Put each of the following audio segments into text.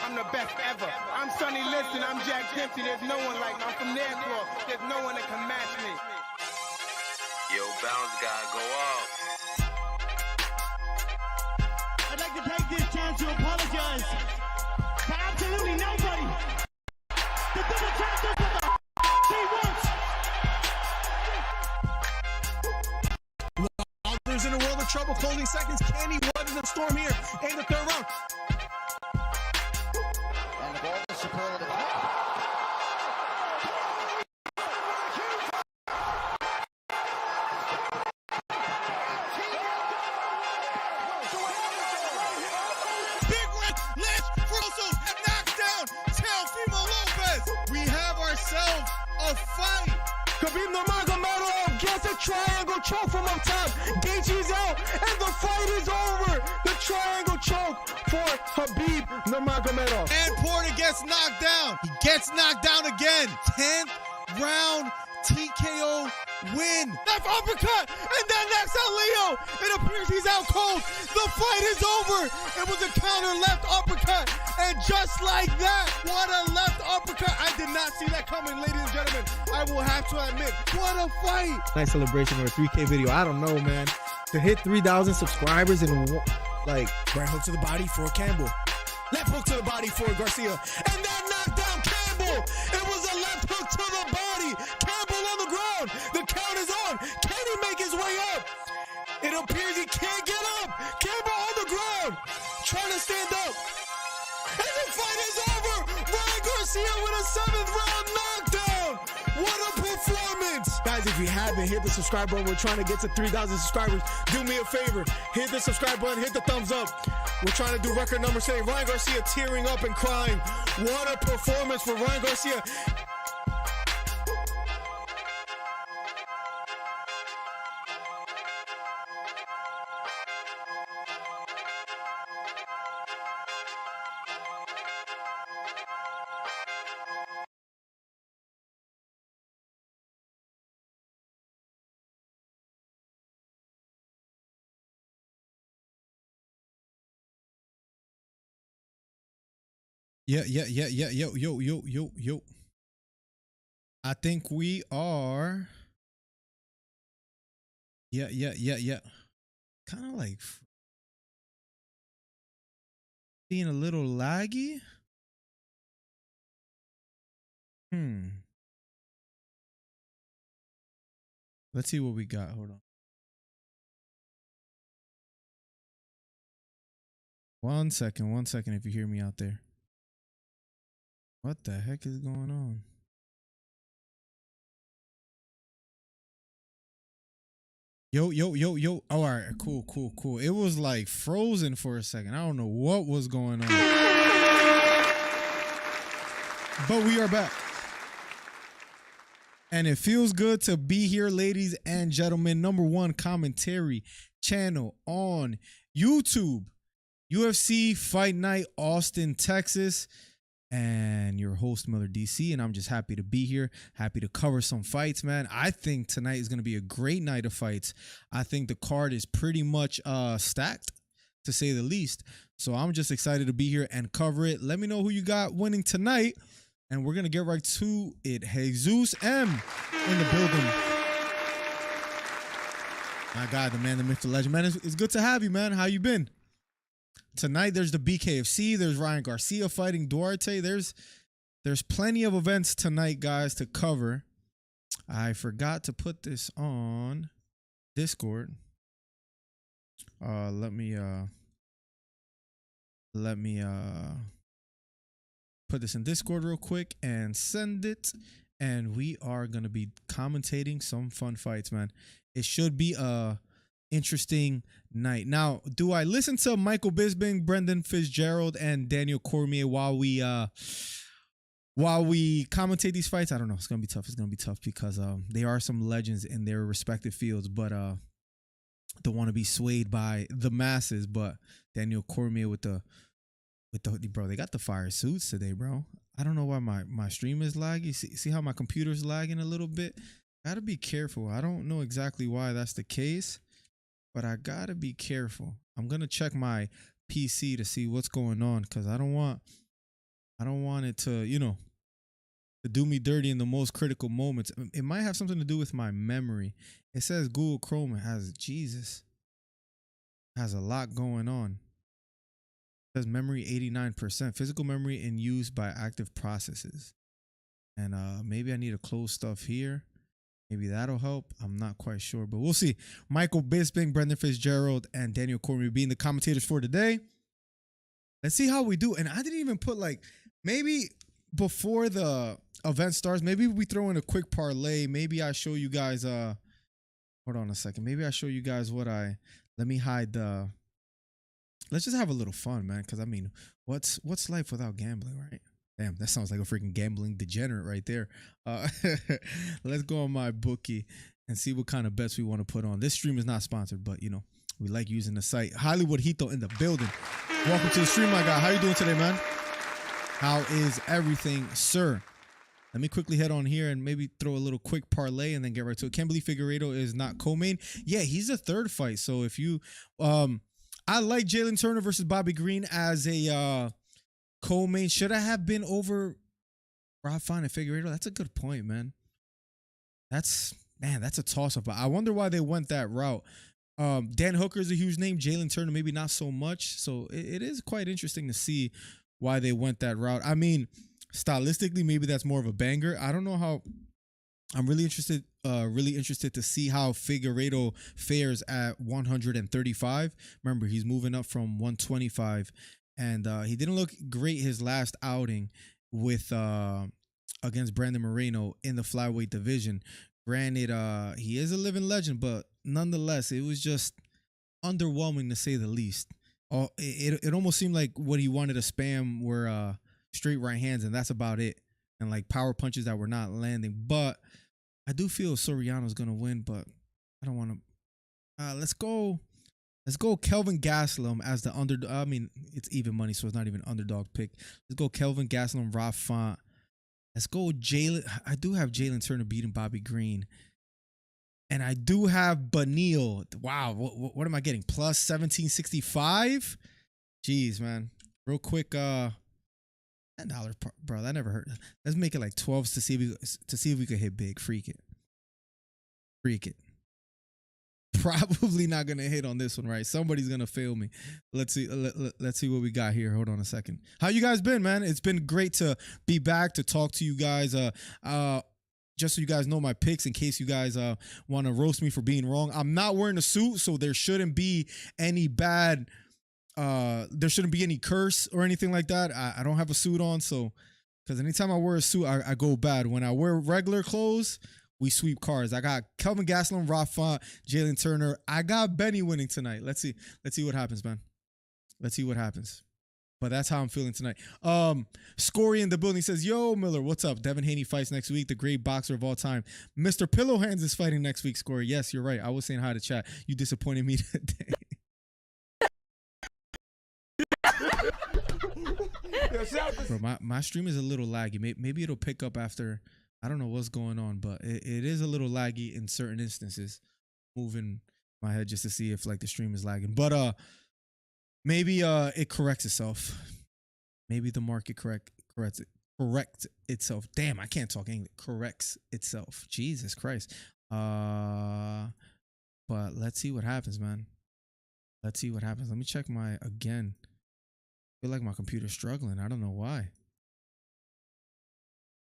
I'm the best ever. I'm Sonny Liston, I'm Jack Dempsey. There's no one like me. I'm from Nairclaw. There's no one that can match me. Yo, bounce guy, go off. I'd like to take this chance to apologize to absolutely nobody. The double champion for the There's in a world of trouble, closing seconds. Can he weather the storm here in the third round? And the ball is superlative. Big Lynch Russell knocks down Teofimo Lopez. We have ourselves a fight. Khabib Nurmagomedov gets a triangle choke from up top. Gaethje's out, and the fight is over. The triangle choke for Khabib Nurmagomedov. And Porter gets knocked down. He gets knocked down again. 10th round TKO win. Left uppercut, and then next out Leo. It appears he's out cold. The fight is over. It was a counter left uppercut. And just like that, what a left uppercut. I did not see that coming, ladies and gentlemen. I will have to admit, what a fight. Nice celebration or a 3K video. I don't know, man. To hit 3,000 subscribers in like Right hook to the body for Campbell. Left hook to the body for Garcia. And that knocked down Campbell. It was a left hook to the body. Campbell on the ground. The count is on. Can he make his way up? It appears he can't get up. Campbell on the ground. Trying to stand up. And the fight is over. Ryan Garcia with a 7th round knockdown. What a performance. Guys, if you haven't, hit the subscribe button. We're trying to get to 3,000 subscribers. Do me a favor. Hit the subscribe button. Hit the thumbs up. We're trying to do record number 7. Ryan Garcia tearing up and crying. What a performance for Ryan Garcia. Yeah. Yo. I think we are. Yeah. Kind of like being a little laggy. Let's see what we got. Hold on. 1 second if you hear me out there. What the heck is going on? Yo. All right, cool. It was like frozen for a second. I don't know what was going on. But we are back. And it feels good to be here, ladies and gentlemen. #1 commentary channel on YouTube. UFC Fight Night, Austin, Texas. And your host, Miller DC, and I'm just happy to be here, happy to cover some fights, man. I think tonight is going to be a great night of fights. I think the card is pretty much stacked, to say the least. So I'm just excited to be here and cover it. Let me know who you got winning tonight, and we're going to get right to it. Jesus M in the building. My God, the man, the myth, the legend. Man, it's good to have you, man. How you been? Tonight, there's the Bkfc. There's Ryan Garcia fighting Duarte. There's plenty of events tonight, guys, to cover. I forgot to put this on Discord. Let me put this in Discord real quick and send it. And we are gonna be commentating some fun fights, man. It should be a interesting night. Now, do I listen to Michael Bisping, Brendan Fitzgerald, and Daniel Cormier while we commentate these fights? I don't know. It's gonna be tough. It's gonna be tough because they are some legends in their respective fields, but don't want to be swayed by the masses. But Daniel Cormier with the bro, they got the fire suits today, bro. I don't know why my stream is laggy. See how my computer's lagging a little bit? Gotta be careful. I don't know exactly why that's the case, but I gotta be careful. I'm gonna check my PC to see what's going on because I don't want I don't want it to, to do me dirty in the most critical moments. It might have something to do with my memory. It says Google Chrome has a lot going on. It says memory 89%, physical memory in use by active processes. And maybe I need to close stuff here. Maybe that'll help. I'm not quite sure, but we'll see. Michael Bisping, Brendan Fitzgerald, and Daniel Cormier being the commentators for today. Let's see how we do. And I didn't even put maybe before the event starts, maybe we throw in a quick parlay. Maybe I show you guys, hold on a second. Maybe I show you guys let me hide the, let's just have a little fun, man. Cause I mean, what's life without gambling, right? Damn, that sounds like a freaking gambling degenerate right there. Let's go on my bookie and see what kind of bets we want to put on. This stream is not sponsored, but we like using the site. Hollywood Hito in the building. Welcome to the stream, my guy. How you doing today, man? How is everything, sir? Let me quickly head on here and maybe throw a little quick parlay and then get right to it. Can't believe Figueiredo is not co-main. Yeah, he's a third fight. So if you, I like Jalen Turner versus Bobby Green as a co-main. Should I have been over Rafa and Figueiredo? That's a good point, man. That's a toss-up. I wonder why they went that route. Dan Hooker is a huge name. Jalen Turner, maybe not so much. So it is quite interesting to see why they went that route. I mean, stylistically, maybe that's more of a banger. I don't know how. I'm really interested to see how Figueiredo fares at 135. Remember, he's moving up from 125. And he didn't look great his last outing with against Brandon Moreno in the flyweight division. Granted, he is a living legend, but nonetheless, it was just underwhelming to say the least. It almost seemed like what he wanted to spam were straight right hands, and that's about it. And like power punches that were not landing. But I do feel Soriano's gonna win, but I don't want to. Let's go Kelvin Gastelum as the underdog. I mean, it's even money, so it's not even an underdog pick. Let's go Kelvin Gastelum, Rob Font. Let's go Jalen. I do have Jalen Turner beating Bobby Green. And I do have Benil. Wow, what am I getting? Plus 1765? Jeez, man. Real quick, $10, bro. That never hurt. Let's make it like 12s to see if we could hit big. Freak it. Probably not gonna hit on this one, right? Somebody's gonna fail me. Let's see what we got here. Hold on a second. How you guys been, man? It's been great to be back to talk to you guys. Just so you guys know my picks, in case you guys want to roast me for being wrong. I'm not wearing a suit, so there shouldn't be any bad. There shouldn't be any curse or anything like that. I don't have a suit on, so because anytime I wear a suit, I go bad. When I wear regular clothes, we sweep cars. I got Kelvin Gastelum, Rafa, Jalen Turner. I got Benny winning tonight. Let's see what happens, man. Let's see what happens. But that's how I'm feeling tonight. Scory in the building says, yo, Miller, what's up? Devin Haney fights next week, the great boxer of all time. Mr. Pillowhands is fighting next week, Scory. Yes, you're right. I was saying hi to chat. You disappointed me today. Bro, my stream is a little laggy. Maybe it'll pick up after. I don't know what's going on, but it is a little laggy in certain instances. Moving my head just to see if like the stream is lagging. But maybe it corrects itself. Maybe the market corrects itself. Damn, I can't talk English. Corrects itself. Jesus Christ. But let's see what happens, man. Let's see what happens. Let me check again. I feel like my computer's struggling. I don't know why.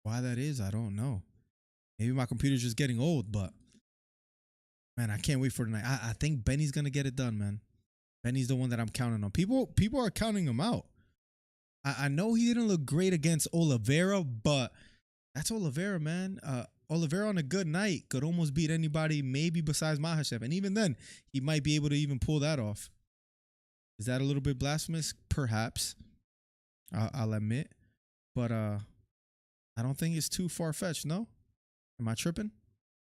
Why that is, I don't know. Maybe my computer's just getting old, but man, I can't wait for tonight. I think Benny's gonna get it done, man. Benny's the one that I'm counting on. People are counting him out. I know he didn't look great against Oliveira, but that's Oliveira, man. Oliveira on a good night could almost beat anybody, maybe besides Makhachev. And even then, he might be able to even pull that off. Is that a little bit blasphemous? Perhaps. I'll admit. But I don't think it's too far-fetched, no? Am I tripping?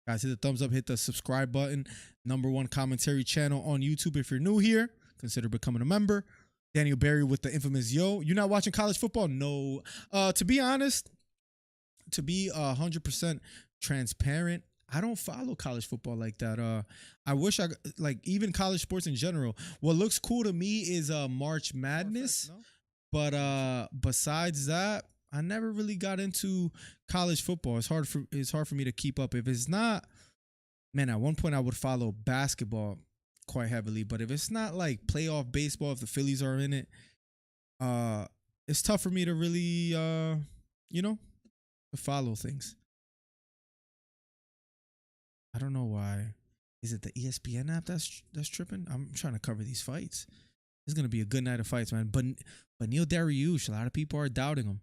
Guys, hit the thumbs up, hit the subscribe button. #1 commentary channel on YouTube. If you're new here, consider becoming a member. Daniel Barry with the infamous yo. You're not watching college football? No. To be honest, to be 100% transparent, I don't follow college football like that. I wish like even college sports in general. What looks cool to me is March Madness. But besides that, I never really got into college football. It's hard for me to keep up. If it's not, man, at one point I would follow basketball quite heavily, but if it's not like playoff baseball, if the Phillies are in it, it's tough for me to really to follow things. I don't know why. Is it the ESPN app that's tripping? I'm trying to cover these fights. It's gonna be a good night of fights, man. But Neil Darush, a lot of people are doubting him.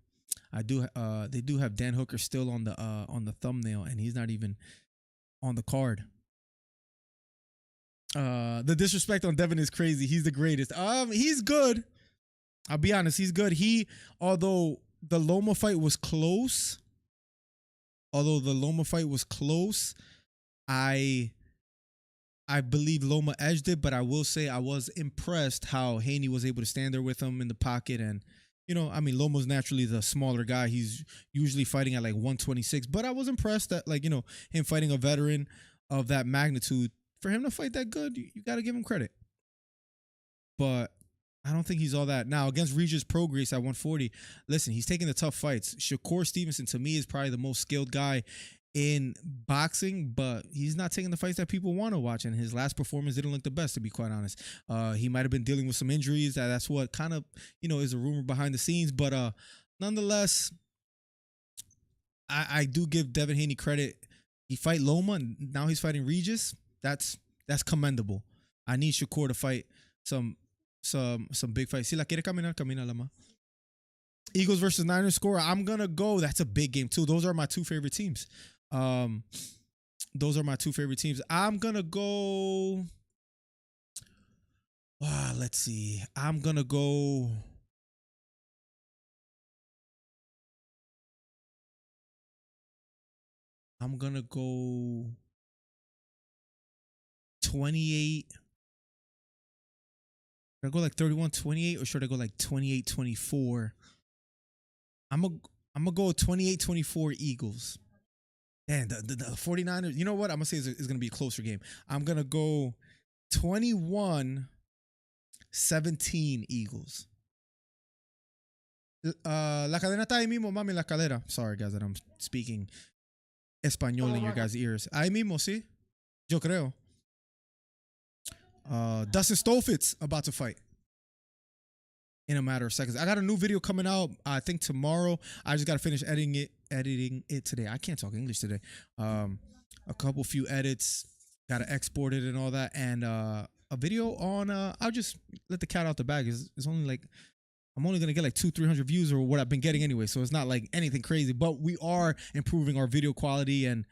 They do have Dan Hooker still on the thumbnail, and he's not even on the card. The disrespect on Devin is crazy. He's the greatest. He's good. I'll be honest, he's good. Although the Loma fight was close, I believe Loma edged it, but I will say I was impressed how Haney was able to stand there with him in the pocket. And, Loma's naturally the smaller guy. He's usually fighting at like 126, but I was impressed that, him fighting a veteran of that magnitude, for him to fight that good, you got to give him credit. But I don't think he's all that. Now, against Regis Prograis at 140, listen, he's taking the tough fights. Shakur Stevenson, to me, is probably the most skilled guy in boxing, but he's not taking the fights that people want to watch, and his last performance didn't look the best, to be quite honest. He might have been dealing with some injuries. That's what kind of, is a rumor behind the scenes, but nonetheless, I do give Devin Haney credit. He fight Loma, and now he's fighting Regis. That's commendable. I need Shakur to fight some big fights. Si la quiere caminar, camina lama. Eagles versus Niners score. I'm gonna go. That's a big game too. Those are my two favorite teams. I'm gonna go. Let's see. I'm gonna go 28. Should I go like 31-28 or should I go like 28-24? I'm gonna go 28-24 Eagles. And the 49ers, you know what? I'm gonna say it's gonna be a closer game. I'm gonna go 21-17 Eagles. La cadena está ahí mismo, mami, la cadera. Sorry, guys, that I'm speaking español in your guys' ears. Ahí mismo, sí? Yo creo. Dustin Stoltzman about to fight in a matter of seconds. I got a new video coming out, I think tomorrow. I just got to finish editing it today. I can't talk English today. A few edits, got to export it and all that. And a video on, I'll just let the cat out the bag. It's only like, I'm only going to get like 200-300 views or what I've been getting anyway. So it's not like anything crazy, but we are improving our video quality and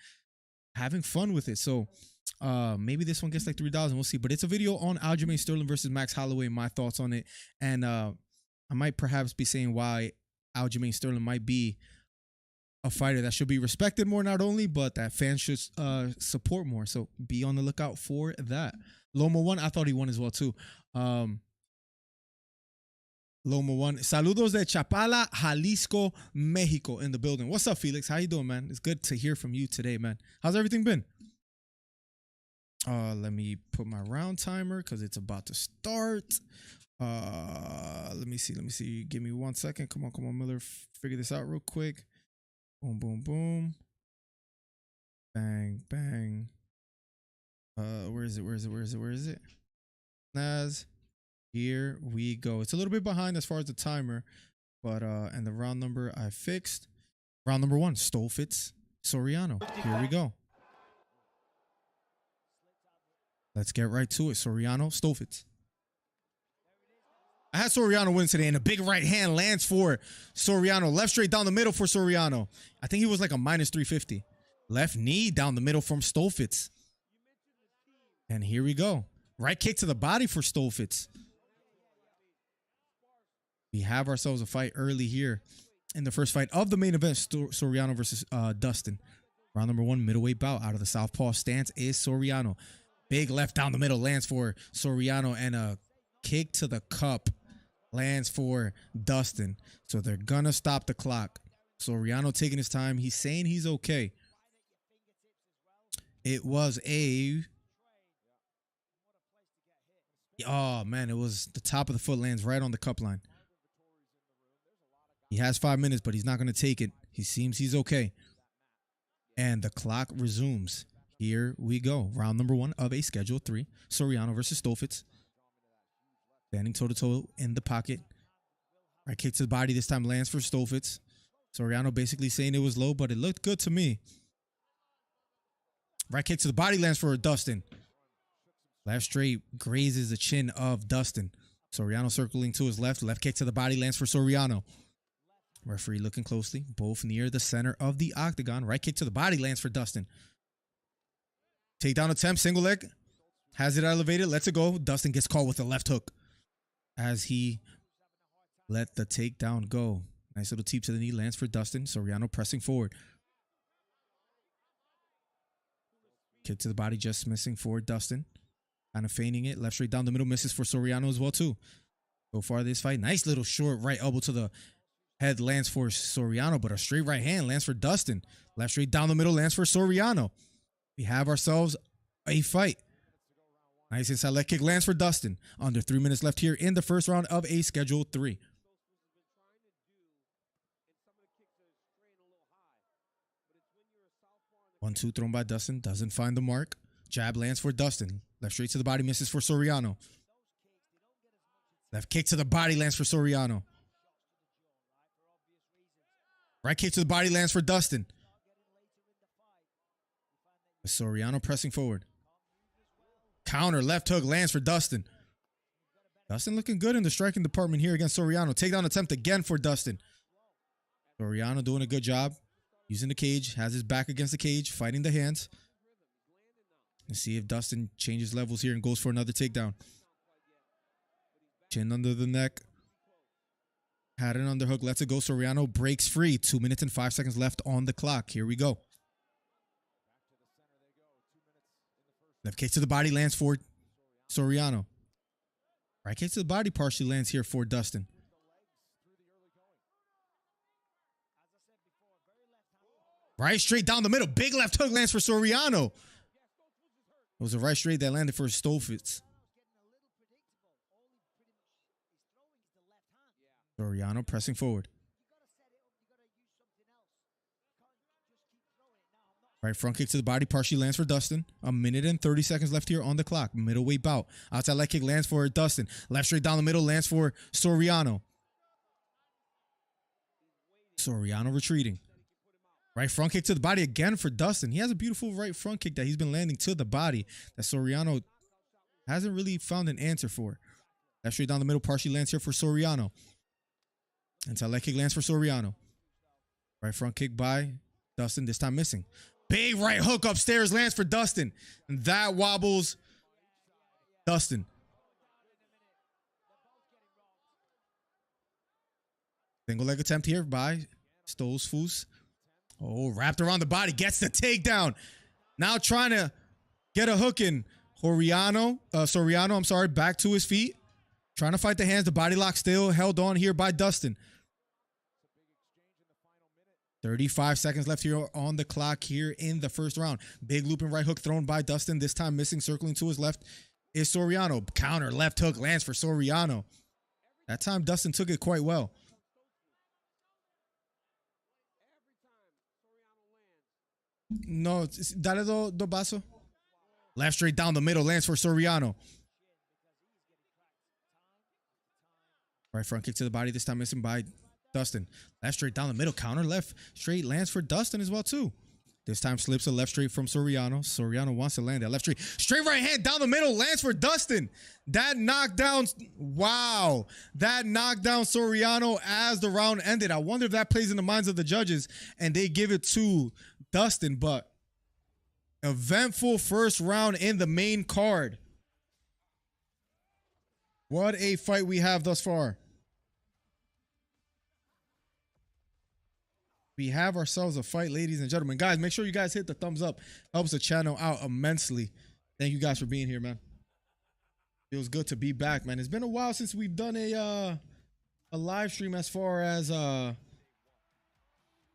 having fun with it. So maybe this one gets like 3,000. We'll see. But it's a video on Aljamain Sterling versus Max Holloway, my thoughts on it. And I might perhaps be saying why Aljamain Sterling might be a fighter that should be respected more, not only, but that fans should support more. So be on the lookout for that. Loma won. I thought he won as well, too. Loma won. Saludos de Chapala, Jalisco, Mexico in the building. What's up, Felix? How you doing, man? It's good to hear from you today, man. How's everything been? Let me put my round timer because it's about to start. Let me see. Give me 1 second. Come on, Miller. Figure this out real quick. Boom, boom, boom. Bang, bang. Where is it? Naz. Here we go. It's a little bit behind as far as the timer, but and the round number I fixed. Round number 1, Stoltzman, Soriano. Here we go. Let's get right to it. Soriano, Stoltzman. I had Soriano win today, and a big right hand lands for Soriano. Left straight down the middle for Soriano. I think he was like a -350. Left knee down the middle from Stoltzman. And here we go. Right kick to the body for Stoltzman. We have ourselves a fight early here in the first fight of the main event, Soriano versus Dustin. Round number 1, middleweight bout. Out of the southpaw stance is Soriano. Big left down the middle lands for Soriano, and a kick to the cup lands for Dustin. So they're gonna stop the clock. Soriano taking his time. He's saying he's okay. It was oh man, it was the top of the foot lands right on the cup line. He has 5 minutes, but he's not going to take it. He seems he's okay. And the clock resumes. Here we go. Round number 1 of a Schedule 3. Soriano versus Stoltzman. Standing toe-to-toe in the pocket. Right kick to the body. This time lands for Stoltzman. Soriano basically saying it was low, but it looked good to me. Right kick to the body lands for Dustin. Left straight grazes the chin of Dustin. Soriano circling to his left. Left kick to the body lands for Soriano. Referee looking closely. Both near the center of the octagon. Right kick to the body lands for Dustin. Takedown attempt. Single leg. Has it elevated. Lets it go. Dustin gets caught with a left hook as he let the takedown go. Nice little teep to the knee. Lands for Dustin. Soriano pressing forward. Kick to the body just missing for Dustin. Kind of feigning it. Left straight down the middle. Misses for Soriano as well too. So far this fight. Nice little short right elbow to the head lands for Soriano. But a straight right hand lands for Dustin. Left straight down the middle lands for Soriano. We have ourselves a fight. Nice inside leg kick lands for Dustin. Under 3 minutes left here in the first round of a Schedule 3. 1-2 thrown by Dustin. Doesn't find the mark. Jab lands for Dustin. Left straight to the body. Misses for Soriano. Left kick to the body lands for Soriano. Right kick to the body lands for Dustin. Soriano pressing forward. Counter left hook lands for Dustin. Dustin looking good in the striking department here against Soriano. Takedown attempt again for Dustin. Soriano doing a good job. Using the cage. Has his back against the cage. Fighting the hands. Let's see if Dustin changes levels here and goes for another takedown. Chin under the neck. Had an underhook. Lets it go. Soriano breaks free. 2 minutes and 5 seconds left on the clock. Here we go. Left kick to the body lands for Soriano. Right kick to the body partially lands here for Dustin. Right straight down the middle. Big left hook lands for Soriano. It was a right straight that landed for Stoltzman. Soriano pressing forward. Right front kick to the body partially lands for Dustin. 1 minute and 30 seconds left here on the clock. Middleweight bout. Outside leg kick lands for Dustin. Left straight down the middle lands for Soriano. Soriano retreating. Right front kick to the body again for Dustin. He has a beautiful right front kick that he's been landing to the body that Soriano hasn't really found an answer for. Left straight down the middle partially lands here for Soriano. Inside leg kick lands for Soriano. Right front kick by Dustin, this time missing. Big right hook upstairs lands for Dustin. And that wobbles Dustin. Single leg attempt here by Stoltzman. Oh, wrapped around the body. Gets the takedown. Now trying to get a hook in. Soriano, back to his feet. Trying to fight the hands. The body lock still held on here by Dustin. 35 seconds left here on the clock here in the first round. Big looping right hook thrown by Dustin. This time missing. Circling to his left is Soriano. Counter left hook lands for Soriano. That time Dustin took it quite well. No, dale do baso. Left straight down the middle lands for Soriano. Right front kick to the body. This time missing by Dustin. Left straight down the middle. Counter left straight lands for Dustin as well too. This time slips a left straight from Soriano. Soriano wants to land that left straight. Straight right hand down the middle lands for Dustin. That knockdown. Wow. That knocked down Soriano as the round ended. I wonder if that plays in the minds of the judges and they give it to Dustin. But eventful first round in the main card. What a fight we have thus far. We have ourselves a fight, ladies and gentlemen. Guys, make sure you guys hit the thumbs up. Helps the channel out immensely. Thank you guys for being here, man. Feels good to be back, man. It's been a while since we've done a live stream as far as a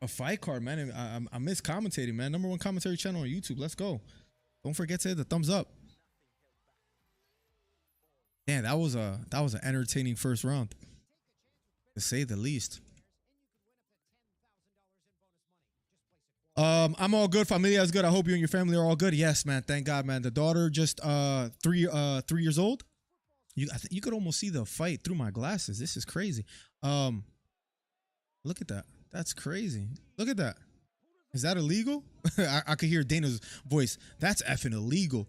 fight card, man. I miss commentating, man. #1 commentary channel on YouTube. Let's go. Don't forget to hit the thumbs up. Damn, that was an entertaining first round, to say the least. I'm all good. Familia is good. I hope you and your family are all good. Yes, man. Thank God, man. The daughter just 3 years old. You could almost see the fight through my glasses. This is crazy. Look at that. That's crazy. Look at that. Is that illegal? I could hear Dana's voice. That's effing illegal.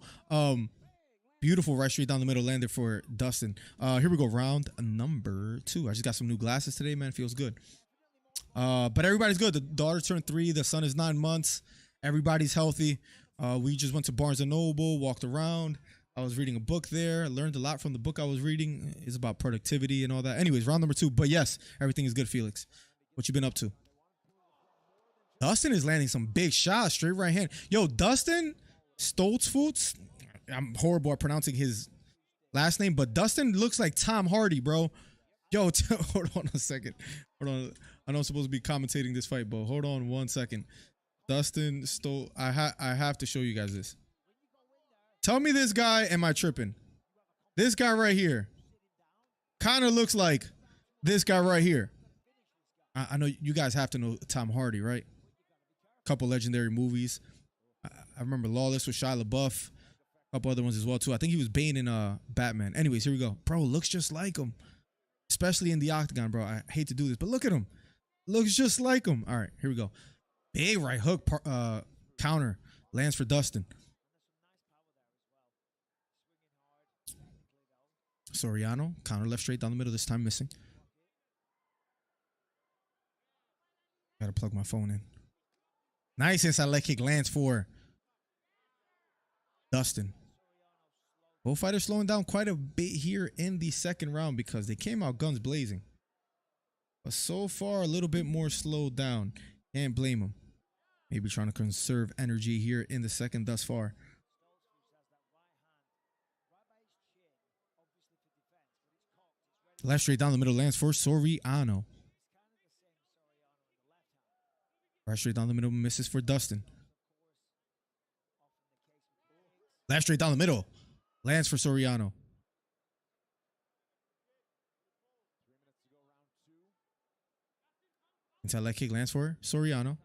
Beautiful right straight down the middle lander for Dustin. Here we go. Round number 2. I just got some new glasses today, man. Feels good. But everybody's good. The daughter turned 3. The son is 9 months. Everybody's healthy. We just went to Barnes & Noble, walked around. I was reading a book there. I learned a lot from the book I was reading. It's about productivity and all that. Anyways, round number 2. But yes, everything is good, Felix. What you been up to? Dustin is landing some big shots. Straight right hand. Yo, Dustin Stoltzman. I'm horrible at pronouncing his last name, but Dustin looks like Tom Hardy, bro. Yo, hold on a second. Hold on. I know I'm supposed to be commentating this fight, but hold on 1 second. Dustin Stoltzman. I have to show you guys this. Tell me this guy, am I tripping? This guy right here kind of looks like this guy right here. I know you guys have to know Tom Hardy, right? Couple legendary movies. I remember Lawless with Shia LaBeouf. A couple other ones as well, too. I think he was Bane in Batman. Anyways, here we go. Bro, looks just like him. Especially in the octagon, bro. I hate to do this, but look at him. Looks just like him. All right, here we go. Big right hook counter. Lands for Dustin. Soriano. Counter left straight down the middle. This time missing. Gotta plug my phone in. Nice inside leg kick lands for Dustin. Both fighters slowing down quite a bit here in the second round because they came out guns blazing. But so far, a little bit more slowed down. Can't blame them. Maybe trying to conserve energy here in the second thus far. Left straight down the middle lands for Soriano. Right straight down the middle misses for Dustin. Left straight down the middle. Lands for Soriano. Inside leg kick lands for Soriano.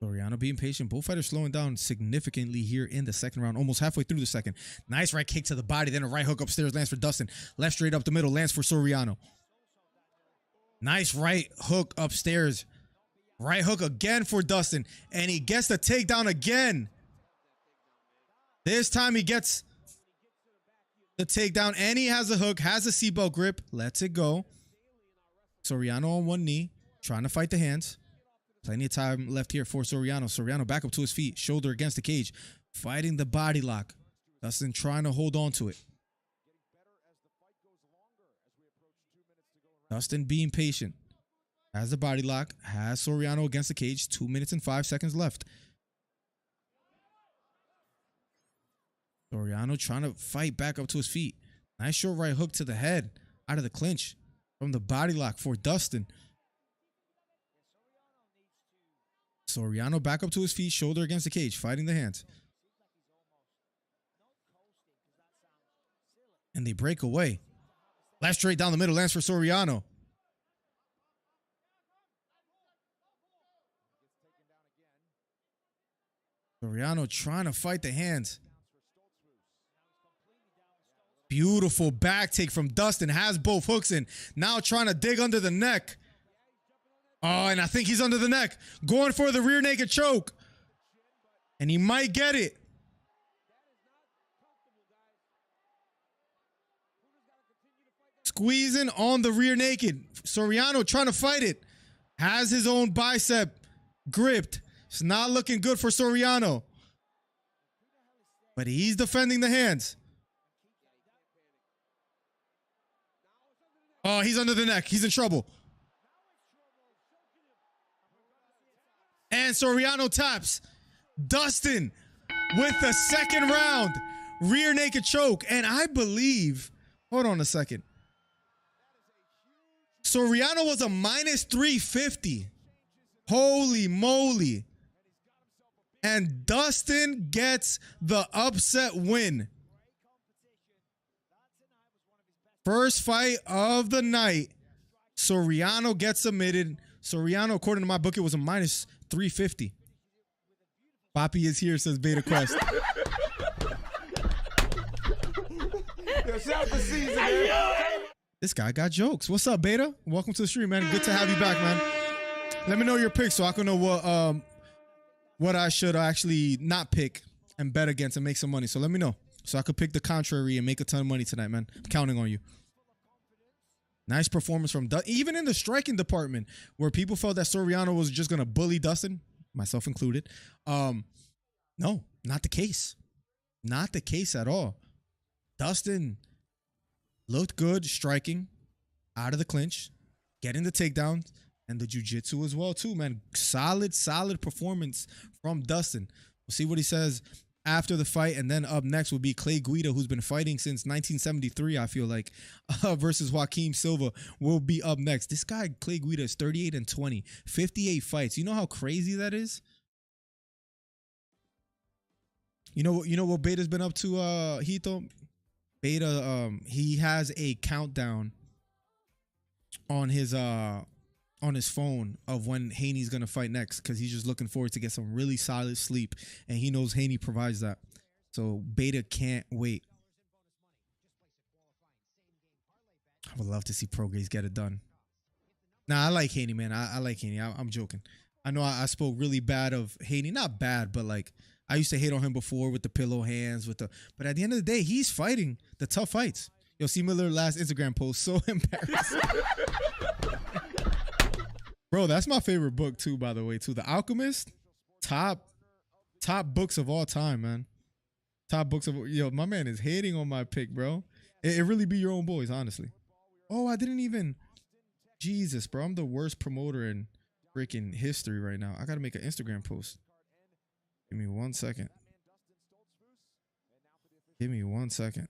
Soriano being patient. Both fighters slowing down significantly here in the second round. Almost halfway through the second. Nice right kick to the body. Then a right hook upstairs lands for Dustin. Left straight up the middle lands for Soriano. Nice right hook upstairs. Right hook again for Dustin. And he gets the takedown again. This time he gets the takedown. And he has a hook. Has a seatbelt grip. Lets it go. Soriano on one knee. Trying to fight the hands. Plenty of time left here for Soriano. Soriano back up to his feet. Shoulder against the cage. Fighting the body lock. Dustin trying to hold on to it. Dustin being patient. Has the body lock. Has Soriano against the cage. 2 minutes and 5 seconds left. Soriano trying to fight back up to his feet. Nice short right hook to the head. Out of the clinch. From the body lock for Dustin. Soriano back up to his feet. Shoulder against the cage. Fighting the hands. And they break away. Left straight down the middle lands for Soriano. Soriano trying to fight the hands. Beautiful back take from Dustin. Has both hooks in. Now trying to dig under the neck. Oh, and I think he's under the neck. Going for the rear naked choke. And he might get it. Squeezing on the rear naked. Soriano trying to fight it. Has his own bicep gripped. It's not looking good for Soriano. But he's defending the hands. Oh, he's under the neck. He's in trouble. And Soriano taps. Dustin with the second round. Rear naked choke. And I believe, hold on a second. Soriano was a minus 350. Holy moly. And Dustin gets the upset win. First fight of the night. Soriano gets submitted. Soriano, according to my book, it was a minus 350. Poppy is here, says Beta Quest. Yo, shout to Caesar, man. This guy got jokes. What's up, Beta? Welcome to the stream, man. Good to have you back, man. Let me know your picks so I can know what I should actually not pick and bet against and make some money. So let me know so I could pick the contrary and make a ton of money tonight, man. I'm counting on you. Nice performance from even in the striking department where people felt that Soriano was just gonna bully Dustin, myself included. No, not the case. Not the case at all. Dustin looked good striking out of the clinch, getting the takedown and the jiu-jitsu as well too, man. Solid performance from Dustin. We'll see what he says after the fight, and then up next will be Clay Guida, who's been fighting since 1973, I feel like, versus Joaquim Silva will be up next. This guy, Clay Guida, is 38-20, 58 fights. You know how crazy that is? You know what Beta's been up to, Hito? Beta, he has a countdown on his phone of when Haney's gonna fight next, because he's just looking forward to get some really solid sleep, and he knows Haney provides that. So Beta can't wait. I would love to see Prograis get it done. Nah, I like Haney, man. I like Haney. I'm joking. I know I spoke really bad of Haney. Not bad, but like I used to hate on him before with the pillow hands, but at the end of the day, he's fighting the tough fights. Yo, C. Miller last Instagram post, so embarrassing. Bro, that's my favorite book too, by the way, too. The Alchemist, top books of all time, man. Top books of, yo, my man is hating on my pick, bro. It really be your own boys, honestly. Oh, I didn't even, Jesus, bro. I'm the worst promoter in freaking history right now. I got to make an Instagram post. Give me 1 second. Give me 1 second.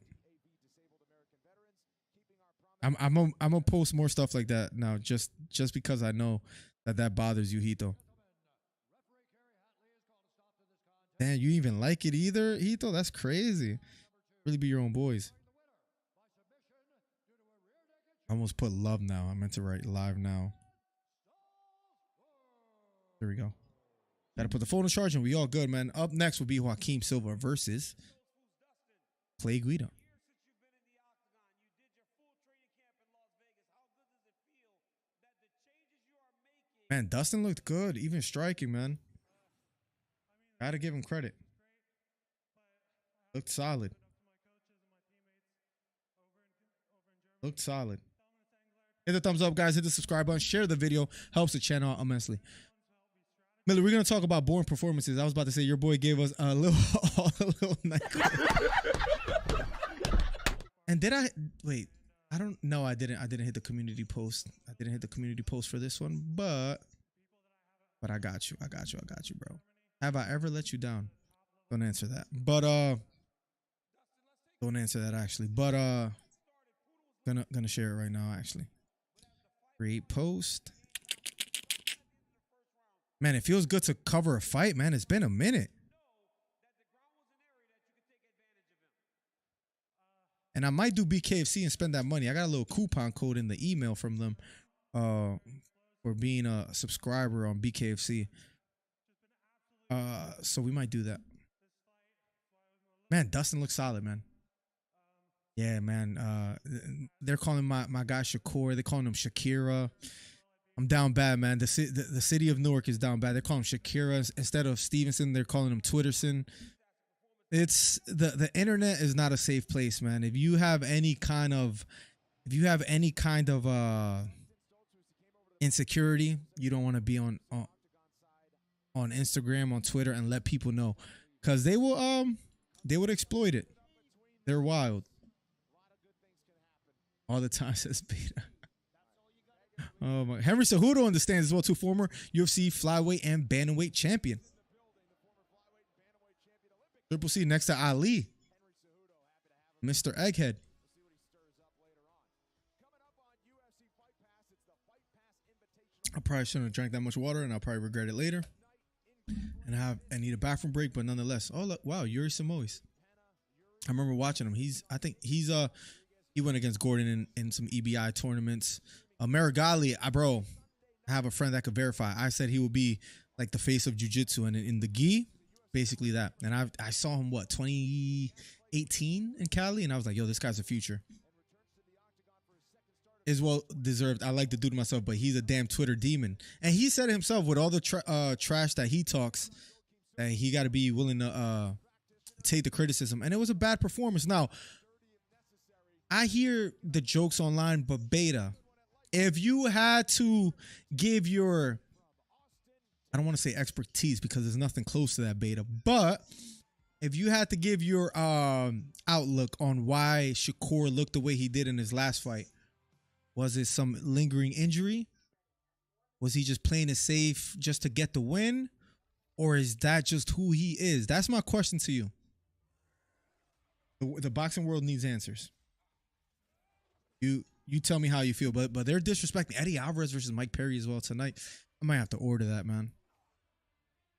I'm gonna post more stuff like that now, just because I know that bothers you, Hito. Damn, you even like it either, Hito? That's crazy. Really be your own boys. I almost put love now. I meant to write live now. There we go. Gotta put the phone in charge and we all good, man. Up next will be Joaquim Silva versus Clay Guida. Man, Dustin looked good, even striking, man. Gotta give him credit. Looked solid. Looked solid. Hit the thumbs up, guys. Hit the subscribe button. Share the video. Helps the channel out immensely. Miller, we're going to talk about boring performances. I was about to say your boy gave us a little nightclub. And did I... Wait. I don't know. I didn't hit the community post. I didn't hit the community post for this one, but I got you. I got you, bro. Have I ever let you down? Don't answer that. But don't answer that actually. But gonna share it right now actually. Create post. Man, it feels good to cover a fight, man. It's been a minute. And I might do Bkfc and spend that money. I got a little coupon code in the email from them for being a subscriber on Bkfc. So we might do that. Man, Dustin looks solid, man. Yeah, man. They're calling my guy Shakur. They're calling him Shakira. I'm down bad, man. The city of Newark is down bad. They're calling him Shakira instead of Stevenson. They're calling him Twitterson. It's the internet is not a safe place, man. If you have any kind of insecurity, you don't want to be on Instagram, on Twitter, and let people know, because they would exploit it. They're wild. All the time, says Beta. Oh my! Henry Cejudo understands as well too. Former UFC flyweight and bantamweight champion. Triple C next to Ali. Mr. Egghead. I probably shouldn't have drank that much water, and I'll probably regret it later. And I need a bathroom break, but nonetheless. Oh look, wow, Yuri Samois. I remember watching him. He went against Gordon in some EBI tournaments. Marigali, bro, I have a friend that could verify. I said he would be like the face of jiu-jitsu, and in the gi, basically that. And I saw him, 2018 in Cali, and I was like, yo, this guy's a future. Is well deserved. I like the dude myself, but he's a damn Twitter demon. And he said it himself, with all the trash that he talks, that he got to be willing to take the criticism. And it was a bad performance. Now, I hear the jokes online, but Beta, if you had to give your, I don't want to say expertise because there's nothing close to that, Beta, but if you had to give your outlook on why Shakur looked the way he did in his last fight, was it some lingering injury? Was he just playing it safe just to get the win? Or is that just who he is? That's my question to you. The boxing world needs answers. You tell me how you feel, but they're disrespecting Eddie Alvarez versus Mike Perry as well tonight. I might have to order that, man.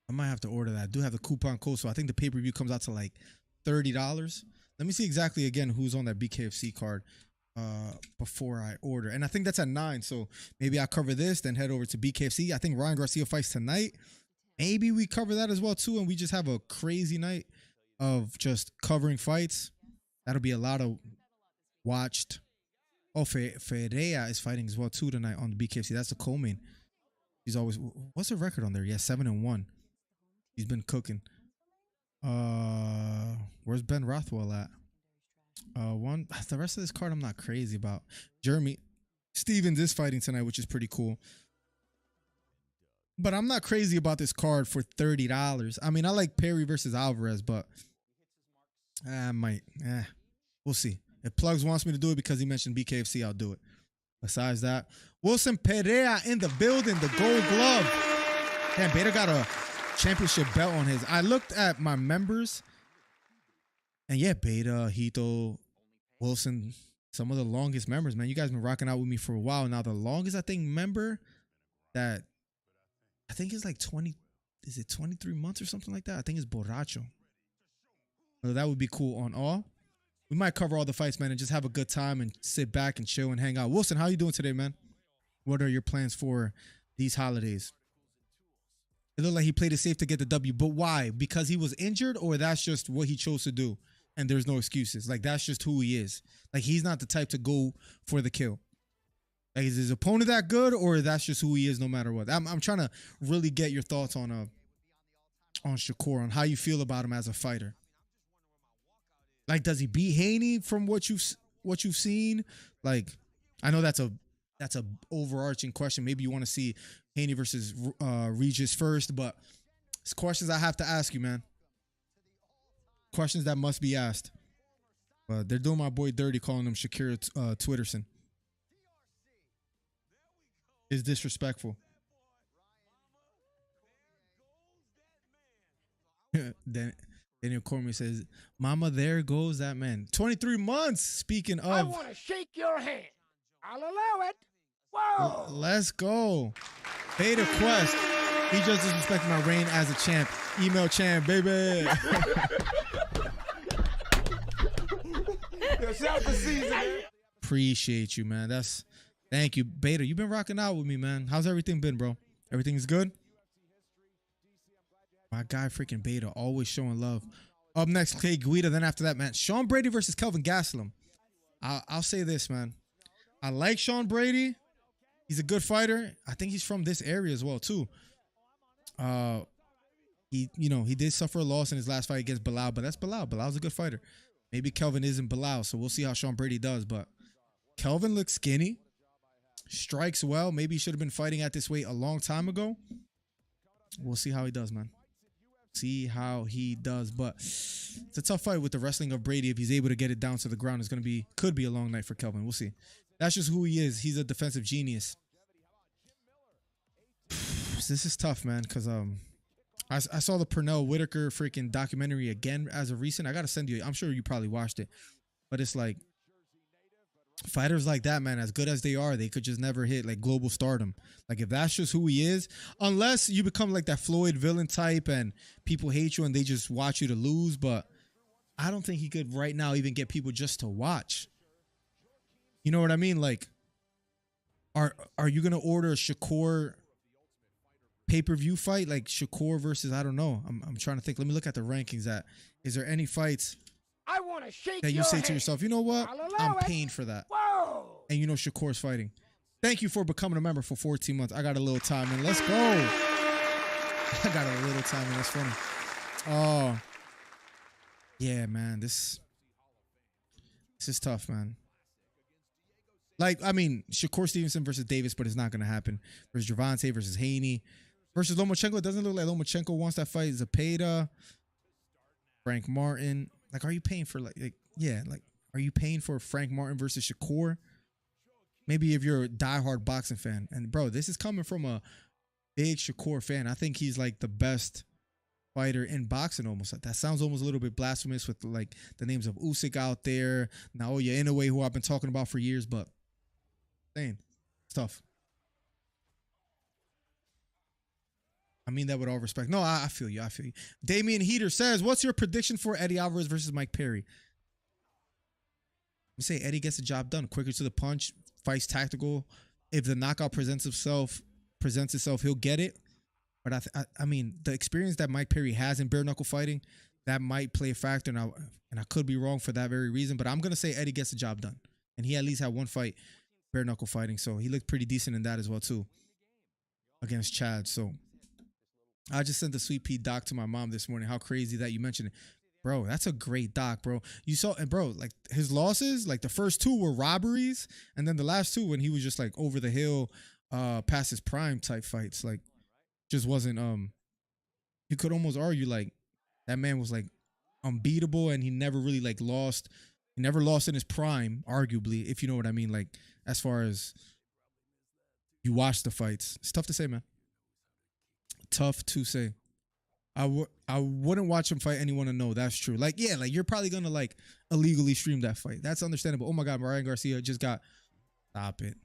I might have to order that. I do have the coupon code, so I think the pay-per-view comes out to like $30. Let me see exactly again who's on that Bkfc card before I order. And I think that's at 9, so maybe I'll cover this, then head over to Bkfc. I think Ryan Garcia fights tonight. Maybe we cover that as well too, and we just have a crazy night of just covering fights. That'll be a lot of watched. Oh, Ferreira is fighting as well too tonight on the Bkfc. That's the co-main. He's always, what's the record on there? Yeah, 7-1. He's been cooking. Where's Ben Rothwell at? The rest of this card I'm not crazy about. Jeremy Stevens is fighting tonight, which is pretty cool. But I'm not crazy about this card for $30. I mean, I like Perry versus Alvarez, but I might. We'll see. If Plugs wants me to do it because he mentioned Bkfc, I'll do it. Besides that, Wilson Pereira in the building, the gold glove. Damn, Beta got a championship belt on his. I looked at my members, and yeah, Beta, Hito, Wilson, some of the longest members, man. You guys been rocking out with me for a while now. The longest, I think, member that I think is like 20, is it 23 months or something like that? I think it's Borracho. So that would be cool on all. We might cover all the fights, man, and just have a good time and sit back and chill and hang out. Wilson, how you doing today, man? What are your plans for these holidays? It looked like he played it safe to get the W, but why? Because he was injured, or that's just what he chose to do and there's no excuses? Like, that's just who he is. Like, he's not the type to go for the kill. Like, is his opponent that good, or that's just who he is no matter what? I'm trying to really get your thoughts on Shakur, on how you feel about him as a fighter. Like, does he beat Haney from what you've seen? Like, I know that's a overarching question. Maybe you want to see Haney versus Regis first, but it's questions I have to ask you, man. Questions that must be asked. But they're doing my boy dirty, calling him Shakira Twitterson. It's disrespectful. Daniel Cormier says, "Mama, there goes that man." 23 months. Speaking of, I want to shake your hand. I'll allow it. Whoa! Let's go. Beta Quest. He just disrespected my reign as a champ. Email champ, baby. Appreciate you, man. Thank you, Beta. You've been rocking out with me, man. How's everything been, bro? Everything's good? My guy, freaking Beta, always showing love. Up next, Guida. Then after that, man, Sean Brady versus Kelvin Gastelum. I'll say this, man. I like Sean Brady. He's a good fighter. I think he's from this area as well, too. He did suffer a loss in his last fight against Bilal, but that's Bilal. Bilal's a good fighter. Maybe Kelvin isn't Bilal, so we'll see how Sean Brady does. But Kelvin looks skinny, strikes well. Maybe he should have been fighting at this weight a long time ago. We'll see how he does, man. See how he does. But it's a tough fight with the wrestling of Brady. If he's able to get it down to the ground, could be a long night for Kelvin. We'll see. That's just who he is. He's a defensive genius. This is tough, man, because I saw the Pernell Whitaker freaking documentary again as of recent. I got to send you. I'm sure you probably watched it. But it's like, fighters like that, man, as good as they are, they could just never hit like global stardom. Like, if that's just who he is, unless you become like that Floyd villain type and people hate you and they just watch you to lose. But I don't think he could right now even get people just to watch. You know what I mean? Like, are you going to order Shakur pay-per-view fight, like Shakur versus, I don't know. I'm trying to think. Let me look at the rankings. Is there any fights I want to shake that you your say hand. to yourself, you know what? I'll allow I'm it. paying for that. Whoa! And you know Shakur's fighting. Thank you for becoming a member for 14 months. I got a little time and let's go. I got a little time and that's funny. Oh, yeah, man. This is tough, man. Like, I mean, Shakur Stevenson versus Davis, but it's not going to happen. Versus Gervonta versus Haney. Versus Lomachenko. It doesn't look like Lomachenko wants that fight. Zepeda. Frank Martin. Like, are you paying for, like are you paying for Frank Martin versus Shakur? Maybe if you're a diehard boxing fan. And, bro, this is coming from a big Shakur fan. I think he's, like, the best fighter in boxing almost. That sounds almost a little bit blasphemous with, like, the names of Usyk out there. Naoya Inoue, who I've been talking about for years, but it's tough. I mean that with all respect. No, I feel you. I feel you. Damian Heater says, what's your prediction for Eddie Alvarez versus Mike Perry? We say Eddie gets the job done. Quicker to the punch. Fights tactical. If the knockout presents itself, he'll get it. But I mean, the experience that Mike Perry has in bare knuckle fighting, that might play a factor. And I could be wrong for that very reason. But I'm going to say Eddie gets the job done. And he at least had one fight bare knuckle fighting. So he looked pretty decent in that as well, too. Against Chad. So I just sent the Sweet Pea doc to my mom this morning. How crazy that you mentioned it. Bro, that's a great doc, bro. You saw, and bro, like his losses, like the first two were robberies. And then the last two when he was just like over the hill, past his prime type fights. Like, just wasn't, you could almost argue like that man was like unbeatable and he never really like lost. He never lost in his prime, arguably, if you know what I mean. Like, as far as you watch the fights, it's tough to say, man. Tough to say. I wouldn't watch him fight anyone to know. That's true. Like, yeah, like you're probably gonna like illegally stream that fight. That's understandable. Oh my God, Ryan Garcia just got. Stop it.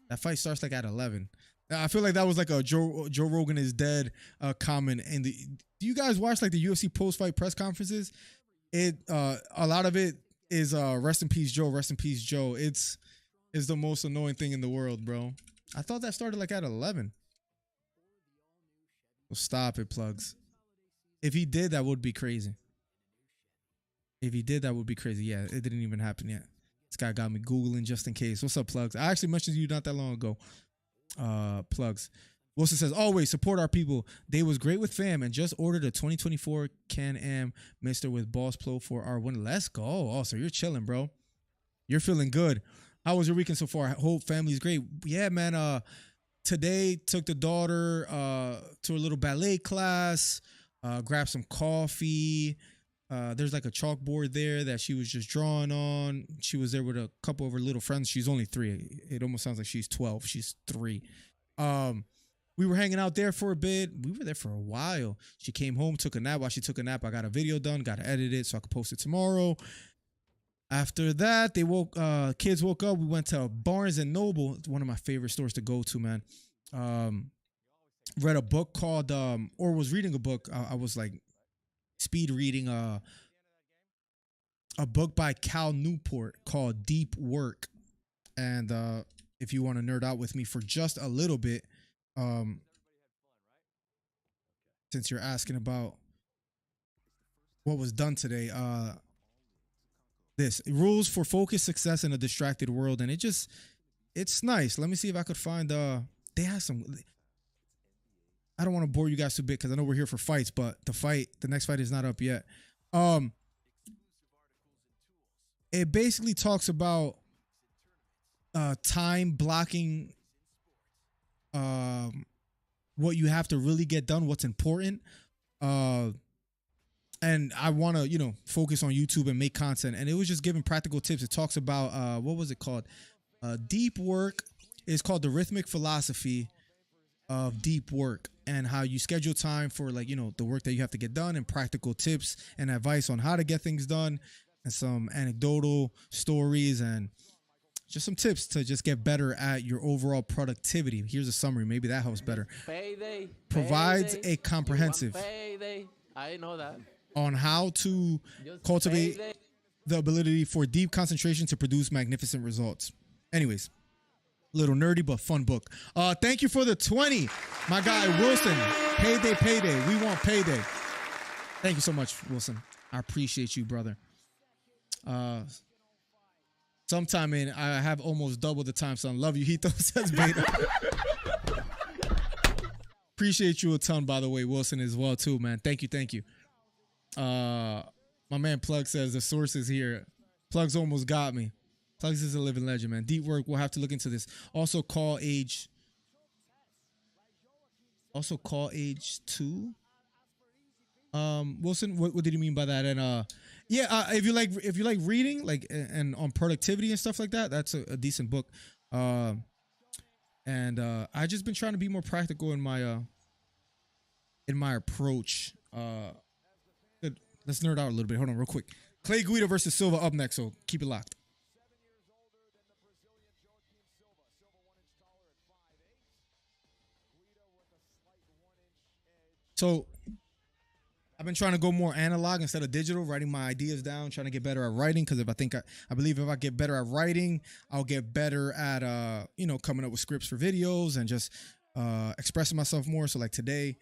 That fight starts like at 11. I feel like that was like a Joe Rogan is dead comment. And do you guys watch like the UFC post fight press conferences? A lot of it is rest in peace Joe. Rest in peace Joe. It's the most annoying thing in the world, bro. I thought that started like at 11. Well, stop it, Plugs. If he did, that would be crazy. If he did, that would be crazy. Yeah, it didn't even happen yet. This guy got me Googling just in case. What's up, Plugs? I actually mentioned you not that long ago. Plugs. Wilson says, always support our people. They was great with fam and just ordered a 2024 Can-Am Mister with Boss Pro for our win. Let's go. Oh, so you're chilling, bro. You're feeling good. How was your weekend so far? I hope family's great. Yeah, man. Today took the daughter to a little ballet class. Grabbed some coffee. There's like a chalkboard there that she was just drawing on. She was there with a couple of her little friends. She's only 3. It almost sounds like she's 12. She's 3. We were hanging out there for a bit. We were there for a while. She came home, took a nap. While she took a nap, I got a video done, got to edit it so I could post it tomorrow. After that, kids woke up. We went to Barnes and Noble. It's one of my favorite stores to go to, man. Read a book called, or was reading a book. I was like speed reading a book by Cal Newport called Deep Work. And if you want to nerd out with me for just a little bit, since you're asking about what was done today, this rules for focused success in a distracted world. And it's nice. Let me see if I could find, they have some, I don't want to bore you guys too big because I know we're here for fights, but the next fight is not up yet. It basically talks about time blocking, what you have to really get done, what's important. And I want to, focus on YouTube and make content. And it was just giving practical tips. It talks about, what was it called? Deep Work is called the rhythmic philosophy of deep work, and how you schedule time for the work that you have to get done, and practical tips and advice on how to get things done, and some anecdotal stories and just some tips to just get better at your overall productivity. Here's a summary. Maybe that helps better. Provides a comprehensive I know that. on how to cultivate the ability for deep concentration to produce magnificent results. Anyways, Little nerdy, but fun book. Thank you for the 20. My guy, Wilson. Payday, payday. We want payday. Thank you so much, Wilson. I appreciate you, brother. Sometime in, I have almost double the time, son. Love you, Hito, says Beta. Appreciate you a ton, by the way, Wilson, as well, too, man. Thank you, thank you. My man Plug says the source is here. Plugs almost got me. Plugs is a living legend, man. Deep work. We'll have to look into this. Also, call age 2. Wilson, what did you mean by that? And if you like reading, like, and on productivity and stuff like that, that's a decent book. And I just been trying to be more practical in my approach. Good. Let's nerd out a little bit. Hold on, real quick. Clay Guida versus Silva up next, so keep it locked. So I've been trying to go more analog instead of digital, writing my ideas down, trying to get better at writing. Because I believe if I get better at writing, I'll get better at coming up with scripts for videos and just expressing myself more. So like today,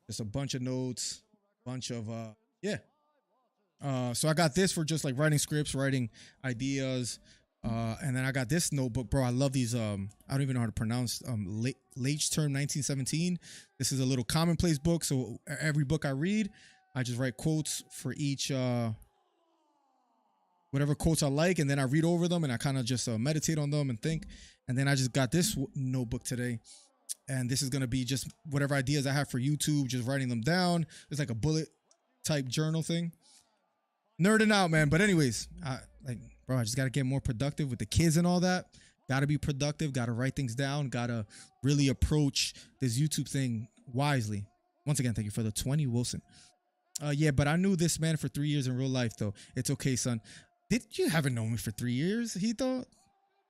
just a bunch of notes, so I got this for just like writing scripts, writing ideas. And then I got this notebook, bro. I love these. I don't even know how to pronounce. Late term 1917. This is a little commonplace book. So every book I read, I just write quotes for each, whatever quotes I like, and then I read over them and I kind of just meditate on them and think. And then I just got this notebook today, and this is gonna be just whatever ideas I have for YouTube, just writing them down. It's like a bullet type journal thing. Nerding out, man. But anyways, bro, I just got to get more productive with the kids and all that. Got to be productive. Got to write things down. Got to really approach this YouTube thing wisely. Once again, thank you for the 20, Wilson. Yeah, but I knew this man for 3 years in real life, though. It's okay, son. You haven't known me for 3 years, Hito?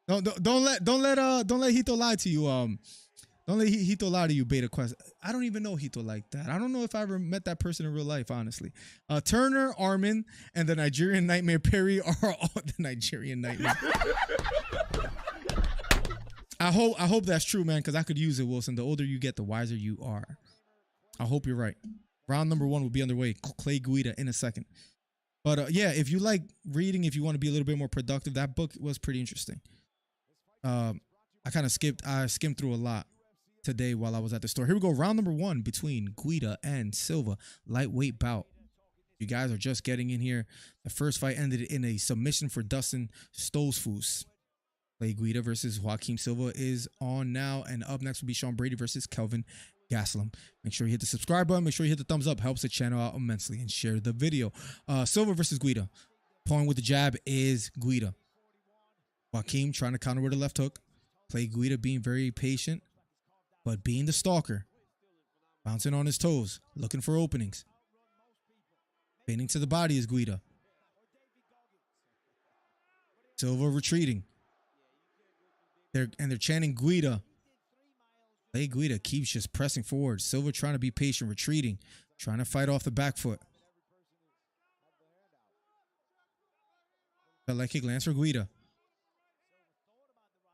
Don't let Hito lie to you. Don't let Hito lie to you, Beta Quest. I don't even know Hito like that. I don't know if I ever met that person in real life, honestly. Turner, Armin, and the Nigerian Nightmare Perry are all the Nigerian Nightmare. I hope that's true, man, because I could use it, Wilson. The older you get, the wiser you are. I hope you're right. Round number 1 will be underway. Clay Guida in a second. But yeah, if you like reading, if you want to be a little bit more productive, that book was pretty interesting. I skimmed through a lot today while I was at the store. Here we go. Round number 1 between Guida and Silva. Lightweight bout. You guys are just getting in here. The first fight ended in a submission for Dustin Stoltzman. Clay Guida versus Joaquim Silva is on now. And up next will be Sean Brady versus Kelvin Gastelum. Make sure you hit the subscribe button. Make sure you hit the thumbs up. Helps the channel out immensely. And share the video. Silva versus Guida. Pulling with the jab is Guida. Joaquim trying to counter with a left hook. Clay Guida being very patient, but being the stalker. Bouncing on his toes. Looking for openings. Bending to the body is Guida. Silva retreating. They're chanting Guida. Clay Guida keeps just pressing forward. Silva trying to be patient, retreating, trying to fight off the back foot. But leg kick lands for Guida.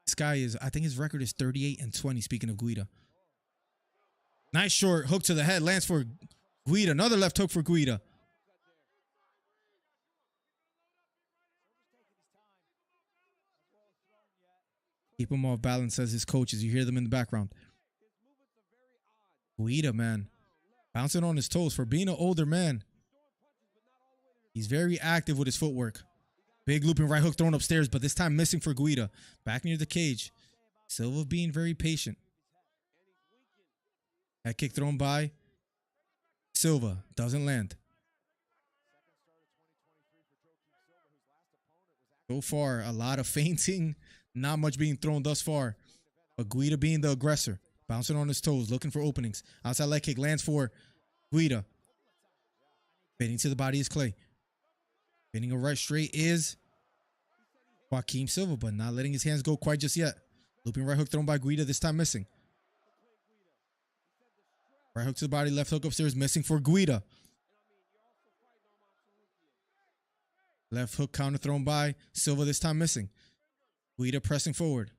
This guy I think his record is 38-20, speaking of Guida. Nice short hook to the head, lands for Guida. Another left hook for Guida. Keep him off balance, says his coaches. You hear them in the background. Guida, man. Bouncing on his toes for being an older man. He's very active with his footwork. Big looping right hook thrown upstairs, but this time missing for Guida. Back near the cage. Silva being very patient. That kick thrown by Silva. Doesn't land. So far, a lot of feinting. Not much being thrown thus far. But Guida being the aggressor. Bouncing on his toes. Looking for openings. Outside leg kick lands for Guida. Bending to the body is Clay. Bending a right straight is Joaquim Silva, but not letting his hands go quite just yet. Looping right hook thrown by Guida, this time missing. Right hook to the body, left hook upstairs, missing for Guida. Left hook counter thrown by Silva, this time missing. Guida pressing forward.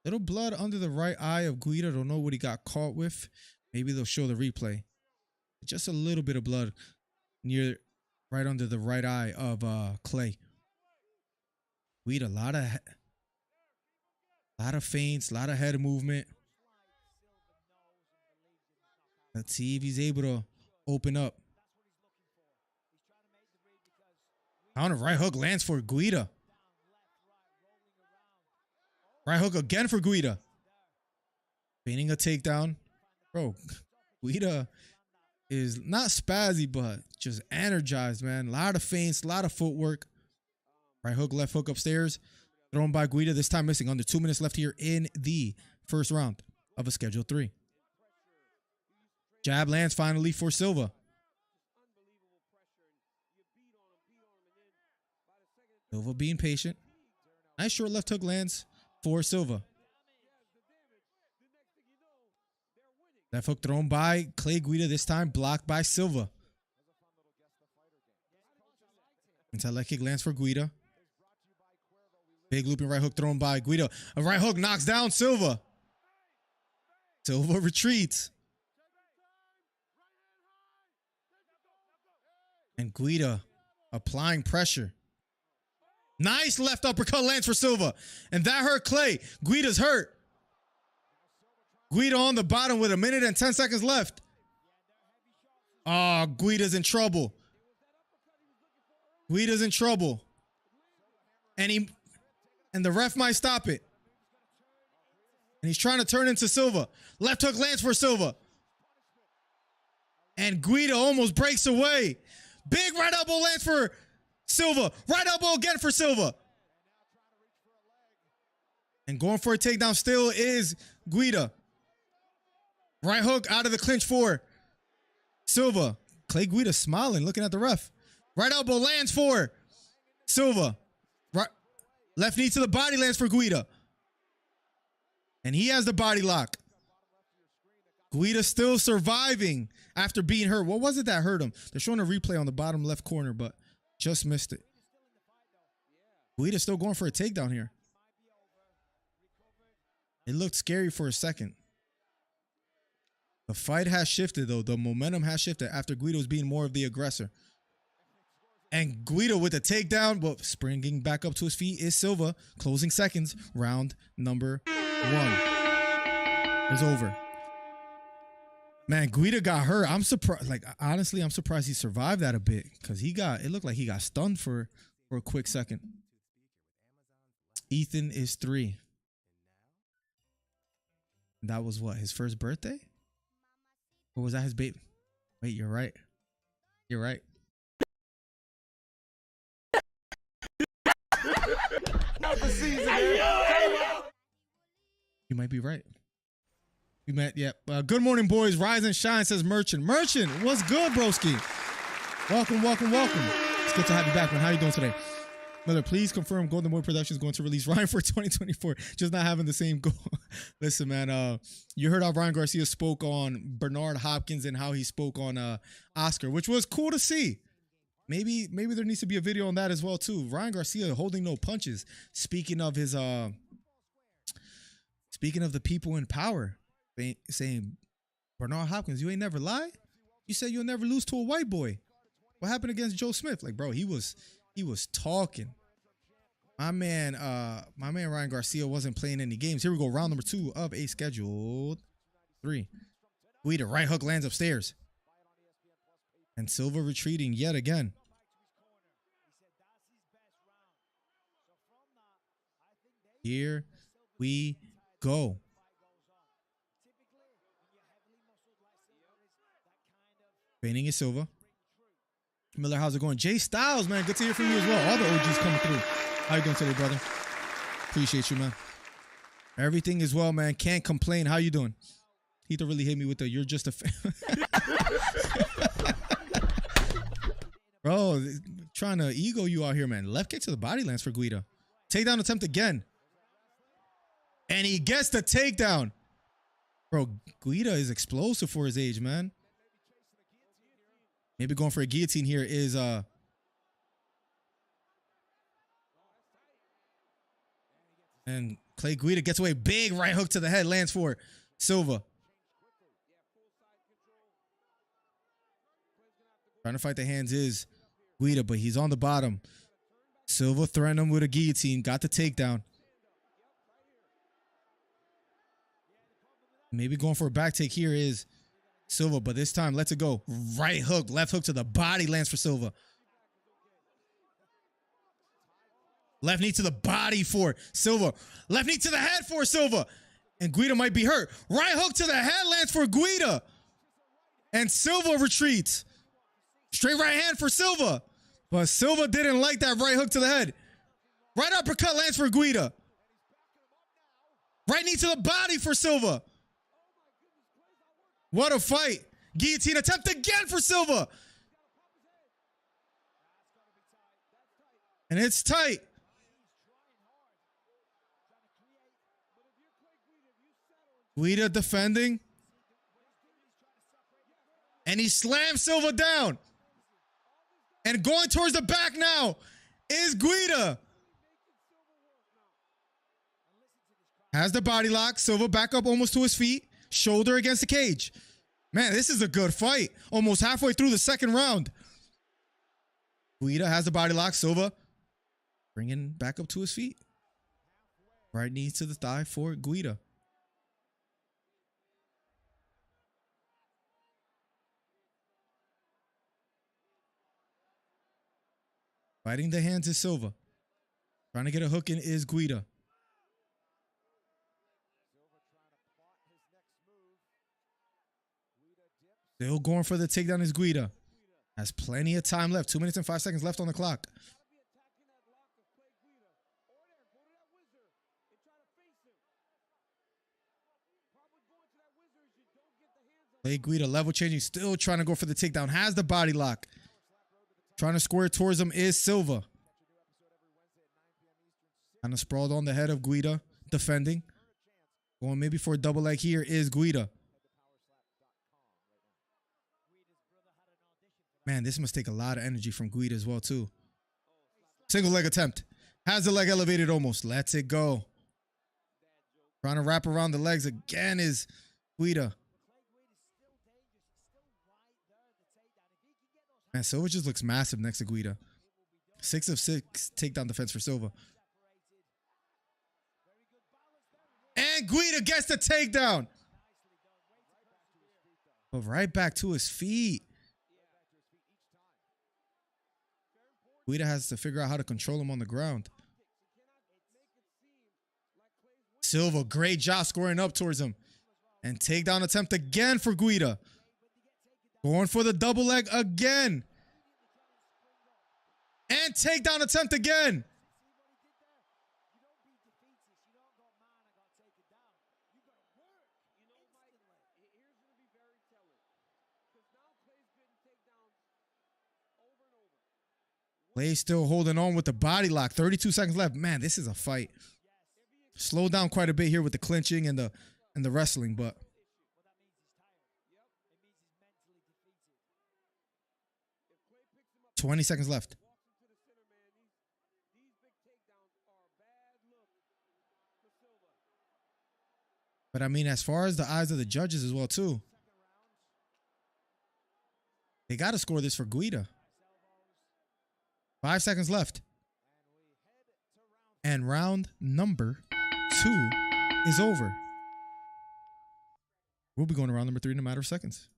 Little blood under the right eye of Guida. Don't know what he got caught with. Maybe they'll show the replay. Just a little bit of blood near, right under the right eye of Clay. Guida, a lot of feints, a lot of head movement. Let's see if he's able to open up. Counter right hook lands for Guida. Right hook again for Guida. Feigning a takedown. Bro, Guida is not spazzy, but just energized, man. A lot of feints, a lot of footwork. Right hook, left hook upstairs. Thrown by Guida, this time missing. Under 2 minutes left here in the first round of a Schedule 3. Jab lands finally for Silva. Silva being patient. Nice short left hook lands for Silva. Left hook thrown by Clay Guida, this time blocked by Silva. Inside leg kick lands for Guida. Big looping right hook thrown by Guida. A right hook knocks down Silva. Silva retreats. And Guida applying pressure. Nice left uppercut lands for Silva. And that hurt Clay. Guida's hurt. Guida on the bottom with 1 minute and 10 seconds left. Oh, Guida's in trouble. Guida's in trouble. And the ref might stop it. And he's trying to turn into Silva. Left hook lands for Silva. And Guida almost breaks away. Big right elbow lands for Silva. Right elbow again for Silva. And going for a takedown still is Guida. Right hook out of the clinch for Silva. Clay Guida smiling, looking at the ref. Right elbow lands for Silva. Right, left knee to the body lands for Guida. And he has the body lock. Guida still surviving after being hurt. What was it that hurt him? They're showing a replay on the bottom left corner, but just missed it. Guida still going for a takedown here. It looked scary for a second. The fight has shifted, though. The momentum has shifted after Guida was being more of the aggressor. And Guida with a takedown, but springing back up to his feet is Silva. Closing seconds. Round number 1 is over. Man, Guida got hurt. I'm surprised. Like, honestly, I'm surprised he survived that a bit, because it looked like he got stunned for a quick second. Ethan is 3. That was what, his first birthday? Or was that his baby? Wait, you're right. You're right. Not the season. You might be right. We met, yeah. Good morning, boys. Rise and shine, says Merchant. Merchant, what's good, broski? Welcome, welcome, welcome. It's good to have you back, man. How you doing today? Mother, please confirm Golden Boy Productions going to release Ryan for 2024. Just not having the same goal. Listen, man, you heard how Ryan Garcia spoke on Bernard Hopkins and how he spoke on Oscar, which was cool to see. Maybe there needs to be a video on that as well, too. Ryan Garcia holding no punches. Speaking of the people in power, saying, Bernard Hopkins, you ain't never lie? You said you'll never lose to a white boy. What happened against Joe Smith? Like, bro, he was talking. My man Ryan Garcia wasn't playing any games. Here we go, round number 2 of a scheduled 3. Guida, right hook lands upstairs. And Silva retreating yet again. Here we go. Feigning is Silva. Miller, how's it going? Jay Styles, man, good to hear from you as well. All the OGs coming through. How you doing today, brother? Appreciate you, man. Everything is well, man. Can't complain. How you doing? He don't really hit me with the "you're just a fan." Bro, trying to ego you out here, man. Left kick to the body lands for Guida. Takedown attempt again. And he gets the takedown. Bro, Guida is explosive for his age, man. Maybe going for a guillotine here is and Clay Guida gets away. Big right hook to the head. Lands for Silva. Trying to fight the hands is Guida, but he's on the bottom. Silva threatened him with a guillotine. Got the takedown. Maybe going for a back take here is Silva, but this time lets it go. Right hook, left hook to the body lands for Silva. Left knee to the body for Silva. Left knee to the head for Silva. And Guida might be hurt. Right hook to the head lands for Guida. And Silva retreats. Straight right hand for Silva. But Silva didn't like that right hook to the head. Right uppercut lands for Guida. Right knee to the body for Silva. What a fight. Guillotine attempt again for Silva. And it's tight. Guida defending. And he slams Silva down. And going towards the back now is Guida. Has the body lock. Silva back up almost to his feet. Shoulder against the cage. Man, this is a good fight. Almost halfway through the second round. Guida has the body lock. Silva bringing back up to his feet. Right knee to the thigh for Guida. Fighting the hands is Silva. Trying to get a hook in is Guida. Still going for the takedown is Guida. Has plenty of time left. 2 minutes and 5 seconds left on the clock. Play Guida, level changing. Still trying to go for the takedown. Has the body lock. Trying to square towards him is Silva. Kind of sprawled on the head of Guida. Defending. Going maybe for a double leg here is Guida. Man, this must take a lot of energy from Guida as well, too. Single leg attempt. Has the leg elevated almost. Lets it go. Trying to wrap around the legs again is Guida. Man, Silva just looks massive next to Guida. 6 of 6 takedown defense for Silva. And Guida gets the takedown. But right back to his feet. Guida has to figure out how to control him on the ground. Silva, great job scoring up towards him. And takedown attempt again for Guida. Going for the double leg again. And takedown attempt again. Clay still holding on with the body lock. 32 seconds left. Man, this is a fight. Slowed down quite a bit here with the clinching and the wrestling, but 20 seconds left. But I mean, as far as the eyes of the judges as well, too, they got to score this for Guida. 5 seconds left. And round number 2 is over. We'll be going to round number 3 in a matter of seconds.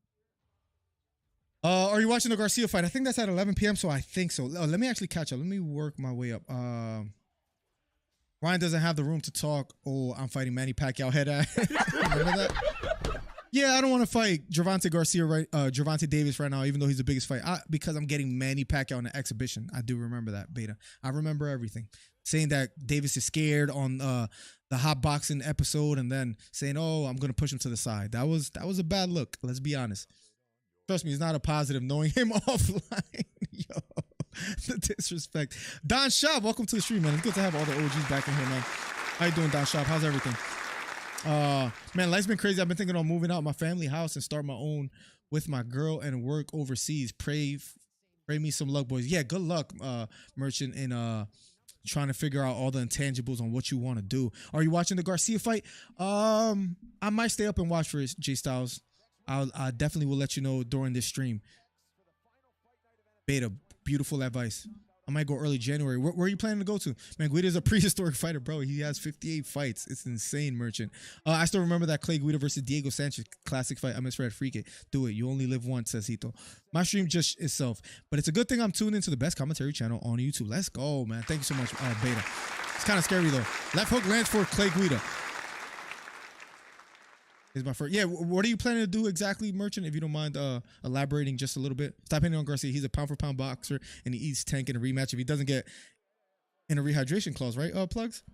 Are you watching the Garcia fight? I think that's at 11 p.m., so I think so. Oh, let me actually catch up. Let me work my way up. Ryan doesn't have the room to talk. Oh, I'm fighting Manny Pacquiao head at. Remember that? Yeah, I don't want to fight Gervonta Garcia Gervonta Davis right now, even though he's the biggest fight. Because I'm getting Manny Pacquiao in the exhibition. I do remember that, Beta. I remember everything. Saying that Davis is scared on the hot boxing episode, and then saying, "Oh, I'm gonna push him to the side." That was a bad look. Let's be honest. Trust me, it's not a positive knowing him offline. Yo, the disrespect. Don Shop, welcome to the stream, man. It's good to have all the OGs back in here, man. How you doing, Don Shop? How's everything? Man, life's been crazy. I've been thinking of moving out my family house and start my own with my girl and work overseas. Pray me some luck, boys. Yeah, good luck, Merchant, in trying to figure out all the intangibles on what you want to do. Are you watching the Garcia fight? I might stay up and watch for J Styles. I definitely will let you know during this stream. Beta, beautiful advice. I might go early January. Where are you planning to go to? Man, Guida's a prehistoric fighter, bro. He has 58 fights. It's insane, Merchant. I still remember that Clay Guida versus Diego Sanchez classic fight. I misread Freak It. Do it. You only live once, says Hito. My stream just itself. But it's a good thing I'm tuned into the best commentary channel on YouTube. Let's go, man. Thank you so much, Beta. It's kind of scary, though. Left hook lands for Clay Guida. Is my first. Yeah, what are you planning to do exactly, Merchant? If you don't mind elaborating just a little bit. Stop hitting on Garcia. He's a pound-for-pound boxer, and he eats tank in a rematch if he doesn't get in a rehydration clause, right? Plugs?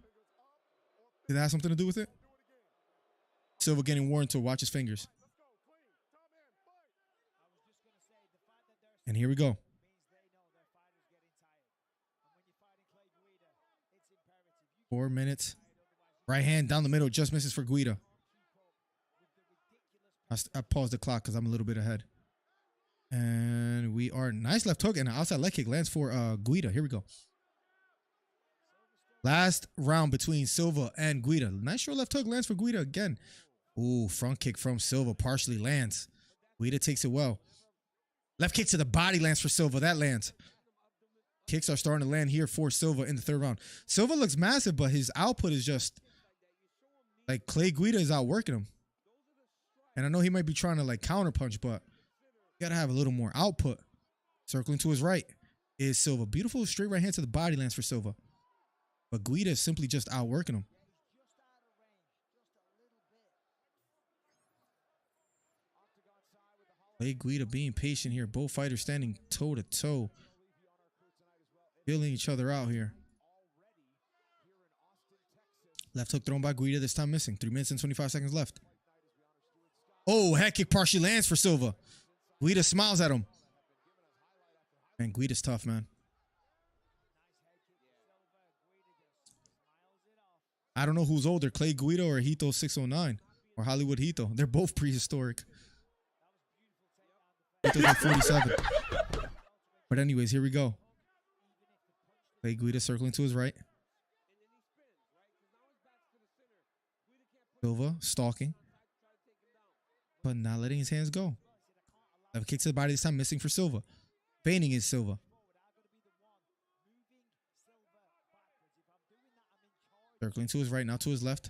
Did that have something to do with it? Silva getting warned to watch his fingers. And here we go. Four minutes. Right hand down the middle, just misses for Guida. I paused the clock because I'm a little bit ahead. And we are nice left hook and an outside leg kick lands for Guida. Here we go. Last round between Silva and Guida. Nice short left hook lands for Guida again. Ooh, front kick from Silva partially lands. Guida takes it well. Left kick to the body lands for Silva. That lands. Kicks are starting to land here for Silva in the third round. Silva looks massive, but his output is just like Clay Guida is outworking him. And I know he might be trying to like counter punch, but you gotta have a little more output. Circling to his right is Silva. Beautiful straight right hand to the body lands for Silva. But Guida is simply just outworking him. Clay Guida being patient here. Both fighters standing toe to toe. Feeling each other out here. Left hook thrown by Guida, this time missing. 3 minutes and 25 seconds left. Oh, head kick partially lands for Silva. Guida smiles at him. Man, Guida's tough, man. I don't know who's older, Clay Guida or Hito 609 or Hollywood Hito. They're both prehistoric. Hito's like 47. But anyways, here we go. Clay Guida circling to his right. Silva stalking. But not letting his hands go. Left kick to the body this time, missing for Silva. Feigning is Silva. Circling to his right, now to his left.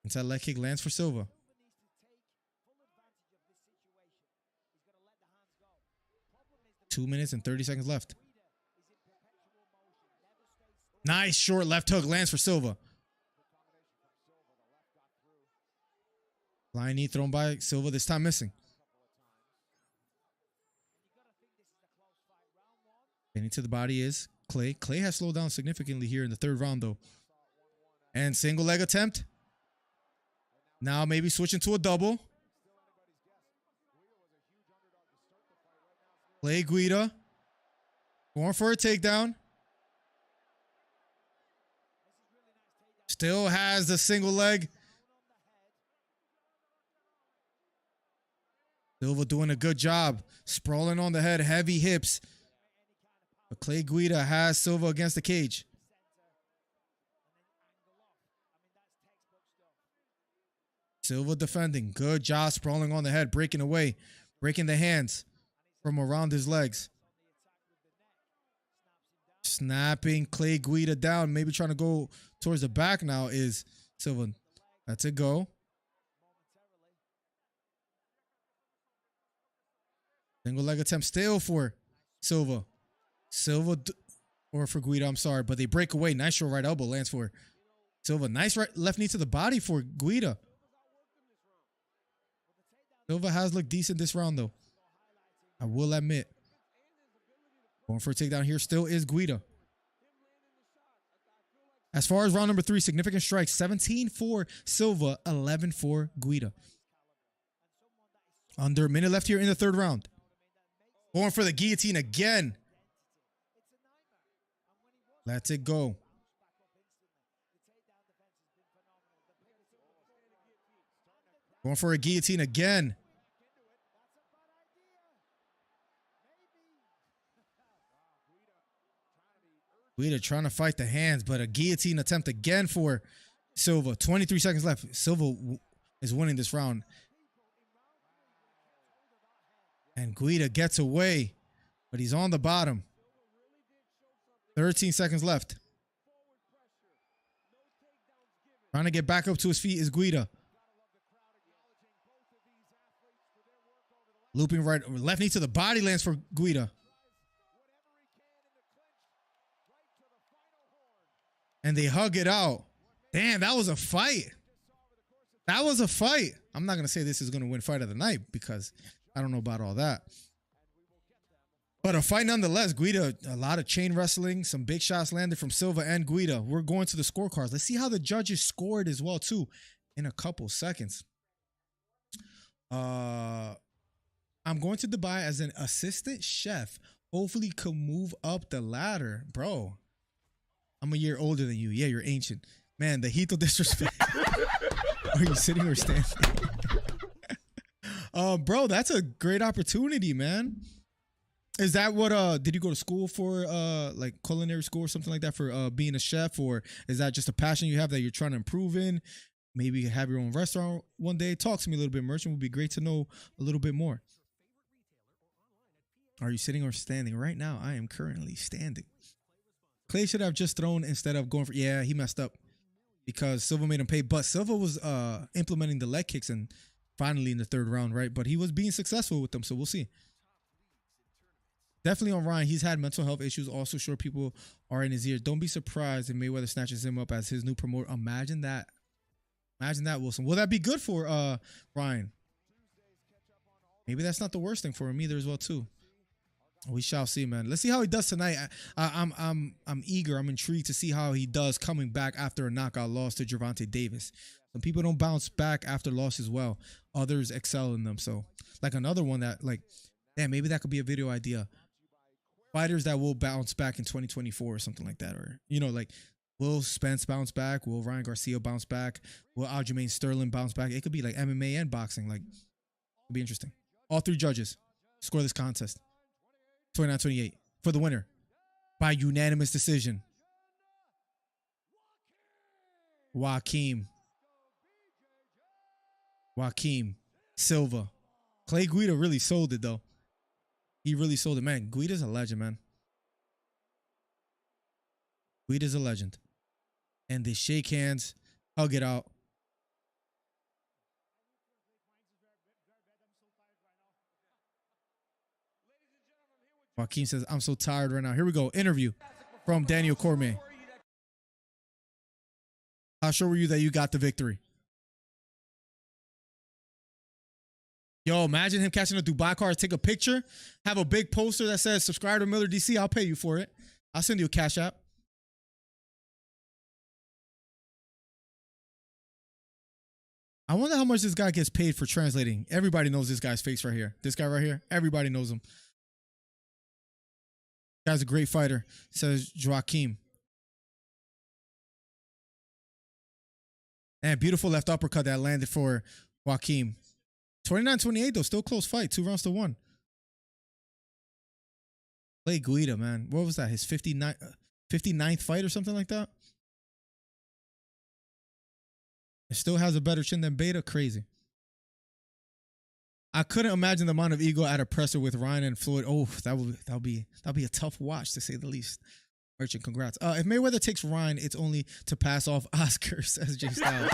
Inside leg kick lands for Silva. Two minutes and 30 seconds left. Nice short left hook lands for Silva. Flying knee thrown by Silva, this time missing. Getting to the body is Clay. Clay has slowed down significantly here in the third round, though. And single leg attempt. Now maybe switching to a double. Clay Guida. Going for a takedown. Still has the single leg. Silva doing a good job. Sprawling on the head, heavy hips. But Clay Guida has Silva against the cage. Silva defending. Good job sprawling on the head, breaking away. Breaking the hands from around his legs. Snapping Clay Guida down. Maybe trying to go towards the back now is Silva. That's a go. Single leg attempt still for Silva. Or for Guida, I'm sorry. But they break away. Nice short right elbow lands for Silva. Nice right left knee to the body for Guida. Silva has looked decent this round, though. I will admit. Going for a takedown here still is Guida. As far as round number 3, significant strikes. 17 for Silva, 11 for Guida. Under a minute left here in the third round. Going for the guillotine again. Let's it go. Going for a guillotine again. Guida trying to fight the hands, but a guillotine attempt again for Silva. 23 seconds left. Silva is winning this round. And Guida gets away, but he's on the bottom. 13 seconds left. Trying to get back up to his feet is Guida. Looping right, left knee to the body lands for Guida. And they hug it out. Damn, that was a fight. That was a fight. I'm not going to say this is going to win fight of the night because I don't know about all that. But a fight nonetheless. Guida, a lot of chain wrestling. Some big shots landed from Silva and Guida. We're going to the scorecards. Let's see how the judges scored as well, too, in a couple seconds. I'm going to Dubai as an assistant chef. Hopefully could move up the ladder. Bro, I'm a year older than you. Yeah, you're ancient. Man, the heat of disrespect. Are you sitting or standing? Bro, that's a great opportunity, man. Is that what, did you go to school for, like culinary school or something like that for being a chef? Or is that just a passion you have that you're trying to improve in? Maybe you have your own restaurant one day. Talk to me a little bit, Merchant. Would be great to know a little bit more. Are you sitting or standing? Right now, I am currently standing. Clay should have just thrown instead of going for... Yeah, he messed up because Silva made him pay. But Silva was implementing the leg kicks and finally in the third round, right? But he was being successful with them, so we'll see. Definitely on Ryan. He's had mental health issues. Also sure people are in his ear. Don't be surprised if Mayweather snatches him up as his new promoter. Imagine that. Imagine that, Wilson. Will that be good for Ryan? Maybe that's not the worst thing for him either as well, too. We shall see, man. Let's see how he does tonight. I'm eager. I'm intrigued to see how he does coming back after a knockout loss to Gervonta Davis. Some people don't bounce back after losses well. Others excel in them. So, like another one that, like, damn, maybe that could be a video idea. Fighters that will bounce back in 2024 or something like that. Or, you know, like, will Spence bounce back? Will Ryan Garcia bounce back? Will Aljamain Sterling bounce back? It could be like MMA and boxing. Like, it'll be interesting. All three judges score this contest. 29-28 for the winner by unanimous decision. Joaquim Silva. Clay Guida really sold it, though. He really sold it. Man, Guida's a legend, man. Guida's a legend. And they shake hands, hug it out. Joaquim says, I'm so tired right now. Here we go. Interview from Daniel Cormier. How sure were you that you got the victory? Yo, imagine him catching a Dubai car, take a picture, have a big poster that says, subscribe to Miller DC. I'll pay you for it. I'll send you a cash app. I wonder how much this guy gets paid for translating. Everybody knows this guy's face right here. This guy right here, everybody knows him. Guy's a great fighter, says Joaquim. And beautiful left uppercut that landed for Joaquim. 29-28 though, still close fight. 2 rounds to 1. Play Guida, man. What was that? His 59th fight or something like that? It still has a better chin than Beta. Crazy. I couldn't imagine the amount of ego at a presser with Ryan and Floyd. Oh, that'll be a tough watch to say the least. Merchant, congrats. If Mayweather takes Ryan, it's only to pass off Oscar, says Jay Styles.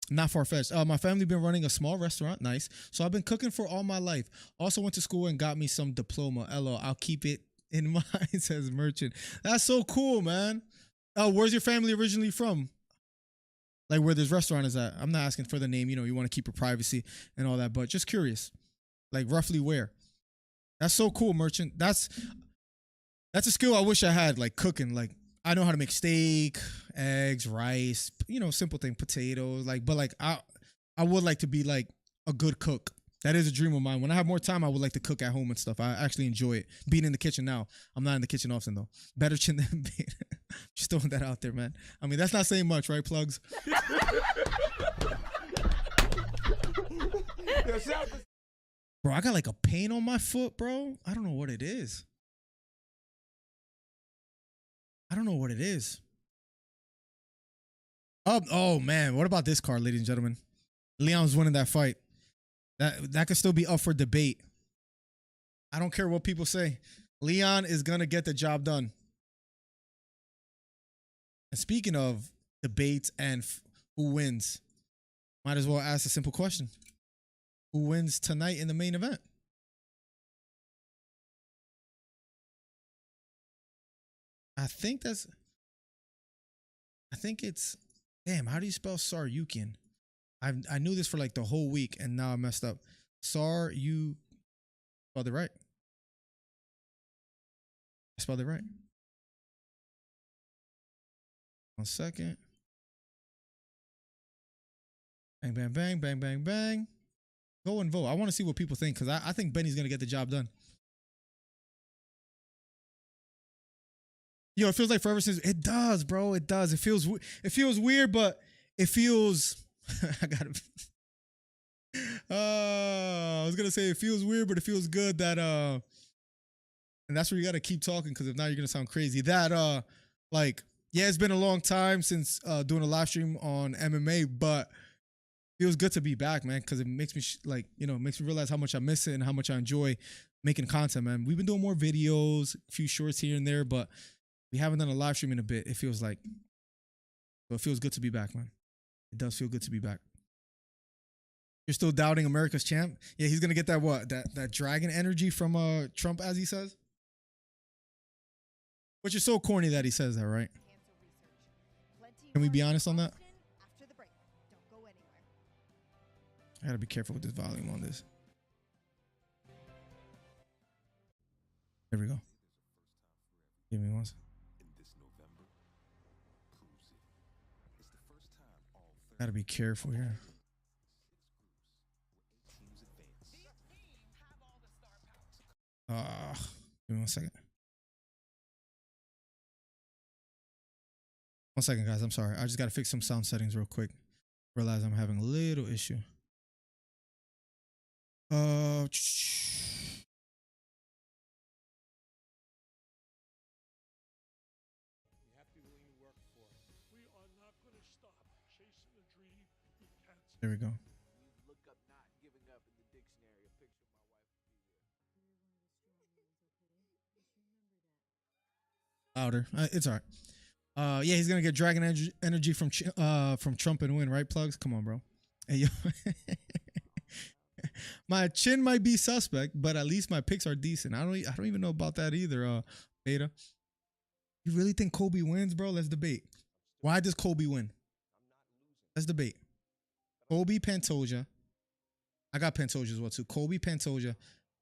Not far-fetched. My family been running a small restaurant. Nice. So I've been cooking for all my life. Also went to school and got me some diploma. LO, I'll keep it in mind, says Merchant. That's so cool, man. Where's your family originally from? Like where this restaurant is at. I'm not asking for the name. You know, you want to keep your privacy and all that, but just curious. Like roughly where. That's so cool, Merchant. That's a skill I wish I had, like cooking. Like I know how to make steak, eggs, rice, you know, simple thing, potatoes. Like, but like I would like to be like a good cook. That is a dream of mine. When I have more time, I would like to cook at home and stuff. I actually enjoy it. Being in the kitchen now. I'm not in the kitchen often, though. Better chin than being. Just throwing that out there, man. I mean, that's not saying much, right, Plugs? Bro, I got like a pain on my foot, bro. I don't know what it is. I don't know what it is. Oh man, what about this card, ladies and gentlemen? Leon's winning that fight. That could still be up for debate. I don't care what people say. Leon is gonna get the job done. And speaking of debates and who wins, might as well ask a simple question: who wins tonight in the main event? I think it's, damn, how do you spell Tsarukyan? I knew this for like the whole week and now I messed up. You spelled it right. I spelled it right. 1 second. Bang, bang, bang, bang, bang, bang. Go and vote. I want to see what people think because I think Benny's going to get the job done. Yo, it feels like forever since. It does, bro. It does. It feels weird, but it feels. I gotta. I was gonna say it feels weird, but it feels good that and that's where you gotta keep talking because if not, you're gonna sound crazy. That like, yeah, it's been a long time since doing a live stream on MMA, but it feels good to be back, man, because it makes me makes me realize how much I miss it and how much I enjoy making content, man. We've been doing more videos, a few shorts here and there, but we haven't done a live stream in a bit. It feels like, so it feels good to be back, man. It does feel good to be back. You're still doubting America's champ? Yeah, he's gonna get that what? That dragon energy from Trump, as he says. Which is so corny that he says that, right? Can we be honest on that? I gotta be careful with this volume on this. There we go. Give me one second. Gotta be careful here. Give me 1 second. 1 second, guys. I'm sorry. I just gotta fix some sound settings real quick. Realize I'm having a little issue. There we go. Louder. It's all right. Yeah, he's gonna get dragon energy from Trump and win, right? Plugs. Come on, bro. Hey, yo. My chin might be suspect, but at least my picks are decent. I don't even know about that either. Beta. You really think Kobe wins, bro? Let's debate. Why does Kobe win? Let's debate. Kobe, Pantoja. I got Pantoja as well too. Kobe, Pantoja.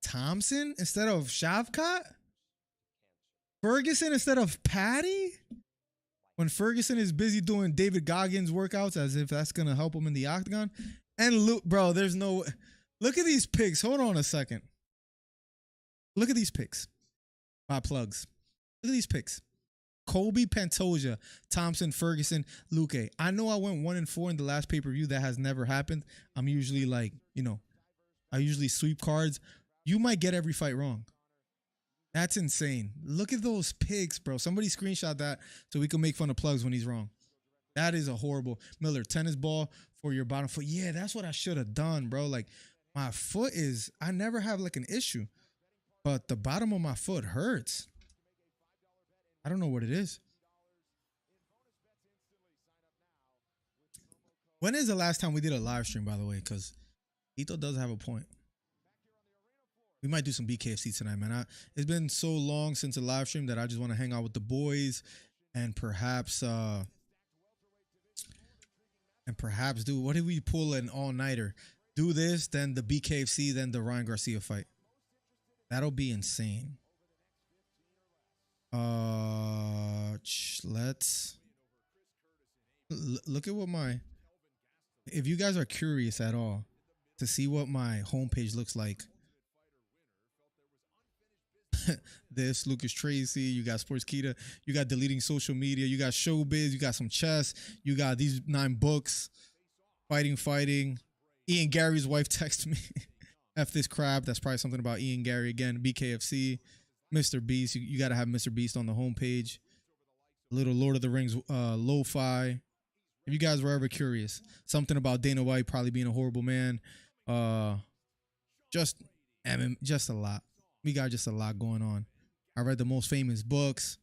Thompson instead of Shavkat? Ferguson instead of Patty? When Ferguson is busy doing David Goggins workouts as if that's going to help him in the octagon. And Luke, bro, there's no... Look at these picks. Hold on a second. Look at these picks. My plugs. Look at these picks. Kobe, Pantoja, Thompson, Ferguson, Luque. I know I went 1-4 in the last pay-per-view. That has never happened. I'm usually like, I usually sweep cards. You might get every fight wrong. That's insane. Look at those picks, bro. Somebody screenshot that so we can make fun of plugs when he's wrong. That is a horrible. Miller, tennis ball for your bottom foot. Yeah, that's what I should have done, bro. Like, my foot is, I never have like an issue, but the bottom of my foot hurts. I don't know what it is. When is the last time we did a live stream, by the way? Because Ito does have a point. We might do some Bkfc tonight, man. It's been so long since a live stream that I just want to hang out with the boys and perhaps do, what did we pull an all-nighter? Do this, then the Bkfc, then the Ryan Garcia fight. That'll be insane. Let's look at what if you guys are curious at all to see what my homepage looks like. This Lucas Tracy, you got Sports Kita, you got deleting social media, you got showbiz, you got some chess, you got these 9 books, fighting. Ian Gary's wife texted me, F this crap. That's probably something about Ian Gary again. Bkfc, Mr. Beast. You got to have Mr. Beast on the homepage. little Lord of the Rings lo-fi. If you guys were ever curious, something about Dana White probably being a horrible man. Just a lot. We got just a lot going on. I read the most famous books.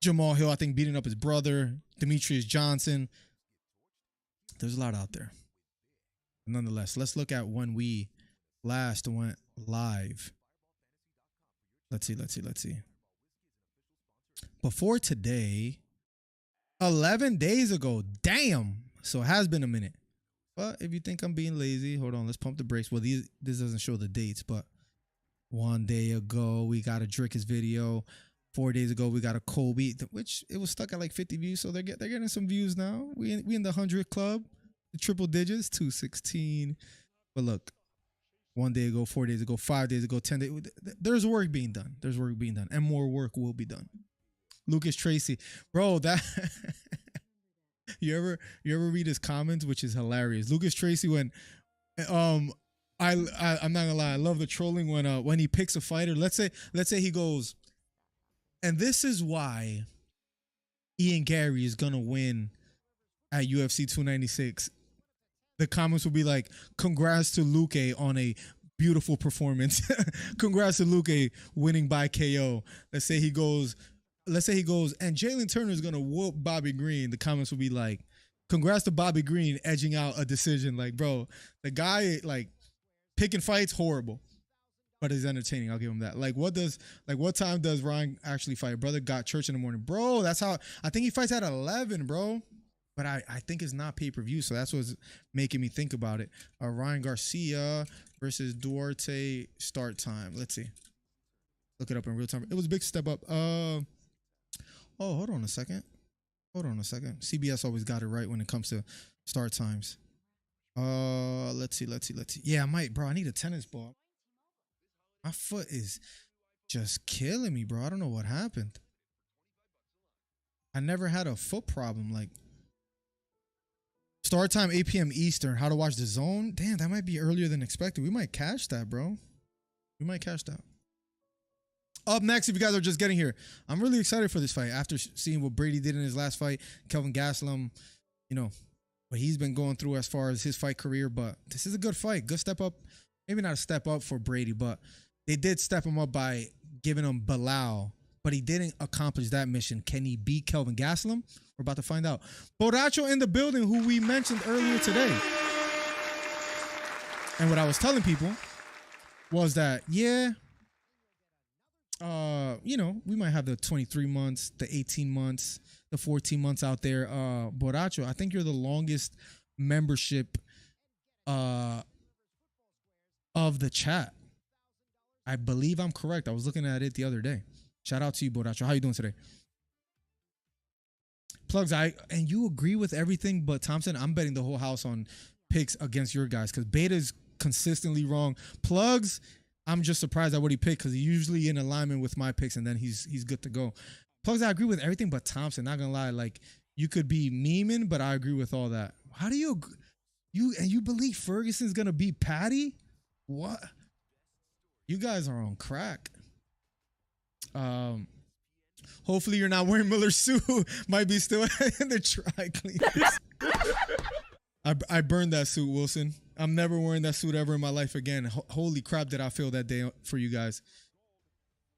Jamal Hill, I think, beating up his brother. Demetrius Johnson. There's a lot out there. Nonetheless, let's look at when we last went live. Let's see. Before today, 11 days ago. Damn. So it has been a minute. But if you think I'm being lazy, hold on. Let's pump the brakes. Well, this doesn't show the dates, but 1 day ago, we got a Drickus video. 4 days ago, we got a Kobe, which it was stuck at like 50 views. So they're getting some views now. We in the 100 club, the triple digits, 216. But look, 1 day ago, 4 days ago, 5 days ago, 10 days. There's work being done. And more work will be done. Lucas Tracy, bro, that you ever read his comments, which is hilarious. Lucas Tracy, when I'm not gonna lie, I love the trolling when he picks a fighter. Let's say he goes, and this is why Ian Gary is gonna win at UFC 296. The comments will be like, "Congrats to Luque on a beautiful performance. Congrats to Luque winning by KO." Let's say he goes, and Jalen Turner is gonna whoop Bobby Green. The comments will be like, "Congrats to Bobby Green edging out a decision." Like, bro, the guy like picking fights horrible, but it's entertaining. I'll give him that. What time does Ryan actually fight? Brother got church in the morning, bro. That's how I think he fights at 11, bro. But I think it's not pay-per-view, so that's what's making me think about it. Ryan Garcia versus Duarte start time. Let's see. Look it up in real time. It was a big step up. Hold on a second. CBS always got it right when it comes to start times. Let's see. Yeah, I might, bro. I need a tennis ball. My foot is just killing me, bro. I don't know what happened. I never had a foot problem. Like, start time 8 p.m. Eastern. How to watch the zone? Damn, that might be earlier than expected. We might cash that, bro. Up next, if you guys are just getting here, I'm really excited for this fight. After seeing what Brady did in his last fight, Kelvin Gastelum, what he's been going through as far as his fight career. But this is a good fight. Good step up. Maybe not a step up for Brady, but they did step him up by giving him Bilal. But he didn't accomplish that mission. Can he beat Kelvin Gastelum? We're about to find out. Borracho in the building, who we mentioned earlier today. And what I was telling people was that, we might have the 23 months, the 18 months, the 14 months out there. Borracho, I think you're the longest membership of the chat. I believe I'm correct. I was looking at it the other day. Shout out to you, Borracho. How you doing today? Plugs, and you agree with everything but Thompson. I'm betting the whole house on picks against your guys because Beta's consistently wrong. Plugs, I'm just surprised at what he picked because he's usually in alignment with my picks and then he's good to go. Plugs, I agree with everything but Thompson. Not gonna lie, like you could be memeing, but I agree with all that. How do you believe Ferguson's gonna beat Patty? What? You guys are on crack. Hopefully you're not wearing Miller's suit. Might be still in the dry cleaners. I burned that suit, Wilson. I'm never wearing that suit ever in my life again. Holy crap, did I feel that day for you guys.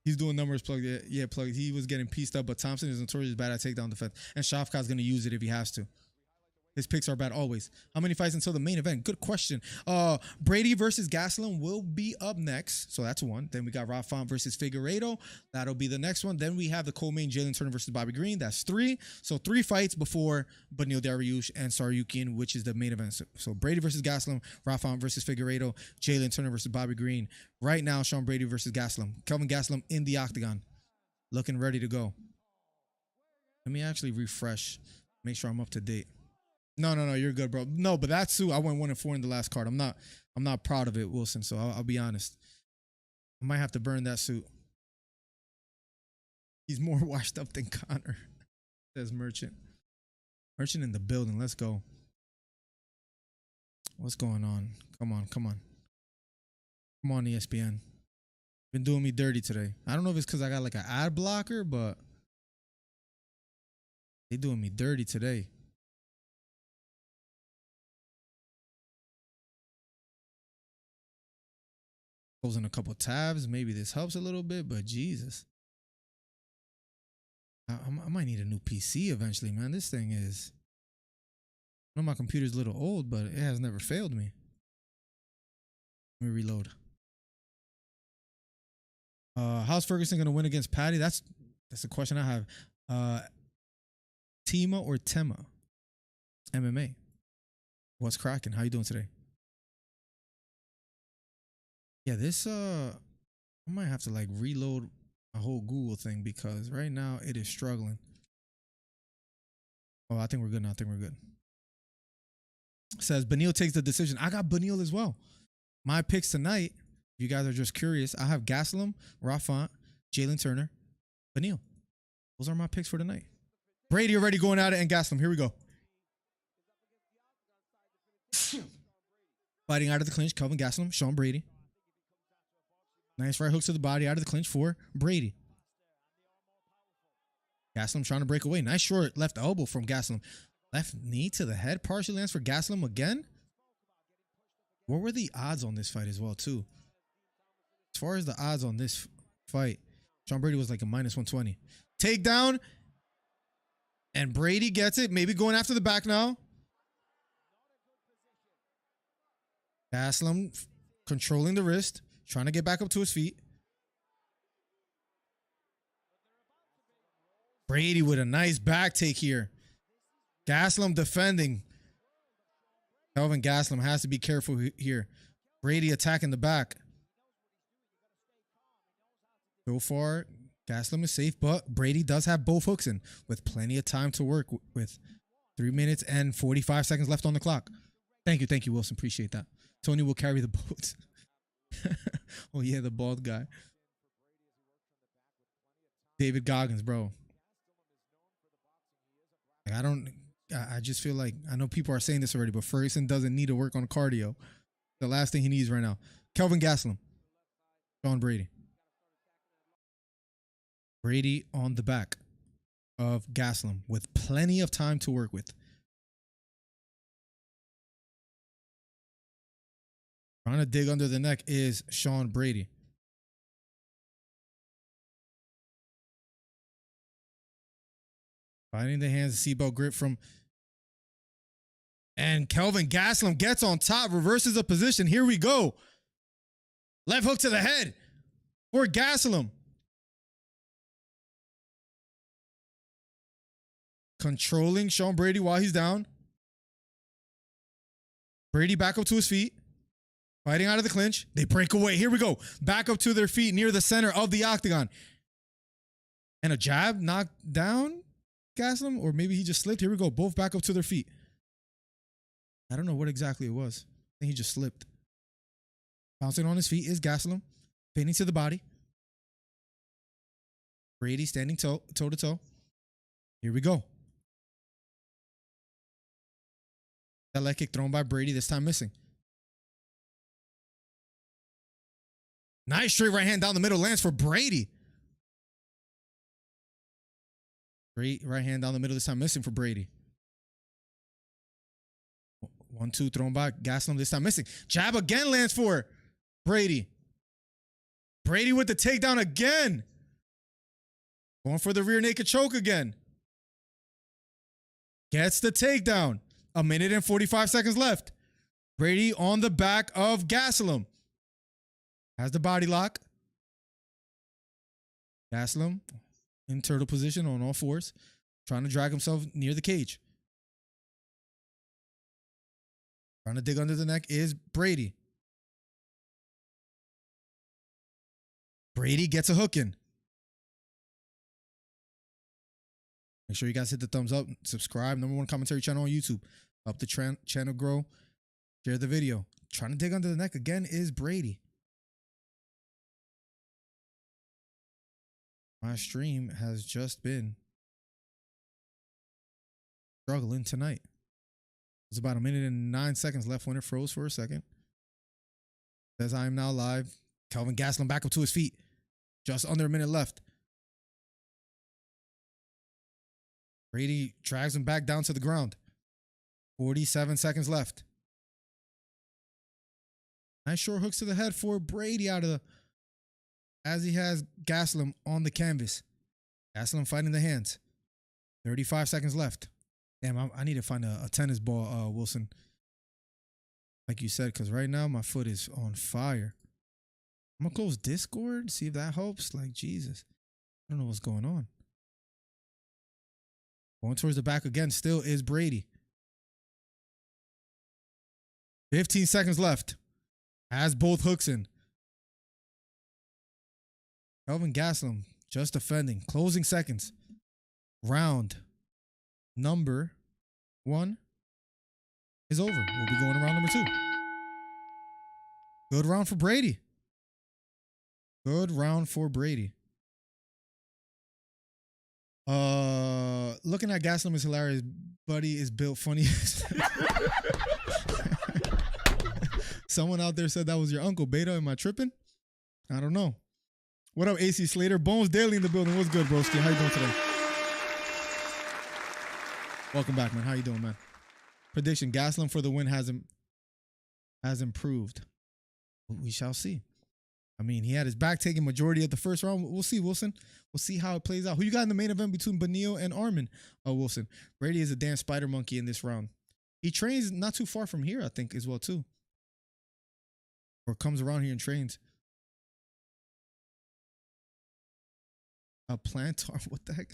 He's doing numbers, Plug. Yeah, Plug. He was getting pieced up, but Thompson is notoriously bad at takedown defense. And Shavkat's going to use it if he has to. His picks are bad always. How many fights until the main event? Good question. Brady versus Gastelum will be up next. So that's one. Then we got Rafa versus Figueiredo. That'll be the next one. Then we have the co-main Jalen Turner versus Bobby Green. That's 3. So 3 fights before Beneil Dariush and Tsarukyan, which is the main event. So Brady versus Gastelum, Rafa versus Figueiredo, Jalen Turner versus Bobby Green. Right now, Sean Brady versus Gastelum. Kelvin Gastelum in the octagon. Looking ready to go. Let me actually refresh. Make sure I'm up to date. No, you're good, bro. No, but that suit, I went 1-4 in the last card. I'm not proud of it, Wilson. So I'll be honest. I might have to burn that suit. He's more washed up than Connor. Says Merchant. Merchant in the building. Let's go. What's going on? Come on. Come on, ESPN. Been doing me dirty today. I don't know if it's because I got like an ad blocker, but They doing me dirty today. Closing a couple tabs. Maybe this helps a little bit, but Jesus. I might need a new PC eventually, man. This thing is... I know my computer's a little old, but it has never failed me. Let me reload. How's Ferguson going to win against Patty? That's the question I have. Tima or Tema? MMA. What's cracking? How you doing today? Yeah, this I might have to like reload a whole Google thing because right now it is struggling. Oh, I think we're good now. I think we're good. Says Beneil takes the decision. I got Beneil as well. My picks tonight, if you guys are just curious, I have Gastelum, Raffant, Jalen Turner, Beneil. Those are my picks for tonight. Brady already going at it and Gastelum. Here we go. Fighting out of the clinch, Kelvin Gastelum, Sean Brady. Nice right hooks to the body out of the clinch for Brady. Gastelum trying to break away. Nice short left elbow from Gastelum. Left knee to the head. Partially lands for Gastelum again. What were the odds on this fight as well, too? As far as the odds on this fight, Sean Brady was like a -120. Takedown. And Brady gets it. Maybe going after the back now. Gastelum controlling the wrist. Trying to get back up to his feet. Brady with a nice back take here. Gastelum defending. Kelvin Gastelum has to be careful here. Brady attacking the back. So far, Gastelum is safe, but Brady does have both hooks in with plenty of time to work with. 3 minutes and 45 seconds left on the clock. Thank you, Wilson. Appreciate that. Tony will carry the boat. Oh, yeah, the bald guy. David Goggins, bro. I just feel like, I know people are saying this already, but Ferguson doesn't need to work on cardio. The last thing he needs right now. Kelvin Gastelum. Sean Brady. Brady on the back of Gastelum with plenty of time to work with. Trying to dig under the neck is Sean Brady. Finding the hands, the seatbelt grip from... And Kelvin Gastelum gets on top, reverses the position. Here we go. Left hook to the head for Gastelum. Controlling Sean Brady while he's down. Brady back up to his feet. Fighting out of the clinch. They break away. Here we go. Back up to their feet near the center of the octagon. And a jab knocked down Gastelum, or maybe he just slipped. Here we go. Both back up to their feet. I don't know what exactly it was. I think he just slipped. Bouncing on his feet is Gastelum. Pinning to the body. Brady standing toe to toe. Here we go. That leg kick thrown by Brady, this time missing. Nice straight right hand down the middle, lands for Brady. Great right hand down the middle, this time missing for Brady. 1-2 thrown by Gastelum, this time missing. Jab again lands for Brady. Brady with the takedown again. Going for the rear naked choke again. Gets the takedown. 1 minute and 45 seconds left. Brady on the back of Gastelum. Has the body lock. Gastelum in turtle position on all fours. Trying to drag himself near the cage. Trying to dig under the neck is Brady. Brady gets a hook in. Make sure you guys hit the thumbs up. Subscribe. #1 commentary channel on YouTube. Help the channel grow. Share the video. Trying to dig under the neck again is Brady. My stream has just been struggling tonight. There's about 1 minute and 9 seconds left when it froze for a second. Says I am now live. Kelvin Gastelum back up to his feet. Just under 1 minute left. Brady drags him back down to the ground. 47 seconds left. Nice short hooks to the head for Brady out of the, as he has Gastelum on the canvas. Gastelum fighting the hands. 35 seconds left. Damn, I need to find a tennis ball, Wilson. Like you said, because right now my foot is on fire. I'm going to close Discord, see if that helps. Like, Jesus. I don't know what's going on. Going towards the back again still is Brady. 15 seconds left. Has both hooks in. Kelvin Gastelum just defending. Closing seconds. Round number 1 is over. We'll be going to round number 2. Good round for Brady. Good round for Brady. Looking at Gastelum is hilarious. Buddy is built funny. Someone out there said that was your uncle. Beta, am I tripping? I don't know. What up, AC Slater? Bones Daily in the building. What's good, broski? How you doing today? Welcome back, man. How you doing, man? Prediction: Gastelum for the win has improved. We shall see. I mean, he had his back taken majority of the first round. We'll see, Wilson. We'll see how it plays out. Who you got in the main event between Benio and Armin? Wilson. Brady is a damn spider monkey in this round. He trains not too far from here, I think, as well, too. Or comes around here and trains. A plantar? What the heck?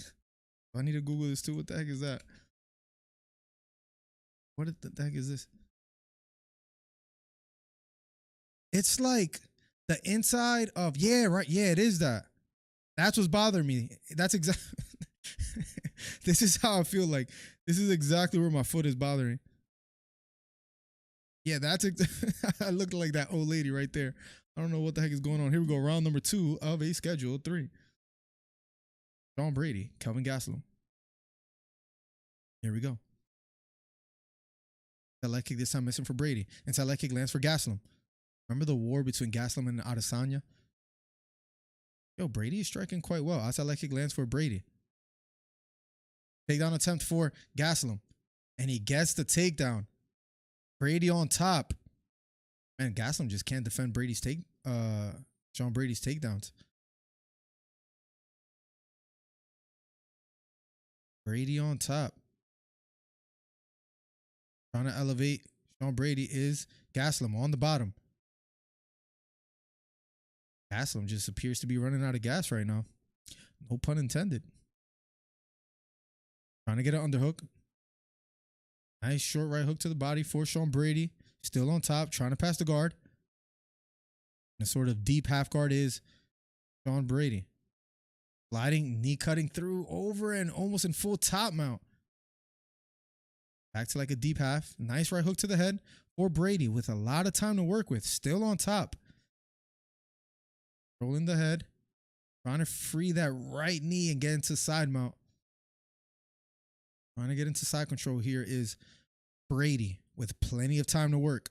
I need to Google this, too. What the heck is that? What the heck is this? It's like the inside of, yeah, right. Yeah, it is that. That's what's bothering me. That's exactly. This is how I feel like. This is exactly where my foot is bothering. Yeah, that's. I look like that old lady right there. I don't know what the heck is going on. Here we go. Round number 2 of a scheduled 3. Sean Brady, Kelvin Gastelum. Here we go. That leg kick this time missing for Brady. Inside leg kick lands for Gastelum. Remember the war between Gastelum and Adesanya? Yo, Brady is striking quite well. Outside leg kick lands for Brady. Takedown attempt for Gastelum. And he gets the takedown. Brady on top. Man, Gastelum just can't defend Sean Brady's takedowns. Brady on top. Trying to elevate Sean Brady is Gastelum on the bottom. Gastelum just appears to be running out of gas right now. No pun intended. Trying to get an underhook. Nice short right hook to the body for Sean Brady. Still on top, trying to pass the guard. And a sort of deep half guard is Sean Brady. Sliding, knee cutting through, over and almost in full top mount. Back to like a deep half. Nice right hook to the head for Brady with a lot of time to work with. Still on top. Rolling the head. Trying to free that right knee and get into side mount. Trying to get into side control here is Brady with plenty of time to work.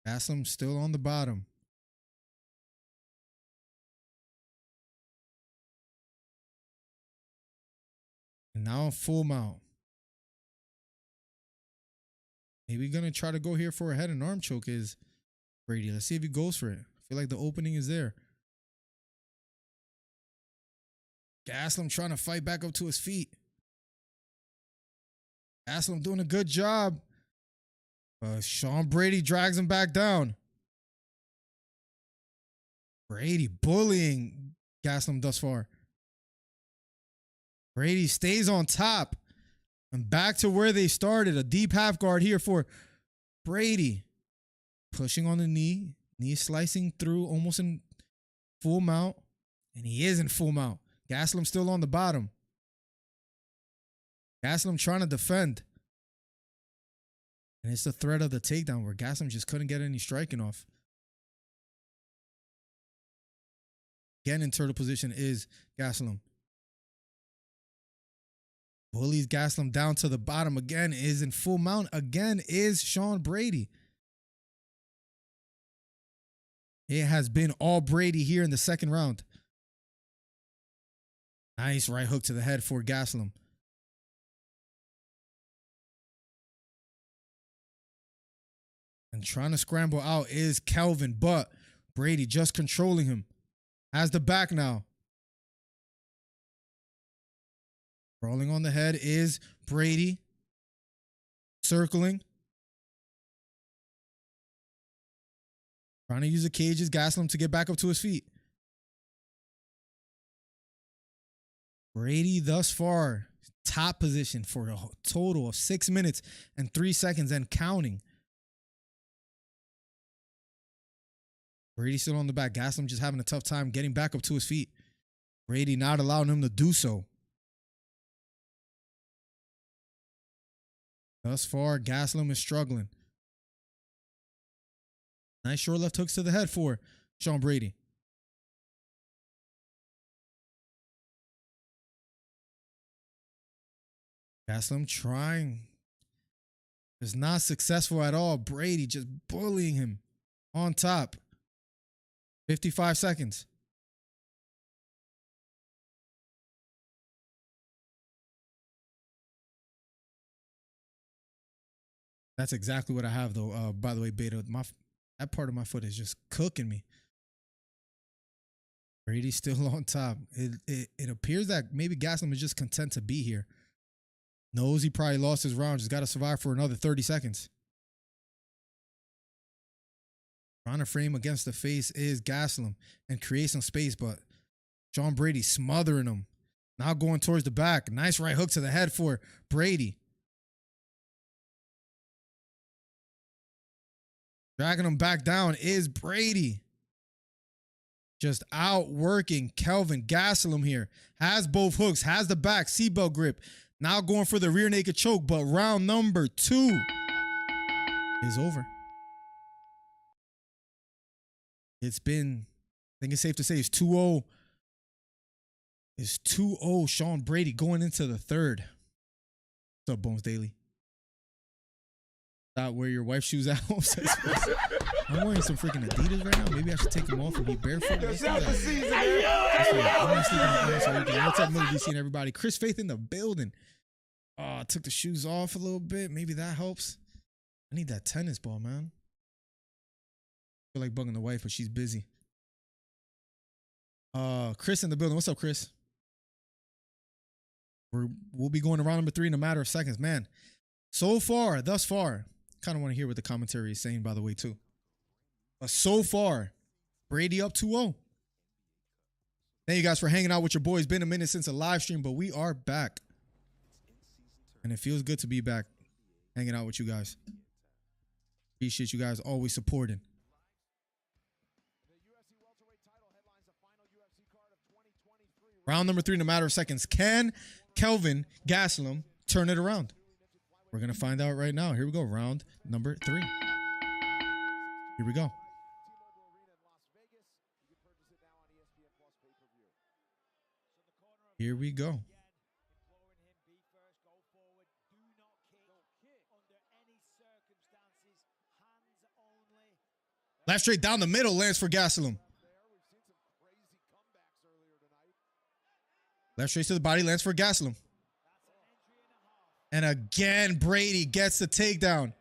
Gastelum still on the bottom. And now full mount. Maybe gonna try to go here for a head and arm choke is Brady. Let's see if he goes for it. I feel like the opening is there. Gastelum trying to fight back up to his feet. Gastelum doing a good job. Sean Brady drags him back down. Brady bullying Gastelum thus far. Brady stays on top. And back to where they started. A deep half guard here for Brady. Pushing on the knee. Knee slicing through almost in full mount. And he is in full mount. Gastelum still on the bottom. Gastelum trying to defend. And it's the threat of the takedown where Gastelum just couldn't get any striking off. Again in turtle position is Gastelum. Bullies Gastelum down to the bottom. Again is in full mount. Again is Sean Brady. It has been all Brady here in the second round. Nice right hook to the head for Gastelum. And trying to scramble out is Kelvin, but Brady just controlling him. Has the back now. Rolling on the head is Brady. Circling. Trying to use the cages, Gastelum to get back up to his feet. Brady thus far, top position for a total of 6 minutes and 3 seconds and counting. Brady still on the back. Gastelum just having a tough time getting back up to his feet. Brady not allowing him to do so. Thus far, Gastelum is struggling. Nice short left hooks to the head for Sean Brady. Gastelum trying. Is not successful at all. Brady just bullying him on top. 55 seconds. That's exactly what I have, though. By the way, Beta, that part of my foot is just cooking me. Brady's still on top. It appears that maybe Gastelum is just content to be here. Knows he probably lost his round. Just got to survive for another 30 seconds. Trying to frame against the face is Gastelum and create some space, but Sean Brady smothering him. Now going towards the back. Nice right hook to the head for Brady. Dragging him back down is Brady. Just outworking Kelvin. Gastelum here. Has both hooks. Has the back. Seatbelt grip. Now going for the rear naked choke, but round number 2 is over. It's been, I think it's safe to say, it's 2-0. It's 2-0 Sean Brady going into the third. What's up, Bones Daily? Not wear your wife's shoes at home. I'm wearing some freaking Adidas right now. Maybe I should take them off and be barefoot. What's up, Millie DC and everybody? Chris Faith in the building. I took the shoes off a little bit. Maybe that helps. I need that tennis ball, man. I feel like bugging the wife, but she's busy. Chris in the building. What's up, Chris? We'll be going to round number 3 in a matter of seconds. Man, so far, thus far, kind of want to hear what the commentary is saying, by the way, too. But so far, Brady up 2-0. Thank you guys for hanging out with your boys. Been a minute since a live stream, but we are back. And it feels good to be back hanging out with you guys. Appreciate you guys always supporting. Round number 3 in a matter of seconds. Can Kelvin Gastelum turn it around? We're going to find out right now. Here we go. Round number 3. Here we go. Here we go. Left straight down the middle lands for Gastelum. Left straight to the body lands for Gastelum. And again, Brady gets the takedown.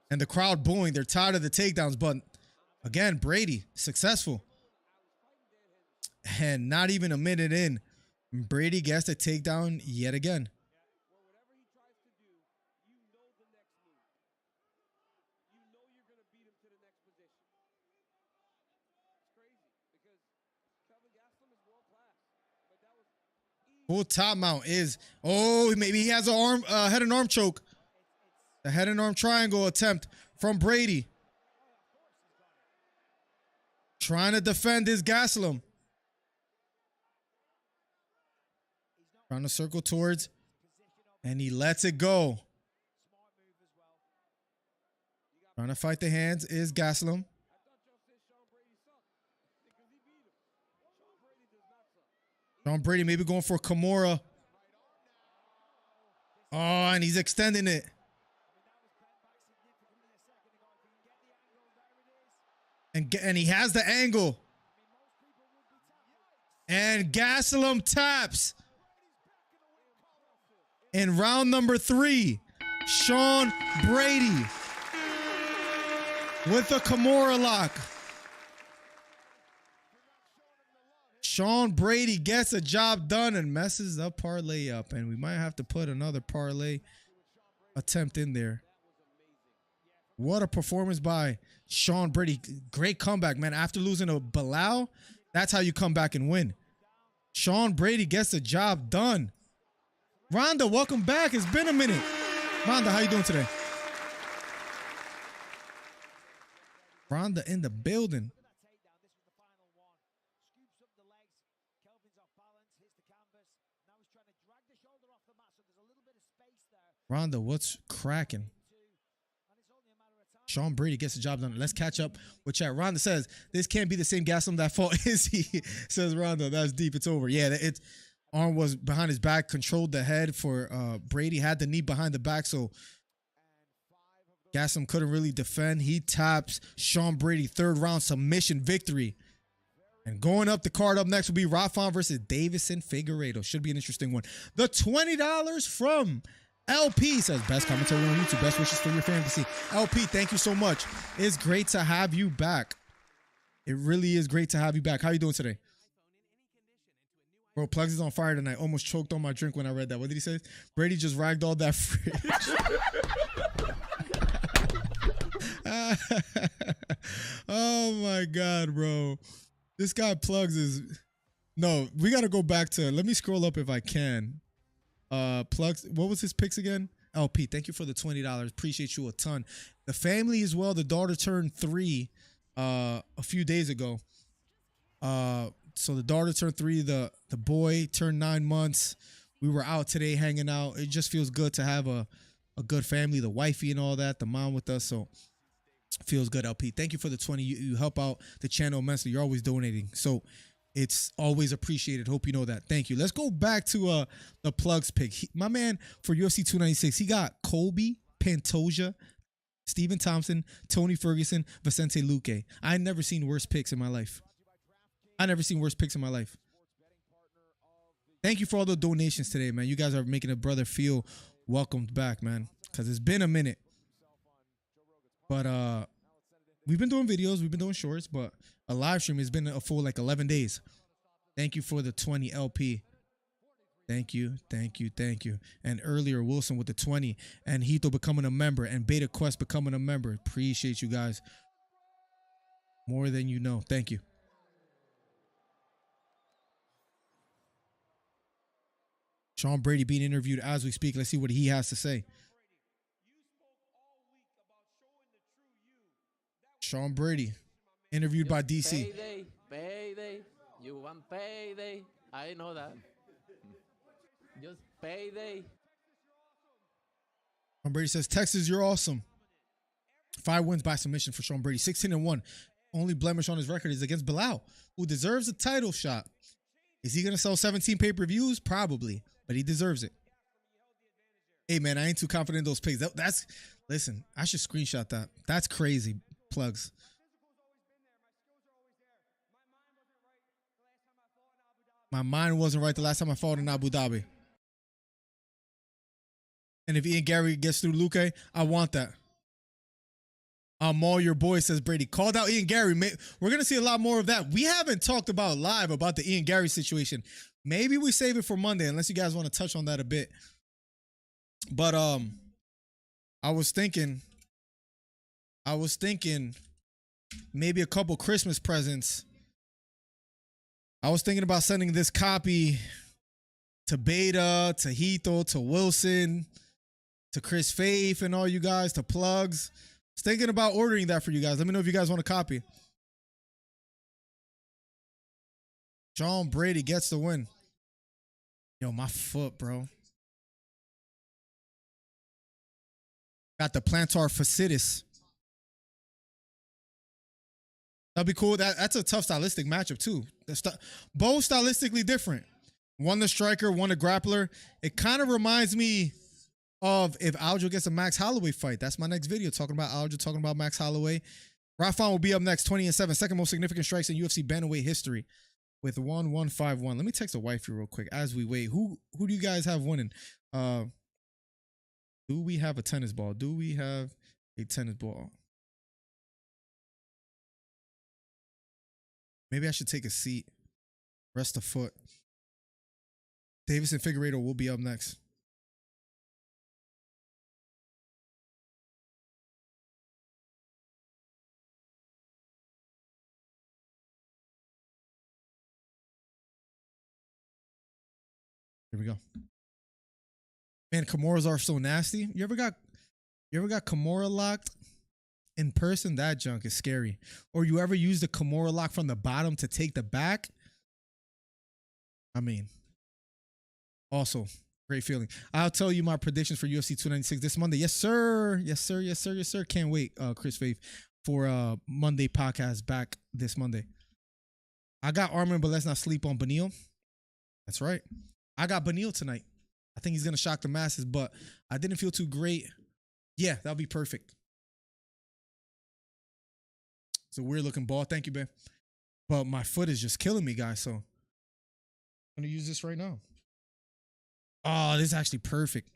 And the crowd booing. They're tired of the takedowns. But again, Brady successful. And not even a minute in, Brady gets the takedown yet again. Full top mount is, maybe he has a head and arm choke. The head and arm triangle attempt from Brady. Trying to defend his Gastelum. Trying to circle towards, and he lets it go. Trying to fight the hands is Gastelum. Sean Brady maybe going for Kimura. Oh, and he's extending it. And he has the angle. And Gastelum taps. In round number 3, Sean Brady with a Kimura lock. Sean Brady gets a job done and messes the parlay up. And we might have to put another parlay attempt in there. What a performance by Sean Brady. Great comeback, man. After losing to Bilal, that's how you come back and win. Sean Brady gets the job done. Rhonda, welcome back. It's been a minute. Rhonda, how you doing today? Rhonda in the building. Rhonda, what's cracking? Sean Brady gets the job done. Let's catch up with chat. Rhonda says, this can't be the same Gastelum that fought Izzy. Says Rhonda, that's deep. It's over. Yeah, it's arm was behind his back, controlled the head for Brady, had the knee behind the back, so Gastelum couldn't really defend. He taps Sean Brady, third round submission victory. And going up the card up next will be Rafa versus Davison Figueiredo. Should be an interesting one. The $20 from LP says, best commentary on YouTube. Best wishes for your fantasy. LP, thank you so much. It's great to have you back. It really is great to have you back. How you doing today? Bro, Plugs is on fire tonight. Almost choked on my drink when I read that. What did he say? Brady just ragged all that fridge. Oh my God, bro. This guy Plugs is... No, we got to go back to... Let me scroll up if I can. Plugs, what was his picks again? LP, thank you for the $20. Appreciate you a ton. The family as well. The daughter turned 3 a few days ago. So the daughter turned 3. The boy turned 9 months. We were out today hanging out. It just feels good to have a good family, the wifey and all that, the mom with us. So feels good, LP. Thank you for the 20. You help out the channel immensely. You're always donating. So it's always appreciated. Hope you know that. Thank you. Let's go back to the Plugs pick. My man for UFC 296, he got Colby, Pantoja, Stephen Thompson, Tony Ferguson, Vicente Luque. I never seen worse picks in my life. Thank you for all the donations today, man. You guys are making a brother feel welcomed back, man, because it's been a minute. But we've been doing videos, we've been doing shorts, but a live stream has been a full like 11 days. Thank you for the 20 LP. Thank you. And earlier, Wilson with the 20, and Hito becoming a member, and Beta Quest becoming a member. Appreciate you guys more than you know. Thank you. Sean Brady being interviewed as we speak. Let's see what he has to say. Sean Brady, interviewed by DC. Payday. You want payday? I know that. Just payday. Sean Brady says, Texas, you're awesome. 5 wins by submission for Sean Brady. 16-1. Only blemish on his record is against Bilal, who deserves a title shot. Is he going to sell 17 pay-per-views? Probably, but he deserves it. Hey, man, I ain't too confident in those picks. Listen, I should screenshot that. That's crazy. Plugs. My mind wasn't right the last time I fought in Abu Dhabi. And if Ian Gary gets through Luque, I want that. I'm all your boy, says Brady. Called out Ian Gary. We're going to see a lot more of that. We haven't talked about live about the Ian Gary situation. Maybe we save it for Monday, unless you guys want to touch on that a bit. But I was thinking maybe a couple Christmas presents. I was thinking about sending this copy to Beta, to Hito, to Wilson, to Chris Faith, and all you guys, to Plugs. I was thinking about ordering that for you guys. Let me know if you guys want a copy. Sean Brady gets the win. Yo, my foot, bro. Got the plantar fasciitis. That'd be cool. That's a tough stylistic matchup, too. Both stylistically different. One the striker, one a grappler. It kind of reminds me of if Aljo gets a Max Holloway fight. That's my next video, talking about Aljo, talking about Max Holloway. Rafa will be up next, 20-7. Second most significant strikes in UFC bantamweight history with 1-1-5-1. Let me text the wifey real quick as we wait. Who do you guys have winning? Do we have a tennis ball? Do we have a tennis ball? Maybe I should take a seat. Rest a foot. Davis and Figueiredo will be up next. Here we go. Man, Kimuras are so nasty. You ever got Kimura locked in person? That junk is scary. Or you ever use the Kimura lock from the bottom to take the back? I mean, also great feeling. I'll tell you my predictions for UFC 296 this Monday. Yes, sir. Yes, sir. Yes, sir. Yes, sir. Can't wait, Chris Faith, for Monday podcast back this Monday. I got Armin, but let's not sleep on Beneil. That's right. I got Beneil tonight. I think he's going to shock the masses, but I didn't feel too great. Yeah, that'll be perfect. It's a weird looking ball. Thank you, man. But my foot is just killing me, guys. So I'm going to use this right now. Oh, this is actually perfect.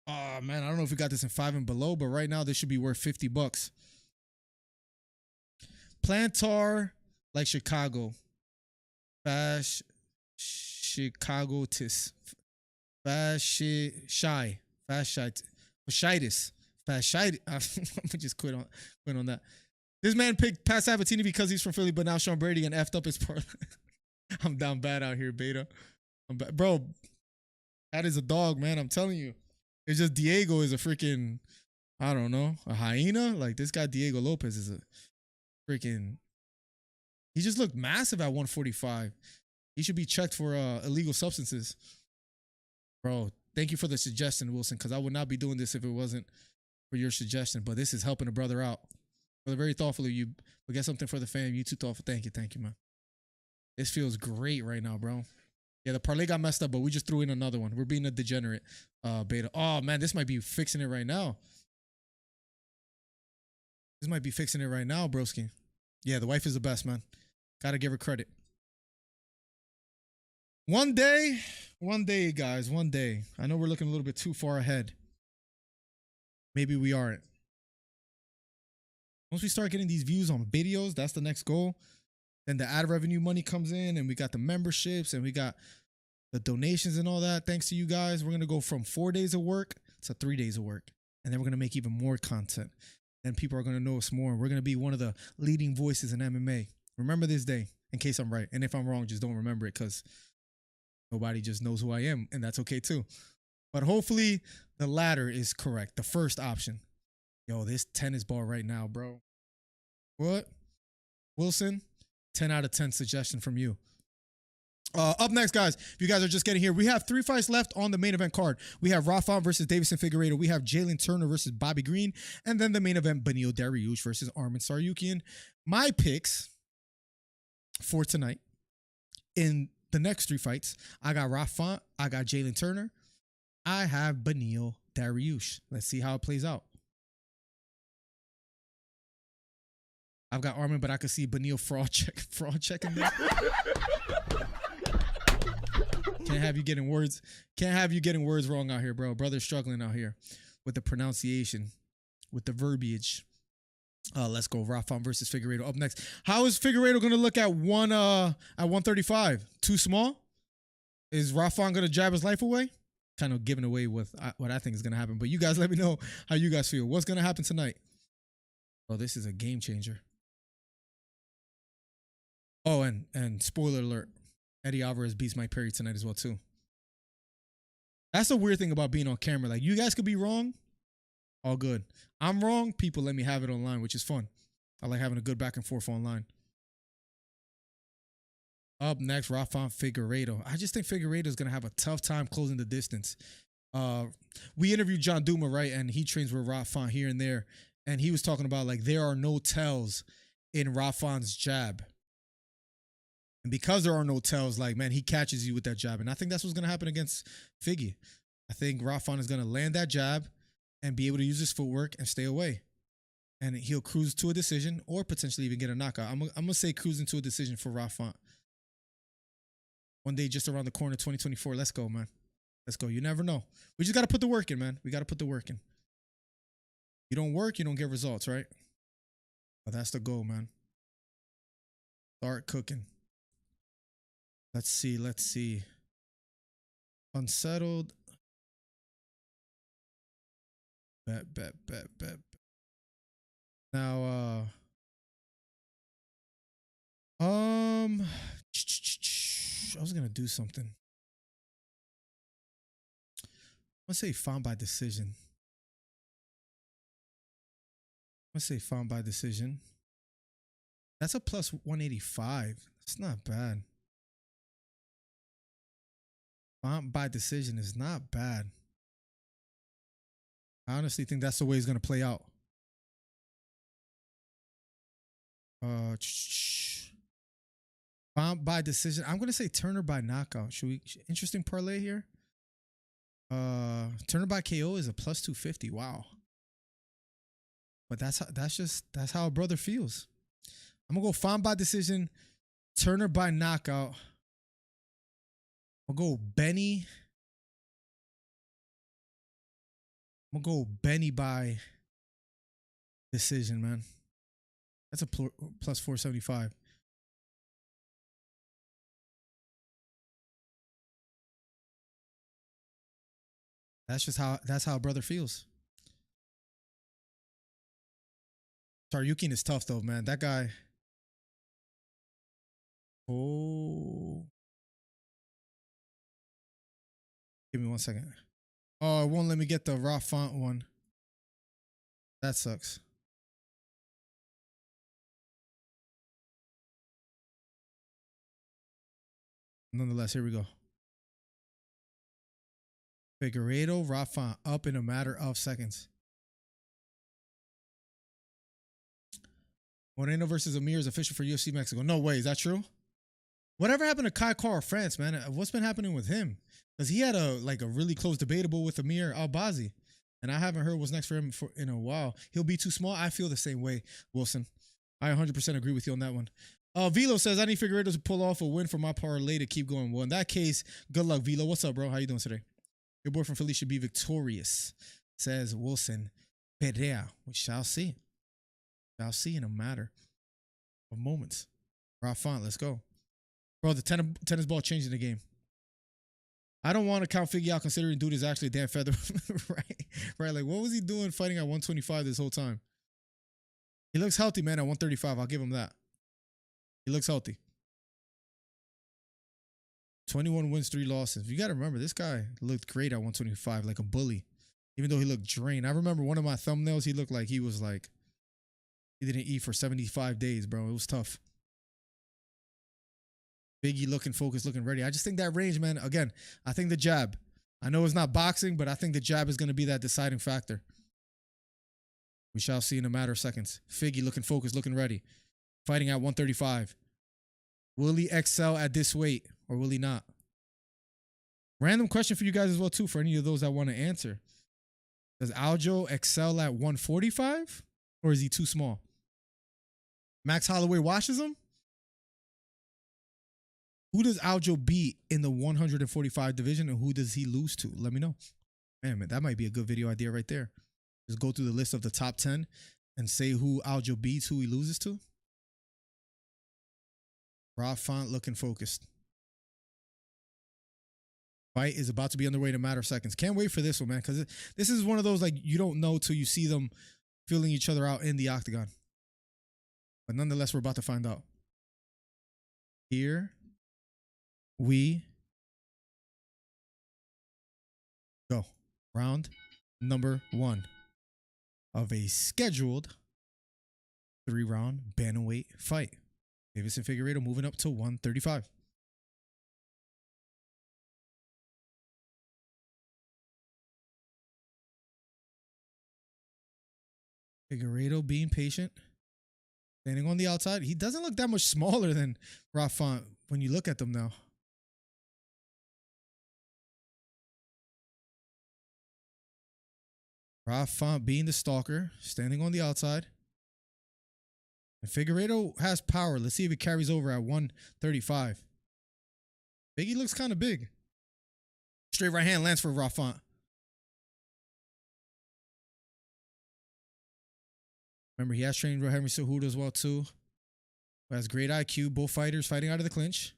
Oh, man. I don't know if we got this in 5 and below, but right now this should be worth $50. Plantar like Chicago. Fast Chicago tis. Fasciitis. I'm gonna just quit on that. This man picked Pat Sabatini because he's from Philly, but now Sean Brady and effed up his parlay. I'm down bad out here, Beta. Bro, that is a dog, man. I'm telling you. It's just Diego is a freaking, I don't know, a hyena. Like this guy Diego Lopez is a freaking. He just looked massive at 145. He should be checked for illegal substances. Bro, thank you for the suggestion, Wilson, because I would not be doing this if it wasn't for your suggestion. But this is helping a brother out. Brother, very thoughtful of you. We'll get something for the fam. You too thoughtful. Thank you, man. This feels great right now, bro. Yeah, the parlay got messed up, but we just threw in another one. We're being a degenerate, Beta. Oh, man, this might be fixing it right now. This might be fixing it right now, broski. Yeah, the wife is the best, man. Gotta give her credit. One day, guys, one day. I know we're looking a little bit too far ahead. Maybe we aren't. Once we start getting these views on videos, that's the next goal. Then the ad revenue money comes in, and we got the memberships, and we got the donations and all that. Thanks to you guys, we're going to go from 4 days of work to 3 days of work. And then we're going to make even more content. And people are going to know us more. And we're going to be one of the leading voices in MMA. Remember this day, in case I'm right. And if I'm wrong, just don't remember it, because nobody just knows who I am, and that's okay too. But hopefully the latter is correct. The first option. Yo, this tennis ball right now, bro. What? Wilson, 10 out of 10 suggestion from you. Up next, guys, if you guys are just getting here, we have 3 fights left on the main event card. We have Rafa versus Davison Figueiredo. We have Jalen Turner versus Bobby Green. And then the main event, Beneil Dariush versus Armin Tsarukyan. My picks for tonight in the next 3 fights, I got Rafa, I got Jalen Turner, I have Beneil Dariush. Let's see how it plays out. I've got Armin, but I could see Beneil fraud checking there. Can't have you getting words wrong out here, bro. Brother's struggling out here with the pronunciation, with the verbiage. Let's go. Rafa versus Figueiredo up next. How is Figueiredo going to look at 135? Too small? Is Rafa going to jab his life away? Kind of giving away with what I think is going to happen. But you guys let me know how you guys feel. What's going to happen tonight? Oh, this is a game changer. Oh, and spoiler alert, Eddie Alvarez beats Mike Perry tonight as well, too. That's the weird thing about being on camera. Like, you guys could be wrong. All good. I'm wrong. People let me have it online, which is fun. I like having a good back and forth online. Up next, Rafa Figueiredo. I just think Figueiredo is going to have a tough time closing the distance. We interviewed John Duma, right? And he trains with Rafa here and there. And he was talking about, like, there are no tells in Rafan's jab. And because there are no tells, like, man, he catches you with that jab. And I think that's what's going to happen against Figgy. I think Rafa is going to land that jab and be able to use his footwork and stay away. And he'll cruise to a decision or potentially even get a knockout. I'm going to say cruising to a decision for Rafa. One day just around the corner, 2024. Let's go, man. Let's go. You never know. We just got to put the work in, man. We got to put the work in. You don't work, you don't get results, right? But that's the goal, man. Start cooking. Let's see. Let's see. Unsettled. Bet. Now, I was gonna do something. I'm gonna say found by decision. That's a plus 185. That's not bad. Found by decision is not bad. I honestly think that's the way it's gonna play out. Found by decision. I'm gonna say Turner by knockout. Should we? Interesting parlay here. Turner by KO is a plus 250. Wow. But that's how a brother feels. I'm gonna go found by decision, Turner by knockout. I'll go Benny. I'm gonna go Benny by decision, man. That's a plus 475. That's how a brother feels. Tsarukyan is tough though, man. That guy. Oh. Give me 1 second. Oh, it won't let me get the raw font one. That sucks. Nonetheless, here we go. Figueiredo, raw font up in a matter of seconds. Moreno versus Amir is official for UFC Mexico. No way. Is that true? Whatever happened to Kai Kara France, man? What's been happening with him? Because he had a really close debatable with Amir Albazi. And I haven't heard what's next for him in a while. He'll be too small. I feel the same way, Wilson. I 100% agree with you on that one. Velo says, I need Figueiredo to pull off a win for my parlay to keep going. Well, in that case, good luck, Velo. What's up, bro? How you doing today? Your boyfriend Felice should be victorious, says Wilson Perea. We shall see. Shall see in a matter of moments. Raw font, let's go. Bro, the tennis ball changing the game. I don't want to count Figgy out considering dude is actually a damn feather. Right. Like, what was he doing fighting at 125 this whole time? He looks healthy, man, at 135. I'll give him that. He looks healthy. 21 wins, 3 losses. You got to remember, this guy looked great at 125, like a bully, even though he looked drained. I remember one of my thumbnails, he looked like he didn't eat for 75 days, bro. It was tough. Biggie looking focused, looking ready. I just think that range, man, again, I think the jab. I know it's not boxing, but I think the jab is going to be that deciding factor. We shall see in a matter of seconds. Figgy looking focused, looking ready. Fighting at 135. Will he excel at this weight or will he not? Random question for you guys as well, too, for any of those that want to answer. Does Aljo excel at 145 or is he too small? Max Holloway washes him? Who does Aljo beat in the 145 division and who does he lose to? Let me know. Man, that might be a good video idea right there. Just go through the list of the top 10 and say who Aljo beats, who he loses to. Raw font looking focused. Fight is about to be underway in a matter of seconds. Can't wait for this one, man, because this is one of those, like, you don't know till you see them feeling each other out in the octagon. But nonetheless, we're about to find out. Here we go. Round number 1 of a scheduled 3-round bantamweight fight. Davis and Figueiredo moving up to 135. Figueiredo being patient. Standing on the outside. He doesn't look that much smaller than Rafont when you look at them now. Rafont being the stalker. Standing on the outside. And Figueiredo has power. Let's see if it carries over at 135. Biggie looks kind of big. Straight right hand lands for Rafont. Remember, he has trained Henry Cejudo as well, too. Who has great IQ. Both fighters fighting out of the clinch.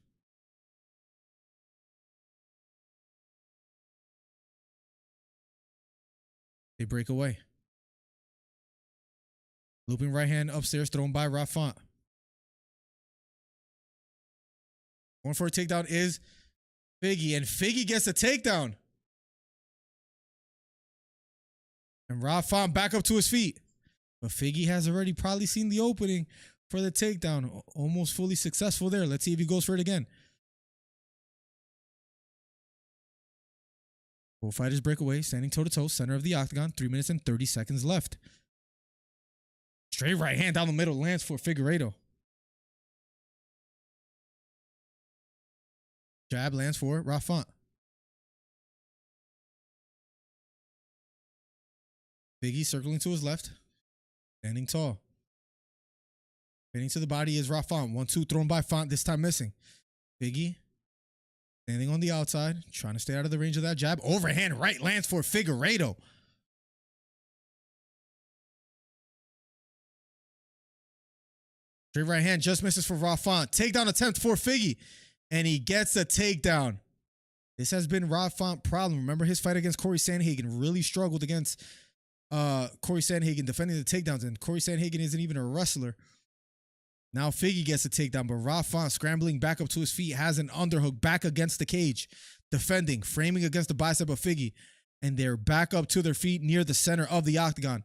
They break away. Looping right hand upstairs, thrown by Rafont. Going for a takedown is Figgy, and Figgy gets a takedown. And Rafont back up to his feet. But Figgy has already probably seen the opening for the takedown. Almost fully successful there. Let's see if he goes for it again. Both fighters break away, standing toe-to-toe, center of the octagon. 3 minutes and 30 seconds left. Straight right hand down the middle lands for Figueiredo. Jab lands for Rafont. Figgy circling to his left. Standing tall. Fading to the body is Rafont. 1-2 thrown by Font, this time missing. Figgy standing on the outside, trying to stay out of the range of that jab. Overhand right lands for Figueiredo. Straight right hand just misses for Rafont. Takedown attempt for Figgy. And he gets a takedown. This has been Rafont's problem. Remember his fight against Corey Sandhagen really struggled against Corey Sandhagen defending the takedowns. And Corey Sandhagen isn't even a wrestler. Now Figgy gets a takedown, but Rafont scrambling back up to his feet has an underhook back against the cage. Defending, framing against the bicep of Figgy. And they're back up to their feet near the center of the octagon.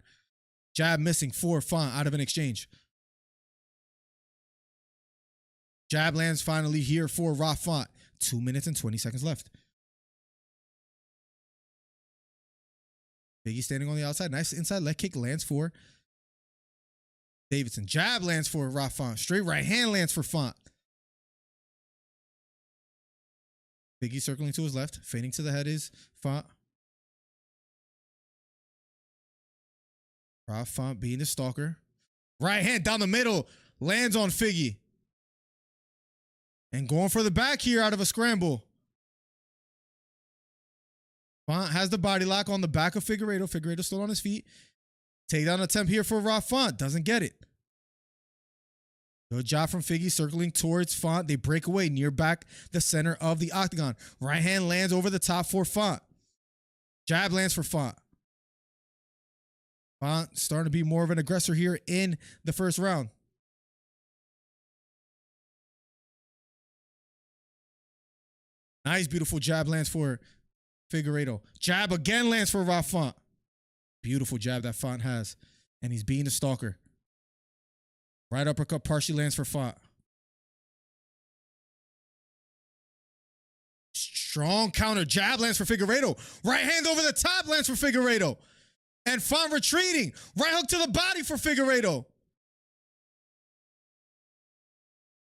Jab missing for Font out of an exchange. Jab lands finally here for Rafont. 2 minutes and 20 seconds left. Figgy standing on the outside. Nice inside leg kick lands for Davidson. Jab lands for Rafont. Straight right hand lands for Font. Figgy circling to his left. Fading to the head is Font. Rafont being the stalker. Right hand down the middle. Lands on Figgy. And going for the back here out of a scramble. Font has the body lock on the back of Figueiredo. Figueiredo still on his feet. Takedown attempt here for Rafont. Doesn't get it. Good job from Figgy circling towards Font. They break away near back the center of the octagon. Right hand lands over the top for Font. Jab lands for Font. Font starting to be more of an aggressor here in the first round. Nice, beautiful jab lands for Figueiredo. Jab again lands for Rafont. Beautiful jab that Font has. And he's being the stalker. Right uppercut partially lands for Font. Strong counter. Jab lands for Figueiredo. Right hand over the top lands for Figueiredo. And Font retreating. Right hook to the body for Figueiredo.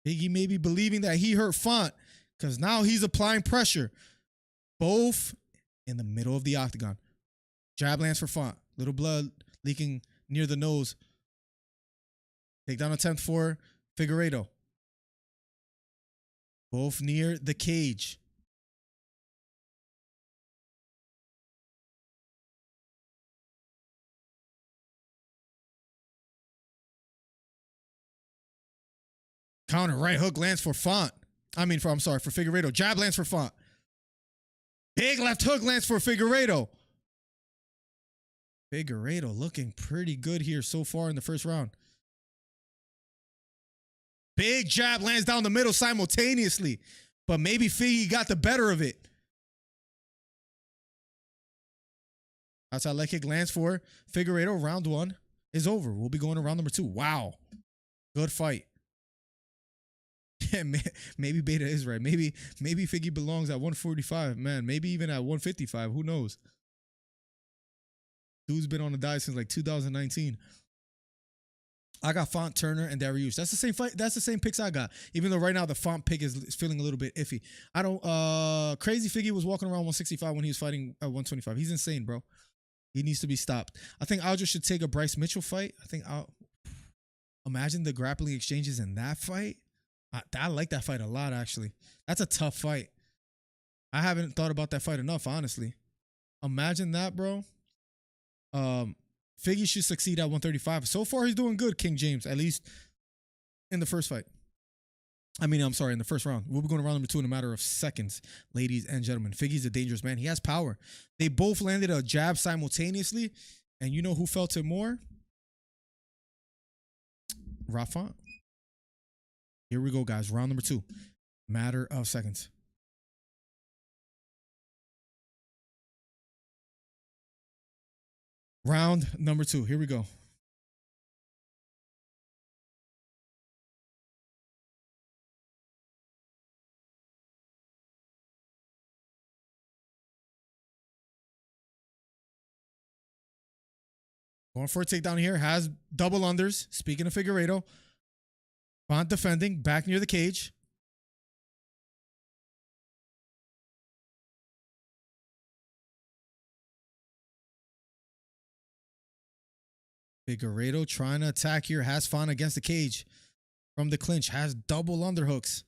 Figgy may be believing that he hurt Font, because now he's applying pressure. Both in the middle of the octagon. Jab lands for Font. Little blood leaking near the nose. Takedown attempt for Figueiredo. Both near the cage. Counter right hook lands for Font. For Figueiredo. Jab lands for Font. Big left hook lands for Figueiredo. Figueiredo looking pretty good here so far in the first round. Big jab lands down the middle simultaneously. But maybe Figgy got the better of it. Outside leg kick lands for Figueiredo. Round one is over. We'll be going to round number two. Wow. Good fight. Maybe Beta is right. Maybe Figgy belongs at 145. Man, maybe even at 155. Who knows? Dude's been on the diet since like 2019. I got Font, Turner, and Darush. That's the same fight. That's the same picks I got. Even though right now the Font pick is feeling a little bit iffy. Crazy Figgy was walking around 165 when he was fighting at 125. He's insane, bro. He needs to be stopped. I think Aljo should take a Bryce Mitchell fight. Imagine the grappling exchanges in that fight. I like that fight a lot, actually. That's a tough fight. I haven't thought about that fight enough, honestly. Imagine that, bro. Figgy should succeed at 135. So far, he's doing good, King James, at least in the first fight. I mean, I'm sorry, in the first round. We'll be going to round number 2 in a matter of seconds, ladies and gentlemen. Figgy's a dangerous man. He has power. They both landed a jab simultaneously, and you know who felt it more? Rafont. Here we go, guys. Round number 2. Matter of seconds. Round number 2. Here we go. Going for a takedown here. Has double unders. Speaking of Figueiredo. Font defending. Back near the cage. Figueiredo trying to attack here. Has Font against the cage. From the clinch. Has double underhooks.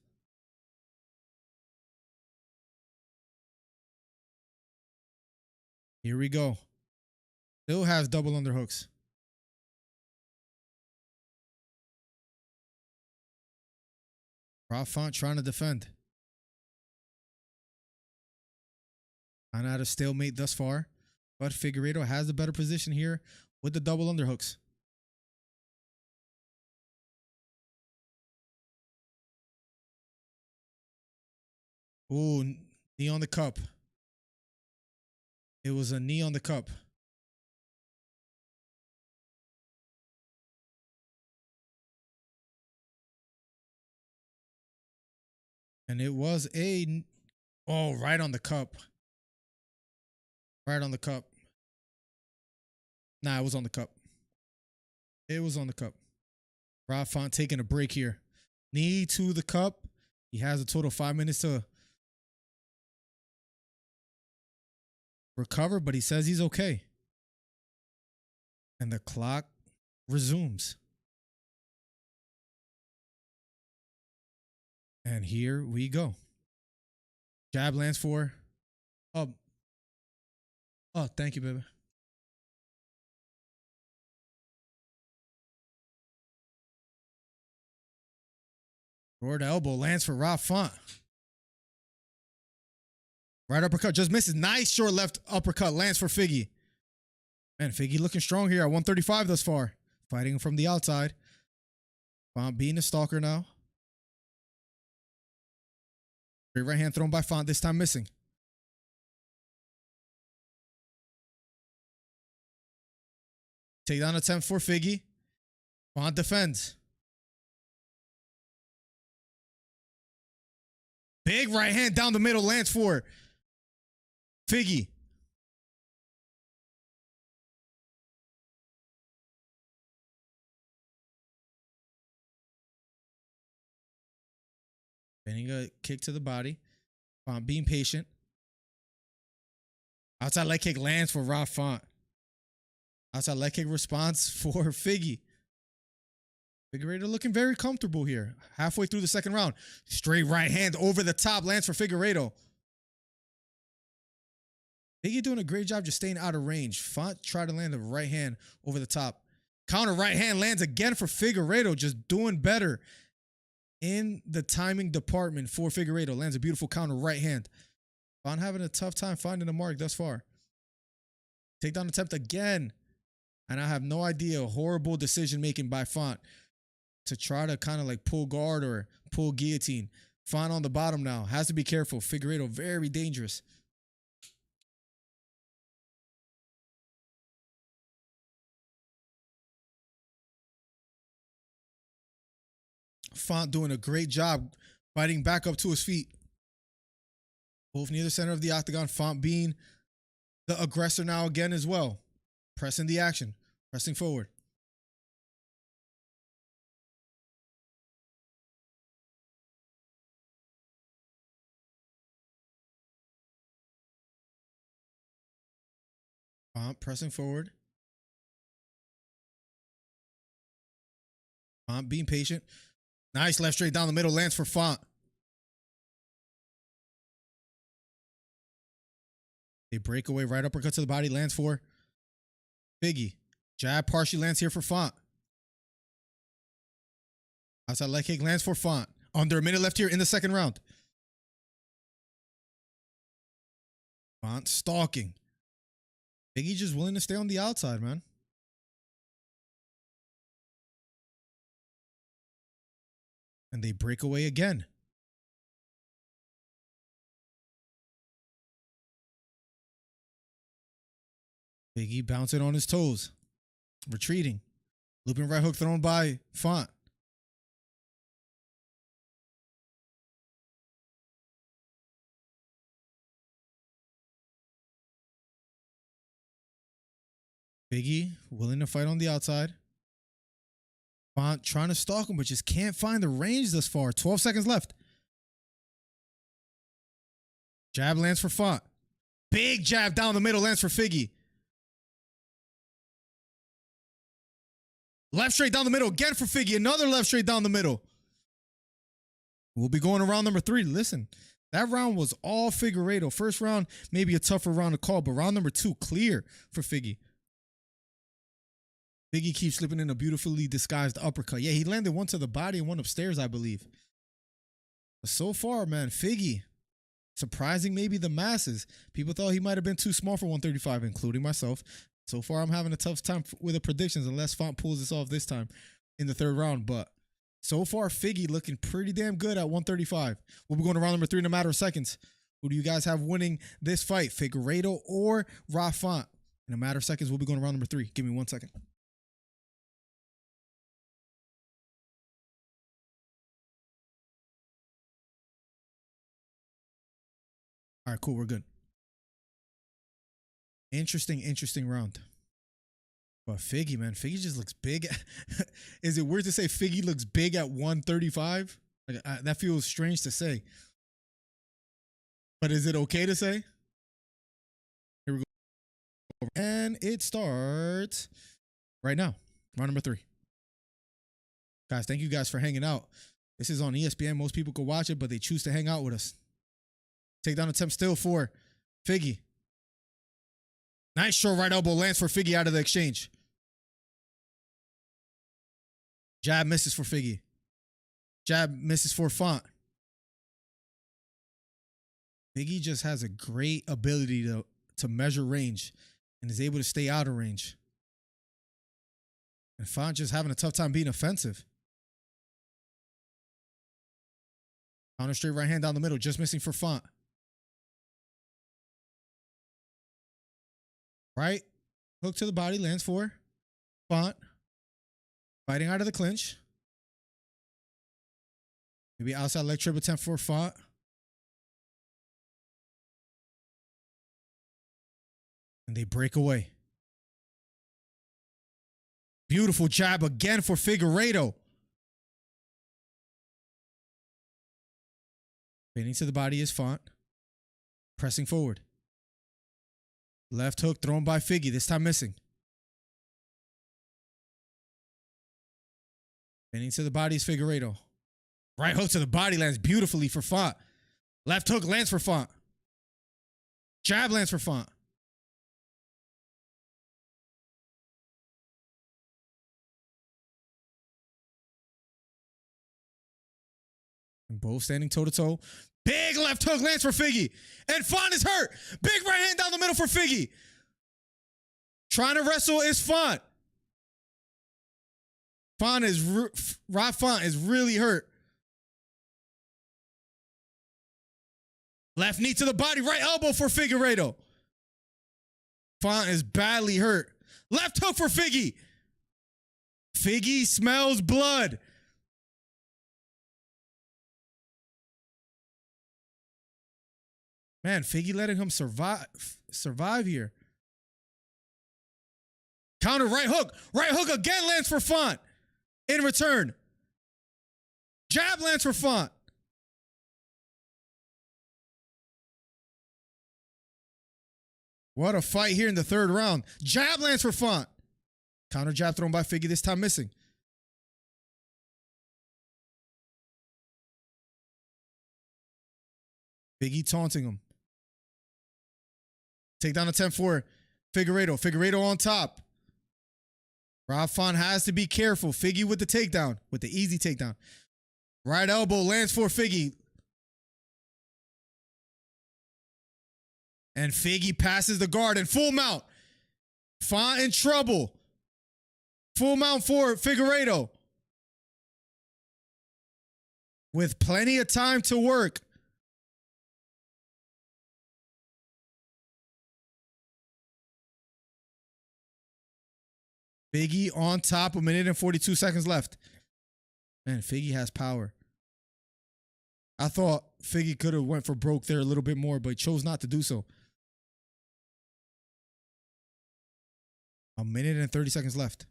Here we go. Still has double underhooks. Font trying to defend. Kind of at a stalemate thus far. But Figueiredo has the better position here with the double underhooks. Ooh, knee on the cup. It was a knee on the cup. And it was right on the cup. Right on the cup. Nah, it was on the cup. It was on the cup. Font taking a break here. Knee to the cup. He has a total of 5 minutes to recover, but he says he's okay. And the clock resumes. And here we go. Jab lands for. Oh, thank you, baby. Forward elbow lands for Font. Right uppercut just misses. Nice short left uppercut lands for Figgy. Man, Figgy looking strong here at 135 thus far. Fighting from the outside. Font being a stalker now. Great right hand thrown by Font, this time missing. Takedown attempt for Figgy. Font defends. Big right hand down the middle lands for Figgy. Bending a kick to the body. Font being patient. Outside leg kick lands for Font. Outside leg kick response for Figgy. Figueiredo looking very comfortable here. Halfway through the second round. Straight right hand over the top lands for Figueiredo. Figgy doing a great job just staying out of range. Font tried to land the right hand over the top. Counter right hand lands again for Figueiredo. Just doing better in the timing department for Figueiredo. Lands a beautiful counter right hand. Font having a tough time finding the mark thus far. Takedown attempt again. And I have no idea. Horrible decision making by Font to try to kind of like pull guard or pull guillotine. Font on the bottom now. Has to be careful. Figueiredo very dangerous. Font doing a great job fighting back up to his feet. Both near the center of the octagon. Font being the aggressor now again as well. Pressing the action. Pressing forward. Font pressing forward. Font being patient. Nice left straight down the middle lands for Font. They break away. Right uppercut to the body. Lands for Figgy. Jab partially lands here for Font. Outside leg kick lands for Font. Under a minute left here in the second round. Font stalking. Figgy just willing to stay on the outside, man. And they break away again. Figgy bouncing on his toes. Retreating. Looping right hook thrown by Font. Figgy willing to fight on the outside. Font trying to stalk him, but just can't find the range thus far. 12 seconds left. Jab lands for Font. Big jab down the middle lands for Figgy. Left straight down the middle again for Figgy. Another left straight down the middle. We'll be going to round number 3. Listen, that round was all Figueiredo. First round, maybe a tougher round to call, but round number 2, clear for Figgy. Figgy keeps slipping in a beautifully disguised uppercut. Yeah, he landed one to the body and one upstairs, I believe. But so far, man, Figgy, surprising maybe the masses. People thought he might have been too small for 135, including myself. So far, I'm having a tough time with the predictions unless Font pulls this off this time in the third round. But so far, Figgy looking pretty damn good at 135. We'll be going to round number 3 in a matter of seconds. Who do you guys have winning this fight? Figueiredo or Font? In a matter of seconds, we'll be going to round number 3. Give me 1 second. All right, cool. We're good. Interesting round. But Figgy, man, Figgy just looks big. Is it weird to say Figgy looks big at 135? Like, that feels strange to say. But is it okay to say? Here we go. And it starts right now. Round number 3. Guys, thank you guys for hanging out. This is on ESPN. Most people could watch it, but they choose to hang out with us. Takedown attempt still for Figgy. Nice short right elbow lands for Figgy out of the exchange. Jab misses for Figgy. Jab misses for Font. Figgy just has a great ability to measure range and is able to stay out of range. And Font just having a tough time being offensive. Counter straight right hand down the middle, just missing for Font. Right hook to the body, lands for Font. Fighting out of the clinch. Maybe outside leg trip attempt for Font. And they break away. Beautiful jab again for Figueiredo. Fading to the body is Font. Pressing forward. Left hook thrown by Figgy, this time missing. Fading to the body is Figueiredo. Right hook to the body lands beautifully for Font. Left hook lands for Font. Jab lands for Font. And both standing toe-to-toe. Big left hook lands for Figgy. And Font is hurt. Big right hand down the middle for Figgy. Trying to wrestle is Font. Font is really hurt. Left knee to the body. Right elbow for Figueiredo. Font is badly hurt. Left hook for Figgy. Figgy smells blood. Man, Figgy letting him survive here. Counter right hook. Right hook again lands for Font. In return. Jab lands for Font. What a fight here in the third round. Jab lands for Font. Counter jab thrown by Figgy, this time missing. Figgy taunting him. Takedown attempt for Figueiredo. Figueiredo on top. Rob Font has to be careful. Figgy with the takedown, with the easy takedown. Right elbow lands for Figgy. And Figgy passes the guard and full mount. Font in trouble. Full mount for Figueiredo. With plenty of time to work. Figgy on top, 1 minute and 42 seconds left. Man, Figgy has power. I thought Figgy could have went for broke there a little bit more, but he chose not to do so. 1 minute and 30 seconds left.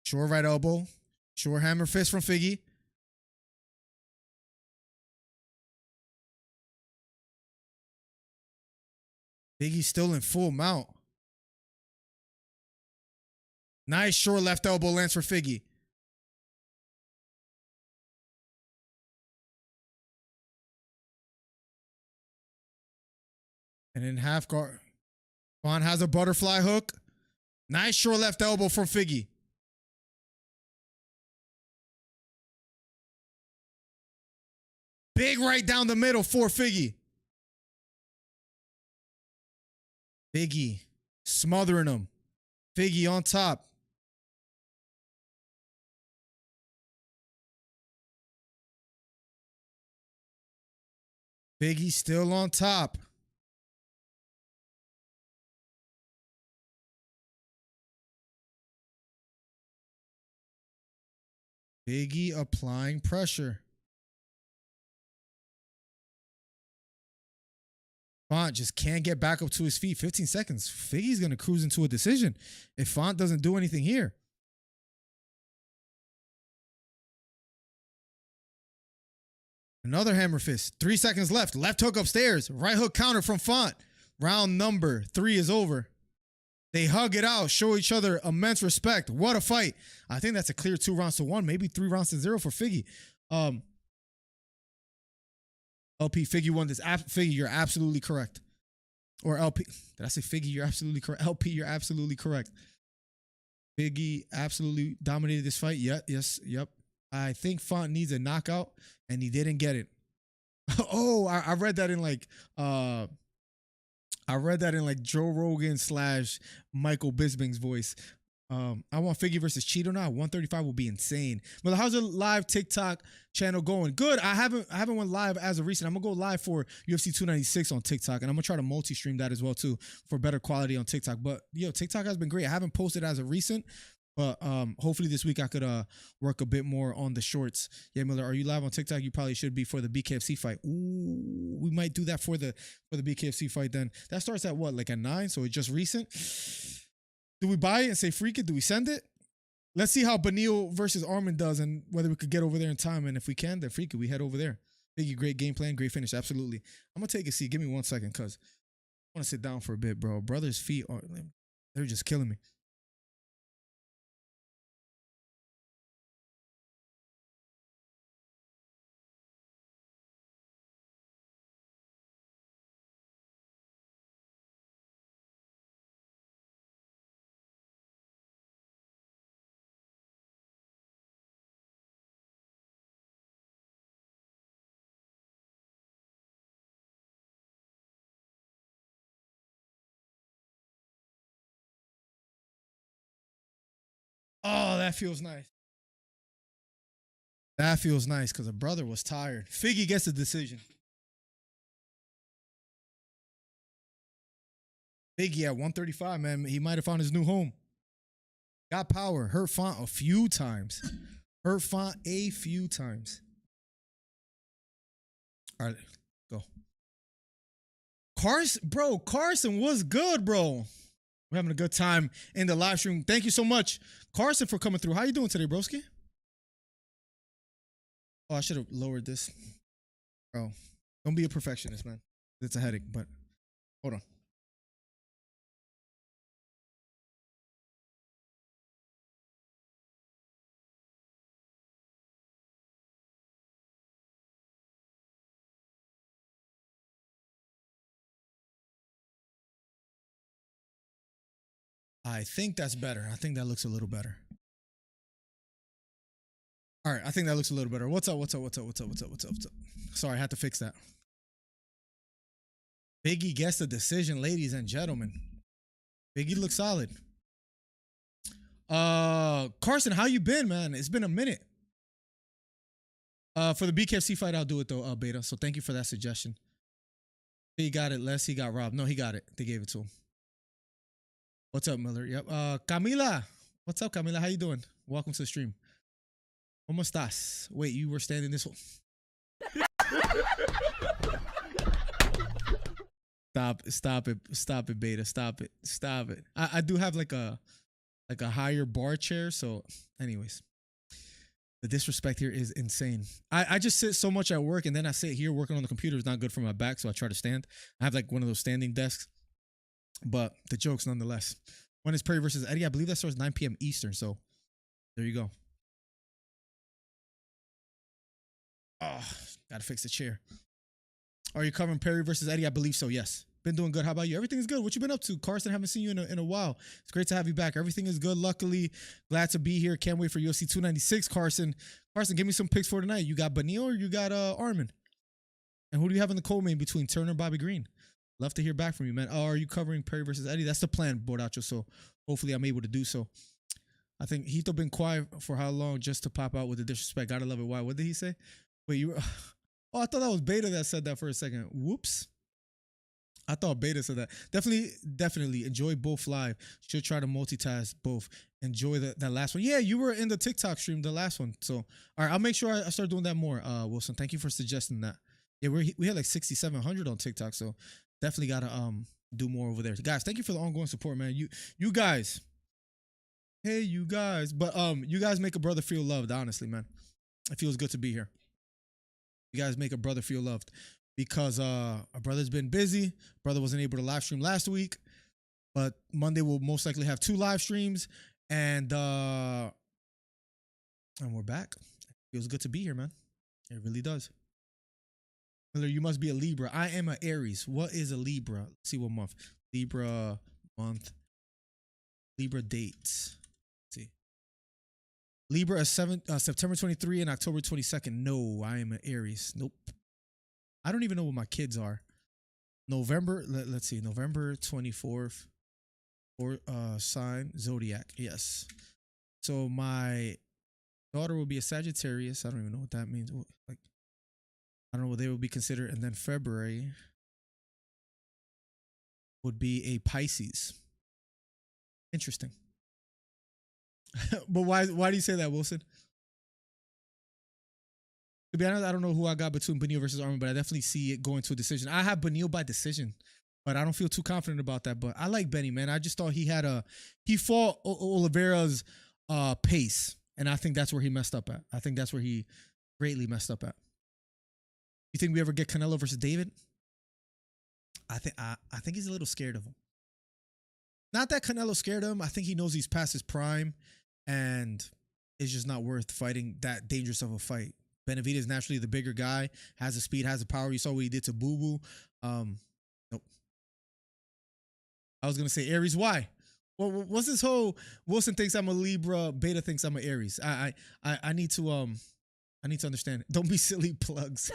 Short right elbow. Short hammer fist from Figgy. Figgy's still in full mount. Nice short left elbow lands for Figgy. And in half guard, Font has a butterfly hook. Nice short left elbow from Figgy. Big right down the middle for Figgy. Figgy smothering him. Figgy on top. Figgy still on top. Figgy applying pressure. Font just can't get back up to his feet. 15 seconds. Figgy's going to cruise into a decision if Font doesn't do anything here. Another hammer fist. 3 seconds left. Left hook upstairs. Right hook counter from Font. Round number 3 is over. They hug it out, show each other immense respect. What a fight. I think that's a clear 2-1, maybe 3-0 for Figgy. LP, Figgy won this. Figgy, you're absolutely correct. Or LP. Did I say Figgy? You're absolutely correct. LP, you're absolutely correct. Figgy absolutely dominated this fight. Yep. I think Font needs a knockout, and he didn't get it. Oh, I read that in like Joe Rogan / Michael Bisping's voice. I want Figgy versus Cheeto now. 135 will be insane. But how's the live TikTok channel going? Good. I haven't went live as of recent. I'm gonna go live for UFC 296 on TikTok, and I'm gonna try to multi-stream that as well too for better quality on TikTok. But TikTok has been great. I haven't posted as of recent, but hopefully this week I could work a bit more on the shorts. Yeah, Miller, are you live on TikTok? You probably should be for the Bkfc fight. Ooh, we might do that for the Bkfc fight then. That starts at what, like at 9? So it's just recent. Do we buy it and say freak it? Do we send it? Let's see how Benil versus Armin does and whether we could get over there in time. And if we can, then freak it. We head over there. Thank you. Great game plan. Great finish. Absolutely. I'm going to take a seat. Give me 1 second because I want to sit down for a bit, bro. Brother's feet they're just killing me. Oh, that feels nice. That feels nice because a brother was tired. Figgy gets the decision. Figgy at 135, man. He might have found his new home. Got power. Hurt Font a few times. All right, go. Carson was good, bro. We're having a good time in the live stream. Thank you so much, Carson, for coming through. How you doing today, broski? Oh, I should have lowered this. Bro, don't be a perfectionist, man. It's a headache, but hold on. I think that's better. I think that looks a little better. All right, I think that looks a little better. What's up? Sorry, I had to fix that. Biggie gets the decision, ladies and gentlemen. Biggie looks solid. Carson, how you been, man? It's been a minute. For the Bkfc fight, I'll do it though, Beta. So thank you for that suggestion. He got it less. He got robbed. No, he got it. They gave it to him. What's up, Miller? Yep. Camila. What's up, Camila? How you doing? Welcome to the stream. ¿Cómo estás? Wait, you were standing this way. Stop it, Beta. Stop it. I do have like a higher bar chair. So anyways, the disrespect here is insane. I just sit so much at work and then I sit here working on the computer. It's not good for my back. So I try to stand. I have like one of those standing desks, but the jokes nonetheless. When is Perry versus Eddie? I believe that starts 9 p.m. Eastern. So there you go. Oh, gotta fix the chair. Are you covering Perry versus Eddie? I believe so, yes. Been doing good. How about you? Everything is good. What you been up to? Carson, haven't seen you in a while. It's great to have you back. Everything is good. Luckily, glad to be here. Can't wait for UFC 296, Carson. Carson, give me some picks for tonight. You got Benil or you got Armin? And who do you have in the co-main between Turner and Bobby Green? Love to hear back from you, man. Oh, are you covering Perry versus Eddie? That's the plan, Bordacho. So hopefully I'm able to do so. I think Hito been quiet for how long just to pop out with the disrespect. Gotta love it. Why? What did he say? Wait, you were... Oh, I thought that was Beta that said that for a second. Whoops. I thought Beta said that. Definitely enjoy both live. Should try to multitask both. Enjoy that last one. Yeah, you were in the TikTok stream, the last one. So, all right, I'll make sure I start doing that more, Wilson. Thank you for suggesting that. Yeah, we had like 6,700 on TikTok, so definitely got to do more over there. Guys, thank you for the ongoing support, man. You guys. Hey, you guys. But you guys make a brother feel loved, honestly, man. It feels good to be here. You guys make a brother feel loved because our brother's been busy. Brother wasn't able to live stream last week, but Monday we'll most likely have 2 live streams, and we're back. It feels good to be here, man. It really does. Miller, you must be a Libra. I am an Aries. What is a Libra? Let's see what month. Libra month. Libra dates. Libra is September 23 and October 22nd. No, I am an Aries. Nope. I don't even know what my kids are. November, let's see, November 24th, or sign, Zodiac, yes. So my daughter will be a Sagittarius. I don't even know what that means. Like, I don't know what they will be considered. And then February would be a Pisces. Interesting. But why do you say that, Wilson? To be honest, I don't know who I got between Benil versus Armin, but I definitely see it going to a decision. I have Benil by decision, but I don't feel too confident about that. But I like Benny, man. I just thought he fought Oliveira's pace, and I think that's where he messed up at. I think that's where he greatly messed up at. You think we ever get Canelo versus David? I think he's a little scared of him. Not that Canelo's scared of him. I think he knows he's past his prime, and it's just not worth fighting that dangerous of a fight. Benavidez is naturally the bigger guy, has the speed, has the power. You saw what he did to Boo Boo. Nope. I was gonna say Aries. Why? Well, what's this whole Wilson thinks I'm a Libra, Beta thinks I'm an Aries? I need to understand. Don't be silly plugs.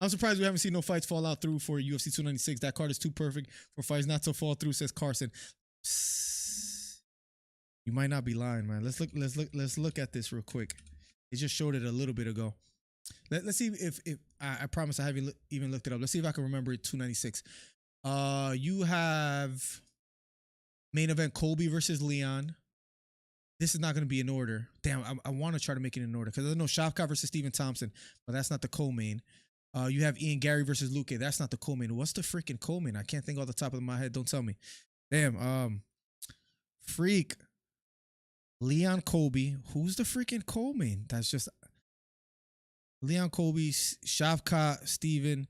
I'm surprised we haven't seen no fights fall out through for UFC 296. That card is too perfect for fights not to fall through, says Carson. Psst. You might not be lying, man. Let's look at this real quick. It just showed it a little bit ago. Let's see if I promise I haven't even looked it up. Let's see if I can remember it. 296. You have main event Colby versus Leon. This is not going to be in order. Damn, I want to try to make it in order because I know Shavkat versus Stephen Thompson, but that's not the co-main. You have Ian Gary versus Luque. That's not the co-main. What's the freaking co-main? I can't think off the top of my head. Don't tell me. Damn. Freak. Leon Colby. Who's the freaking co-main? That's just Leon Colby, Shavkat, Steven,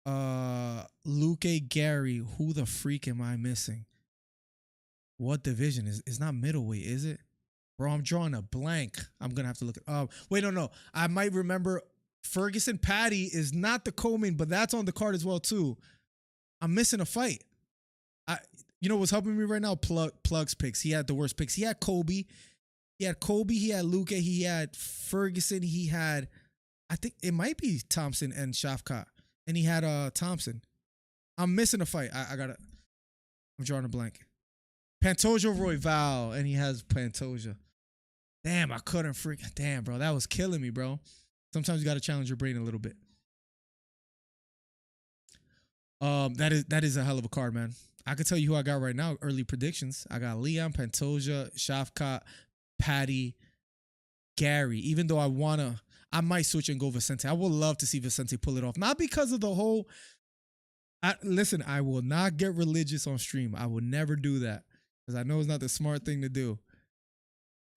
Luque, Gary. Who the freak am I missing? What division is? It's not middleweight, is it? Bro, I'm drawing a blank. I'm gonna have to look at. Wait, no. I might remember. Ferguson Patty is not the co-main, but that's on the card as well too. I'm missing a fight. You know what's helping me right now? Plug's picks. He had the worst picks. He had Kobe. He had Luka. He had Ferguson. He had, I think it might be Thompson and Shafkat. And he had Thompson. I'm missing a fight. I'm drawing a blank. Pantoja Royval. And he has Pantoja. Damn, I couldn't damn, bro. That was killing me, bro. Sometimes you got to challenge your brain a little bit. That is a hell of a card, man. I can tell you who I got right now. Early predictions. I got Leon, Pantoja, Shafkat, Patty, Gary. Even though I might switch and go Vicente. I would love to see Vicente pull it off. Not because of the whole. Listen, I will not get religious on stream. I will never do that because I know it's not the smart thing to do.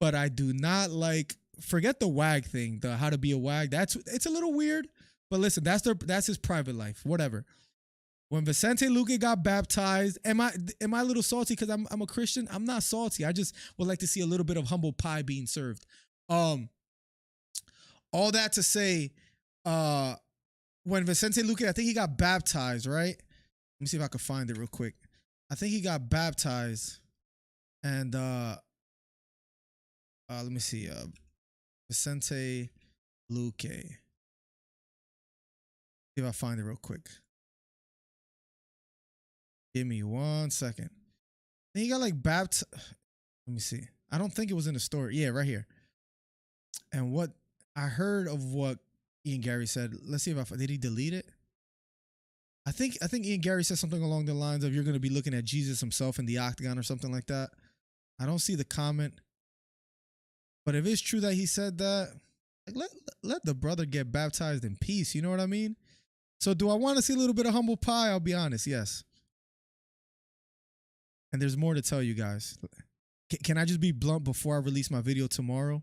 But I do not like. Forget the wag thing. The how to be a wag. It's a little weird. But listen, that's his private life. Whatever. When Vicente Luque got baptized, am I a little salty because I'm a Christian? I'm not salty. I just would like to see a little bit of humble pie being served. All that to say, when Vicente Luque, I think he got baptized, right? Let me see if I can find it real quick. I think he got baptized, and let me see, Vicente Luque. See if I find it real quick. Give me 1 second. Then he got like baptized. Let me see. I don't think it was in the story. Yeah, right here. And what I heard of what Ian Gary said. Let's see if did he delete it? I think Ian Gary said something along the lines of you're going to be looking at Jesus himself in the octagon or something like that. I don't see the comment. But if it's true that he said that, like let the brother get baptized in peace. You know what I mean? So do I want to see a little bit of humble pie? I'll be honest. Yes. And there's more to tell you guys. Can I just be blunt before I release my video tomorrow?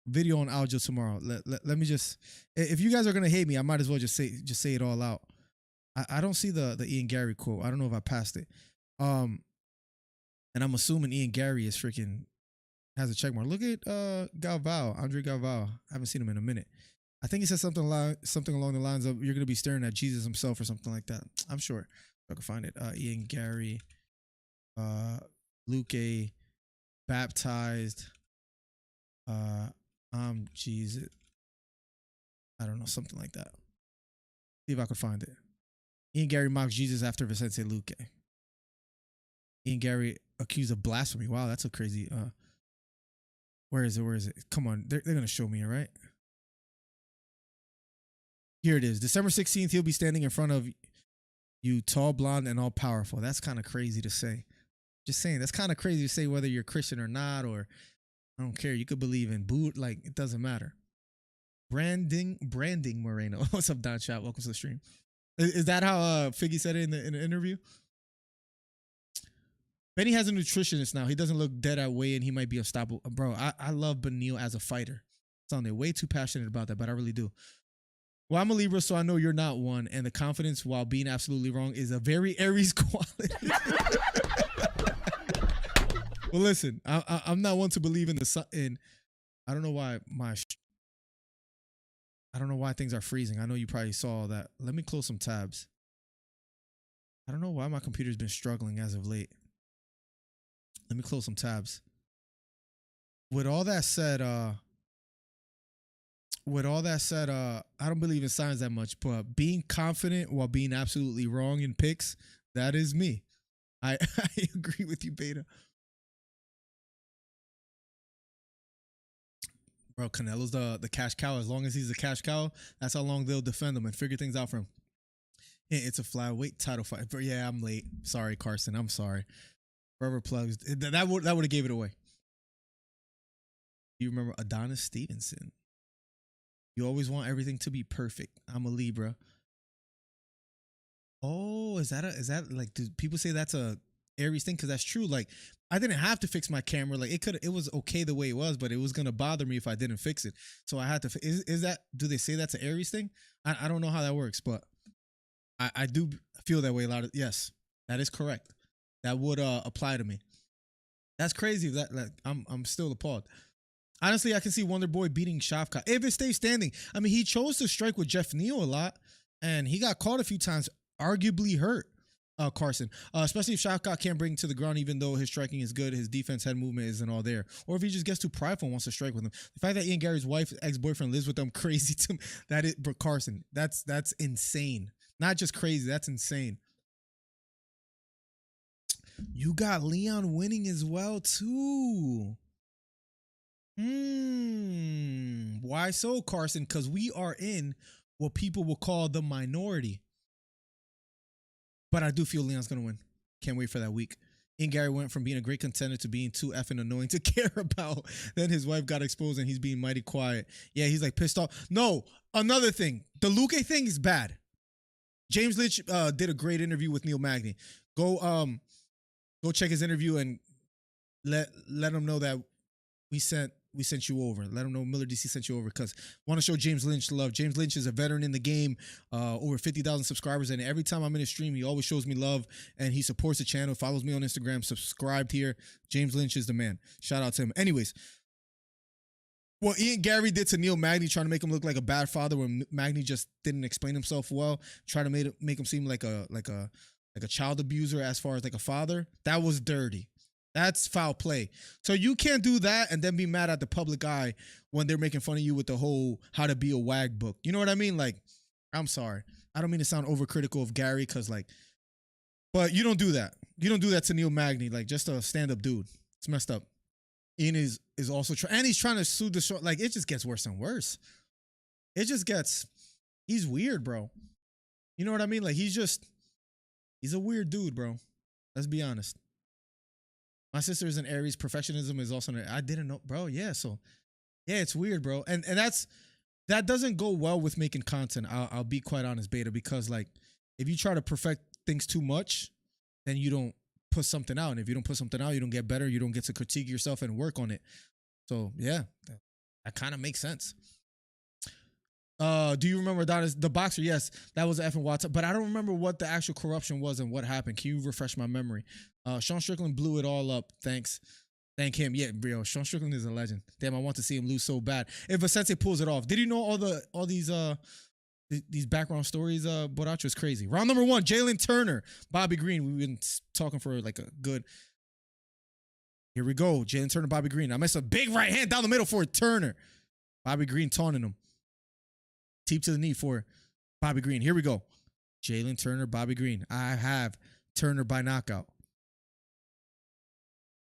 Video on Aljo tomorrow. Let me just. If you guys are gonna hate me, I might as well just say it all out. I don't see the Ian Gary quote. I don't know if I passed it. And I'm assuming Ian Gary is freaking has a check mark. Look at Galvao, Andre Galvao. I haven't seen him in a minute. I think he said something along the lines of you're gonna be staring at Jesus himself or something like that. I'm sure if I can find it. Ian Gary. Luque baptized. I'm Jesus. I don't know, something like that. See if I could find it. Ian Gary mocks Jesus after Vicente Luque. Ian Gary accused of blasphemy. Wow, that's a crazy. Where is it? Come on, they're gonna show me it, right? Here it is. December 16th, he'll be standing in front of you, tall, blonde, and all powerful. That's kind of crazy to say. Just saying, that's kind of crazy to say whether you're Christian or not, or I don't care. You could believe in boot, like it doesn't matter. Branding Moreno. What's up, Don Chat? Welcome to the stream. Is that how Figgy said it in the interview? Benny has a nutritionist now. He doesn't look dead at weigh-in. He might be unstoppable. Bro, I love Benil as a fighter. Sounded way too passionate about that, but I really do. Well, I'm a Libra, so I know you're not one. And the confidence while being absolutely wrong is a very Aries quality. Well, listen, I'm not one to believe in the sun. I don't know why things are freezing. I know you probably saw that. Let me close some tabs. I don't know why my computer's been struggling as of late. Let me close some tabs. With all that said, I don't believe in signs that much, but being confident while being absolutely wrong in picks, that is me. I agree with you, Beta. Bro, Canelo's the cash cow. As long as he's the cash cow, that's how long they'll defend him and figure things out for him. Yeah, it's a flyweight title fight. But yeah, I'm late. Sorry, Carson. I'm sorry. Forever plugs. That would have gave it away. You remember Adonis Stevenson? You always want everything to be perfect. I'm a Libra. Oh, is that like? Do people say that's a Aries thing? Because that's true. Like, I didn't have to fix my camera. Like, it was okay the way it was, but it was gonna bother me if I didn't fix it. So I had to. Is that? Do they say that's an Aries thing? I don't know how that works, but I do feel that way a lot. Yes, that is correct. That would apply to me. That's crazy. I'm still appalled. Honestly, I can see Wonder Boy beating Shafkat if it stays standing. I mean, he chose to strike with Jeff Neal a lot, and he got caught a few times, arguably hurt. Carson. Especially if Shavkat can't bring to the ground, even though his striking is good, his defense, head movement isn't all there. Or if he just gets too prideful and wants to strike with him. The fact that Ian Gary's wife, ex-boyfriend, lives with them, crazy to him. That is, but Carson, that's insane. Not just crazy, that's insane. You got Leon winning as well, too. Why so, Carson? Because we are in what people will call the minority. But I do feel Leon's going to win. Can't wait for that week. Ian Gary went from being a great contender to being too effing annoying to care about. Then his wife got exposed and he's being mighty quiet. Yeah, he's like pissed off. No, another thing. The Luque thing is bad. James Lynch did a great interview with Neil Magny. Go check his interview and let him know that we sent you over. Let him know Miller DC sent you over because want to show James Lynch love. James Lynch is a veteran in the game, over 50,000 subscribers, and every time I'm in a stream, he always shows me love and he supports the channel, follows me on Instagram, subscribed here. James Lynch is the man. Shout out to him. Anyways, what Ian Gary did to Neil Magny, trying to make him look like a bad father when Magny just didn't explain himself well, trying to make him seem like a child abuser as far as like a father, that was dirty. That's foul play. So you can't do that and then be mad at the public eye when they're making fun of you with the whole how to be a wag book. You know what I mean? Like, I'm sorry. I don't mean to sound overcritical of Gary because like, but you don't do that. You don't do that to Neil Magny, like just a stand-up dude. It's messed up. Ian is also and he's trying to sue the show. Like, it just gets worse and worse. He's weird, bro. You know what I mean? Like, he's a weird dude, bro. Let's be honest. My sister is an Aries. Perfectionism is also I didn't know, bro. Yeah, so yeah, it's weird, bro. And that doesn't go well with making content. I'll be quite honest, Beta, because like if you try to perfect things too much, then you don't put something out. And if you don't put something out, you don't get better. You don't get to critique yourself and work on it. So yeah, that kind of makes sense. Do you remember Adonis, the boxer? Yes, that was effing Watson, but I don't remember what the actual corruption was and what happened. Can you refresh my memory? Sean Strickland blew it all up. Thanks. Thank him. Yeah, bro. Sean Strickland is a legend. Damn, I want to see him lose so bad. If Vicente pulls it off. Did you know all these background stories? Boracho is crazy. Round number 1, Jalen Turner, Bobby Green. We've been talking for like a good. Here we go. Jalen Turner, Bobby Green. I missed a big right hand down the middle for Turner. Bobby Green taunting him. Teep to the knee for Bobby Green. Here we go. Jalen Turner, Bobby Green. I have Turner by knockout.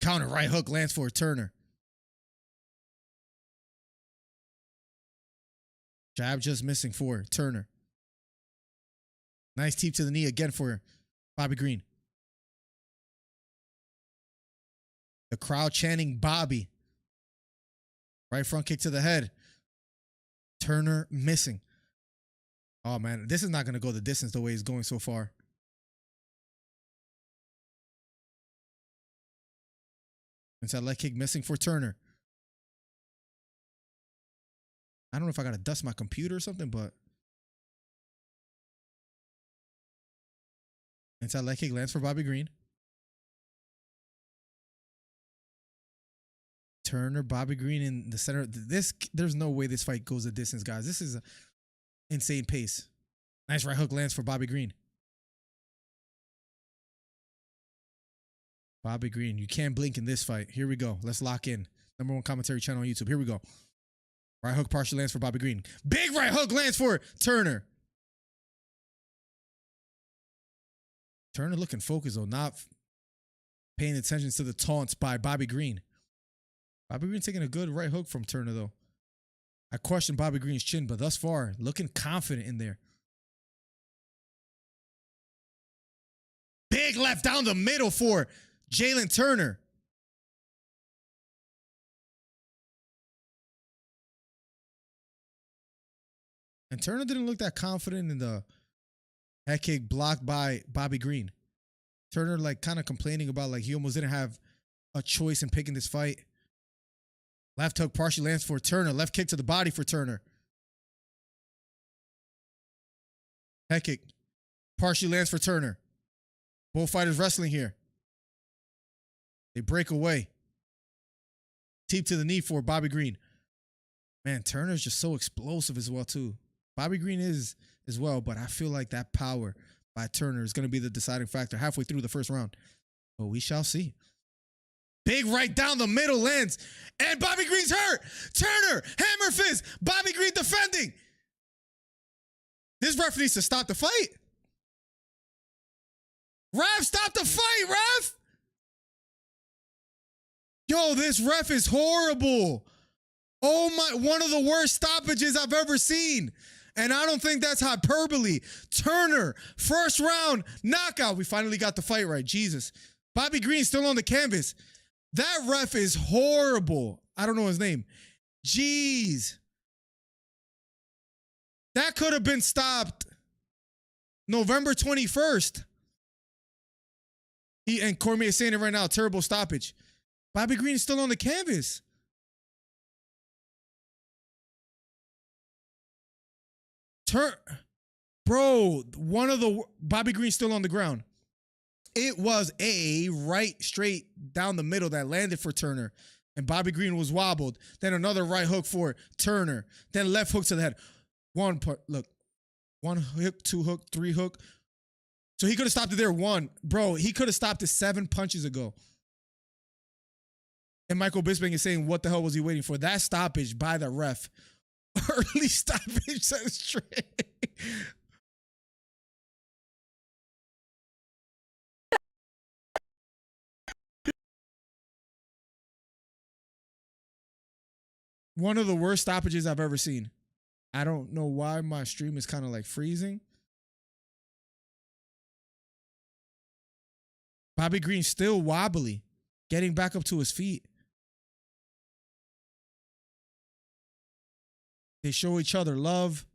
Counter right hook lands for Turner. Jab just missing for Turner. Nice teep to the knee again for Bobby Green. The crowd chanting Bobby. Right front kick to the head. Turner missing. Oh, man. This is not going to go the distance the way he's going so far. Inside leg kick missing for Turner. I don't know if I got to dust my computer or something, but. Inside leg kick lands for Bobby Green. Turner, Bobby Green in the center. There's no way this fight goes the distance, guys. This is an insane pace. Nice right hook lands for Bobby Green. Bobby Green, you can't blink in this fight. Here we go. Let's lock in. #1 commentary channel on YouTube. Here we go. Right hook partially lands for Bobby Green. Big right hook lands for Turner. Turner looking focused, though, not paying attention to the taunts by Bobby Green. Bobby Green taking a good right hook from Turner, though. I question Bobby Green's chin, but thus far, looking confident in there. Big left down the middle for Jalen Turner. And Turner didn't look that confident in the head kick blocked by Bobby Green. Turner like kind of complaining about like he almost didn't have a choice in picking this fight. Left hook partially lands for Turner. Left kick to the body for Turner. Head kick partially lands for Turner. Both fighters wrestling here. They break away. Teep to the knee for Bobby Green. Man, Turner's just so explosive as well, too. Bobby Green is as well, but I feel like that power by Turner is going to be the deciding factor halfway through the first round. But we shall see. Big right down the middle lands. And Bobby Green's hurt. Turner, hammer fist. Bobby Green defending. This ref needs to stop the fight. Ref, stop the fight, ref. Yo, this ref is horrible. Oh my, one of the worst stoppages I've ever seen. And I don't think that's hyperbole. Turner, first round, knockout. We finally got the fight right, Jesus. Bobby Green still on the canvas. That ref is horrible. I don't know his name. Jeez. That could have been stopped November 21st. And Cormier is saying it right now, terrible stoppage. Bobby Green is still on the canvas. Bro, Bobby Green's still on the ground. It was a right straight down the middle that landed for Turner. And Bobby Green was wobbled. Then another right hook for Turner. Then left hook to the head. One hook, two hook, three hook. So he could have stopped it there. One. Bro, he could have stopped it 7 punches ago. And Michael Bisping is saying, what the hell was he waiting for? That stoppage by the ref. Early stoppage says straight. One of the worst stoppages I've ever seen. I don't know why my stream is kind of like freezing. Bobby Green still wobbly, getting back up to his feet. They show each other love.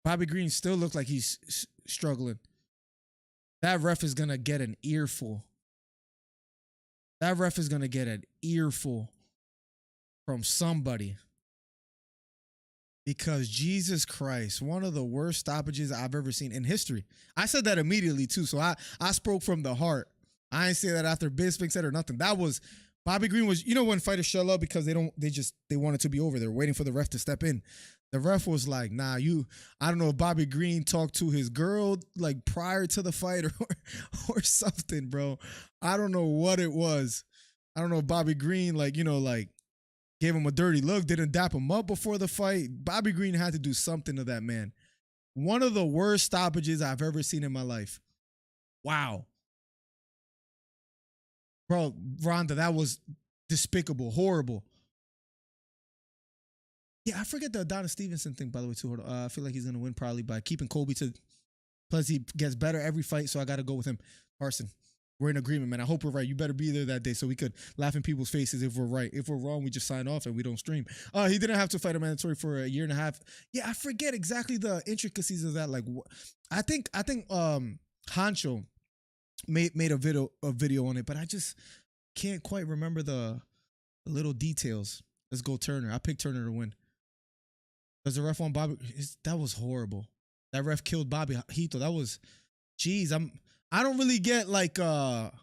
Bobby Green still looks like he's struggling. That ref is going to get an earful. That ref is going to get an earful from somebody. Because Jesus Christ, one of the worst stoppages I've ever seen in history. I said that immediately too, so I spoke from the heart. I didn't say that after Bisping said or nothing. That was, Bobby Green was, you know when fighters shut up because they want it to be over. They're waiting for the ref to step in. The ref was like, nah, I don't know if Bobby Green talked to his girl like prior to the fight or something, bro. I don't know what it was. I don't know if Bobby Green gave him a dirty look, didn't dap him up before the fight. Bobby Green had to do something to that man. One of the worst stoppages I've ever seen in my life. Wow. Bro, Rhonda, that was despicable, horrible. Yeah, I forget the Adonis Stevenson thing, by the way, too. I feel like he's going to win probably by keeping Colby to... Plus, he gets better every fight, so I got to go with him. Carson, we're in agreement, man. I hope we're right. You better be there that day so we could laugh in people's faces if we're right. If we're wrong, we just sign off and we don't stream. He didn't have to fight a mandatory for a year and a half. Yeah, I forget exactly the intricacies of that. Like, I think Hancho made a video on it, but I just can't quite remember the little details. Let's go Turner. I picked Turner to win. Does the ref on Bobby? That was horrible. That ref killed Bobby Hito. That was, geez. I don't really get like too,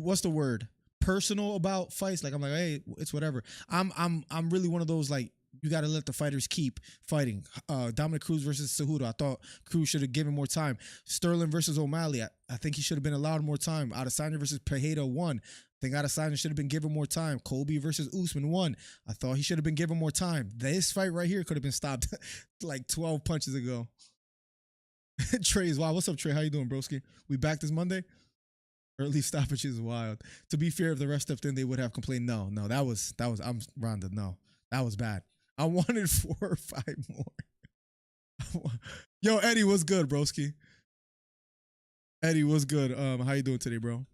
what's the word, personal about fights. Like I'm like, hey, it's whatever. I'm really one of those like, you got to let the fighters keep fighting. Dominic Cruz versus Cejudo. I thought Cruz should have given more time. Sterling versus O'Malley. I think he should have been allowed more time. Adesanya versus Pereira 1. I think Adesanya should have been given more time. Colby versus Usman 1. I thought he should have been given more time. This fight right here could have been stopped like 12 punches ago. Trey's wow. What's up, Trey? How you doing, broski? We back this Monday? Early stoppage is wild. To be fair, if the rest stepped in, they would have complained. No, that was I'm Rhonda. No, that was bad. I wanted 4 or 5 more. Yo, Eddie, what's good, broski? Eddie, what's good? How you doing today, bro?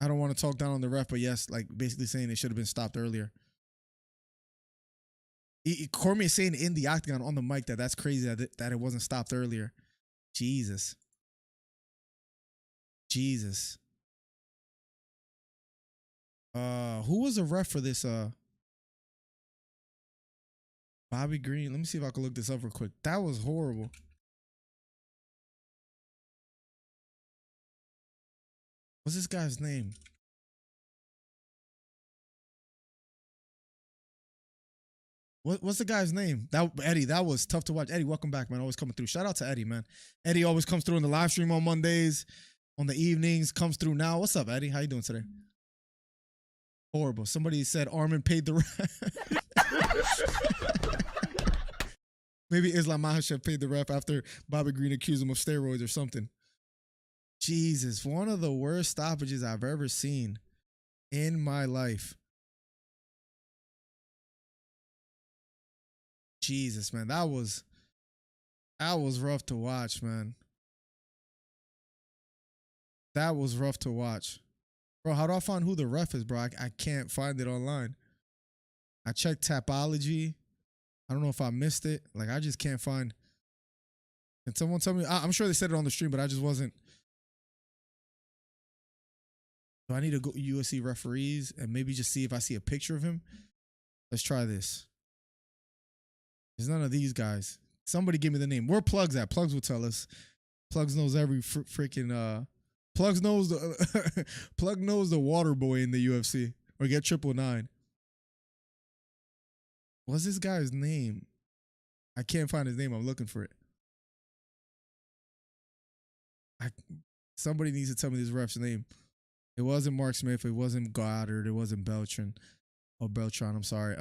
I don't want to talk down on the ref, but yes, like basically saying it should have been stopped earlier. Cormier saying in the octagon on the mic that's crazy that it wasn't stopped earlier. Jesus. Who was the ref for this? Bobby Green. Let me see if I can look this up real quick. That was horrible. What's this guy's name? What's the guy's name? That Eddie. That was tough to watch. Eddie, welcome back, man. Always coming through. Shout out to Eddie, man. Eddie always comes through in the live stream on Mondays, on the evenings. Comes through now. What's up, Eddie? How you doing today? Horrible. Somebody said Armin paid the ref. Maybe Islam Makhachev paid the ref after Bobby Green accused him of steroids or something. Jesus, one of the worst stoppages I've ever seen in my life. Jesus, man, that was rough to watch, man. That was rough to watch. Bro, how do I find who the ref is, bro? I can't find it online. I checked Tapology. I don't know if I missed it. Like, I just can't find. Can someone tell me? I'm sure they said it on the stream, but I just wasn't. Do I need to go USC referees and maybe just see if I see a picture of him? Let's try this. There's none of these guys. Somebody give me the name. Where Plugs at? Plugs will tell us. Plugs knows every freaking Plugs knows the Plug knows the water boy in the UFC. Or get 999. What's this guy's name? I can't find his name. I'm looking for it. Somebody needs to tell me this ref's name. It wasn't Mark Smith. It wasn't Goddard. It wasn't Beltran. Oh, Beltran. I'm sorry.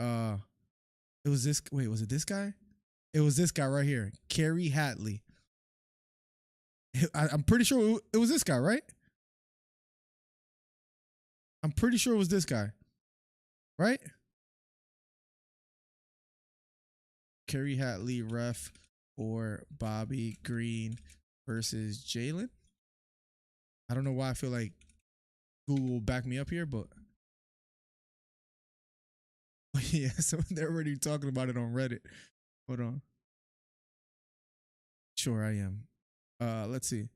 It was this. Wait, was it this guy? It was this guy right here. Kerry Hatley. I'm pretty sure it was this guy, right? I'm pretty sure it was this guy. Right? Kerry Hatley, ref for Bobby Green versus Jalen. I don't know why I feel like Google will back me up here, but yeah, so they're already talking about it on Reddit. Hold on. Sure, I am. Let's see.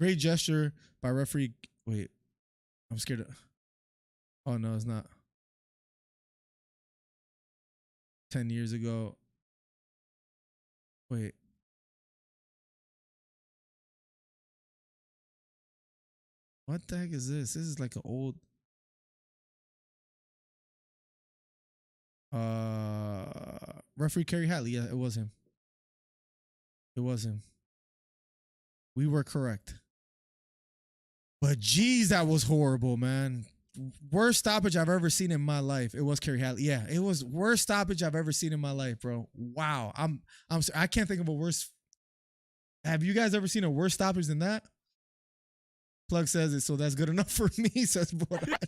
Great gesture by referee. Wait, I'm scared of. Oh no, it's not. 10 years ago. Wait. What the heck is this? This is like an old. Referee Kerry Hatley. Yeah, it was him. It was him. We were correct. But geez, that was horrible, man. Worst stoppage I've ever seen in my life. It was Kerry Hatley. Yeah, it was worst stoppage I've ever seen in my life, bro. Wow. I can't think of a worse. Have you guys ever seen a worse stoppage than that? Plug says it, so that's good enough for me, says Borach.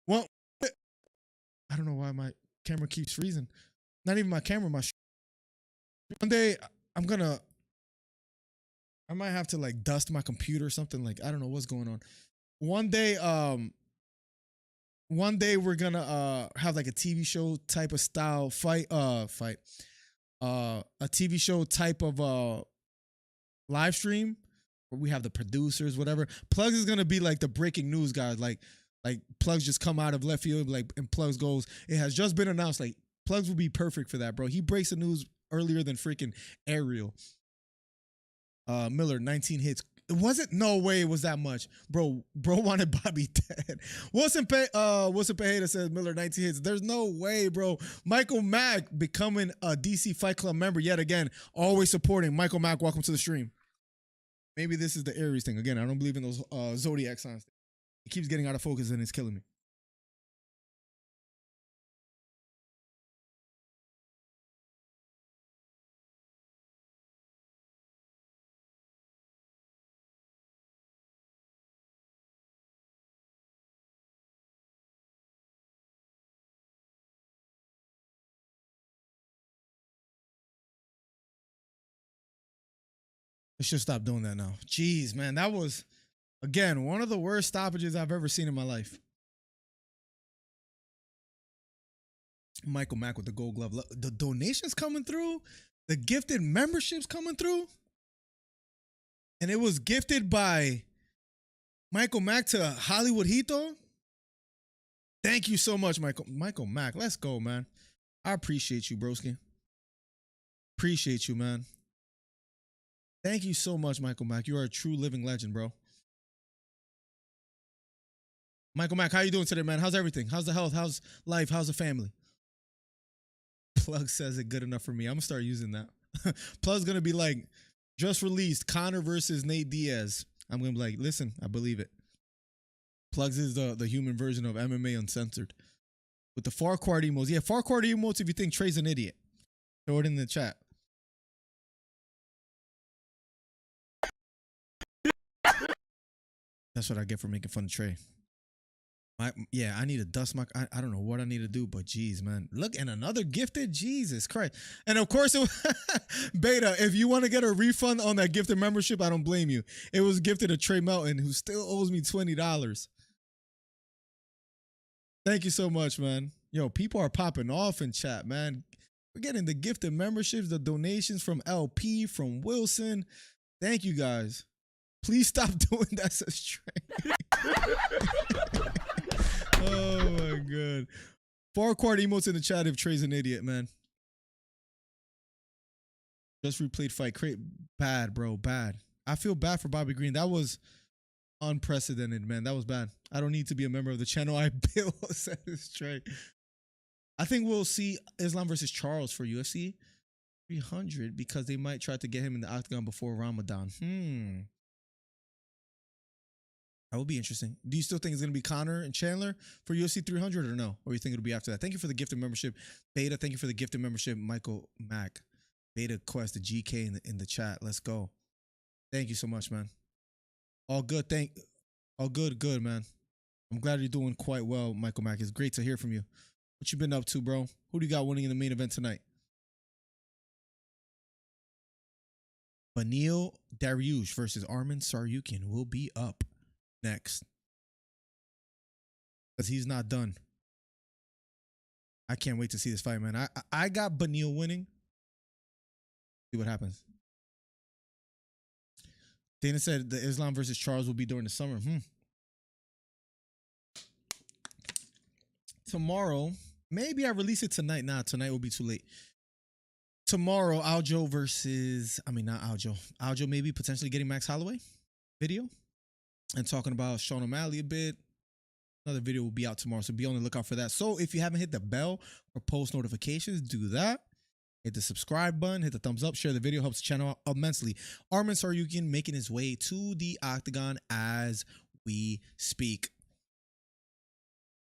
Well, I don't know why my camera keeps freezing. Not even my camera, one day I might have to like dust my computer or something. Like, I don't know what's going on. One day we're gonna have like a TV show type of style fight. A TV show type of live stream where we have the producers, whatever. Plugs is gonna be like the breaking news guys. Like Plugs just come out of left field, like, and Plugs goes, it has just been announced. Like, Plugs will be perfect for that, bro. He breaks the news earlier than freaking Ariel. Miller, 19 hits. It wasn't, no way it was that much. Bro wanted Bobby dead. Wilson Pejeda says Miller, 19 hits. There's no way, bro. Michael Mack becoming a DC Fight Club member yet again. Always supporting. Michael Mack, welcome to the stream. Maybe this is the Aries thing. Again, I don't believe in those zodiac signs. It keeps getting out of focus and it's killing me. I should stop doing that now. Jeez, man, that was, again, one of the worst stoppages I've ever seen in my life. Michael Mack with the gold glove. The donations coming through. The gifted memberships coming through. And it was gifted by Michael Mack to Hollywood Hito. Thank you so much, Michael Mack. Let's go, man. I appreciate you, broski. Appreciate you, man. Thank you so much, Michael Mack. You are a true living legend, bro. Michael Mack, how you doing today, man? How's everything? How's the health? How's life? How's the family? Plug says it good enough for me. I'm gonna start using that. Plug's gonna be like, just released Conor versus Nate Diaz. I'm gonna be like, listen, I believe it. Plugs is the human version of MMA Uncensored. With the Farquhar emotes. Yeah, Farquhar emotes if you think Trey's an idiot. Throw it in the chat. That's what I get for making fun of Trey. Yeah, I need to dust my... I don't know what I need to do, but geez, man. Look, and another gifted. Jesus Christ. And of course, it was Beta, if you want to get a refund on that gifted membership, I don't blame you. It was gifted to Trey Melton, who still owes me $20. Thank you so much, man. Yo, people are popping off in chat, man. We're getting the gifted memberships, the donations from LP, from Wilson. Thank you, guys. Please stop doing that, says Trey. Oh, my God. Farquhar emotes in the chat if Trey's an idiot, man. Just replayed fight. Bad, bro. Bad. I feel bad for Bobby Green. That was unprecedented, man. That was bad. I don't need to be a member of the channel. I bill, says Trey. I think we'll see Islam versus Charles for UFC 300 because they might try to get him in the octagon before Ramadan. That would be interesting. Do you still think it's going to be Conor and Chandler for UFC 300 or no? Or you think it'll be after that? Thank you for the gifted membership. Beta, thank you for the gifted membership. Michael Mack. Beta Quest, the GK in the chat. Let's go. Thank you so much, man. All good. All good, man. I'm glad you're doing quite well, Michael Mack. It's great to hear from you. What you been up to, bro? Who do you got winning in the main event tonight? Beneil Dariush versus Arman Tsarukyan will be up next. Because he's not done. I can't wait to see this fight, man. I got Beneil winning. See what happens. Dana said the Islam versus Charles will be during the summer. Tomorrow, maybe I release it tonight. Nah, tonight will be too late. Tomorrow, Aljo versus, not Aljo. Aljo maybe potentially getting Max Holloway video and talking about Sean O'Malley a bit. Another video will be out tomorrow, so be on the lookout for that. So if you haven't hit the bell or post notifications, do that. Hit the subscribe button, hit the thumbs up, share the video, helps the channel out immensely. Arman Tsarukyan making his way to the octagon as we speak.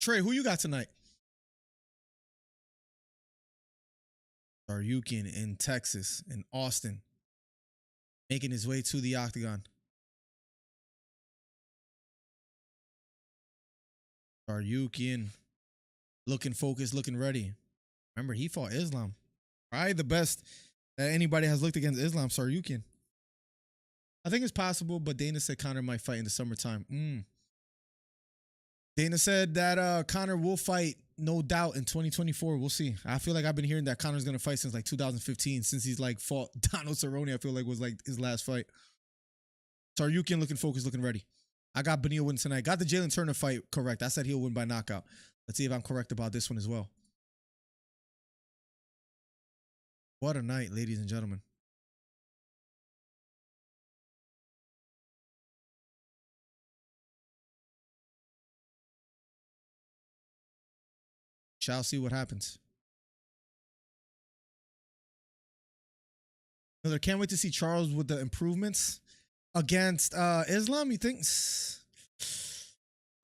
Trey, who you got tonight? Tsarukyan in Texas, in Austin, making his way to the octagon. Tsarukyan looking focused, looking ready. Remember, he fought Islam. Probably the best that anybody has looked against Islam, Tsarukyan. I think it's possible, but Dana said Conor might fight in the summertime. Dana said that Conor will fight, no doubt, in 2024. We'll see. I feel like I've been hearing that Conor's going to fight since like 2015, since he's like fought Donald Cerrone. I feel like was like his last fight. Tsarukyan looking focused, looking ready. I got Beneil win tonight. Got the Jalen Turner fight correct. I said he'll win by knockout. Let's see if I'm correct about this one as well. What a night, ladies and gentlemen. Shall see what happens. Another, can't wait to see Charles with the improvements against Islam. You think?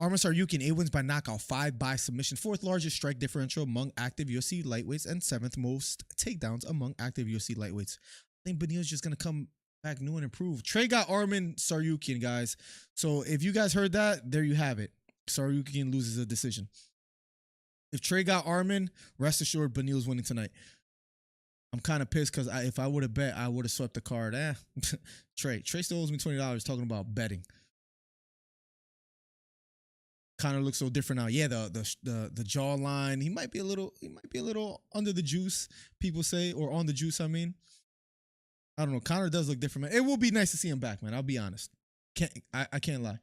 Arman Tsarukyan, 8 wins by knockout, 5 by submission, 4th largest strike differential among active UFC lightweights, and 7th most takedowns among active UFC lightweights. I think Beneil's just going to come back new and improved. Trey got Arman Tsarukyan, guys. So if you guys heard that, there you have it. Tsarukyan loses a decision. If Trey got Arman, rest assured Beneil's winning tonight. I'm kind of pissed because if I would have bet, I would have swept the card. Trey still owes me $20 talking about betting. Conor looks so different now. Yeah, the jawline. He might be a little under the juice, people say, or on the juice, I mean. I don't know. Conor does look different, man. It will be nice to see him back, man. I'll be honest. I can't lie.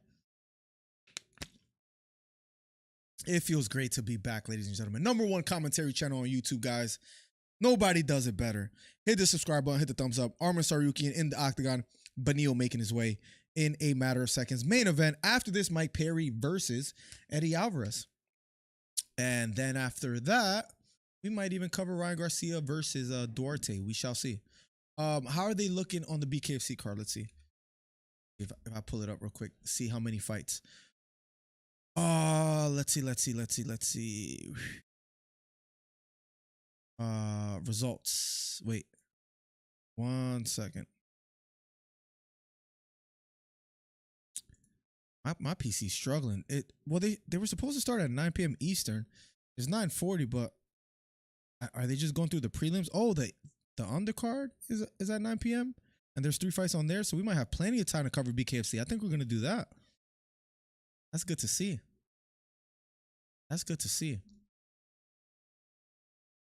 It feels great to be back, ladies and gentlemen. #1 commentary channel on YouTube, guys. Nobody does it better. Hit the subscribe button, hit the thumbs up. Arman Tsarukyan in the octagon. Beneil making his way in a matter of seconds. Main event after this, Mike Perry versus Eddie Alvarez. And then after that, We might even cover Ryan Garcia versus Duarte. We shall see. How are they looking on the BKFC card? Let's see. If I pull it up real quick, see how many fights. Let's see. Results. Wait. 1 second. My PC's struggling. They were supposed to start at 9 p.m. Eastern. It's 9:40, but are they just going through the prelims? Oh, the undercard is at 9 p.m. and there's 3 fights on there, so we might have plenty of time to cover BKFC. I think we're gonna do that. That's good to see. That's good to see.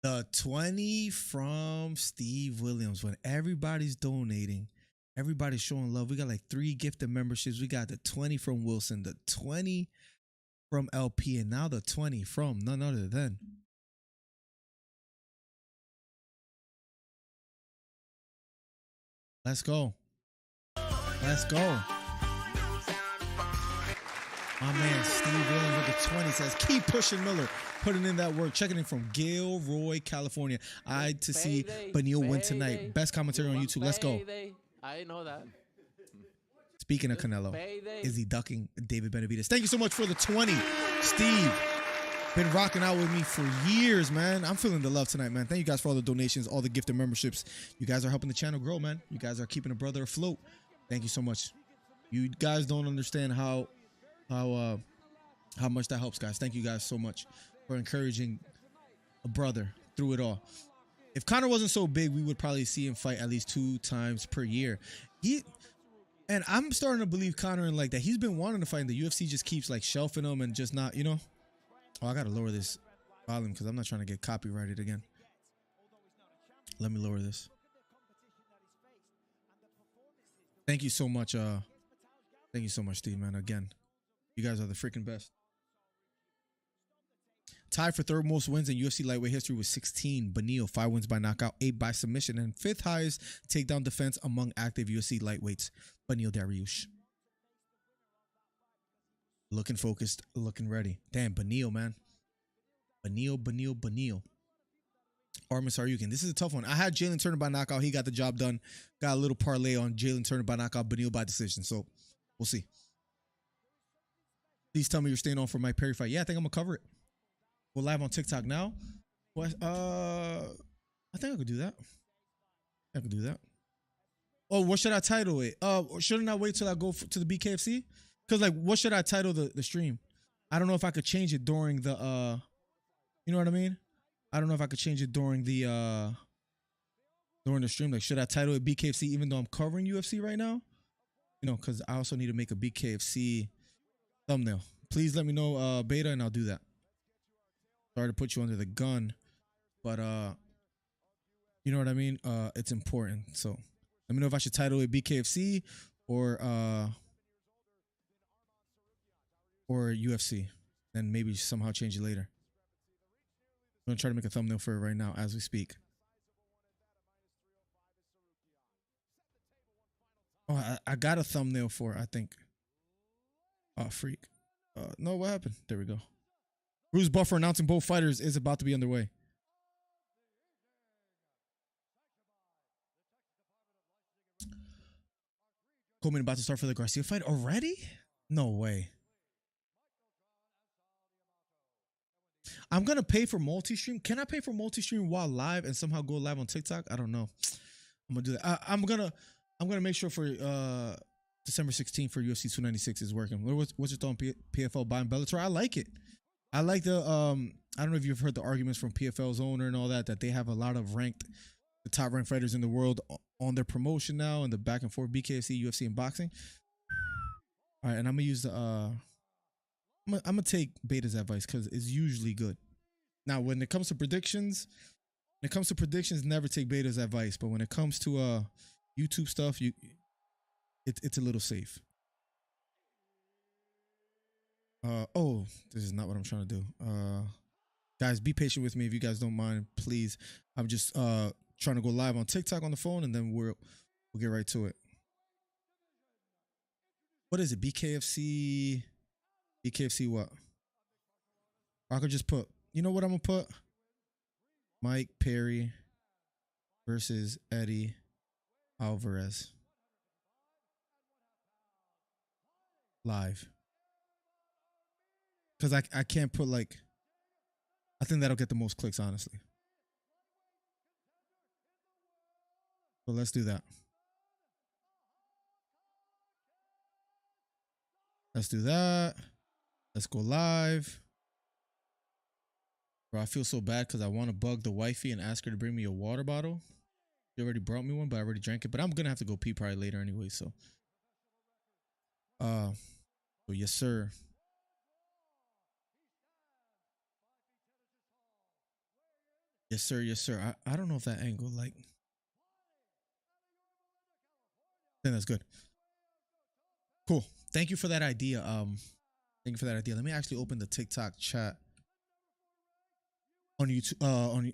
The 20 from Steve Williams. When everybody's donating, everybody's showing love. We got like 3 gifted memberships. We got the 20 from Wilson, the 20 from LP, and now the 20 from none other than let's go. Let's go. My man Steve Williams with the 20 says, keep pushing Miller. Putting in that work. Checking in from Gilroy, California. Eyed to see Benil win tonight. Best commentary on YouTube. Let's go. I know that. Speaking of Canelo, is he ducking David Benavidez? Thank you so much for the 20, Steve. Been rocking out with me for years, man. I'm feeling the love tonight, man. Thank you guys for all the donations, all the gifted memberships. You guys are helping the channel grow, man. You guys are keeping a brother afloat. Thank you so much. You guys don't understand how much that helps, guys. Thank you guys so much for encouraging a brother through it all. If Conor wasn't so big, we would probably see him fight at least 2 times per year. And I'm starting to believe Conor in like that. He's been wanting to fight, and the UFC just keeps like shelving him and just not, you know. Oh, I gotta lower this volume because I'm not trying to get copyrighted again. Let me lower this. Thank you so much. Thank you so much, Steve, man. Again, you guys are the freaking best. Tied for 3rd most wins in UFC lightweight history with 16. Benil, 5 wins by knockout, 8 by submission, and 5th highest takedown defense among active UFC lightweights. Benil Dariush. Looking focused, looking ready. Damn, Benil, man. Benil. Armin Tsarukyan. This is a tough one. I had Jalen Turner by knockout. He got the job done. Got a little parlay on Jalen Turner by knockout, Benil by decision. So we'll see. Please tell me you're staying on for Mike Perry fight. Yeah, I think I'm going to cover it. We're live on TikTok now. I think I could do that. I could do that. Oh, what should I title it? Shouldn't I wait till I go to the BKFC? Because, like, what should I title the stream? I don't know if I could change it during the, you know what I mean? I don't know if I could change it during the stream. Like, should I title it BKFC even though I'm covering UFC right now? You know, because I also need to make a BKFC thumbnail. Please let me know, Beta, and I'll do that. Sorry to put you under the gun, but you know what I mean? It's important. So let me know if I should title it BKFC or UFC. Then maybe somehow change it later. I'm gonna try to make a thumbnail for it right now as we speak. Oh, I got a thumbnail for it, I think. Oh, freak. No, what happened? There we go. Bruce Buffer announcing both fighters is about to be underway. Coleman about to start for the Garcia fight already? No way. I'm going to pay for multi-stream. Can I pay for multi-stream while live and somehow go live on TikTok? I don't know. I'm going to do that. I'm going to make sure for December 16th for UFC 296 is working. What's your thought on PFL buying Bellator? I like it. I like the I don't know if you've heard the arguments from PFL's owner and all that they have a lot of the top ranked fighters in the world on their promotion now and the back and forth BKFC, UFC, and boxing. All right, and I'm gonna use the I'm gonna take Beta's advice because it's usually good. Now, when it comes to predictions, never take Beta's advice. But when it comes to YouTube stuff, it's a little safe. Oh, this is not what I'm trying to do. Guys, be patient with me if you guys don't mind, please. I'm just trying to go live on TikTok on the phone, and then we'll get right to it. What is it? BKFC what? I could just put, you know what I'm gonna put? Mike Perry versus Eddie Alvarez. Live. Because I can't put like... I think that'll get the most clicks, honestly. So let's do that. Let's do that. Let's go live. Bro, I feel so bad because I want to bug the wifey and ask her to bring me a water bottle. She already brought me one, but I already drank it. But I'm going to have to go pee probably later anyway, so. So yes, sir. Yes, sir. Yes, sir. I don't know if that angle, like. I think that's good. Cool. Thank you for that idea. Thank you for that idea. Let me actually open the TikTok chat on YouTube, on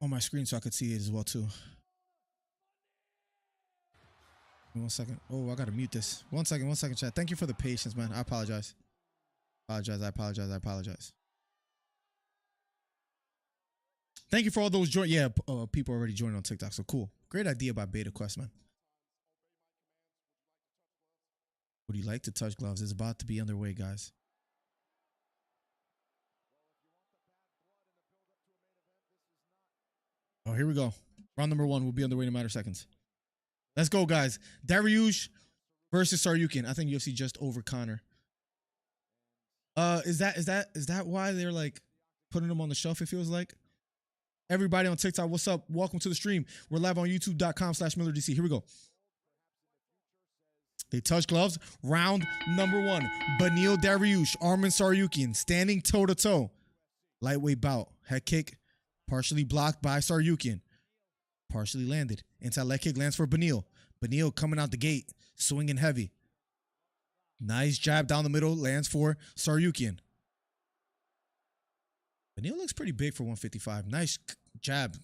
my screen so I could see it as well too. Give me 1 second. Oh, I gotta mute this. 1 second, chat. Thank you for the patience, man. I apologize. I apologize. Thank you for all those join. Yeah, people already joined on TikTok, so cool. Great idea by Beta Quest, man. Would you like to touch gloves? It's about to be underway, guys. Oh, here we go. Round number 1 will be underway in a matter of seconds. Let's go, guys. Darush versus Tsarukyan. I think UFC just over Connor. Is that why they're like putting him on the shelf? It feels like. Everybody on TikTok, what's up? Welcome to the stream. We're live on youtube.com/MillerDC. Here we go. They touch gloves. Round number 1. Beneil Dariush, Arman Tsarukyan, standing toe-to-toe. Lightweight bout. Head kick, partially blocked by Tsarukyan. Partially landed. Inside leg kick lands for Beneil. Beneil coming out the gate, swinging heavy. Nice jab down the middle, lands for Tsarukyan. Beneil looks pretty big for 155. Nice jab.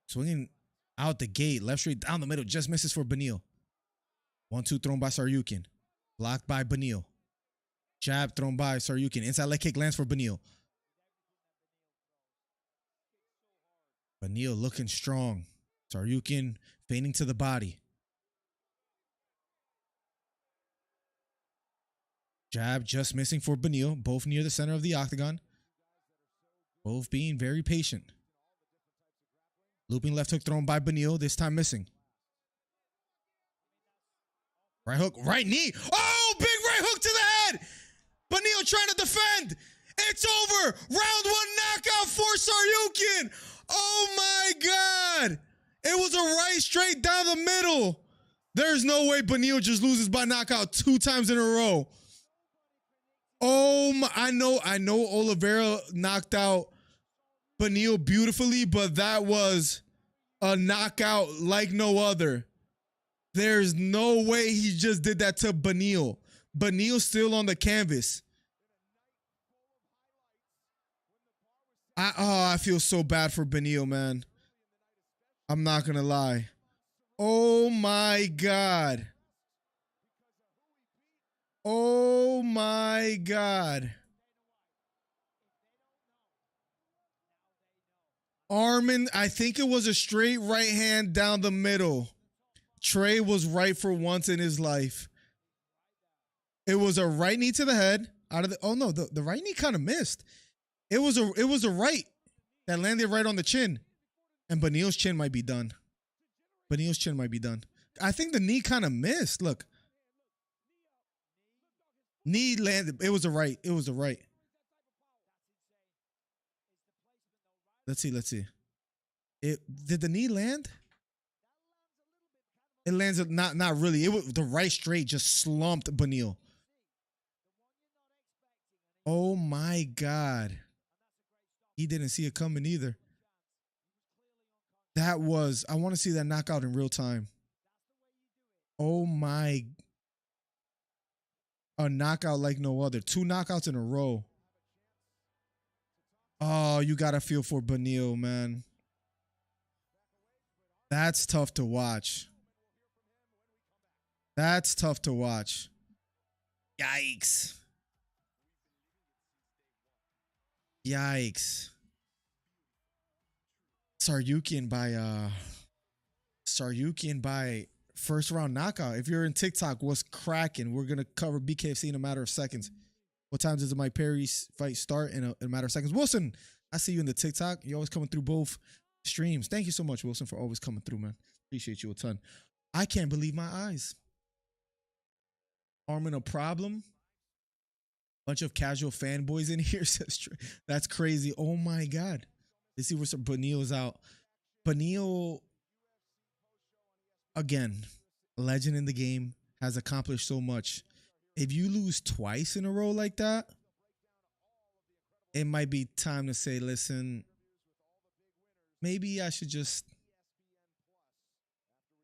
Swinging out the gate, left straight down the middle, just misses for Beneil. 1-2 thrown by Tsarukyan. Blocked by Beneil. Jab thrown by Tsarukyan. Inside leg kick lands for Beneil. Beneil looking strong. Tsarukyan feigning to the body. Jab just missing for Beneil. Both near the center of the octagon. Both being very patient. Looping left hook thrown by Beneil. This time missing. Right hook, right knee. Oh, big right hook to the head. Beneil trying to defend. It's over. Round 1 knockout for Tsarukyan. Oh my God. It was a right straight down the middle. There's no way Beneil just loses by knockout 2 times in a row. Oh my, I know Oliveira knocked out Beneil beautifully, but that was a knockout like no other. There's no way he just did that to Beneil. Beneil still on the canvas. I feel so bad for Beneil, man. I'm not gonna lie. Oh my God. Oh my God. Arman, I think it was a straight right hand down the middle. Trey was right for once in his life. It was a right knee to the head. Out of the the right knee kind of missed. It was a right that landed right on the chin. And Beneil's chin might be done. Beneil's chin might be done. I think the knee kind of missed. Look. Knee landed. It was a right. It was a right. Let's see. Did the knee land? It lands not really. It was the right straight just slumped Beneil. Oh my God. He didn't see it coming either. That was, I want to see that knockout in real time. Oh my. A knockout like no other. 2 knockouts in a row. Oh, you got to feel for Beneil, man. That's tough to watch. That's tough to watch. Yikes. Yikes. Tsarukyan by first round knockout. If you're in TikTok, what's cracking? We're gonna cover Bkfc in a matter of seconds. What time does the Mike Perry's fight start? In a matter of seconds. Wilson, I see you in the TikTok. You're always coming through both streams. Thank you so much, Wilson, for always coming through, man. Appreciate you a ton. I can't believe my eyes. Armin a problem. Bunch of casual fanboys in here. That's crazy. Oh my God. Let's see where some Beneil's out. Beneil, again, legend in the game, has accomplished so much. If you lose twice in a row like that, it might be time to say, listen, maybe I should just,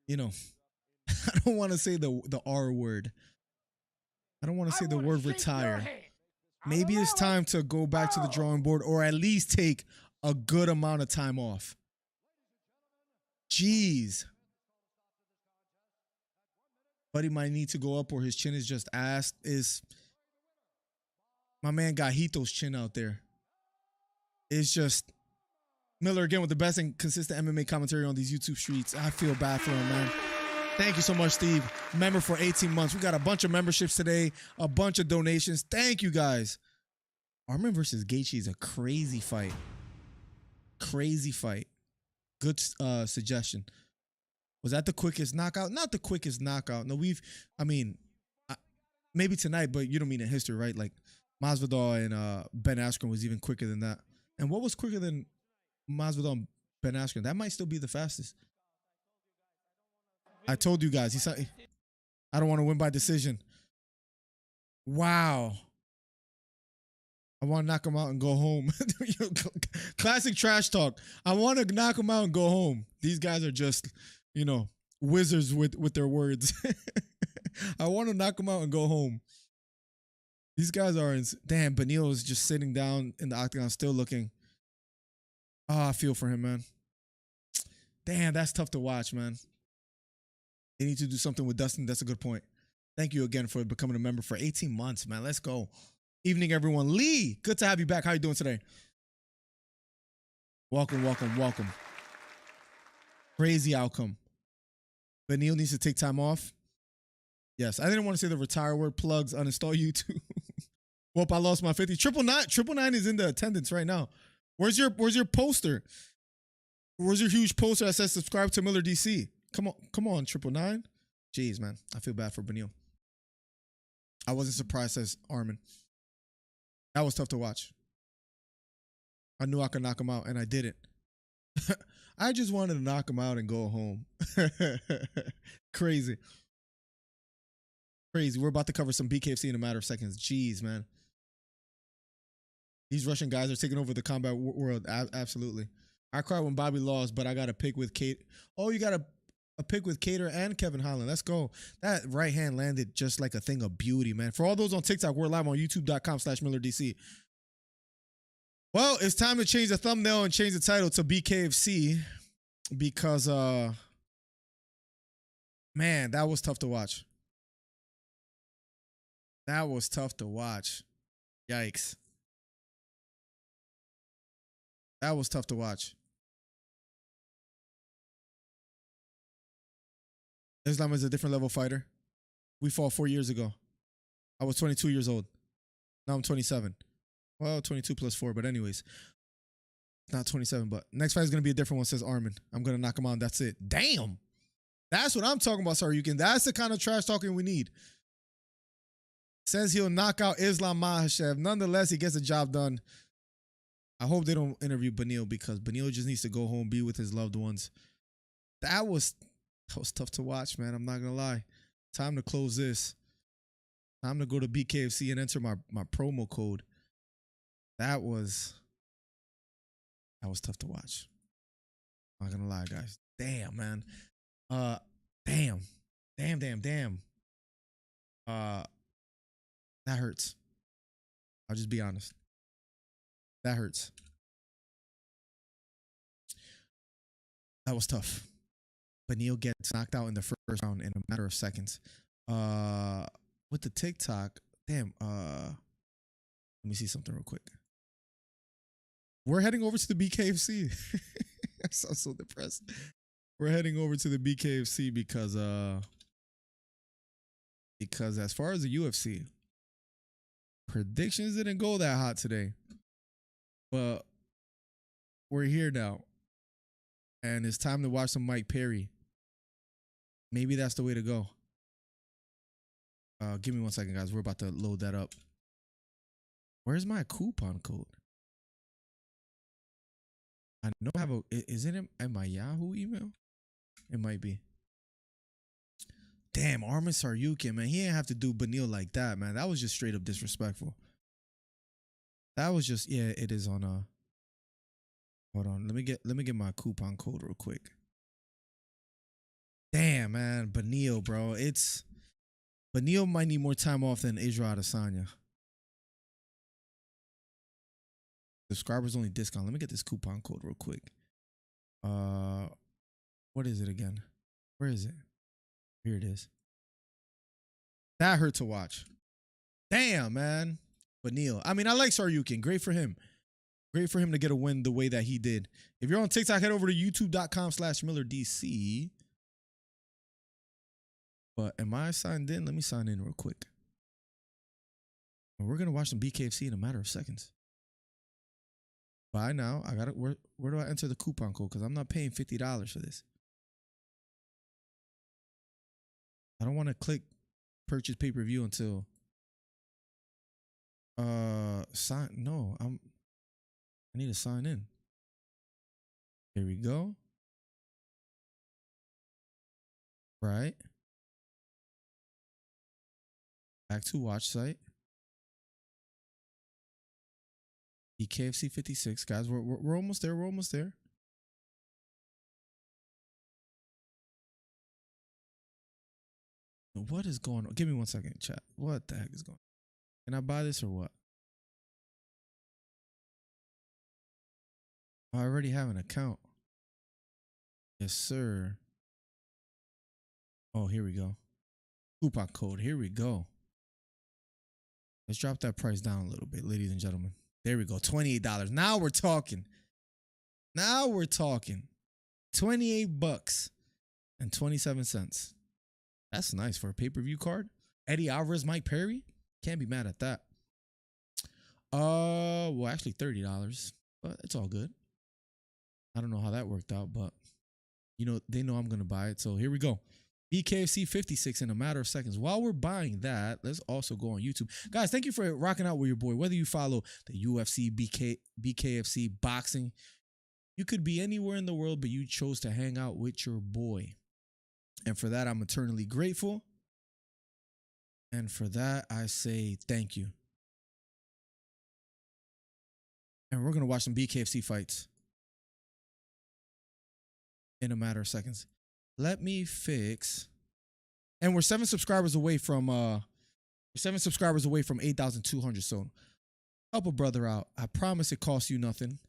you know, I don't want to say the R word. I don't want to say the word retire. Maybe it's time to go back to the drawing board, or at least take a good amount of time off. Jeez. Buddy might need to go up, or his chin is just ass. Is my man got Hito's chin out there. It's just Miller again with the best and consistent MMA commentary on these YouTube streets. I feel bad for him, man. Thank you so much, Steve. Member for 18 months. We got a bunch of memberships today, a bunch of donations. Thank you, guys. Armin versus Gaethje is a crazy fight. Crazy fight. Good suggestion. Was that the quickest knockout? Not the quickest knockout. No, maybe tonight, but you don't mean in history, right? Like Masvidal and Ben Askren was even quicker than that. And what was quicker than Masvidal and Ben Askren? That might still be the fastest. I told you guys, I don't want to win by decision. Wow. I want to knock him out and go home. Classic trash talk. I want to knock him out and go home. These guys are just, wizards with their words. I want to knock him out and go home. These guys are damn, Beneil is just sitting down in the octagon still looking. Oh, I feel for him, man. Damn, that's tough to watch, man. They need to do something with Dustin. That's a good point. Thank you again for becoming a member for 18 months, man. Let's go. Evening, everyone. Lee, good to have you back. How you doing today? Welcome, welcome, welcome. Crazy outcome. Beneil needs to take time off. Yes, I didn't want to say the retire word. Plugs, uninstall YouTube. Well, I lost my 50. 999 is in the attendance right now. Where's your poster? Where's your huge poster that says subscribe to Miller DC? Come on, 999. Jeez, man. I feel bad for Beneil. I wasn't surprised as Armin. That was tough to watch. I knew I could knock him out, and I didn't. I just wanted to knock him out and go home. Crazy. Crazy. We're about to cover some Bkfc in a matter of seconds. Jeez, man. These Russian guys are taking over the combat world. Absolutely. I cried when Bobby lost, but I got a pick with Kate. Oh, you got a pick with Cater and Kevin Holland. Let's go. That right hand landed just like a thing of beauty, man. For all those on TikTok, we're live on youtube.com/MillerDC. Well, it's time to change the thumbnail and change the title to Bkfc because, man, that was tough to watch. That was tough to watch. Yikes. That was tough to watch. Islam is a different level fighter. We fought 4 years ago. I was 22 years old. Now I'm 27. Well, 22 plus 4, but anyways. Not 27, but next fight is going to be a different one, says Armin. I'm going to knock him out. That's it. Damn. That's what I'm talking about, Tsarukyan. That's the kind of trash talking we need. Says he'll knock out Islam Makhachev. Nonetheless, he gets the job done. I hope they don't interview Beneil because Beneil just needs to go home, be with his loved ones. That was tough to watch, man. I'm not going to lie. Time to close this. Time to go to Bkfc and enter my promo code. That was tough to watch. I'm not going to lie, guys. Damn, man. Damn. That hurts. I'll just be honest. That hurts. That was tough. Beneil gets knocked out in the first round in a matter of seconds. With the TikTok, damn. Let me see something real quick. We're heading over to the Bkfc. I sound so depressed. We're heading over to the Bkfc because as far as the UFC, predictions didn't go that hot today. But we're here now. And it's time to watch some Mike Perry. Maybe that's the way to go. Give me 1 second, guys. We're about to load that up. Where's my coupon code? I know I have a... Is it in my Yahoo email? It might be. Damn, Armin Tsarukyan, man. He didn't have to do Beneil like that, man. That was just straight up disrespectful. That was just... Yeah, it is on... Hold on. Let me get my coupon code real quick. Damn, man. Beneil, bro. It's... Beneil might need more time off than Israel Adesanya. Subscribers only discount. Let me get this coupon code real quick. What is it again? Where is it? Here it is. That hurt to watch. Damn, man. Beneil. I mean, I like Tsarukyan. Great for him. Great for him to get a win the way that he did. If you're on TikTok, head over to youtube.com/MillerDC. But am I signed in? Let me sign in real quick. And we're going to watch some Bkfc in a matter of seconds. By now, I got to, where do I enter the coupon code? Because I'm not paying $50 for this. I don't want to click purchase pay-per-view until sign. No, I need to sign in. Here we go. Right. Back to watch site. Bkfc 56, guys. We're almost there. We're almost there. What is going on? Give me 1 second, chat. What the heck is going on? Can I buy this or what? Oh, I already have an account. Yes, sir. Oh, here we go. Coupon code. Here we go. Let's drop that price down a little bit, ladies and gentlemen. There we go. $28. Now we're talking. Now we're talking. $28.27. That's nice for a pay-per-view card. Eddie Alvarez, Mike Perry. Can't be mad at that. Well, actually $30, but it's all good. I don't know how that worked out, but you know, they know I'm going to buy it. So here we go. Bkfc 56 in a matter of seconds. While we're buying that, let's also go on YouTube. Guys, thank you for rocking out with your boy. Whether you follow the UFC, Bkfc, boxing, you could be anywhere in the world, but you chose to hang out with your boy. And for that, I'm eternally grateful. And for that, I say thank you. And we're going to watch some Bkfc fights in a matter of seconds. Let me fix. And we're 7 subscribers away from 8,200. So help a brother out. I promise it costs you nothing,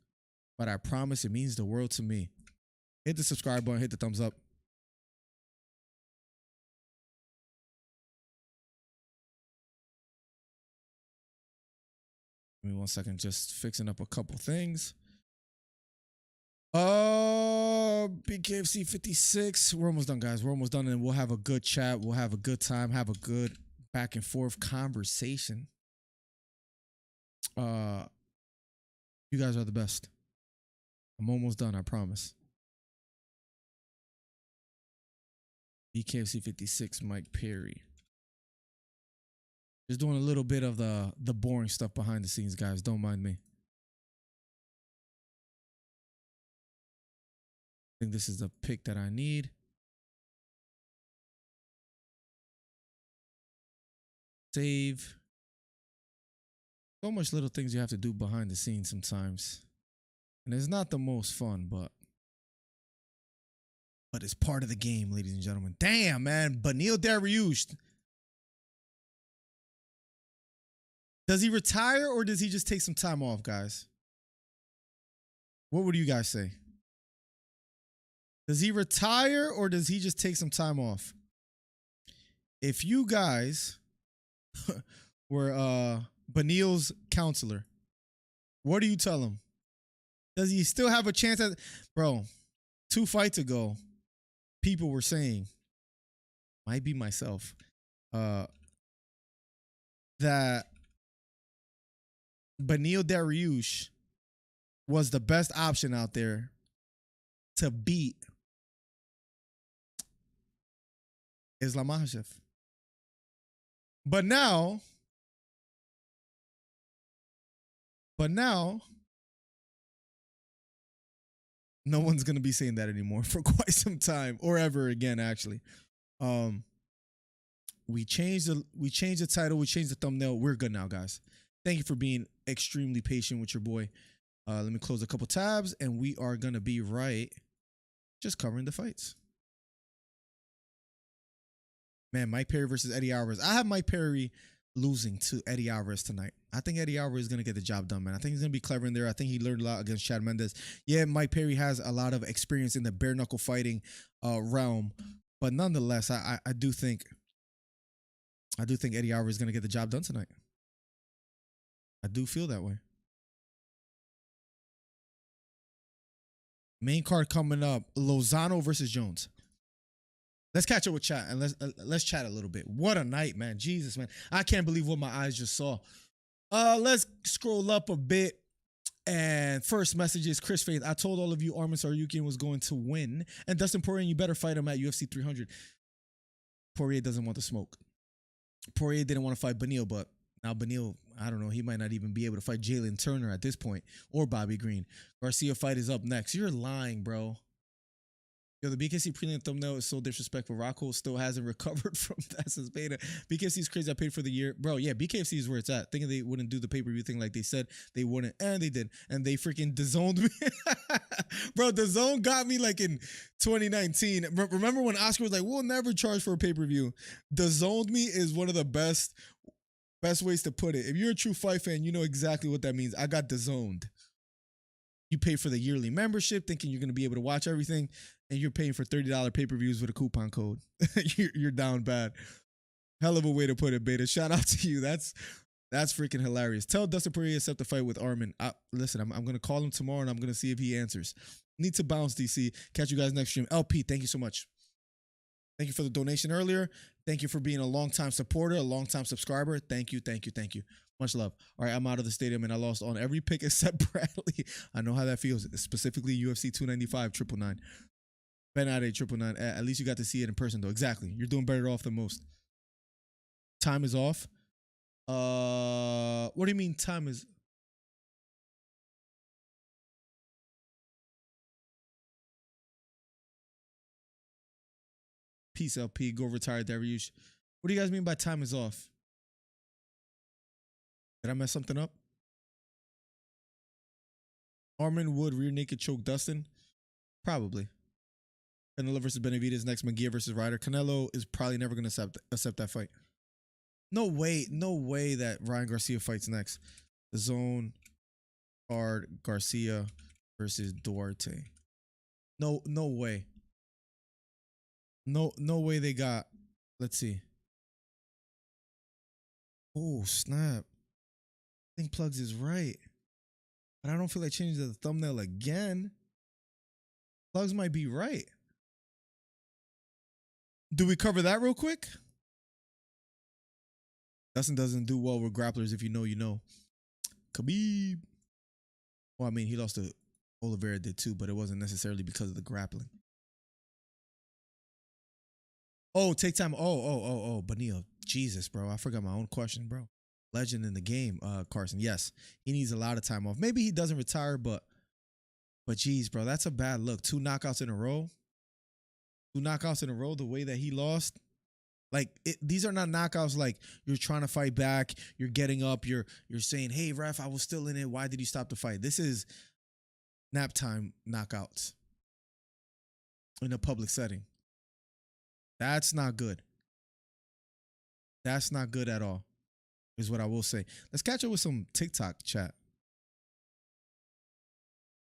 but I promise it means the world to me. Hit the subscribe button, hit the thumbs up. Give me 1 second, just fixing up a couple things. Bkfc 56. We're almost done, guys. We're almost done, and we'll have a good chat. We'll have a good time, have a good back and forth conversation. You guys are the best. I'm almost done, I promise. Bkfc 56, Mike Perry. Just doing a little bit of the boring stuff behind the scenes, guys. Don't mind me. I think this is the pick that I need. Save. So much little things you have to do behind the scenes sometimes. And it's not the most fun, but it's part of the game, ladies and gentlemen. Damn, man. Beneil Darush. Does he retire or does he just take some time off, guys? What would you guys say? Does he retire or does he just take some time off? If you guys were Beneil's counselor, what do you tell him? Does he still have a chance at... Bro, 2 fights ago, people were saying, might be myself, that Beneil Dariush was the best option out there to beat Islam Makhachev. But now, no one's gonna be saying that anymore for quite some time, or ever again. Actually, we changed the title, we changed the thumbnail. We're good now, guys. Thank you for being extremely patient with your boy. Let me close a couple tabs, and we are gonna be right, just covering the fights. Man, Mike Perry versus Eddie Alvarez. I have Mike Perry losing to Eddie Alvarez tonight. I think Eddie Alvarez is going to get the job done, man. I think he's going to be clever in there. I think he learned a lot against Chad Mendes. Yeah, Mike Perry has a lot of experience in the bare knuckle fighting realm, but nonetheless, I do think Eddie Alvarez is going to get the job done tonight. I do feel that way. Main card coming up: Lozano versus Jones. Let's catch up with chat and let's chat a little bit. What a night, man. Jesus, man. I can't believe what my eyes just saw. Let's scroll up a bit. And first message is Chris Faith. I told all of you Arman Tsarukyan was going to win. And Dustin Poirier, you better fight him at UFC 300. Poirier doesn't want the smoke. Poirier didn't want to fight Beneil, but now Beneil, I don't know, he might not even be able to fight Jalen Turner at this point or Bobby Green. Garcia fight is up next. You're lying, bro. Yo, the BKC prelim thumbnail is so disrespectful. Rocco still hasn't recovered from that since beta. BKC is crazy. I paid for the year. Bro, yeah, BKFC is where it's at. Thinking they wouldn't do the pay-per-view thing like they said they wouldn't. And they did. And they freaking DAZNed me. Bro, DAZN got me like in 2019. Remember when Oscar was like, we'll never charge for a pay-per-view. DAZNed me is one of the best ways to put it. If you're a true fight fan, you know exactly what that means. I got DAZNed. You pay for the yearly membership thinking you're going to be able to watch everything, and you're paying for $30 pay-per-views with a coupon code. you're down bad. Hell of a way to put it, Beta. Shout out to you. That's freaking hilarious. Tell Dustin Poirier to accept the fight with Arman. Listen, I'm going to call him tomorrow, and I'm going to see if he answers. Need to bounce, DC. Catch you guys next stream. LP, thank you so much. Thank you for the donation earlier. Thank you for being a long-time supporter, a long-time subscriber. Thank you. Much love. All right, I'm out of the stadium, and I lost on every pick except Bradley. I know how that feels, specifically UFC 295, 999. Ben out 999. At least you got to see it in person, though. Exactly. You're doing better off than most. Time is off. What do you mean time is... Peace, LP. Go retire, Darush. What do you guys mean by time is off? Did I mess something up? Arman would rear naked choke Dustin? Probably. Canelo versus Benavidez next. Munguia versus Ryder. Canelo is probably never going to accept that fight. No way that Ryan Garcia fights next. The zone card Garcia versus Duarte. No way. No way they got. Let's see. Oh, snap. I think Plugs is right. But I don't feel like changing the thumbnail again. Plugs might be right. Do we cover that real quick? Dustin doesn't do well with grapplers. If you know, you know. Khabib. Well, I mean, he lost to Oliveira did too, but it wasn't necessarily because of the grappling. Oh, take time. Oh, Beneil. Jesus, bro. I forgot my own question, bro. Legend in the game, Carson. Yes, he needs a lot of time off. Maybe he doesn't retire, but geez, bro, that's a bad look. 2 knockouts in a row. 2 knockouts in a row, the way that he lost. Like, these are not knockouts like you're trying to fight back, you're getting up, you're saying, hey, ref, I was still in it. Why did you stop the fight? This is nap time knockouts in a public setting. That's not good. That's not good at all, is what I will say. Let's catch up with some TikTok chat.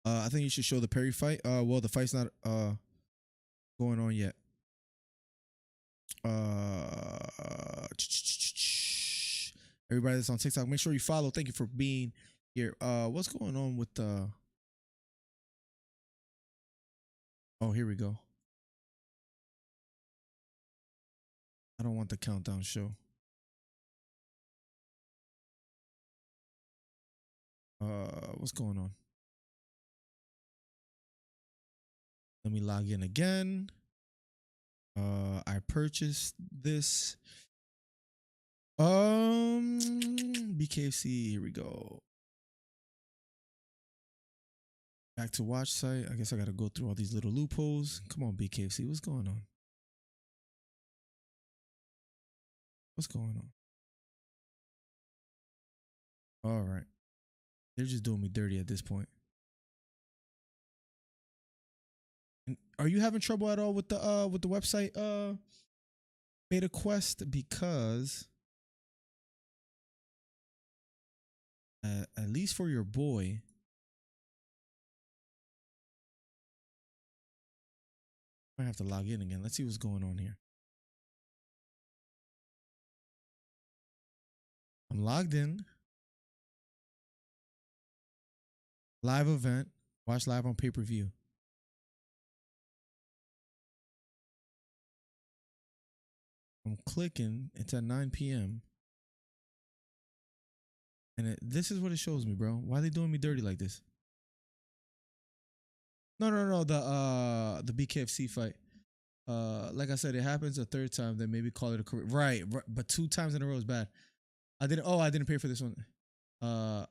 I think you should show the Perry fight. Well, the fight's not going on yet. Everybody that's on TikTok, make sure you follow. Thank you for being here. What's going on with the... Oh, here we go. I don't want the countdown show. What's going on? Let me log in again. I purchased this. Bkfc, here we go. Back to watch site. I guess I gotta go through all these little loopholes. Come on, Bkfc, what's going on? What's going on? All right. They're just doing me dirty at this point. And are you having trouble at all with the website Beta Quest? Because at least for your boy, I have to log in again. Let's see what's going on here. I'm logged in. Live event. Watch live on pay-per-view. I'm clicking. It's at 9 p.m. And this is what it shows me, bro. Why are they doing me dirty like this? No. The Bkfc fight. Like I said, it happens a third time. Then maybe call it a career. Right. But 2 times in a row is bad. I didn't pay for this one. No,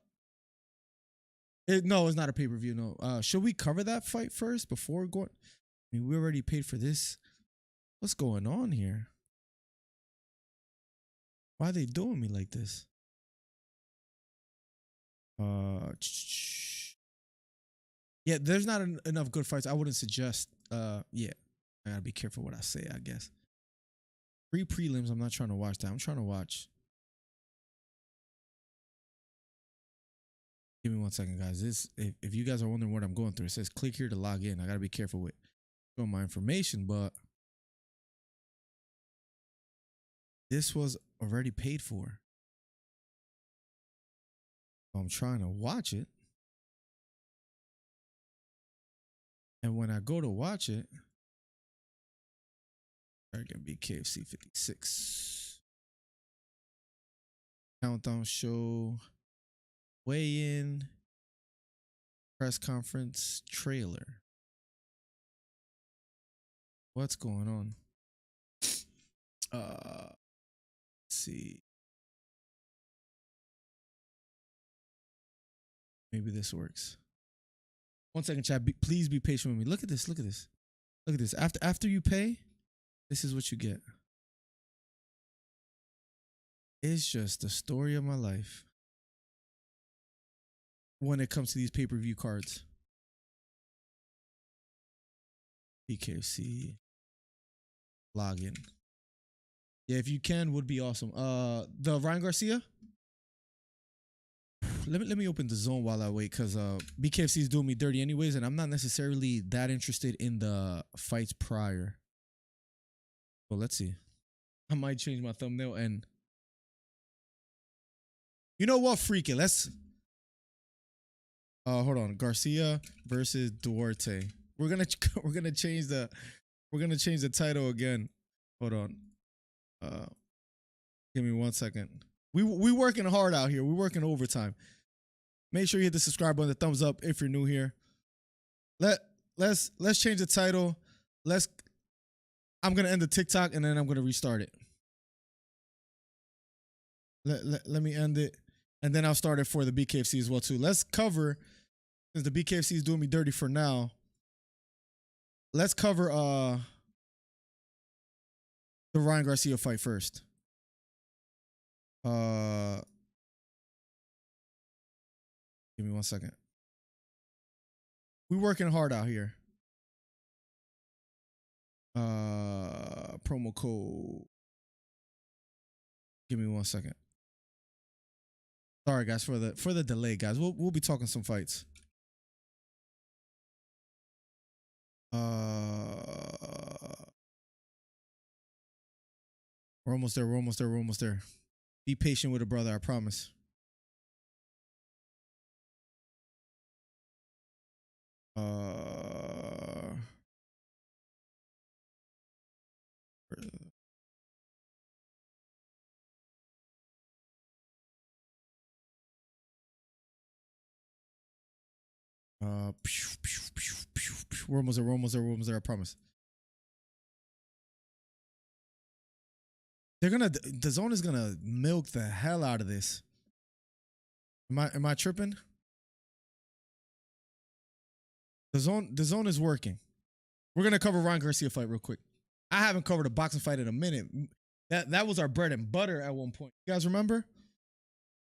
it's not a pay-per-view. No. Should we cover that fight first before going? I mean, we already paid for this. What's going on here? Why are they doing me like this? Yeah, there's not enough good fights. I wouldn't suggest. Yeah, I gotta be careful what I say, I guess. Free prelims. I'm not trying to watch that. I'm trying to watch. Give me 1 second, guys. If you guys are wondering what I'm going through, it says click here to log in. I gotta be careful with showing my information, but this was already paid for. I'm trying to watch it. And when I go to watch it, I can be KFC 56. Countdown show. Weigh in. Press conference trailer. What's going on? Let's see. Maybe this works. 1 second, chat. Please be patient with me. Look at this. Look at this. Look at this. After you pay, this is what you get. It's just the story of my life when it comes to these pay-per-view cards. Bkfc login. Yeah, if you can, would be awesome. The Ryan Garcia. Let me open the zone while I wait, because Bkfc is doing me dirty anyways, and I'm not necessarily that interested in the fights prior. Well, let's see. I might change my thumbnail, and you know what? Freak it. Let's hold on. Garcia versus Duarte. We're gonna change the title again. Hold on. Give me 1 second. We working hard out here. We're working overtime. Make sure you hit the subscribe button, the thumbs up if you're new here. Let's change the title. I'm gonna end the TikTok and then I'm gonna restart it. Let me end it, and then I'll start it for the Bkfc as well too. Let's cover, since the Bkfc is doing me dirty for now. Let's cover the Ryan Garcia fight first. Give me 1 second. We're working hard out here. Promo code. Give me 1 second. Sorry guys for the delay, guys. We'll be talking some fights. We're almost there. We're almost there. Be patient with a brother, I promise. We're almost there, I promise. The zone is gonna milk the hell out of this. Am I tripping? The zone is working. We're gonna cover Ryan Garcia fight real quick. I haven't covered a boxing fight in a minute. That was our bread and butter at one point. You guys remember?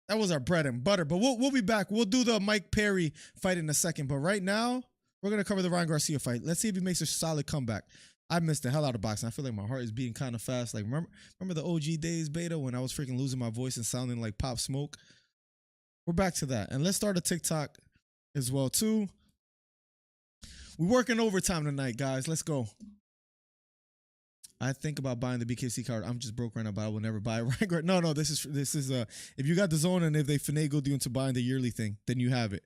That was our bread and butter. But we'll be back. We'll do the Mike Perry fight in a second. But right now, we're gonna cover the Ryan Garcia fight. Let's see if he makes a solid comeback. I missed the hell out of boxing. I feel like my heart is beating kind of fast. Like remember the OG days, Beta, when I was freaking losing my voice and sounding like Pop Smoke? We're back to that. And let's start a TikTok as well too. We're working overtime tonight, guys. Let's go. I think about buying the Bkfc card. I'm just broke right now, but I will never buy it. Right? No. This is if you got the zone and if they finagled you into buying the yearly thing, then you have it.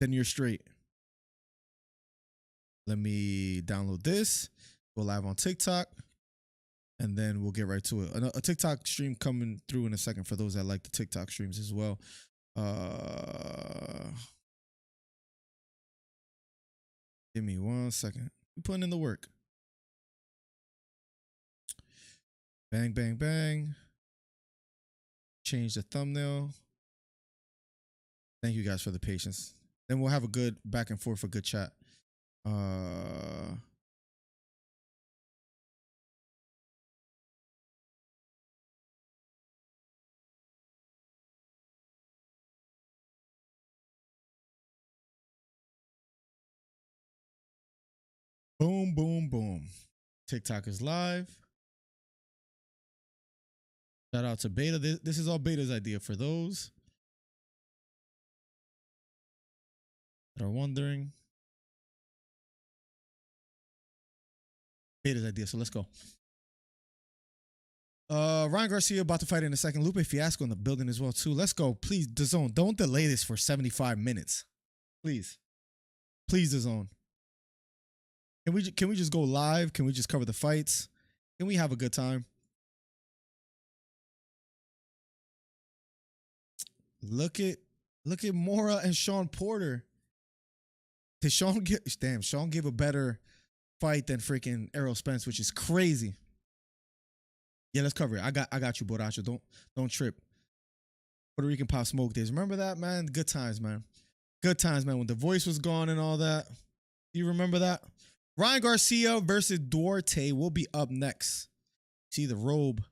Then you're straight. Let me download this. Go live on TikTok, and then we'll get right to it. A TikTok stream coming through in a second for those that like the TikTok streams as well. Give me 1 second. We're putting in the work. Bang, bang, bang. Change the thumbnail. Thank you guys for the patience. Then we'll have a good back and forth, a good chat. Boom, boom, boom. TikTok is live. Shout out to Beta. This is all Beta's idea for those that are wondering. Beta's idea, so let's go. Ryan Garcia about to fight in a second. Lupe Fiasco in the building as well too. Let's go. Please, DAZN, don't delay this for 75 minutes. Please. Please, DAZN. Can we just go live? Can we just cover the fights? Can we have a good time? Look at Mora and Sean Porter. Did Sean give a better fight than freaking Errol Spence, which is crazy. Yeah, let's cover it. I got you, Boracho. Don't trip. Puerto Rican Pop Smoke days. Remember that, man? Good times, man. Good times, man. When the voice was gone and all that. Do you remember that? Ryan Garcia versus Duarte will be up next. See the robe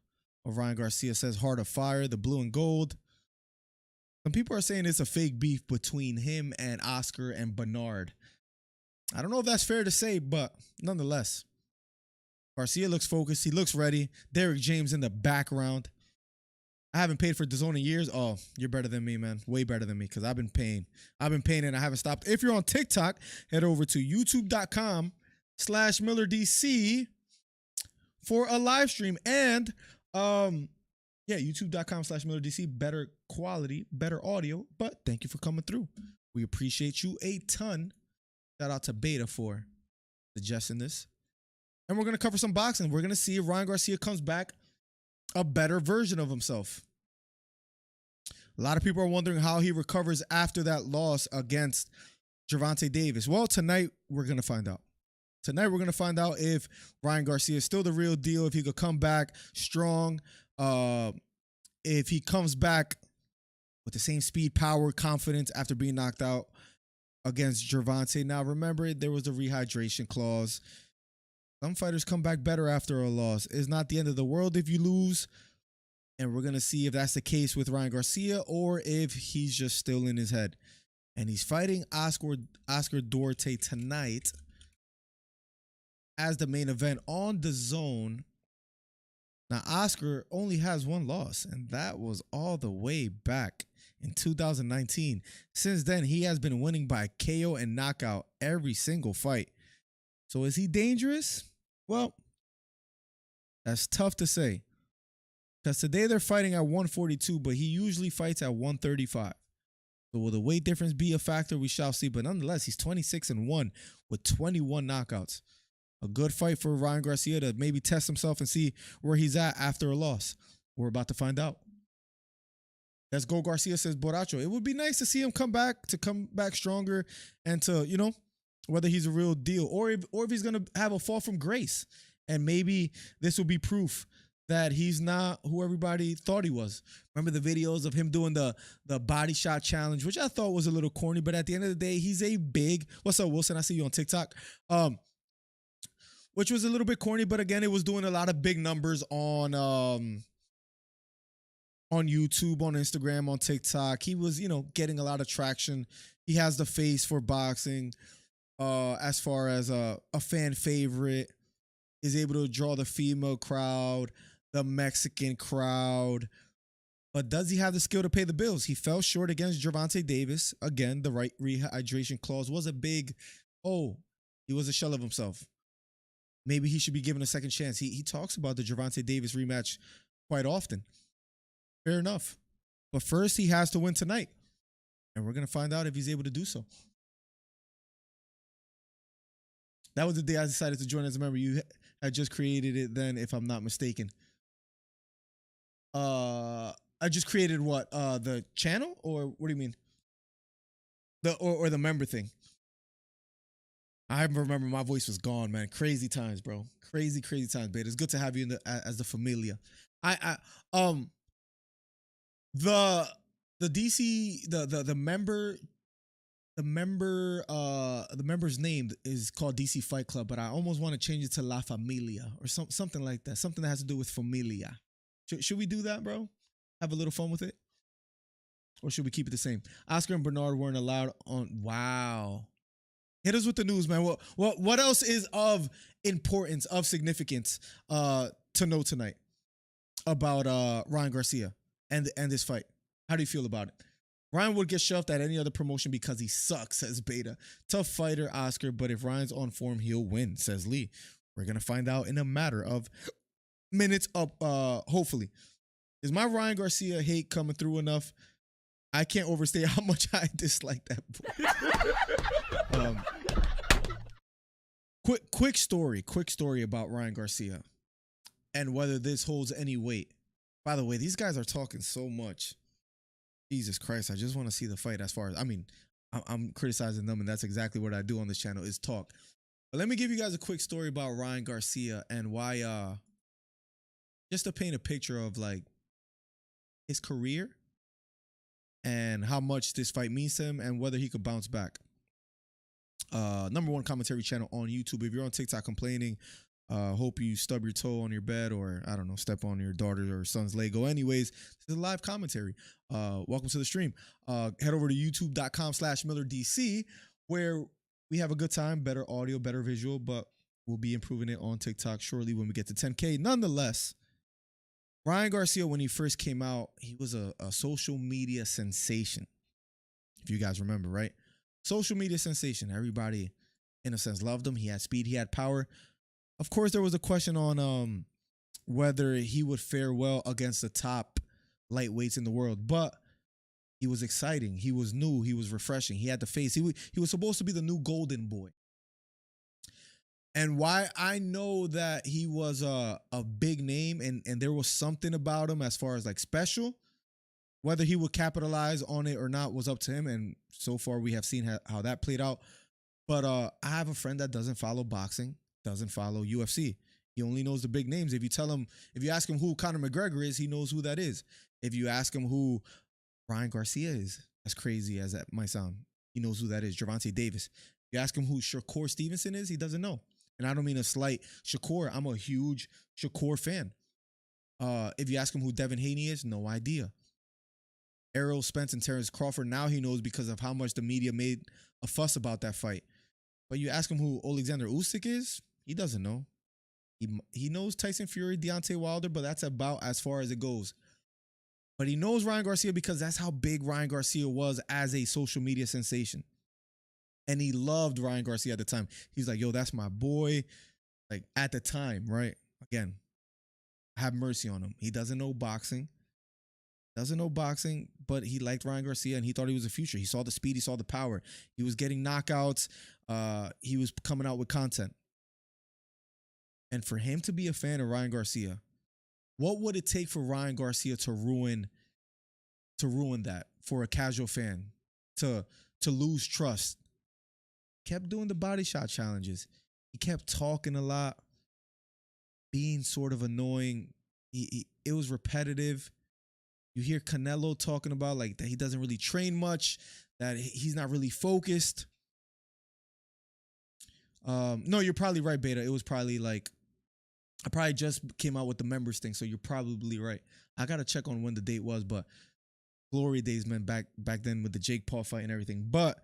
of Ryan Garcia says Heart of Fire, the blue and gold. Some people are saying it's a fake beef between him and Oscar and Bernard. I don't know if that's fair to say, but nonetheless. Garcia looks focused. He looks ready. Derek James in the background. I haven't paid for DAZN in years. Oh, you're better than me, man. Way better than me because I've been paying. And I haven't stopped. If you're on TikTok, head over to youtube.com/MillerDC for a live stream. And youtube.com/MillerDC. Better quality, better audio. But thank you for coming through. We appreciate you a ton. Shout out to Beta for suggesting this. And we're going to cover some boxing. We're going to see if Ryan Garcia comes back a better version of himself. A lot of people are wondering how he recovers after that loss against Gervonta Davis. Well, tonight we're going to find out. Tonight we're going to find out if Ryan Garcia is still the real deal, if he could come back strong, if he comes back with the same speed, power, confidence after being knocked out against Gervonta. Now, remember, there was the rehydration clause. Some fighters come back better after a loss. It's not the end of the world if you lose. And we're going to see if that's the case with Ryan Garcia or if he's just still in his head. And he's fighting Oscar Duarte tonight as the main event on DAZN. Now, Oscar only has one loss, and that was all the way back in 2019. Since then, he has been winning by KO and knockout every single fight. So is he dangerous? Well, that's tough to say. Because today they're fighting at 142, but he usually fights at 135. So will the weight difference be a factor? We shall see. But nonetheless, he's 26-1 with 21 knockouts. A good fight for Ryan Garcia to maybe test himself and see where he's at after a loss. We're about to find out. Let's go, Garcia, says Borracho. It would be nice to see him come back stronger, and to, you know, whether he's a real deal or if he's going to have a fall from grace. And maybe this will be proof that he's not who everybody thought he was. Remember the videos of him doing the body shot challenge, which I thought was a little corny, but at the end of the day, he's a big, what's up, Wilson? I see you on TikTok. Which was a little bit corny, but again, it was doing a lot of big numbers on YouTube, on Instagram, on TikTok. He was, you know, getting a lot of traction. He has the face for boxing. As far as a fan favorite, is able to draw the female crowd, the Mexican crowd. But does he have the skill to pay the bills? He fell short against Gervonta Davis. Again, the right rehydration clause was a big, he was a shell of himself. Maybe he should be given a second chance. He talks about the Gervonta Davis rematch quite often. Fair enough. But first, he has to win tonight. And we're going to find out if he's able to do so. That was the day I decided to join as a member. You had just created it then, if I'm not mistaken. I just created what? The channel? Or what do you mean? Or the member thing? I remember my voice was gone, man. Crazy times, bro. Crazy times, Beta. It's good to have you as the familia. The DC the member's name is called DC Fight Club, but I almost want to change it to La Familia or something like that. Something that has to do with familia. Should we do that, bro? Have a little fun with it? Or should we keep it the same? Oscar and Bernard weren't allowed on. Wow. Hit us with the news, man. What else is of importance, of significance to know tonight about Ryan Garcia and this fight? How do you feel about it? Ryan would get shoved at any other promotion because he sucks, says Beta. Tough fighter, Oscar, but if Ryan's on form, he'll win, says Lee. We're going to find out in a matter of minutes, hopefully. Is my Ryan Garcia hate coming through enough? I can't overstate how much I dislike that boy. Quick story about Ryan Garcia and whether this holds any weight. By the way, these guys are talking so much. Jesus Christ, I just want to see the fight. As far as, I mean, I'm criticizing them, and that's exactly what I do on this channel, is talk. But let me give you guys a quick story about Ryan Garcia and why, just to paint a picture of like his career and how much this fight means to him and whether he could bounce back. #1 commentary channel on YouTube. If you're on TikTok complaining, hope you stub your toe on your bed, or I don't know, step on your daughter or son's Lego. Anyways, this is a live commentary. Welcome to the stream. Head over to youtube.com/MillerDC, where we have a good time, better audio, better visual, but we'll be improving it on TikTok shortly when we get to 10K. Nonetheless, Ryan Garcia, when he first came out, he was a social media sensation. If you guys remember, right? Social media sensation. Everybody, in a sense, loved him. He had speed. He had power. Of course, there was a question on whether he would fare well against the top lightweights in the world, but he was exciting. He was new. He was refreshing. He had the face. He was supposed to be the new golden boy. And why I know that he was a big name and there was something about him as far as like special, whether he would capitalize on it or not was up to him. And so far we have seen how that played out. But I have a friend that doesn't follow boxing, doesn't follow UFC. He only knows the big names. If you ask him who Conor McGregor is, he knows who that is. If you ask him who Ryan Garcia is, as crazy as that might sound, he knows who that is. Gervonta Davis. If you ask him who Shakur Stevenson is, he doesn't know. And I don't mean a slight Shakur. I'm a huge Shakur fan. If you ask him who Devin Haney is, no idea. Errol Spence and Terrence Crawford, now he knows because of how much the media made a fuss about that fight. But you ask him who Alexander Usyk is, he doesn't know. He knows Tyson Fury, Deontay Wilder, but that's about as far as it goes. But he knows Ryan Garcia because that's how big Ryan Garcia was as a social media sensation. And he loved Ryan Garcia at the time. He's like, yo, that's my boy. Like, at the time, right? Again, have mercy on him. He doesn't know boxing. But he liked Ryan Garcia and he thought he was the future. He saw the speed. He saw the power. He was getting knockouts. He was coming out with content. And for him to be a fan of Ryan Garcia, what would it take for Ryan Garcia to ruin to ruin that for a casual fan to lose trust. Kept doing the body shot challenges. He kept talking a lot, being sort of annoying. It was repetitive. You hear Canelo talking about like that he doesn't really train much, that he's not really focused. No, you're probably right, Beta. It was probably like, I probably just came out with the members thing, so you're probably right. I gotta check on when the date was, but glory days, man, back then with the Jake Paul fight and everything. But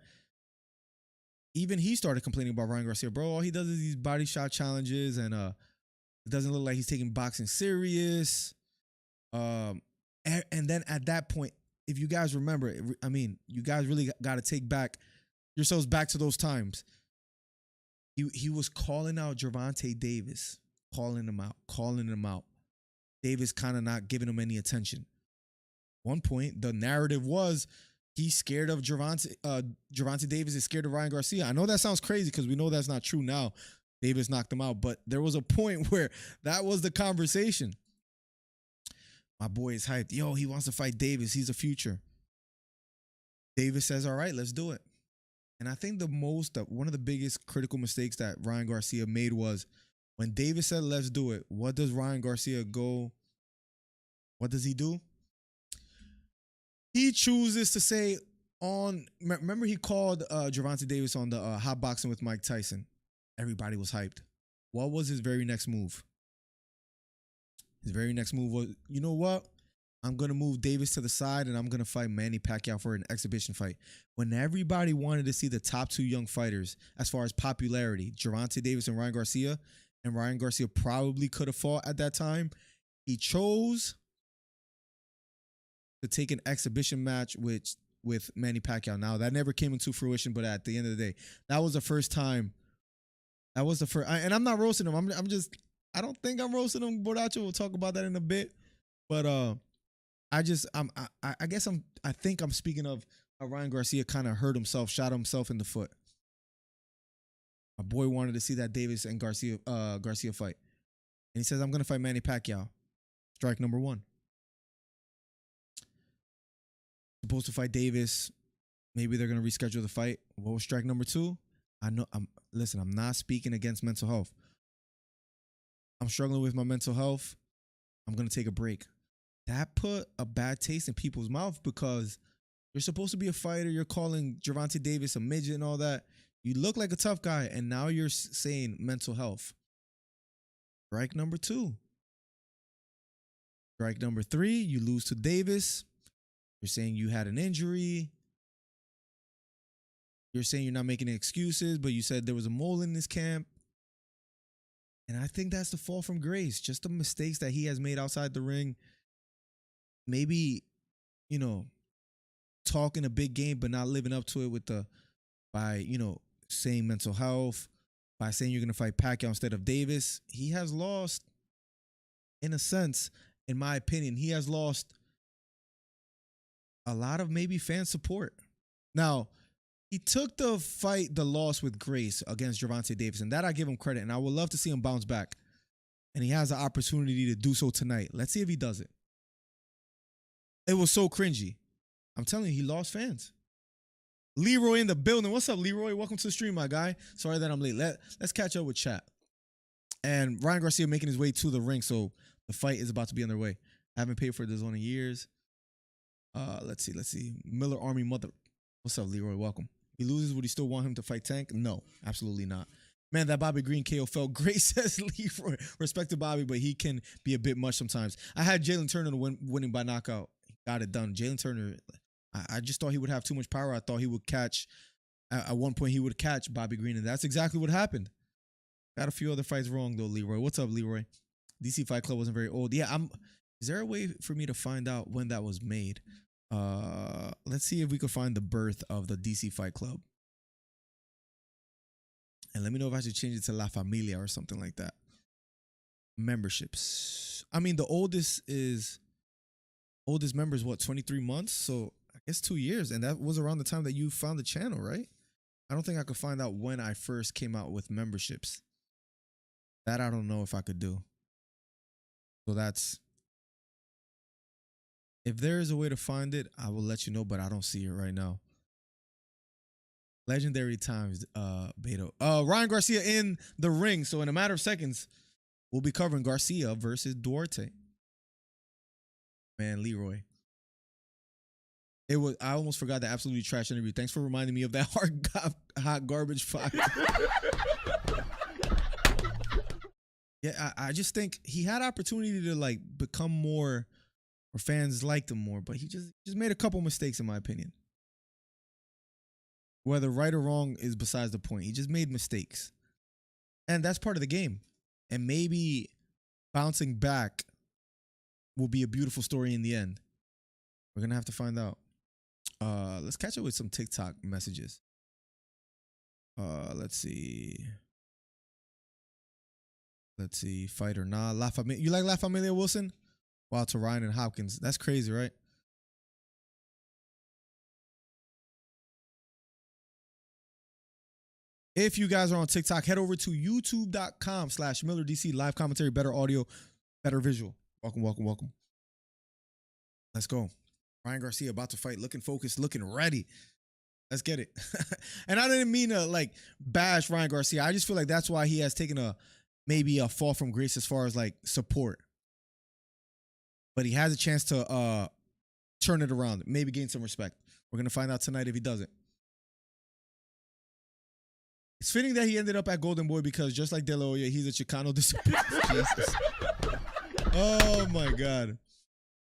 even he started complaining about Ryan Garcia. Bro, all he does is these body shot challenges, and it doesn't look like he's taking boxing serious. And then at that point, if you guys remember, I mean, you guys really got to take back yourselves back to those times. He was calling out Gervonta Davis, calling him out. Davis kind of not giving him any attention. One point, the narrative was he's scared of Gervonta Davis is scared of Ryan Garcia. I know that sounds crazy because we know that's not true now. Davis knocked him out, but there was a point where that was the conversation. My boy is hyped. Yo, he wants to fight Davis. He's a future. Davis says, all right, let's do it. And I think one of the biggest critical mistakes that Ryan Garcia made was when Davis said, let's do it. What does Ryan Garcia go? What does he do? He chooses to say remember he called Gervonta Davis on the Hot Boxing with Mike Tyson. Everybody was hyped. What was his very next move? His very next move was, you know what? I'm going to move Davis to the side and I'm going to fight Manny Pacquiao for an exhibition fight. When everybody wanted to see the top two young fighters as far as popularity, Gervonta Davis and Ryan Garcia probably could have fought at that time, he chose to take an exhibition match with Manny Pacquiao. Now, that never came into fruition, but at the end of the day, that was the first time. That was the first, and I'm not roasting him. I don't think I'm roasting him, Bordacho. We'll talk about that in a bit. But I think I'm speaking of how Ryan Garcia kind of hurt himself, shot himself in the foot. My boy wanted to see that Davis and Garcia fight. And he says, I'm going to fight Manny Pacquiao. Strike number one. Supposed to fight Davis. Maybe they're going to reschedule the fight. What was strike number two? I'm not speaking against mental health. I'm struggling with my mental health. I'm going to take a break. That put a bad taste in people's mouth because you're supposed to be a fighter. You're calling Gervonta Davis a midget and all that. You look like a tough guy, and now you're saying mental health. Strike number two. Strike number three, you lose to Davis. You're saying you had an injury. You're saying you're not making excuses, but you said there was a mole in this camp. And I think that's the fall from grace. Just the mistakes that he has made outside the ring. Maybe, talking a big game, but not living up to it by saying mental health, by saying you're going to fight Pacquiao instead of Davis. He has lost, in a sense, in my opinion, he has lost a lot of maybe fan support. Now, he took the loss with grace against Gervonta Davis, and that I give him credit, and I would love to see him bounce back. And he has the opportunity to do so tonight. Let's see if he does it. It was so cringy. I'm telling you, he lost fans. Leroy in the building. What's up, Leroy? Welcome to the stream, my guy. Sorry that I'm late. Let's catch up with chat. And Ryan Garcia making his way to the ring, so the fight is about to be underway. I haven't paid for this one in years. Let's see. Miller Army Mother. What's up, Leroy? Welcome. He loses, would he still want him to fight Tank? No, absolutely not. Man, that Bobby Green KO felt great, says Leroy. Respect to Bobby, but he can be a bit much sometimes. I had Jalen Turner winning by knockout. Got it done. Jalen Turner, I just thought he would have too much power. I thought he would catch, at one point he would catch Bobby Green, and that's exactly what happened. Got a few other fights wrong, though, Leroy. What's up, Leroy? DC Fight Club wasn't very old. Yeah, is there a way for me to find out when that was made? Let's see if we can find the birth of the DC Fight Club. And let me know if I should change it to La Familia or something like that. Memberships. I mean, the oldest member is what, 23 months? So I guess 2 years. And that was around the time that you found the channel, right? I don't think I could find out when I first came out with memberships. That I don't know if I could do. So If there is a way to find it, I will let you know, but I don't see it right now. Legendary times, Beto. Ryan Garcia in the ring. So in a matter of seconds, we'll be covering Garcia versus Duarte. Man, Leroy. I almost forgot the absolutely trash interview. Thanks for reminding me of that hot garbage fire. Yeah, I just think he had opportunity to like become more, or fans liked him more, but he just made a couple mistakes in my opinion. Whether right or wrong is besides the point. He just made mistakes. And that's part of the game. And maybe bouncing back will be a beautiful story in the end. We're going to have to find out. Let's catch up with some TikTok messages. Let's see. Fight or not. La Familia. You like La Familia Wilson? Wow, to Ryan and Hopkins. That's crazy, right? If you guys are on TikTok, head over to youtube.com/MillerDC. Live commentary, better audio, better visual. Welcome, welcome, welcome. Let's go. Ryan Garcia about to fight, looking focused, looking ready. Let's get it. And I didn't mean to like bash Ryan Garcia. I just feel like that's why he has taken maybe a fall from grace as far as like support. But he has a chance to turn it around, maybe gain some respect. We're going to find out tonight if he does it. It's fitting that he ended up at Golden Boy because just like De La Hoya, he's a Chicano disappearance. Jesus. Oh my God.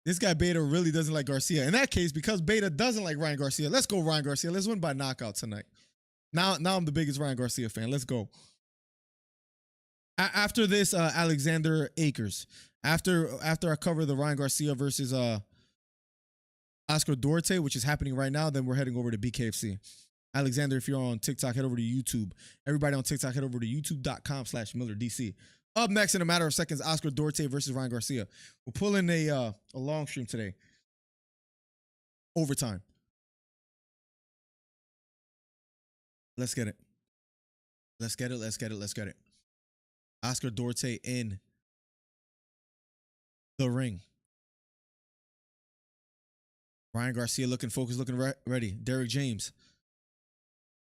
This guy Beta really doesn't like Garcia. In that case, because Beta doesn't like Ryan Garcia, let's go Ryan Garcia. Let's win by knockout tonight. Now I'm the biggest Ryan Garcia fan. Let's go. After this, Alexander Akers. After I cover the Ryan Garcia versus Oscar Duarte, which is happening right now, then we're heading over to Bkfc. Alexander, if you're on TikTok, head over to YouTube. Everybody on TikTok, head over to youtube.com/MillerDC. Up next, in a matter of seconds, Oscar Duarte versus Ryan Garcia. We're pulling a long stream today. Overtime. Let's get it. Let's get it. Let's get it. Let's get it. Oscar Duarte in the ring. Ryan Garcia looking focused, looking ready. Derek James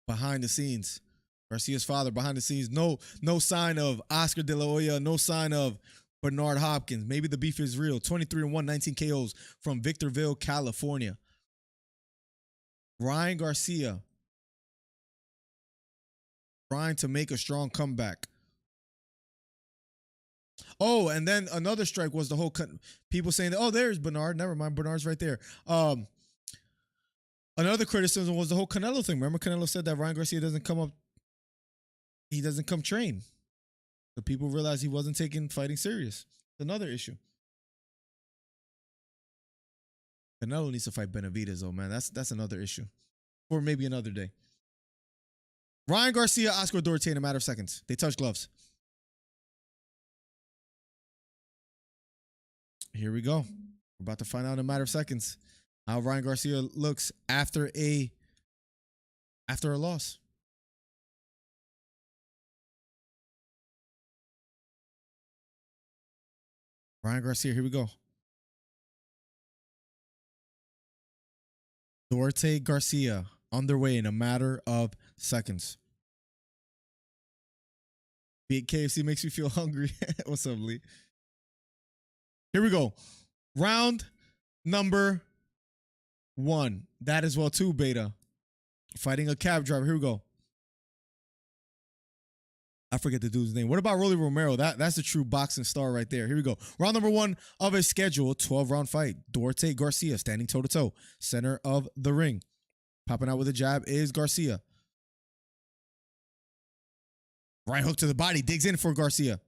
behind the scenes. Garcia's father behind the scenes. No sign of Oscar De La Hoya. No sign of Bernard Hopkins. Maybe the beef is real. 23-1, 19 KOs from Victorville, California. Ryan Garcia trying to make a strong comeback. Oh, and then another strike was the whole people saying that, oh, there's Bernard. Never mind, Bernard's right there. Another criticism was the whole Canelo thing. Remember, Canelo said that Ryan Garcia doesn't come up. He doesn't come train. The people realized he wasn't taking fighting serious. Another issue. Canelo needs to fight Benavidez, though, man. That's another issue. Or maybe another day. Ryan Garcia, Oscar Duarte in a matter of seconds. They touch gloves. Here we go. We're about to find out in a matter of seconds how Ryan Garcia looks after a loss. Ryan Garcia, here we go. Duarte Garcia underway in a matter of seconds. Bkfc makes me feel hungry. What's up, Lee? Here we go. Round number 1. That as well too, Beta. Fighting a cab driver. Here we go. I forget the dude's name. What about Rolly Romero? That's the true boxing star right there. Here we go. Round number 1 of a scheduled 12-round fight. Duarte Garcia standing toe-to-toe. Center of the ring. Popping out with a jab is Garcia. Right hook to the body. Digs in for Garcia.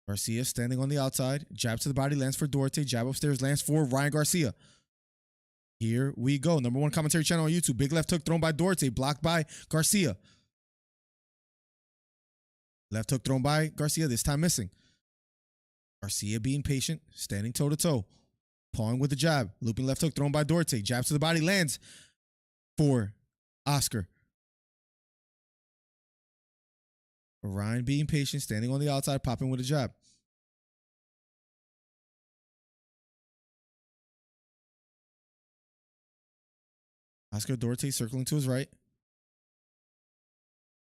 Garcia standing on the outside. Jab to the body. Lands for Duarte. Jab upstairs. Lands for Ryan Garcia. Here we go. Number 1 commentary channel on YouTube. Big left hook thrown by Duarte. Blocked by Garcia. Left hook thrown by Garcia. This time missing. Garcia being patient. Standing toe-to-toe. Pawing with the jab. Looping left hook thrown by Duarte. Jab to the body. Lands for Oscar. Ryan being patient. Standing on the outside. Popping with a jab. Oscar Duarte circling to his right.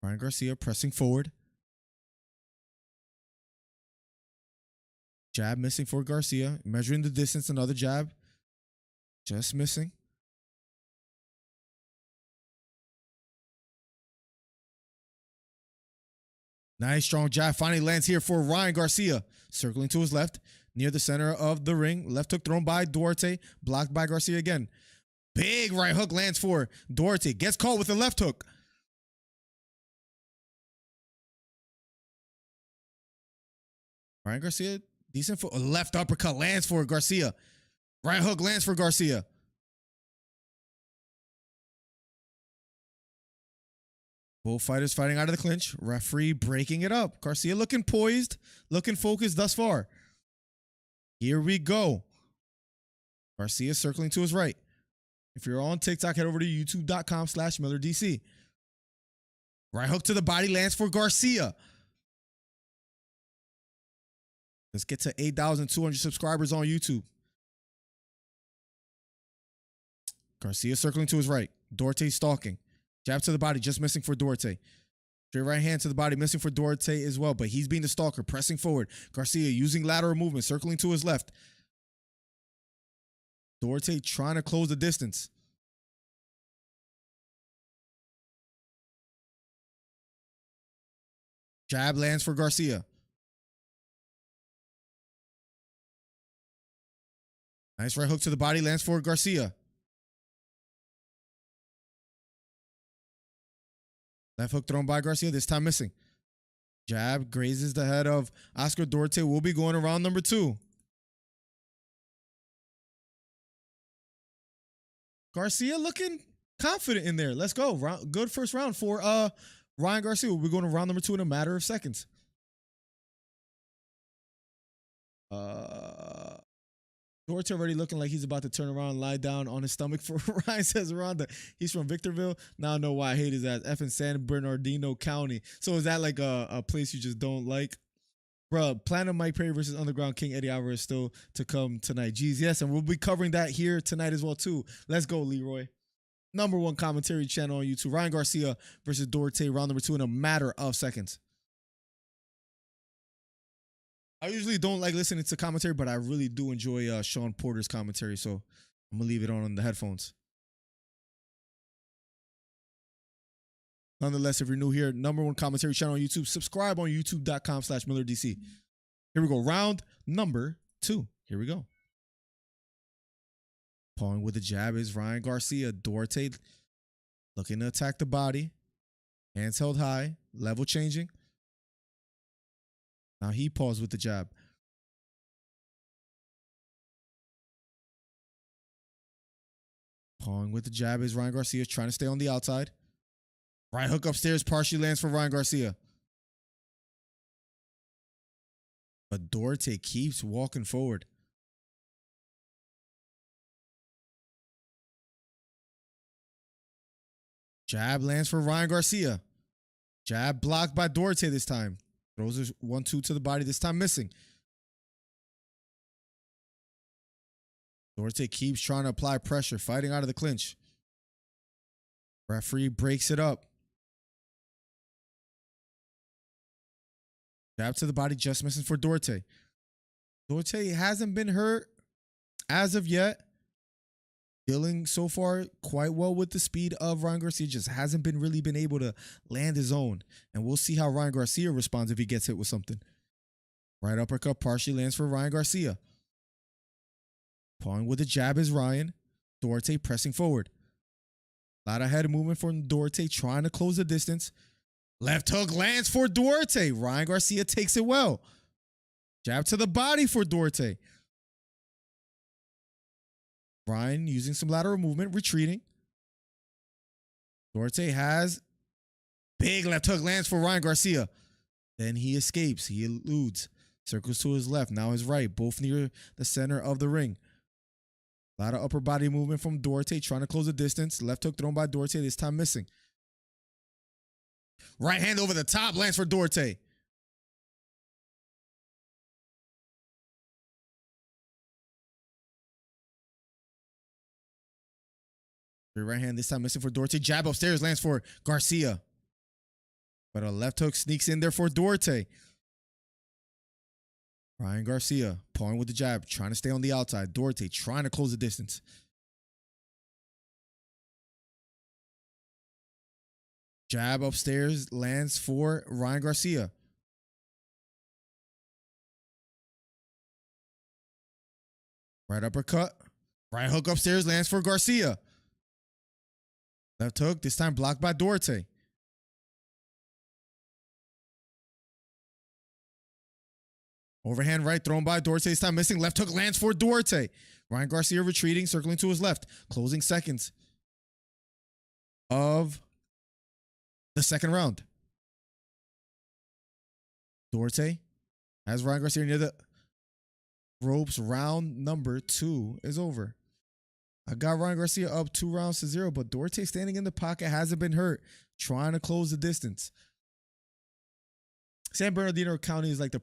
Ryan Garcia pressing forward. Jab missing for Garcia. Measuring the distance, another jab. Just missing. Nice strong jab finally lands here for Ryan Garcia. Circling to his left, near the center of the ring. Left hook thrown by Duarte, blocked by Garcia again. Big right hook lands for Duarte. Gets caught with a left hook. Ryan Garcia, decent foot. A left uppercut lands for Garcia. Right hook lands for Garcia. Both fighters fighting out of the clinch. Referee breaking it up. Garcia looking poised, looking focused thus far. Here we go. Garcia circling to his right. If you're on TikTok, head over to youtube.com/MillerDC. Right hook to the body lands for Garcia. Let's get to 8,200 subscribers on YouTube. Garcia circling to his right. Duarte stalking. Jab to the body, just missing for Duarte. Straight right hand to the body, missing for Duarte as well, but he's being the stalker, pressing forward. Garcia using lateral movement, circling to his left. Duarte trying to close the distance. Jab lands for Garcia. Nice right hook to the body, lands for Garcia. Left hook thrown by Garcia, this time missing. Jab grazes the head of Oscar Duarte. Will be going to round number 2. Garcia looking confident in there. Let's go. Good first round for Ryan Garcia. We'll be going to round number 2 in a matter of seconds. Duarte already looking like he's about to turn around and lie down on his stomach for Ryan says around he's from Victorville. Now I know why I hate his ass. F in San Bernardino County. So is that like a place you just don't like? Bruh, Platinum Mike Perry versus Underground King Eddie Alvarez still to come tonight. Jeez, yes, and we'll be covering that here tonight as well too. Let's go, Leroy. #1 commentary channel on YouTube. Ryan Garcia versus Duarte, round number 2 in a matter of seconds. I usually don't like listening to commentary, but I really do enjoy Sean Porter's commentary, so I'm going to leave it on the headphones. Nonetheless, if you're new here, #1 commentary channel on YouTube, subscribe on youtube.com/MillerDC. Here we go. Round number 2. Here we go. Pawing with the jab is Ryan Garcia. Duarte looking to attack the body. Hands held high. Level changing. Now he paused with the jab. Pawing with the jab is Ryan Garcia, trying to stay on the outside. Right hook upstairs partially lands for Ryan Garcia. But Duarte keeps walking forward. Jab lands for Ryan Garcia. Jab blocked by Duarte this time. Throws a 1-2 to the body, this time missing. Duarte keeps trying to apply pressure, fighting out of the clinch. Referee breaks it up. Jab to the body, just missing for Duarte. Duarte hasn't been hurt as of yet. Dealing so far quite well with the speed of Ryan Garcia, just hasn't really been able to land his own. And we'll see how Ryan Garcia responds if he gets hit with something. Right uppercut partially lands for Ryan Garcia. Pawing with the jab is Ryan. Duarte pressing forward. A lot of head movement from Duarte, trying to close the distance. Left hook lands for Duarte. Ryan Garcia takes it well. Jab to the body for Duarte. Ryan using some lateral movement, retreating. Duarte has big left hook lands for Ryan Garcia. Then he escapes. He eludes. Circles to his left, now his right, both near the center of the ring. A lot of upper body movement from Duarte, trying to close the distance. Left hook thrown by Duarte, this time missing. Right hand over the top, lands for Duarte. Straight right hand, this time missing for Duarte. Jab upstairs lands for Garcia. But a left hook sneaks in there for Duarte. Ryan Garcia pawing with the jab, trying to stay on the outside. Duarte trying to close the distance. Jab upstairs lands for Ryan Garcia. Right uppercut. Right hook upstairs lands for Garcia. Left hook, this time blocked by Duarte. Overhand right thrown by Duarte, this time missing. Left hook lands for Duarte. Ryan Garcia retreating, circling to his left. Closing seconds of the second round. Duarte has Ryan Garcia near the ropes. Round number 2 is over. I got Ryan Garcia up 2-0, but Duarte standing in the pocket, hasn't been hurt, trying to close the distance. San Bernardino County is like the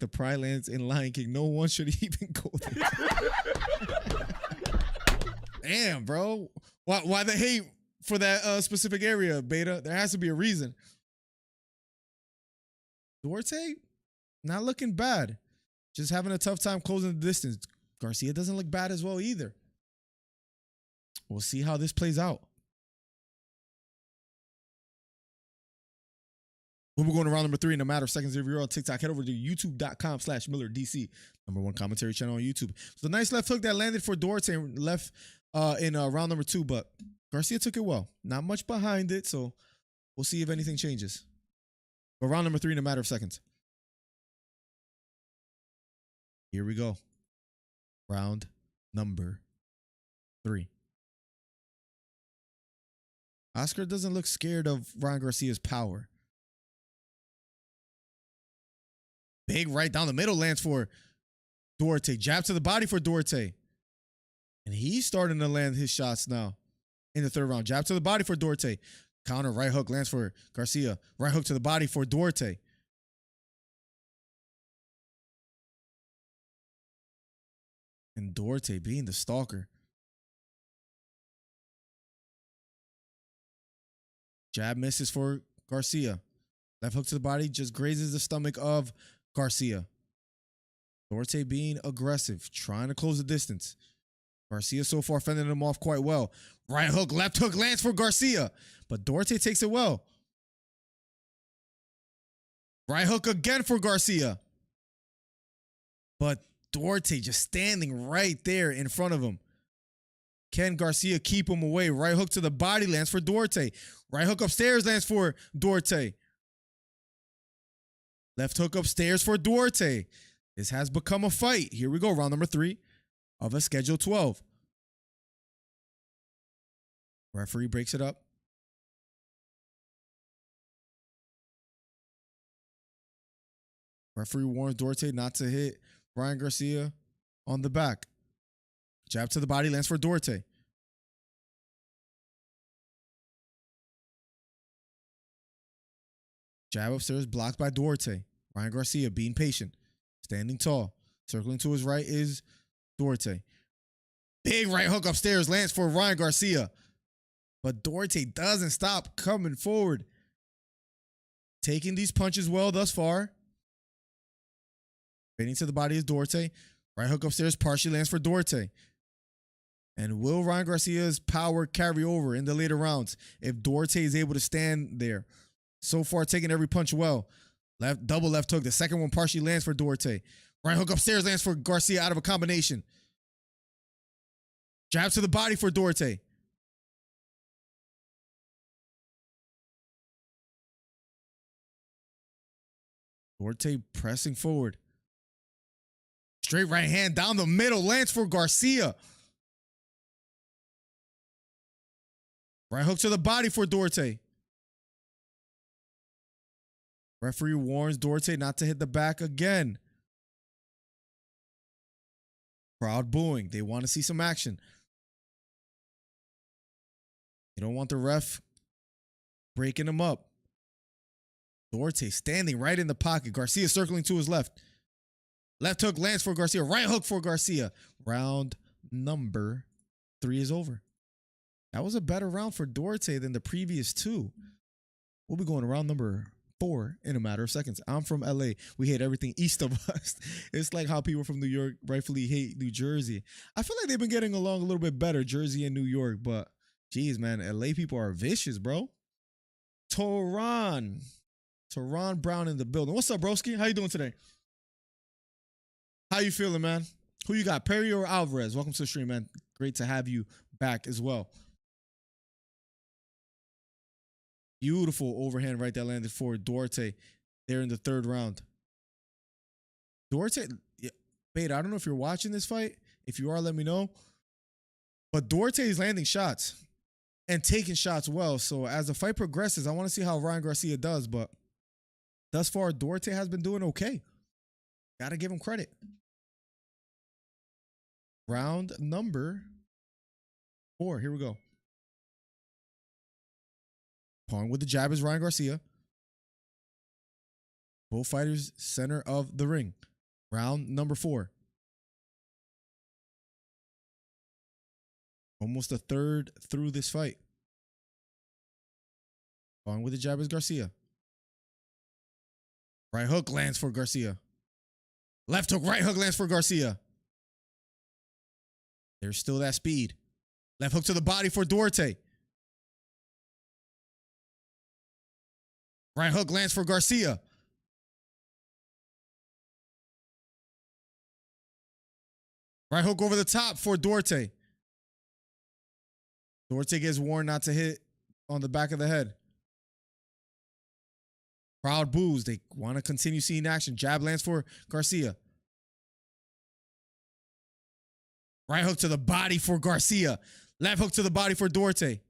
Pride Lands in Lion King. No one should even go there. Damn, bro. Why the hate for that specific area, Beta? There has to be a reason. Duarte, not looking bad. Just having a tough time closing the distance. Garcia doesn't look bad as well either. We'll see how this plays out. We'll be going to round number 3 in a matter of seconds. If you're on TikTok, head over to youtube.com/MillerDC, #1 commentary channel on YouTube. So nice left hook that landed for Duarte and left in round number 2, but Garcia took it well. Not much behind it, so we'll see if anything changes. But round number 3 in a matter of seconds. Here we go. Round number 3. Oscar doesn't look scared of Ryan Garcia's power. Big right down the middle lands for Duarte. Jab to the body for Duarte. And he's starting to land his shots now in the 3rd round. Jab to the body for Duarte. Counter right hook lands for Garcia. Right hook to the body for Duarte. And Duarte being the stalker. Jab misses for Garcia. Left hook to the body just grazes the stomach of Garcia. Duarte being aggressive, trying to close the distance. Garcia so far fending him off quite well. Right hook, left hook lands for Garcia. But Duarte takes it well. Right hook again for Garcia. But Duarte just standing right there in front of him. Can Garcia keep him away? Right hook to the body lands for Duarte. Right hook upstairs lands for Duarte. Left hook upstairs for Duarte. This has become a fight. Here we go. Round number 3 of a schedule 12. Referee breaks it up. Referee warns Duarte not to hit Ryan Garcia on the back. Jab to the body lands for Duarte. Jab upstairs blocked by Duarte. Ryan Garcia being patient. Standing tall. Circling to his right is Duarte. Big right hook upstairs lands for Ryan Garcia. But Duarte doesn't stop coming forward. Taking these punches well thus far. Fading to the body is Duarte. Right hook upstairs partially lands for Duarte. And will Ryan Garcia's power carry over in the later rounds if Duarte is able to stand there? So far, taking every punch well. Double left hook. The second one partially lands for Duarte. Right hook upstairs lands for Garcia out of a combination. Jab to the body for Duarte. Duarte pressing forward. Straight right hand down the middle lands for Garcia. Right hook to the body for Duarte. Referee warns Duarte not to hit the back again. Crowd booing. They want to see some action. They don't want the ref breaking him up. Duarte standing right in the pocket. Garcia circling to his left. Left hook lands for Garcia. Right hook for Garcia. Round number 3 is over. That was a better round for Duarte than the previous two. We'll be going to round number 4 in a matter of seconds. I'm from LA. We hate everything east of us. It's like how people from New York rightfully hate New Jersey. I feel like they've been getting along a little bit better, Jersey and New York, but geez, man, LA people are vicious, bro. Teron Brown in the building. What's up, broski? How you doing today? How you feeling, man? Who you got, Perry or Alvarez? Welcome to the stream, man. Great to have you back as well. Beautiful overhand right that landed for Duarte there in the 3rd round. Duarte, Beta, I don't know if you're watching this fight. If you are, let me know. But Duarte is landing shots and taking shots well. So as the fight progresses, I want to see how Ryan Garcia does. But thus far, Duarte has been doing okay. Got to give him credit. Round number 4. Here we go. Pawing with the jab is Ryan Garcia. Both fighters center of the ring. Round number 4. Almost a third through this fight. Pawing with the jab is Garcia. Right hook lands for Garcia. Left hook, right hook lands for Garcia. There's still that speed. Left hook to the body for Duarte. Right hook lands for Garcia. Right hook over the top for Duarte. Duarte gets warned not to hit on the back of the head. Crowd boos. They want to continue seeing action. Jab lands for Garcia. Right hook to the body for Garcia. Left hook to the body for Duarte.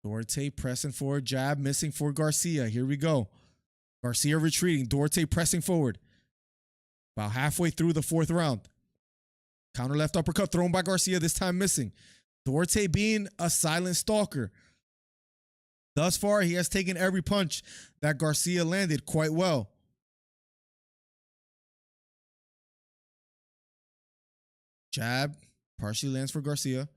Duarte pressing forward, jab missing for Garcia. Here we go. Garcia retreating. Duarte pressing forward. About halfway through the 4th round. Counter left uppercut thrown by Garcia, this time missing. Duarte being a silent stalker. Thus far, he has taken every punch that Garcia landed quite well. Jab partially lands for Garcia.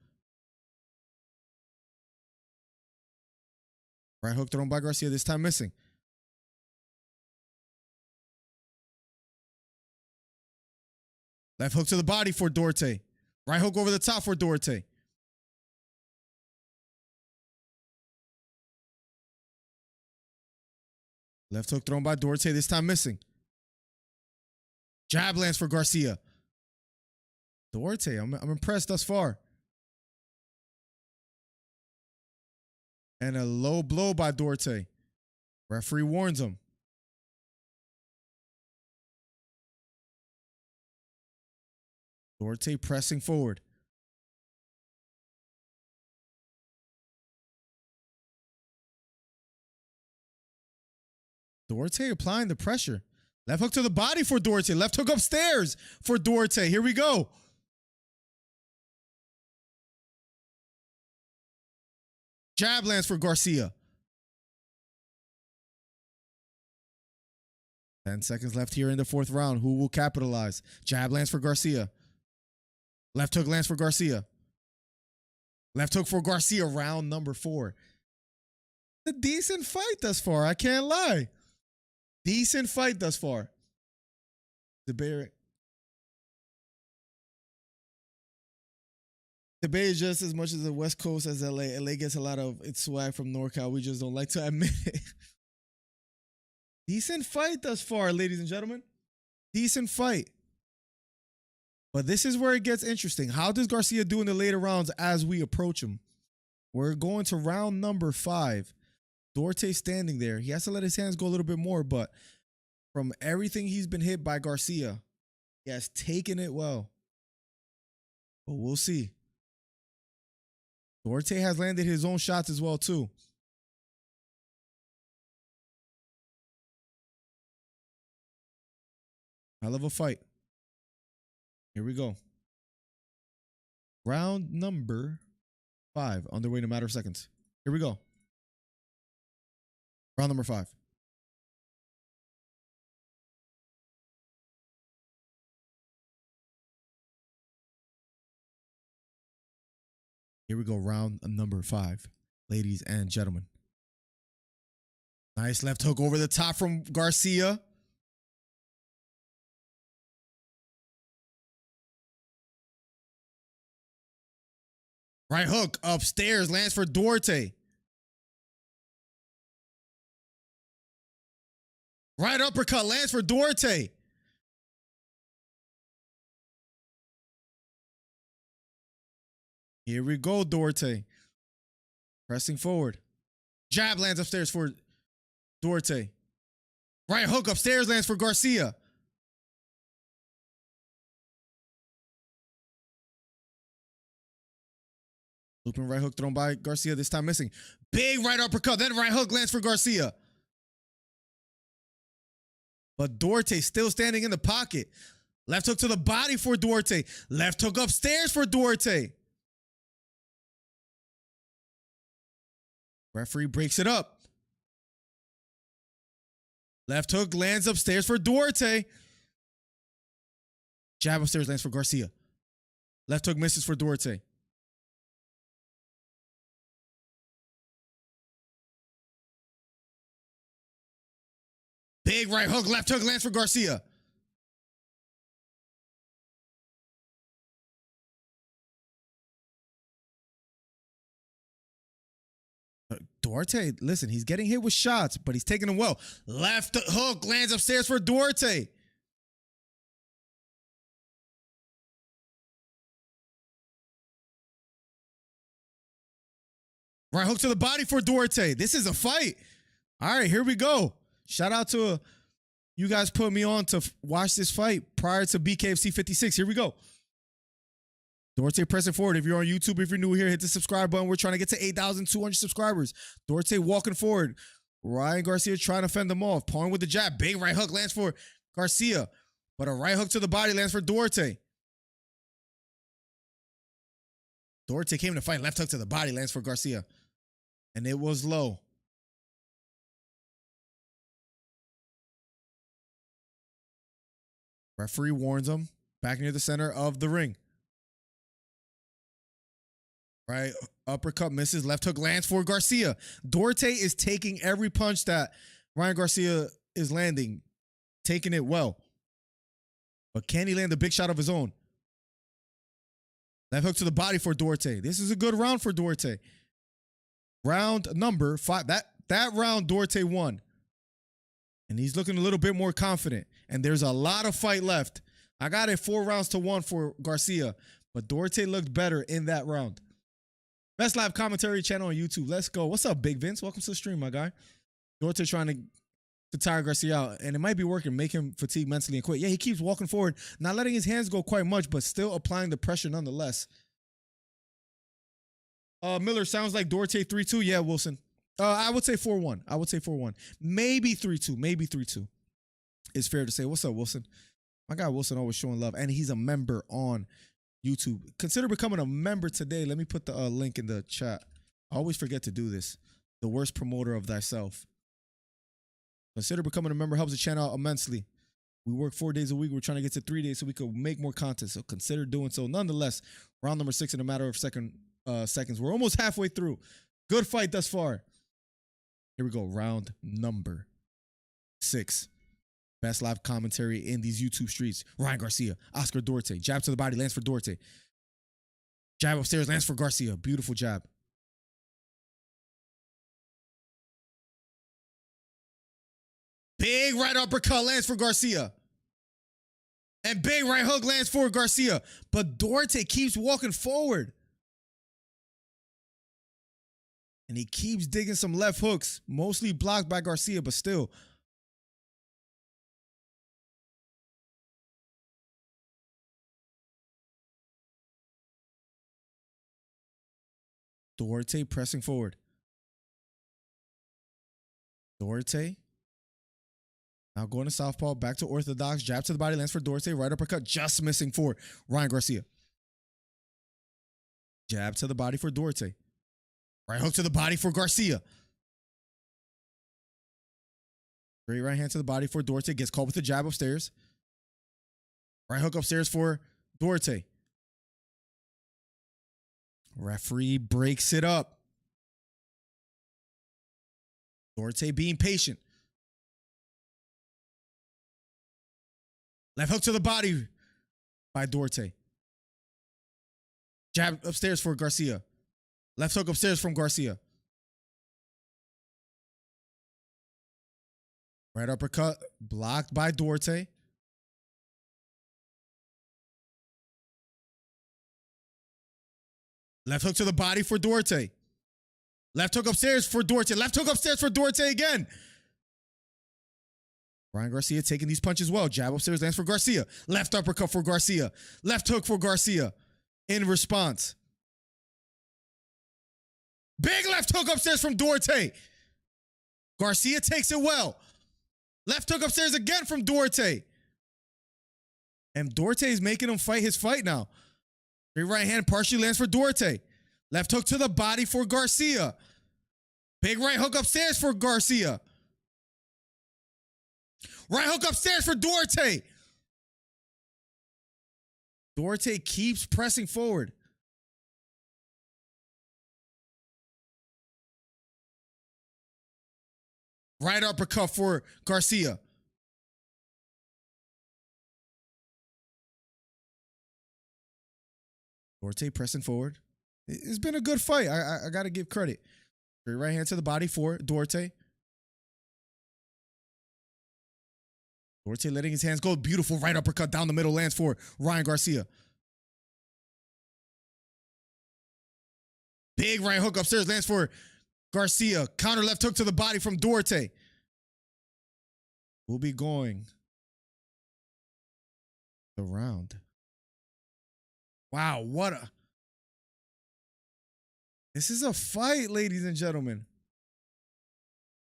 Right hook thrown by Garcia, this time missing. Left hook to the body for Duarte. Right hook over the top for Duarte. Left hook thrown by Duarte, this time missing. Jab lands for Garcia. Duarte, I'm impressed thus far. And a low blow by Duarte. Referee warns him. Duarte pressing forward. Duarte applying the pressure. Left hook to the body for Duarte. Left hook upstairs for Duarte. Here we go. Jab lands for Garcia. 10 seconds left here in the 4th round. Who will capitalize? Jab lands for Garcia. Left hook lands for Garcia. Left hook for Garcia. Round number 4. A decent fight thus far. I can't lie. Decent fight thus far. Debate is just as much as the West Coast as LA. LA gets a lot of its swag from NorCal. We just don't like to admit it. Decent fight thus far, ladies and gentlemen. Decent fight. But this is where it gets interesting. How does Garcia do in the later rounds as we approach him? We're going to round number 5. Duarte standing there. He has to let his hands go a little bit more, but from everything he's been hit by Garcia, he has taken it well. But we'll see. Duarte has landed his own shots as well, too. Hell of a fight. Here we go. Round number 5. Underway in a matter of seconds. Here we go. Round number 5. Here we go, round number 5, ladies and gentlemen. Nice left hook over the top from Garcia. Right hook upstairs, lands for Duarte. Right uppercut, lands for Duarte. Here we go, Duarte. Pressing forward. Jab lands upstairs for Duarte. Right hook upstairs lands for Garcia. Looping right hook thrown by Garcia, this time missing. Big right uppercut, then right hook lands for Garcia. But Duarte still standing in the pocket. Left hook to the body for Duarte. Left hook upstairs for Duarte. Referee breaks it up. Left hook lands upstairs for Duarte. Jab upstairs lands for Garcia. Left hook misses for Duarte. Big right hook, left hook lands for Garcia. Duarte, listen, he's getting hit with shots, but he's taking them well. Left hook lands upstairs for Duarte. Right hook to the body for Duarte. This is a fight. All right, here we go. Shout out to you guys put me on to watch this fight prior to Bkfc 56. Here we go. Duarte pressing forward. If you're on YouTube, if you're new here, hit the subscribe button. We're trying to get to 8,200 subscribers. Duarte walking forward. Ryan Garcia trying to fend them off. Pawing with the jab. Big right hook lands for Garcia. But a right hook to the body lands for Duarte. Duarte came to fight. Left hook to the body lands for Garcia. And it was low. Referee warns him. Back near the center of the ring. Right uppercut misses. Left hook lands for Garcia. Duarte is taking every punch that Ryan Garcia is landing. Taking it well. But can he land a big shot of his own? Left hook to the body for Duarte. This is a good round for Duarte. Round number 5. That round Duarte won. And he's looking a little bit more confident. And there's a lot of fight left. I got it 4-1 for Garcia. But Duarte looked better in that round. Best live commentary channel on YouTube. Let's go. What's up, Big Vince? Welcome to the stream, my guy. Duarte trying to tire Garcia out. And it might be working. Make him fatigue mentally and quit. Yeah, he keeps walking forward. Not letting his hands go quite much, but still applying the pressure nonetheless. Miller, sounds like Duarte 3-2. Yeah, Wilson. I would say 4-1. I would say 4-1. Maybe 3-2. Maybe 3-2. It's fair to say. What's up, Wilson? My guy Wilson always showing love. And he's a member on YouTube. Consider becoming a member today. Let me put the link in the chat. I always forget to do this. The worst promoter of thyself. Consider becoming a member. Helps the channel out immensely. We work 4 days a week. We're trying to get to 3 days so we could make more content. So consider doing so. Nonetheless, round number 6 in a matter of seconds. We're almost halfway through. Good fight thus far. Here we go. Round number 6. Best live commentary in these YouTube streets. Ryan Garcia, Oscar Duarte. Jab to the body, lands for Duarte. Jab upstairs, lands for Garcia. Beautiful jab. Big right uppercut lands for Garcia. And big right hook lands for Garcia. But Duarte keeps walking forward. And he keeps digging some left hooks. Mostly blocked by Garcia, but still. Duarte pressing forward. Duarte. Now going to southpaw, back to orthodox. Jab to the body, lands for Duarte. Right uppercut, just missing for Ryan Garcia. Jab to the body for Duarte. Right hook to the body for Garcia. Great right hand to the body for Duarte. Gets caught with the jab upstairs. Right hook upstairs for Duarte. Referee breaks it up. Duarte being patient. Left hook to the body by Duarte. Jab upstairs for Garcia. Left hook upstairs from Garcia. Right uppercut blocked by Duarte. Left hook to the body for Duarte. Left hook upstairs for Duarte. Left hook upstairs for Duarte again. Ryan Garcia taking these punches well. Jab upstairs lands for Garcia. Left uppercut for Garcia. Left hook for Garcia. In response. Big left hook upstairs from Duarte. Garcia takes it well. Left hook upstairs again from Duarte. And Duarte is making him fight his fight now. Straight right hand partially lands for Duarte. Left hook to the body for Garcia. Big right hook upstairs for Garcia. Right hook upstairs for Duarte. Duarte keeps pressing forward. Right uppercut for Garcia. Duarte pressing forward. It's been a good fight. I got to give credit. Straight right hand to the body for Duarte. Duarte letting his hands go. Beautiful right uppercut down the middle lands for Ryan Garcia. Big right hook upstairs lands for Garcia. Counter left hook to the body from Duarte. We'll be going the round. Wow, what a... This is a fight, ladies and gentlemen.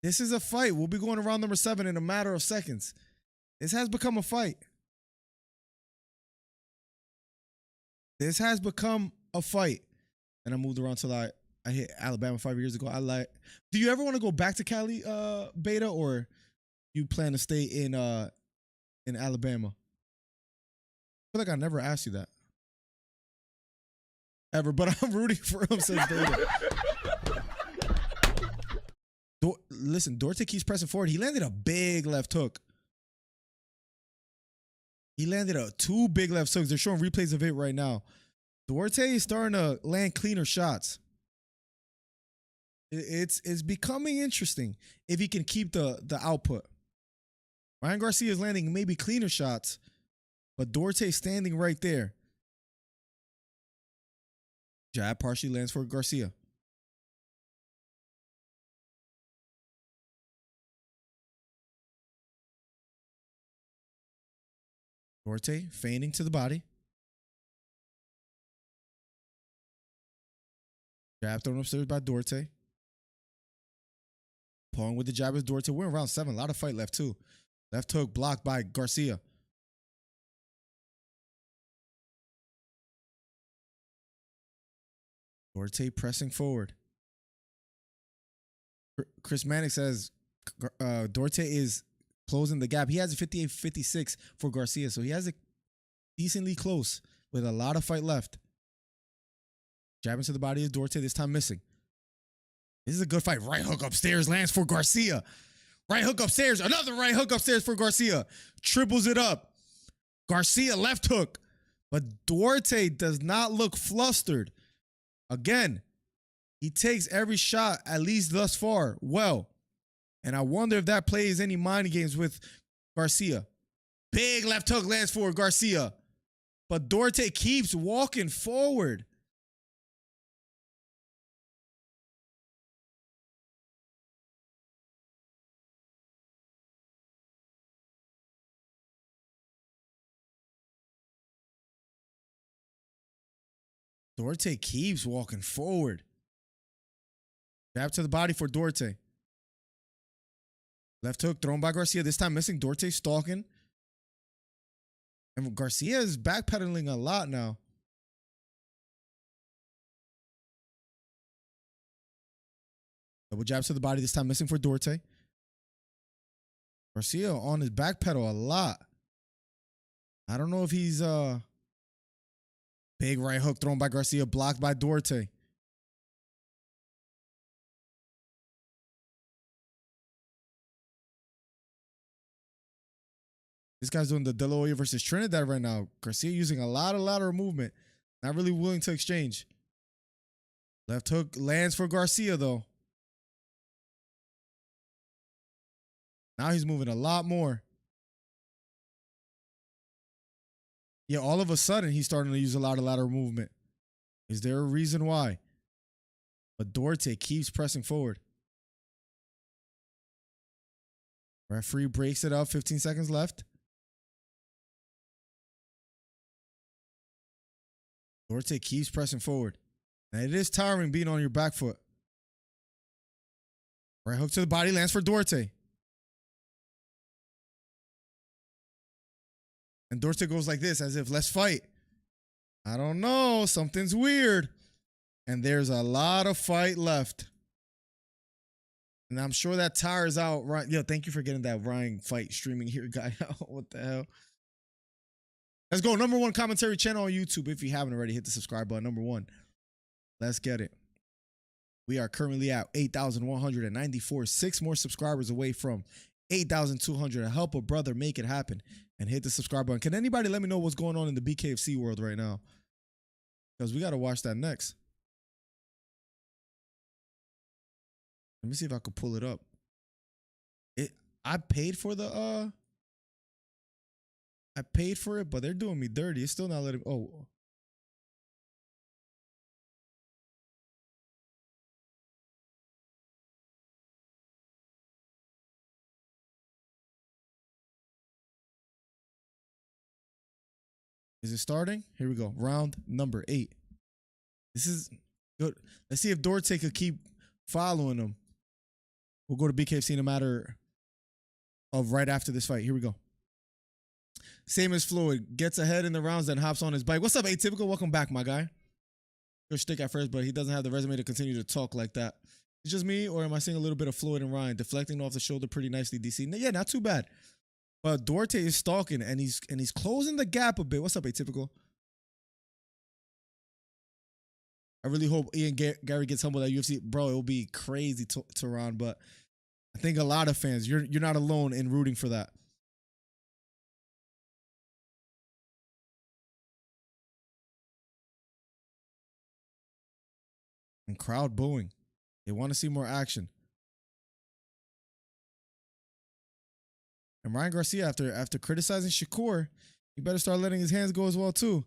This is a fight. We'll be going to round number 7 in a matter of seconds. This has become a fight. This has become a fight. And I moved around till I hit Alabama 5 years ago. Do you ever want to go back to Cali, Beta, or you plan to stay in Alabama? I feel like I never asked you that. Ever, but I'm rooting for him since Beta. Listen, Duarte keeps pressing forward. He landed a big left hook. He landed 2 big left hooks. They're showing replays of it right now. Duarte is starting to land cleaner shots. It's becoming interesting if he can keep the output. Ryan Garcia is landing maybe cleaner shots, but Duarte standing right there. Jab partially lands for Garcia. Duarte feigning to the body. Jab thrown upstairs by Duarte. Pulling with the jab is Duarte. We're in round 7. A lot of fight left too. Left hook blocked by Garcia. Duarte pressing forward. Chris Manick says Duarte is closing the gap. He has a 58-56 for Garcia, so he has it decently close with a lot of fight left. Jabbing to the body is Duarte, this time missing. This is a good fight. Right hook upstairs lands for Garcia. Right hook upstairs. Another right hook upstairs for Garcia. Triples it up. Garcia left hook. But Duarte does not look flustered. Again, he takes every shot, at least thus far, well. And I wonder if that plays any mind games with Garcia. Big left hook lands for Garcia. But Duarte keeps walking forward. Duarte keeps walking forward. Jab to the body for Duarte. Left hook thrown by Garcia. This time missing. Duarte stalking. And Garcia is backpedaling a lot now. Double jab to the body. This time missing for Duarte. Garcia on his back pedal a lot. I don't know if he's big right hook thrown by Garcia, blocked by Duarte. This guy's doing the De La Hoya versus Trinidad right now. Garcia using a lot of lateral movement. Not really willing to exchange. Left hook lands for Garcia, though. Now he's moving a lot more. Yeah, all of a sudden, he's starting to use a lot of lateral movement. Is there a reason why? But Duarte keeps pressing forward. Referee breaks it up. 15 seconds left. Duarte keeps pressing forward. Now, it is tiring being on your back foot. Right hook to the body, lands for Duarte. And Duarte goes like this, as if, let's fight. I don't know. Something's weird. And there's a lot of fight left. And I'm sure that tires out. Right? Yo, thank you for getting that Ryan fight streaming here, guy. What the hell? Let's go. Number one commentary channel on YouTube. If you haven't already, hit the subscribe button. Number one. Let's get it. We are currently at 8,194. 6 more subscribers away from 8,200. Help a brother make it happen. And hit the subscribe button. Can anybody let me know what's going on in the Bkfc world right now? Because we got to watch that next. Let me see if I could pull it up. I paid for the I paid for it, but they're doing me dirty. It's still not letting. Oh. Is it starting? Here we go. Round number 8. This is good. Let's see if Duarte could keep following him. We'll go to Bkfc in a matter of right after this fight. Here we go. Same as Floyd. Gets ahead in the rounds, then hops on his bike. What's up, Atypical? Welcome back, my guy. Good shtick at first, but he doesn't have the resume to continue to talk like that. It's just me, or am I seeing a little bit of Floyd and Ryan deflecting off the shoulder pretty nicely, DC? Yeah, not too bad. But Duarte is stalking, and he's closing the gap a bit. What's up, Atypical? I really hope Ian Gary gets humbled at UFC. Bro, it will be crazy, Tehran, but I think a lot of fans, you're not alone in rooting for that. And crowd booing. They want to see more action. And Ryan Garcia, after criticizing Shakur, he better start letting his hands go as well, too.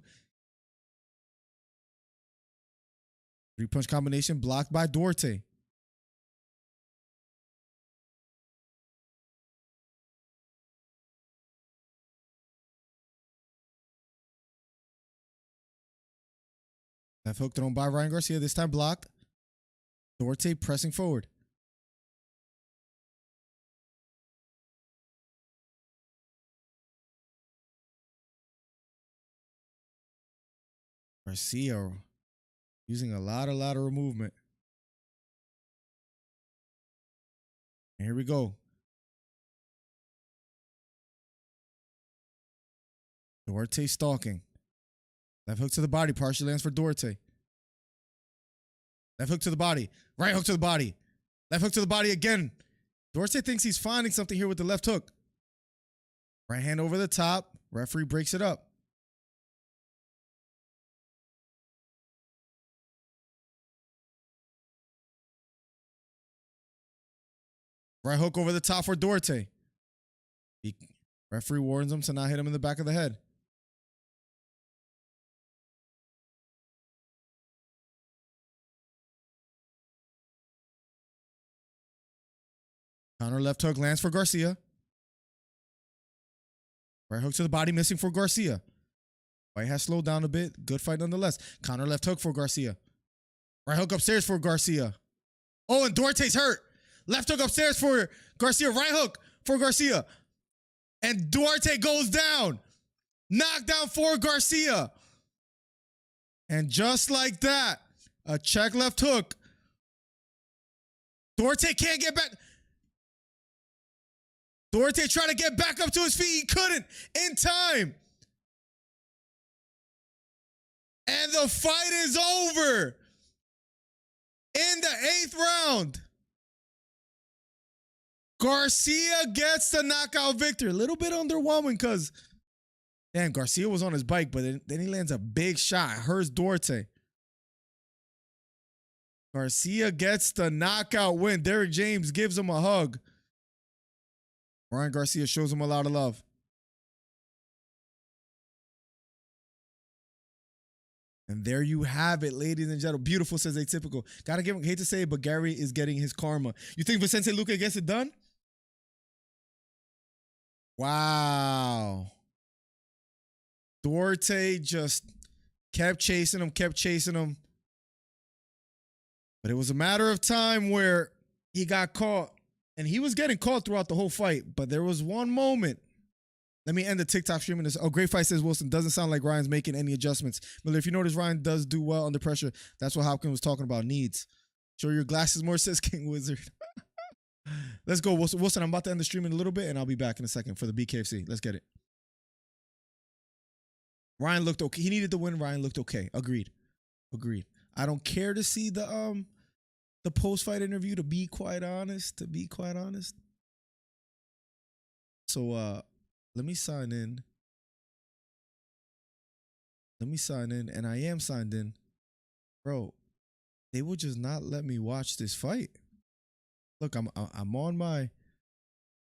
3-punch combination blocked by Duarte. Left hook thrown by Ryan Garcia, this time blocked. Duarte pressing forward. Garcia using a lot of lateral movement. And here we go. Duarte stalking. Left hook to the body, partially lands for Duarte. Left hook to the body. Right hook to the body. Left hook to the body again. Duarte thinks he's finding something here with the left hook. Right hand over the top. Referee breaks it up. Right hook over the top for Duarte. Referee warns him to not hit him in the back of the head. Counter left hook lands for Garcia. Right hook to the body, missing for Garcia. Fight has slowed down a bit. Good fight nonetheless. Counter left hook for Garcia. Right hook upstairs for Garcia. Oh, and Duarte's hurt. Left hook upstairs for Garcia. Right hook for Garcia. And Duarte goes down. Knockdown for Garcia. And just like that, a check left hook. Duarte can't get back. Duarte tried to get back up to his feet. He couldn't in time. And the fight is over in the 8th round. Garcia gets the knockout victory. A little bit underwhelming because, damn, Garcia was on his bike, but then he lands a big shot. Hurts Duarte. Garcia gets the knockout win. Derrick James gives him a hug. Ryan Garcia shows him a lot of love. And there you have it, ladies and gentlemen. Beautiful, says Atypical. Gotta give him, hate to say it, but Gary is getting his karma. You think Vicente Luque gets it done? Wow. Duarte just kept chasing him. But it was a matter of time where he got caught. And he was getting caught throughout the whole fight. But there was one moment. Let me end the TikTok streaming this. Oh, Great Fight, says Wilson. Doesn't sound like Ryan's making any adjustments. Miller, if you notice, Ryan does do well under pressure. That's what Hopkins was talking about. Needs. Show your glasses more, says King Wizard. Let's go, Wilson. Wilson, I'm about to end the stream in a little bit, and I'll be back in a second for the Bkfc. Let's get it. Ryan looked okay. He needed to win. Ryan looked okay. Agreed. I don't care to see the post-fight interview, to be quite honest. So let me sign in. And I am signed in. Bro, they would just not let me watch this fight. Look, I'm on my,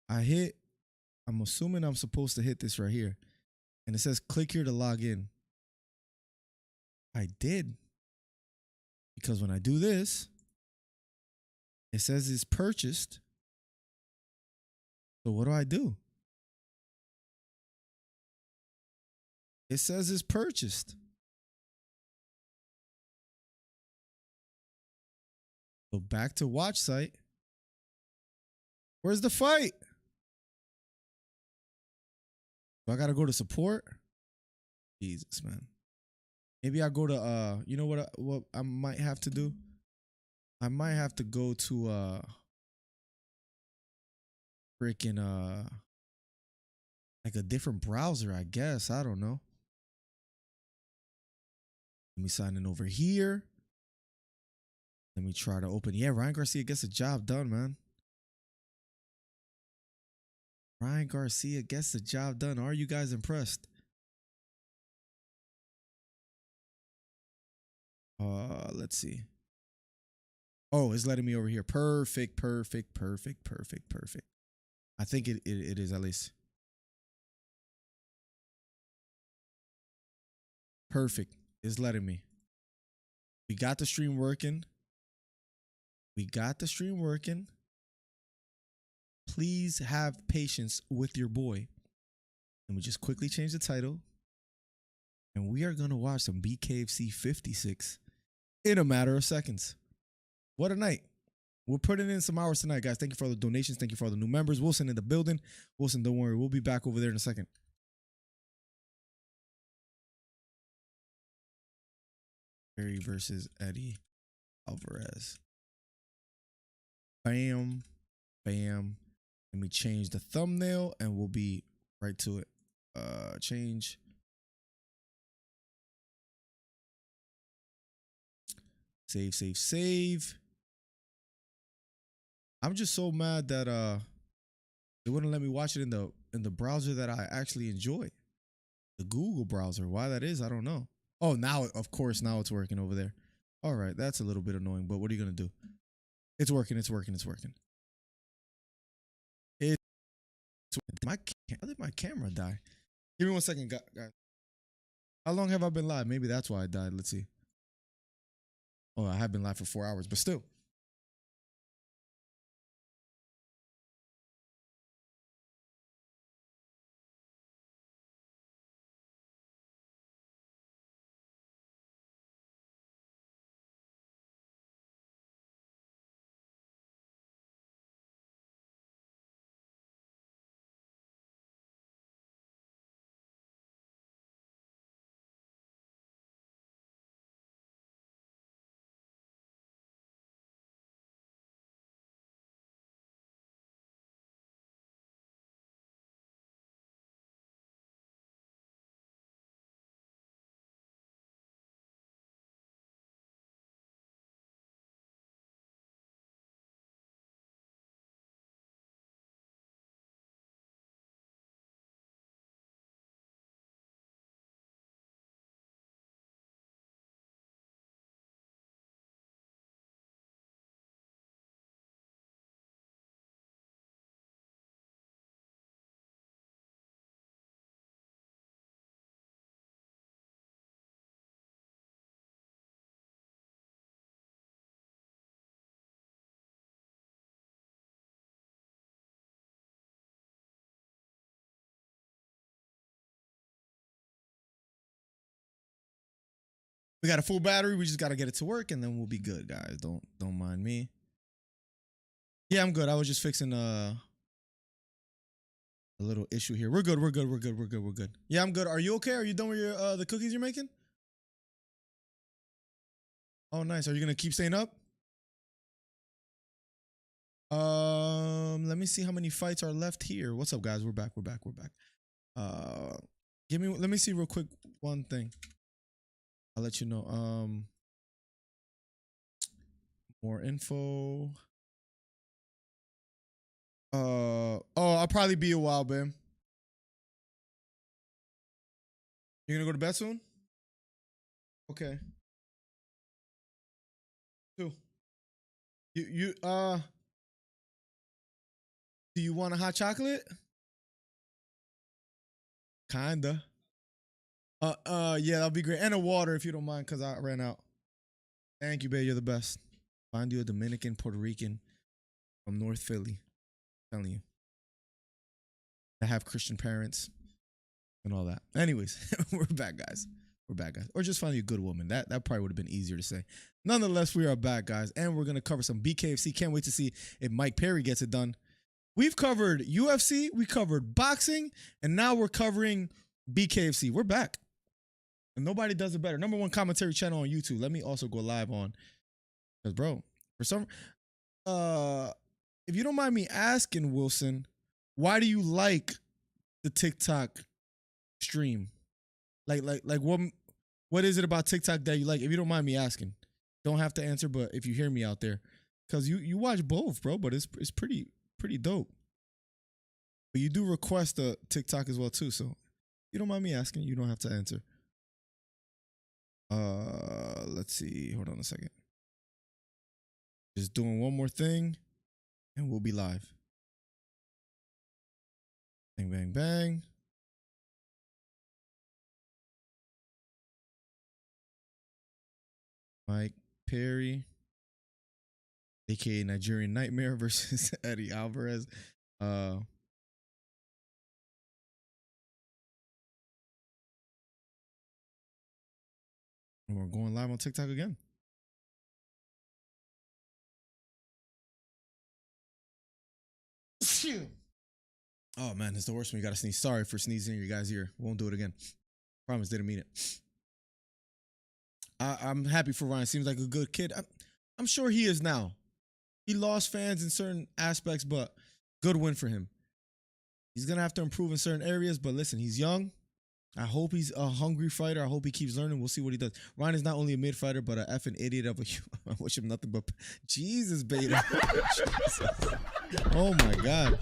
I'm assuming I'm supposed to hit this right here. And it says click here to log in. I did. Because when I do this, it says it's purchased. So what do? It says it's purchased. So back to watch site. Where's the fight? Do I gotta go to support? Jesus, man. Maybe I go to you know what I might have to do? I might have to go to freaking like a different browser, I guess. I don't know. Let me sign in over here. Let me try to open. Yeah, Ryan Garcia gets the job done, man. Ryan Garcia gets the job done. Are you guys impressed? Let's see. Oh, it's letting me over here. Perfect. I think it is at least. Perfect. It's letting me. We got the stream working. Please have patience with your boy. Let me just quickly change the title. And we are going to watch some Bkfc 56 in a matter of seconds. What a night. We're putting in some hours tonight, guys. Thank you for all the donations. Thank you for all the new members. Wilson in the building. Wilson, don't worry. We'll be back over there in a second. Perry versus Eddie Alvarez. Bam. Let me change the thumbnail and we'll be right to it. Change. Save. I'm just so mad that they wouldn't let me watch it in the browser that I actually enjoy. The Google browser. Why that is, I don't know. Oh, now, of course, now it's working over there. All right, that's a little bit annoying, but what are you going to do? It's working. How did my camera die? Give me 1 second, guys. How long have I been live? Maybe that's why I died. Let's see. Oh, I have been live for 4 hours, but still. We got a full battery. We just got to get it to work, and then we'll be good, guys. Don't mind me. Yeah, I'm good. I was just fixing a little issue here. We're good. We're good. We're good. We're good. We're good. Yeah, I'm good. Are you okay? Are you done with your the cookies you're making? Oh, nice. Are you gonna keep staying up? Let me see how many fights are left here. What's up, guys? We're back. We're back. We're back. Let me see real quick one thing. I'll let you know. More info. I'll probably be a while, babe. You're gonna go to bed soon? Okay. 2. Do you want a hot chocolate? Kinda. Yeah, that'll be great. And a water if you don't mind, because I ran out. Thank you, babe. You're the best. Find you a Dominican, Puerto Rican from North Philly. I'm telling you. I have Christian parents and all that. Anyways, we're back, guys. We're back, guys. Or just find you a good woman. That probably would have been easier to say. Nonetheless, we are back, guys. And we're going to cover some Bkfc. Can't wait to see if Mike Perry gets it done. We've covered UFC. We covered boxing. And now we're covering Bkfc. We're back. And nobody does it better. #1 commentary channel on YouTube. Let me also go live on. Because, bro, for some... if you don't mind me asking, Wilson, why do you like the TikTok stream? Like what is it about TikTok that you like? If you don't mind me asking, don't have to answer, but if you hear me out there, because you watch both, bro, but it's pretty dope. But you do request a TikTok as well too, so if you don't mind me asking, you don't have to answer. Let's see. Hold on a second. Just doing one more thing, and we'll be live. Bang, bang, bang. Mike Perry, aka Nigerian Nightmare versus Eddie Alvarez. And we're going live on TikTok again. Oh man, it's the worst when you gotta sneeze. Sorry for sneezing in your guys' ear. Won't do it again. Promise, didn't mean it. I'm happy for Ryan. Seems like a good kid. I'm sure he is now. He lost fans in certain aspects, but good win for him. He's gonna have to improve in certain areas, but listen, he's young. I hope he's a hungry fighter. I hope he keeps learning. We'll see what he does. Ryan is not only a mid fighter, but an effing idiot of a. I wish him nothing but Jesus, beta. Jesus. Oh my God.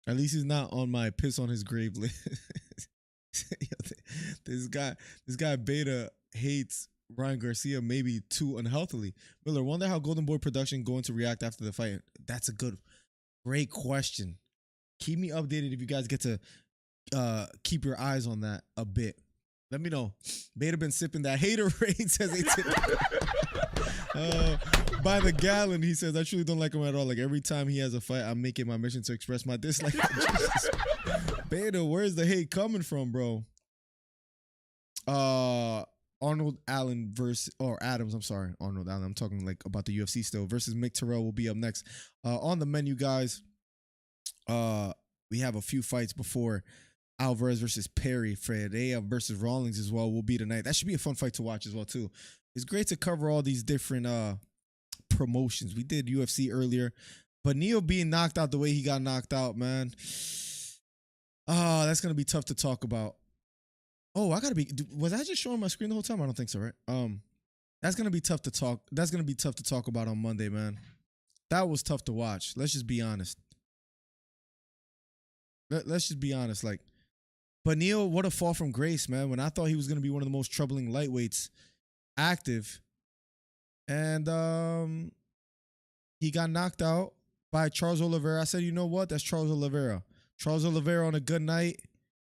At least he's not on my piss on his grave list. This guy beta hates Ryan Garcia maybe too unhealthily. Miller, wonder how Golden Boy Production going to react after the fight. That's a great question. Keep me updated if you guys get to keep your eyes on that a bit. Let me know. Beta been sipping that hater raid, says they by the gallon. He says, I truly don't like him at all. Like every time he has a fight, I make it my mission to express my dislike. Jesus. Beta, where's the hate coming from, bro? Arnold Allen Adams. I'm sorry, Arnold Allen. I'm talking like about the UFC still. Versus Mick Terrell will be up next. On the menu, guys. We have a few fights before Alvarez versus Perry. Ferreira versus Rawlings as well will be tonight. That should be a fun fight to watch as well too. It's great to cover all these different promotions. We did UFC earlier, but Neil being knocked out the way he got knocked out, man. Oh, that's gonna be tough to talk about. Oh, was I just showing my screen the whole time? I don't think so, right? That's gonna be tough to talk. That's gonna be tough to talk about on Monday, man. That was tough to watch. Let's just be honest. Let's just be honest. Like, but Neil, what a fall from grace, man. When I thought he was gonna be one of the most troubling lightweights active, and he got knocked out by Charles Oliveira. I said, you know what? That's Charles Oliveira. Charles Oliveira on a good night.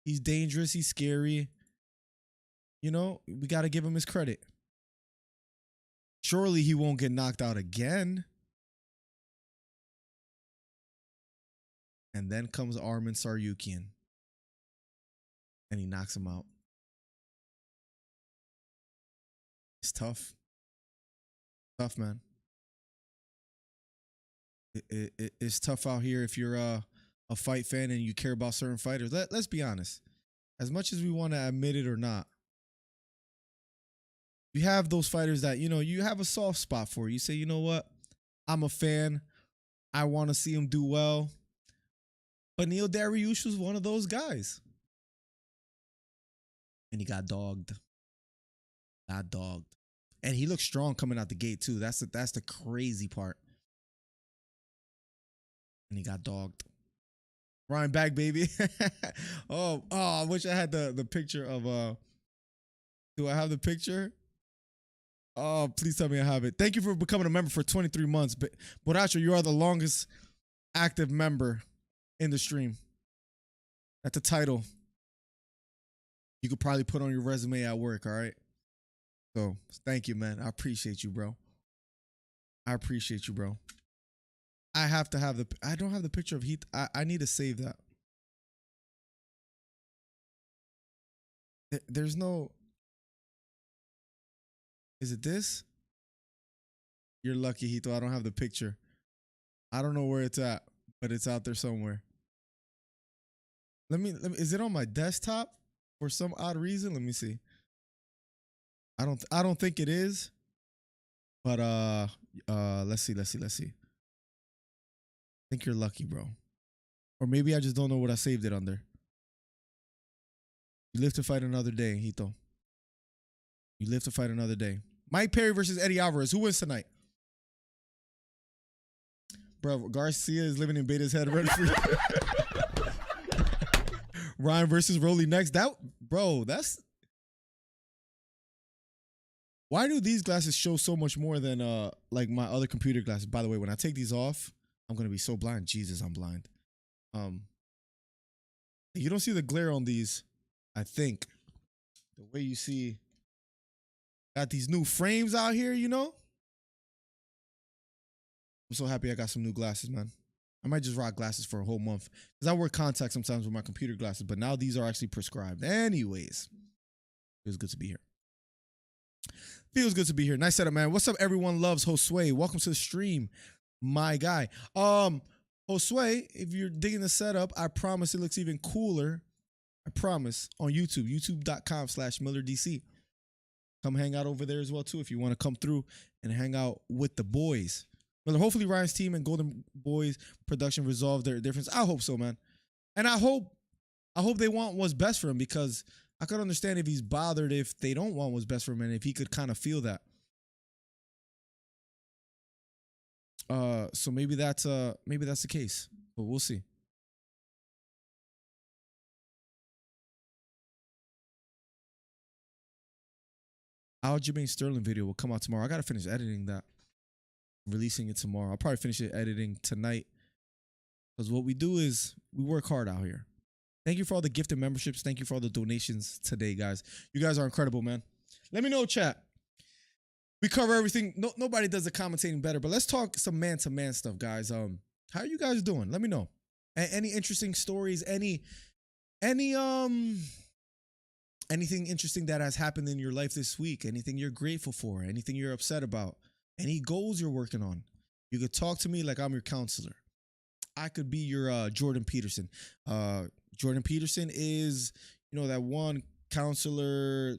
He's dangerous. He's scary. You know, we got to give him his credit. Surely he won't get knocked out again. And then comes Arman Tsarukyan. And he knocks him out. It's tough. Tough, man. It's tough out here if you're a fight fan and you care about certain fighters. Let's be honest. As much as we want to admit it or not, you have those fighters that, you have a soft spot for. You say, you know what? I'm a fan. I want to see him do well. But Neil Dariush was one of those guys. And he got dogged. And he looked strong coming out the gate too. That's the crazy part. And he got dogged. Ryan back, baby. oh, I wish I had the picture of do I have the picture? Oh, please tell me I have it. Thank you for becoming a member for 23 months. But Boracho, you are the longest active member in the stream. That's a title you could probably put on your resume at work, all right? So, thank you, man. I appreciate you, bro. I have to have I don't have the picture of Heath. I need to save that. There's no... Is it this? You're lucky, Hito. I don't have the picture. I don't know where it's at, but it's out there somewhere. Let me is it on my desktop for some odd reason? Let me see. I don't think it is. But let's see. I think you're lucky, bro. Or maybe I just don't know what I saved it under. You live to fight another day, Hito. You live to fight another day. Mike Perry versus Eddie Alvarez. Who wins tonight? Bro, Garcia is living in Beta's head rent free. Ryan versus Rolly next. That's... Why do these glasses show so much more than like my other computer glasses? By the way, when I take these off, I'm going to be so blind. Jesus, I'm blind. You don't see the glare on these, I think. The way you see... Got these new frames out here, I'm so happy I got some new glasses, man. I might just rock glasses for a whole month. Because I wear contacts sometimes with my computer glasses, but now these are actually prescribed. Anyways, feels good to be here. Nice setup, man. What's up, everyone loves Josue. Welcome to the stream, my guy. Josue, if you're digging the setup, I promise it looks even cooler. I promise. On YouTube, youtube.com/MillerDC. Come hang out over there as well, too, if you want to come through and hang out with the boys. Miller, hopefully Ryan's team and Golden Boys production resolve their difference. I hope so, man. And I hope they want what's best for him, because I could understand if he's bothered if they don't want what's best for him and if he could kind of feel that. So maybe that's the case, but we'll see. Aljamain Sterling video will come out tomorrow. I got to finish editing that. Releasing it tomorrow. I'll probably finish it editing tonight. Because what we do is we work hard out here. Thank you for all the gifted memberships. Thank you for all the donations today, guys. You guys are incredible, man. Let me know, chat. We cover everything. Nobody does the commentating better, but let's talk some man-to-man stuff, guys. How are you guys doing? Let me know. Any interesting stories? Anything interesting that has happened in your life this week? Anything you're grateful for? Anything you're upset about? Any goals you're working on? You could talk to me like I'm your counselor. I could be your Jordan Peterson. Jordan Peterson is, that one counselor,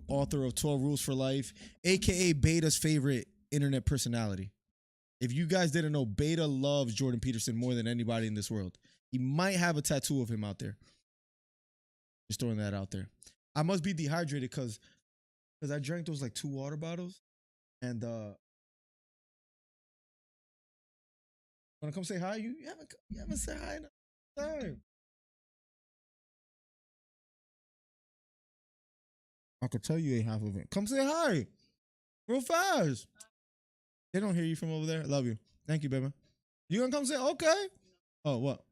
author of 12 Rules for Life, aka Beta's favorite internet personality. If you guys didn't know, Beta loves Jordan Peterson more than anybody in this world. He might have a tattoo of him out there. Just throwing that out there. I must be dehydrated because I drank those like 2 water bottles, and wanna come say hi? You haven't said hi in a time. I could tell you ain't half of it. Come say hi, real fast. They don't hear you from over there. Love you. Thank you, baby. You gonna come say okay? Oh, what?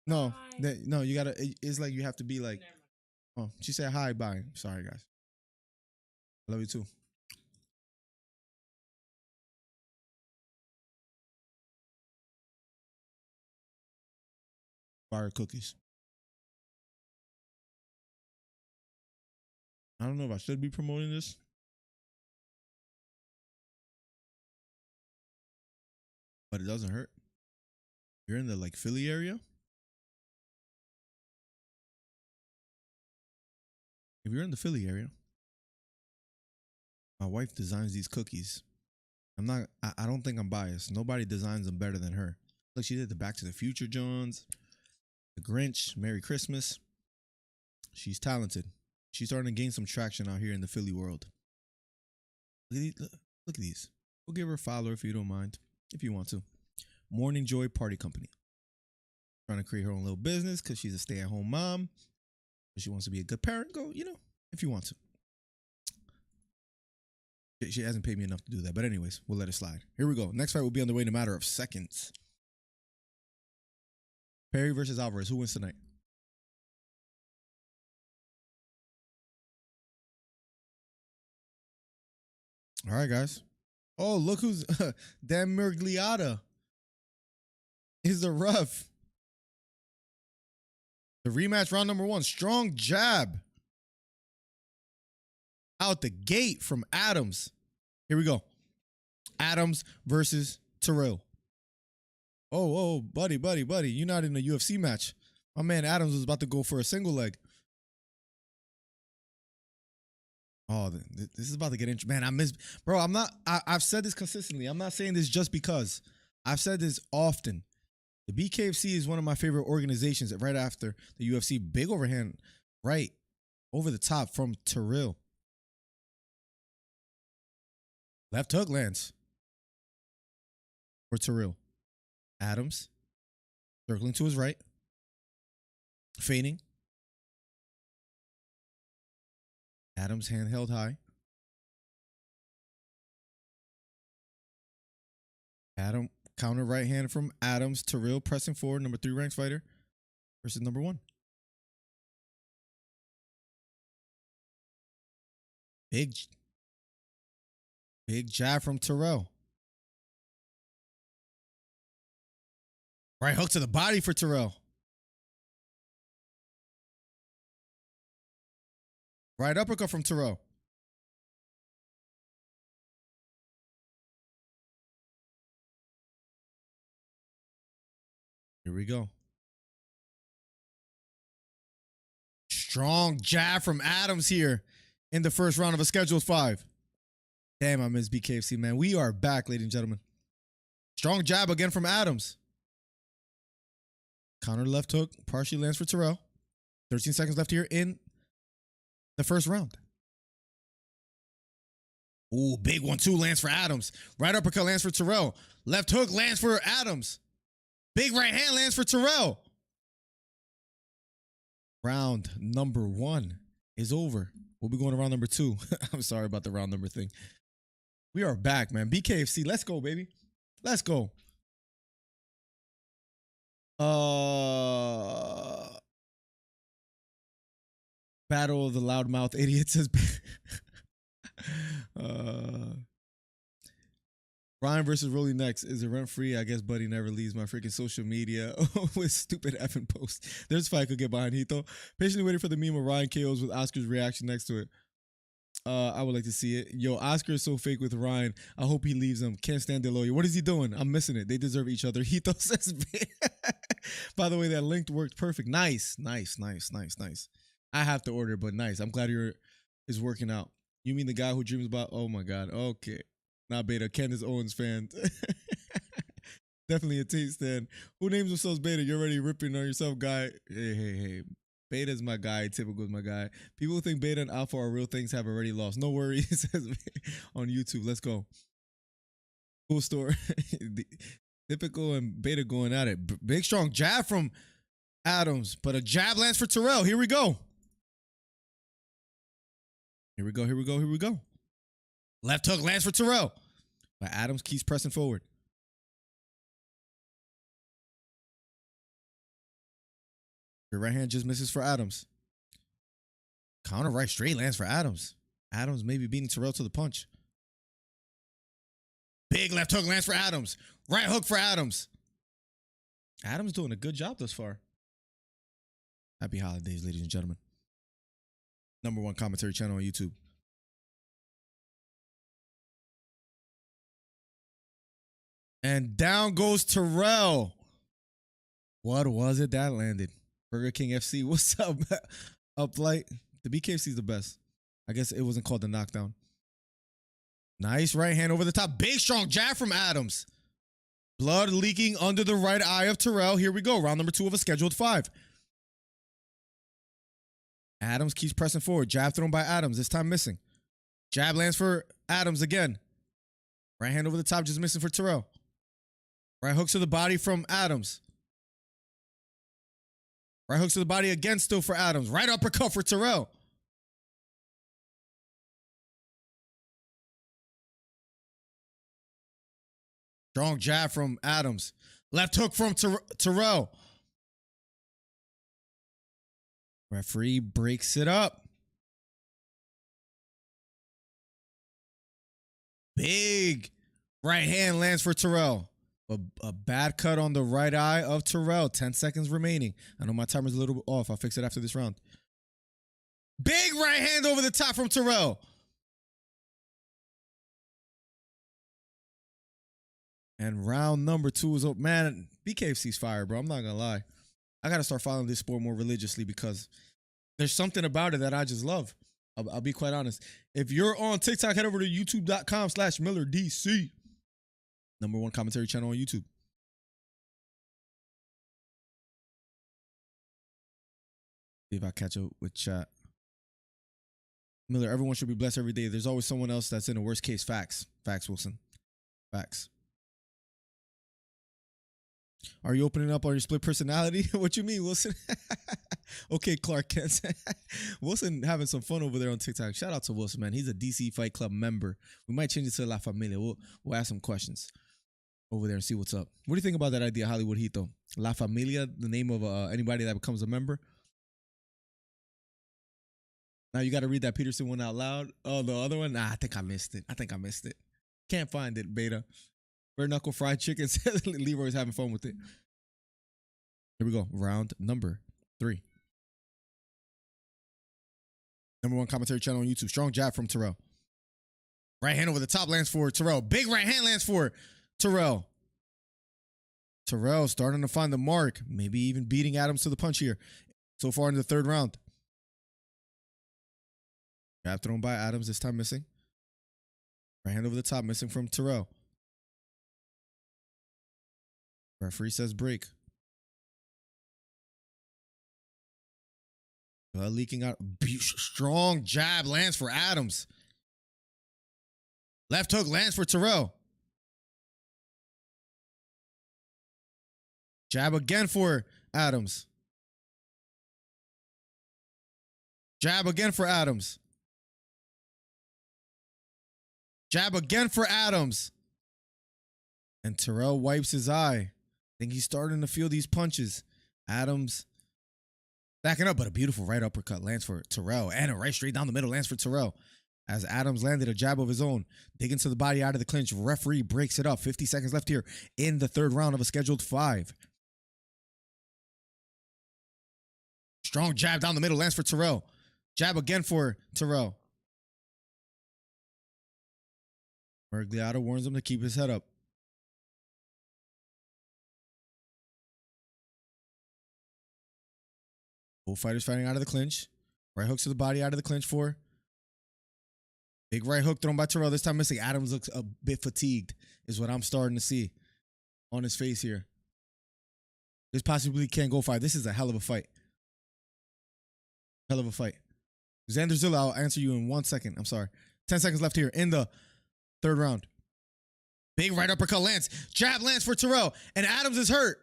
No, no. You gotta. It's like you have to be like. Oh, she said hi, bye. Sorry, guys. Love you too. Fire cookies. I don't know if I should be promoting this. but it doesn't hurt. You're in the like Philly area. If you're in the Philly area, my wife designs these cookies. I don't think I'm biased. Nobody designs them better than her. Look, she did the Back to the Future Johns, the Grinch, Merry Christmas. She's talented. She's starting to gain some traction out here in the Philly world. Look at these. We'll give her a follow if you don't mind, if you want to. Morning Joy Party Company. Trying to create her own little business because she's a stay-at-home mom. If she wants to be a good parent, go, if you want to. She hasn't paid me enough to do that. But anyways, we'll let it slide. Here we go. Next fight will be on the way in a matter of seconds. Perry versus Alvarez. Who wins tonight? All right, guys. Oh, look who's Dan Mergliata is the ref. The rematch round number 1. Strong jab. Out the gate from Adams. Here we go. Adams versus Terrell. Oh, buddy. You're not in a UFC match. My man Adams was about to go for a single leg. Oh, this is about to get interesting. Man, bro, I've said this consistently. I'm not saying this just because. I've said this often. The Bkfc is one of my favorite organizations right after the UFC. Big overhand right over the top from Terrell. Left hook lands for Terrell. Adams circling to his right. Feigning. Adams hand held high. Adam counter right hand from Adams. Terrell pressing forward. Number 3 ranked fighter versus number 1. Big jab from Terrell. Right hook to the body for Terrell. Right uppercut from Terrell. Here we go. Strong jab from Adams here in the first round of a scheduled 5. Damn, I miss Bkfc, man. We are back, ladies and gentlemen. Strong jab again from Adams. Counter left hook. Partially lands for Terrell. 13 seconds left here in the first round. Ooh, big 1-2 lands for Adams. Right uppercut lands for Terrell. Left hook lands for Adams. Big right hand lands for Terrell. Round number 1 is over. We'll be going to round number 2. I'm sorry about the round number thing. We are back, man. Bkfc, let's go, baby. Let's go. Battle of the loudmouth idiots says Ryan versus Rolly next. Is it rent free? I guess Buddy never leaves my freaking social media with stupid effing posts. There's a fight I could get behind Hito. Patiently waiting for the meme of Ryan KOs with Oscar's reaction next to it. I would like to see it. Yo, Oscar is so fake with Ryan. I hope he leaves him. Can't stand the lawyer. What is he doing? I'm missing it. They deserve each other. Hito says, by the way, that linked worked perfect. Nice. I have to order, but nice. I'm glad it's working out. You mean the guy who dreams about? Oh my God. Okay. Not Beta. Candace Owens fan. Definitely a taste stand. Who names themselves Beta? You're already ripping on yourself, guy. Hey. Beta's my guy. Typical is my guy. People who think Beta and Alpha are real things have already lost. No worries. On YouTube. Let's go. Cool story. Typical and Beta going at it. Big strong jab from Adams, but a jab lands for Terrell. Here we go. Here we go. Left hook lands for Terrell. But Adams keeps pressing forward. Your right hand just misses for Adams. Counter right straight lands for Adams. Adams maybe beating Terrell to the punch. Big left hook lands for Adams. Right hook for Adams. Adams doing a good job thus far. Happy holidays, ladies and gentlemen. #1 commentary channel on YouTube. And down goes Terrell. What was it that landed? Burger King FC. What's up, Uplight? The Bkfc is the best. I guess it wasn't called the knockdown. Nice right hand over the top. Big strong jab from Adams. Blood leaking under the right eye of Terrell. Here we go. Round number 2 of a scheduled 5. Adams keeps pressing forward. Jab thrown by Adams. This time missing. Jab lands for Adams again. Right hand over the top, just missing for Terrell. Right hooks to the body from Adams. Right hooks to the body again, still for Adams. Right uppercut for Terrell. Strong jab from Adams. Left hook from Terrell. Referee breaks it up. Big right hand lands for Terrell. A bad cut on the right eye of Terrell. 10 seconds remaining. I know my timer's a little bit off. I'll fix it after this round. Big right hand over the top from Terrell. And round number 2 is up. Man, BKFC's fire, bro. I'm not going to lie. I got to start following this sport more religiously because there's something about it that I just love. I'll be quite honest. If you're on TikTok, head over to youtube.com/MillerDC. #1 commentary channel on YouTube. See if I catch up with chat. Miller, everyone should be blessed every day. There's always someone else that's in a worst case. Facts. Facts, Wilson. Facts. Are you opening up on your split personality? What you mean, Wilson? Okay, Clark Kent. Wilson having some fun over there on TikTok. Shout out to Wilson, man. He's a DC Fight Club member. We might change it to La Familia. We'll ask some questions over there and see what's up. What do you think about that idea, Hollywood Hito? La Familia, the name of anybody that becomes a member? Now you got to read that Peterson one out loud. Oh, the other one? Nah, I think I missed it. Can't find it, Beta. Bare knuckle fried chicken. Leroy's having fun with it. Here we go. Round number 3. #1 commentary channel on YouTube. Strong jab from Terrell. Right hand over the top lands for Terrell. Big right hand lands for Terrell. Terrell starting to find the mark. Maybe even beating Adams to the punch here. So far in the 3rd round. Jab thrown by Adams. This time missing. Right hand over the top. Missing from Terrell. Referee says break. Leaking out. Strong jab lands for Adams. Left hook lands for Terrell. Jab again for Adams. Jab again for Adams. Jab again for Adams. And Terrell wipes his eye. I think he's starting to feel these punches. Adams backing up, but a beautiful right uppercut lands for Terrell. And a right straight down the middle lands for Terrell. As Adams landed a jab of his own. Digging to the body out of the clinch. Referee breaks it up. 50 seconds left here in the 3rd round of a scheduled 5. Strong jab down the middle lands for Terrell. Jab again for Terrell. Mergliata warns him to keep his head up. Both fighters fighting out of the clinch. Right hooks to the body out of the clinch for. Big right hook thrown by Terrell. This time missing. Adams looks a bit fatigued is what I'm starting to see on his face here. This possibly can't go 5. This is a hell of a fight. Hell of a fight. Xander Zilla, I'll answer you in 1 second. I'm sorry. 10 seconds left here in the 3rd round. Big right uppercut lands. Jab lands for Terrell. And Adams is hurt.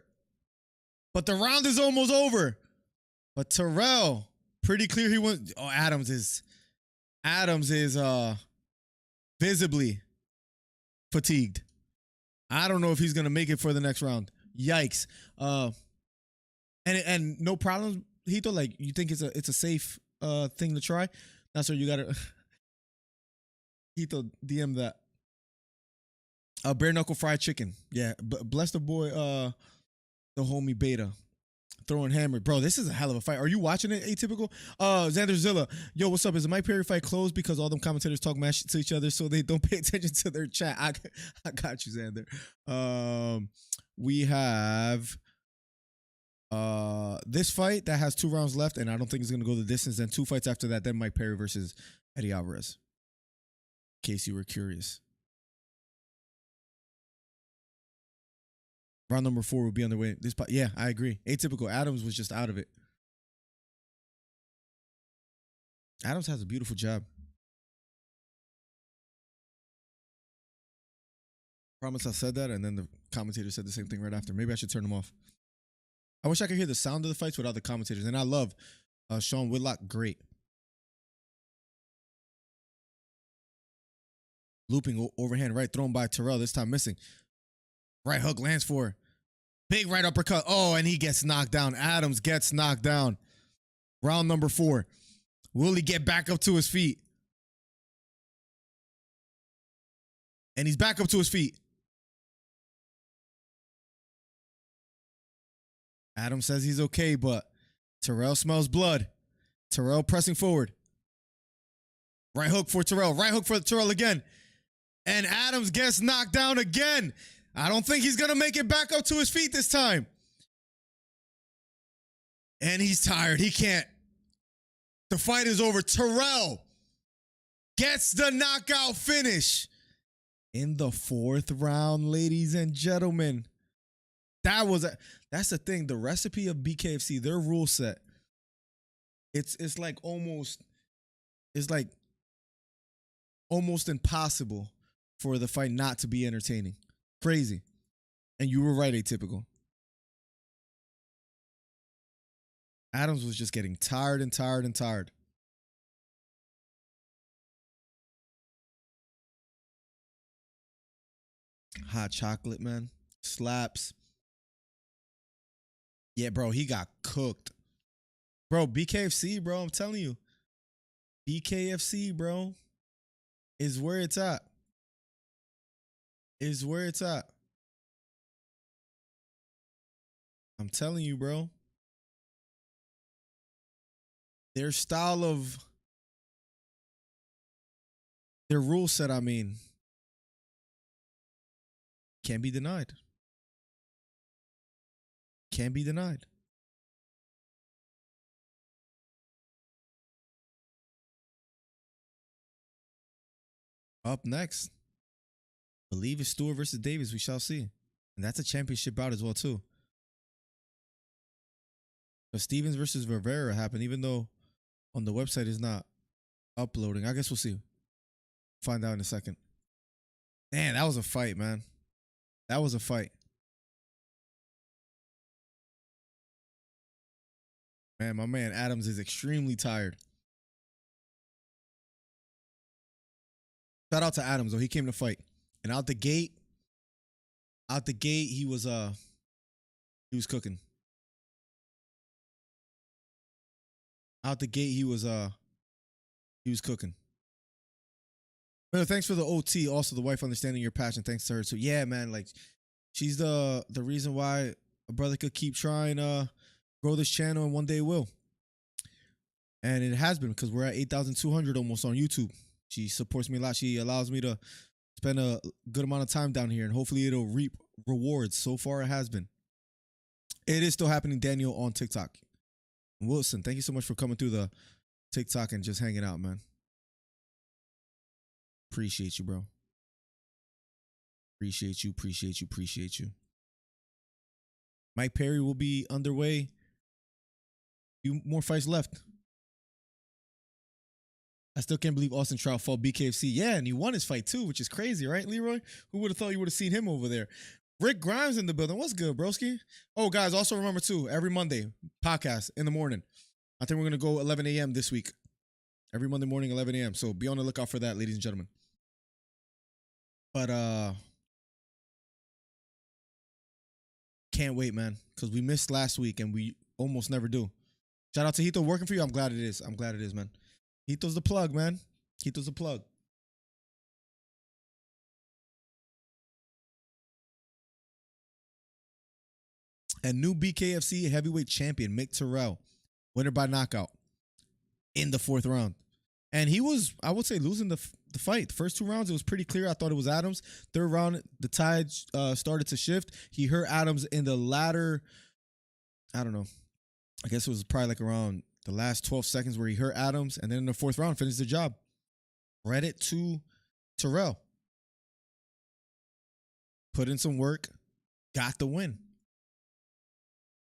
But the round is almost over. But Terrell, pretty clear he went. Oh, Adams is visibly fatigued. I don't know if he's gonna make it for the next round. Yikes. And no problems, Hito. Like, you think it's a safe thing to try? That's what you gotta Hito DM that. Bare knuckle fried chicken. Yeah, bless the boy, the homie Beta. throwing hammer. Bro, this is a hell of a fight. Are you watching it, Atypical? Xander Zilla. Yo, what's up? Is the Mike Perry fight closed because all them commentators talk mash to each other so they don't pay attention to their chat? I got you, Xander. We have this fight that has 2 rounds left, and I don't think it's going to go the distance. Then 2 fights after that, then Mike Perry versus Eddie Alvarez. In case you were curious. Round number 4 will be on the way. Yeah, I agree. Atypical. Adams was just out of it. Adams has a beautiful jab. Promise I said that, and then the commentator said the same thing right after. Maybe I should turn them off. I wish I could hear the sound of the fights without the commentators. And I love Sean Whitlock. Great. Looping overhand right, thrown by Terrell. This time missing. Right hook lands for big right uppercut. Oh, and he gets knocked down. Adams gets knocked down. Round number 4. Will he get back up to his feet? And he's back up to his feet. Adams says he's okay, but Terrell smells blood. Terrell pressing forward. Right hook for Terrell. Right hook for Terrell again. And Adams gets knocked down again. I don't think he's going to make it back up to his feet this time. And he's tired. He can't. The fight is over. Terrell gets the knockout finish in the 4th round, ladies and gentlemen. That's the thing. The recipe of Bkfc, their rule set, it's like almost impossible for the fight not to be entertaining. Crazy. And you were right, Atypical. Adams was just getting tired and tired and tired. Hot chocolate, man. Slaps. Yeah, bro, he got cooked. Bro, Bkfc, bro, I'm telling you. Bkfc, bro, is where it's at. Is where it's at. I'm telling you, bro. Their style of... Their rule set, I mean, can't be denied. Can't be denied. Up next, I believe it's Stewart versus Davis. We shall see. And that's a championship bout as well, too. But Stevens versus Ferreira happened, even though on the website is not uploading. I guess we'll see. Find out in a second. Man, that was a fight, man. That was a fight. Man, my man Adams is extremely tired. Shout out to Adams, though. He came to fight. And out the gate, he was cooking. Out the gate, he was cooking. But thanks for the OT. Also, the wife understanding your passion. Thanks to her too. Yeah, man. Like, she's the reason why a brother could keep trying grow this channel, and one day it will. And it has been, because we're at 8,200 almost on YouTube. She supports me a lot. She allows me to spend a good amount of time down here, and hopefully it'll reap rewards. So far, it has been. It is still happening, Daniel, on TikTok. Wilson, thank you so much for coming through the TikTok and just hanging out, man. Appreciate you, bro. Appreciate you, appreciate you, appreciate you. Mike Perry will be underway. Few more fights left. I still can't believe Austin Trout fought Bkfc. Yeah, and he won his fight too, which is crazy, right, Leroy? Who would have thought you would have seen him over there? Rick Grimes in the building. What's good, broski? Oh, guys, also remember too, every Monday, podcast in the morning. I think we're going to go 11 a.m. this week. Every Monday morning, 11 a.m. So be on the lookout for that, ladies and gentlemen. But can't wait, man, because we missed last week and we almost never do. Shout out to Hito working for you. I'm glad it is. I'm glad it is, man. Hito's the plug, man. Hito's the plug. and new BKFC heavyweight champion Mick Terrell, winner by knockout in the 4th round. And he was, I would say, losing the fight. The first 2 rounds, it was pretty clear. I thought it was Adams. 3rd round, the tide started to shift. He hurt Adams in the latter, I don't know. I guess it was probably like around the last 12 seconds where he hurt Adams. And then in the 4th round, finished the job. Credit to Terrell. Put in some work. Got the win.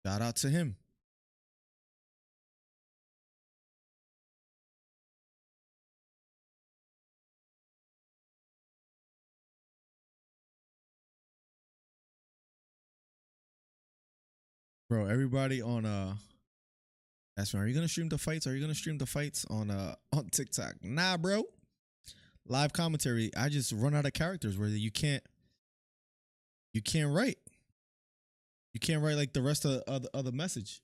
Shout out to him. Bro, everybody on that's right. Are you gonna stream the fights? Are you gonna stream the fights on TikTok? Nah, bro. Live commentary. I just run out of characters where you can't write. You can't write like the rest of the message.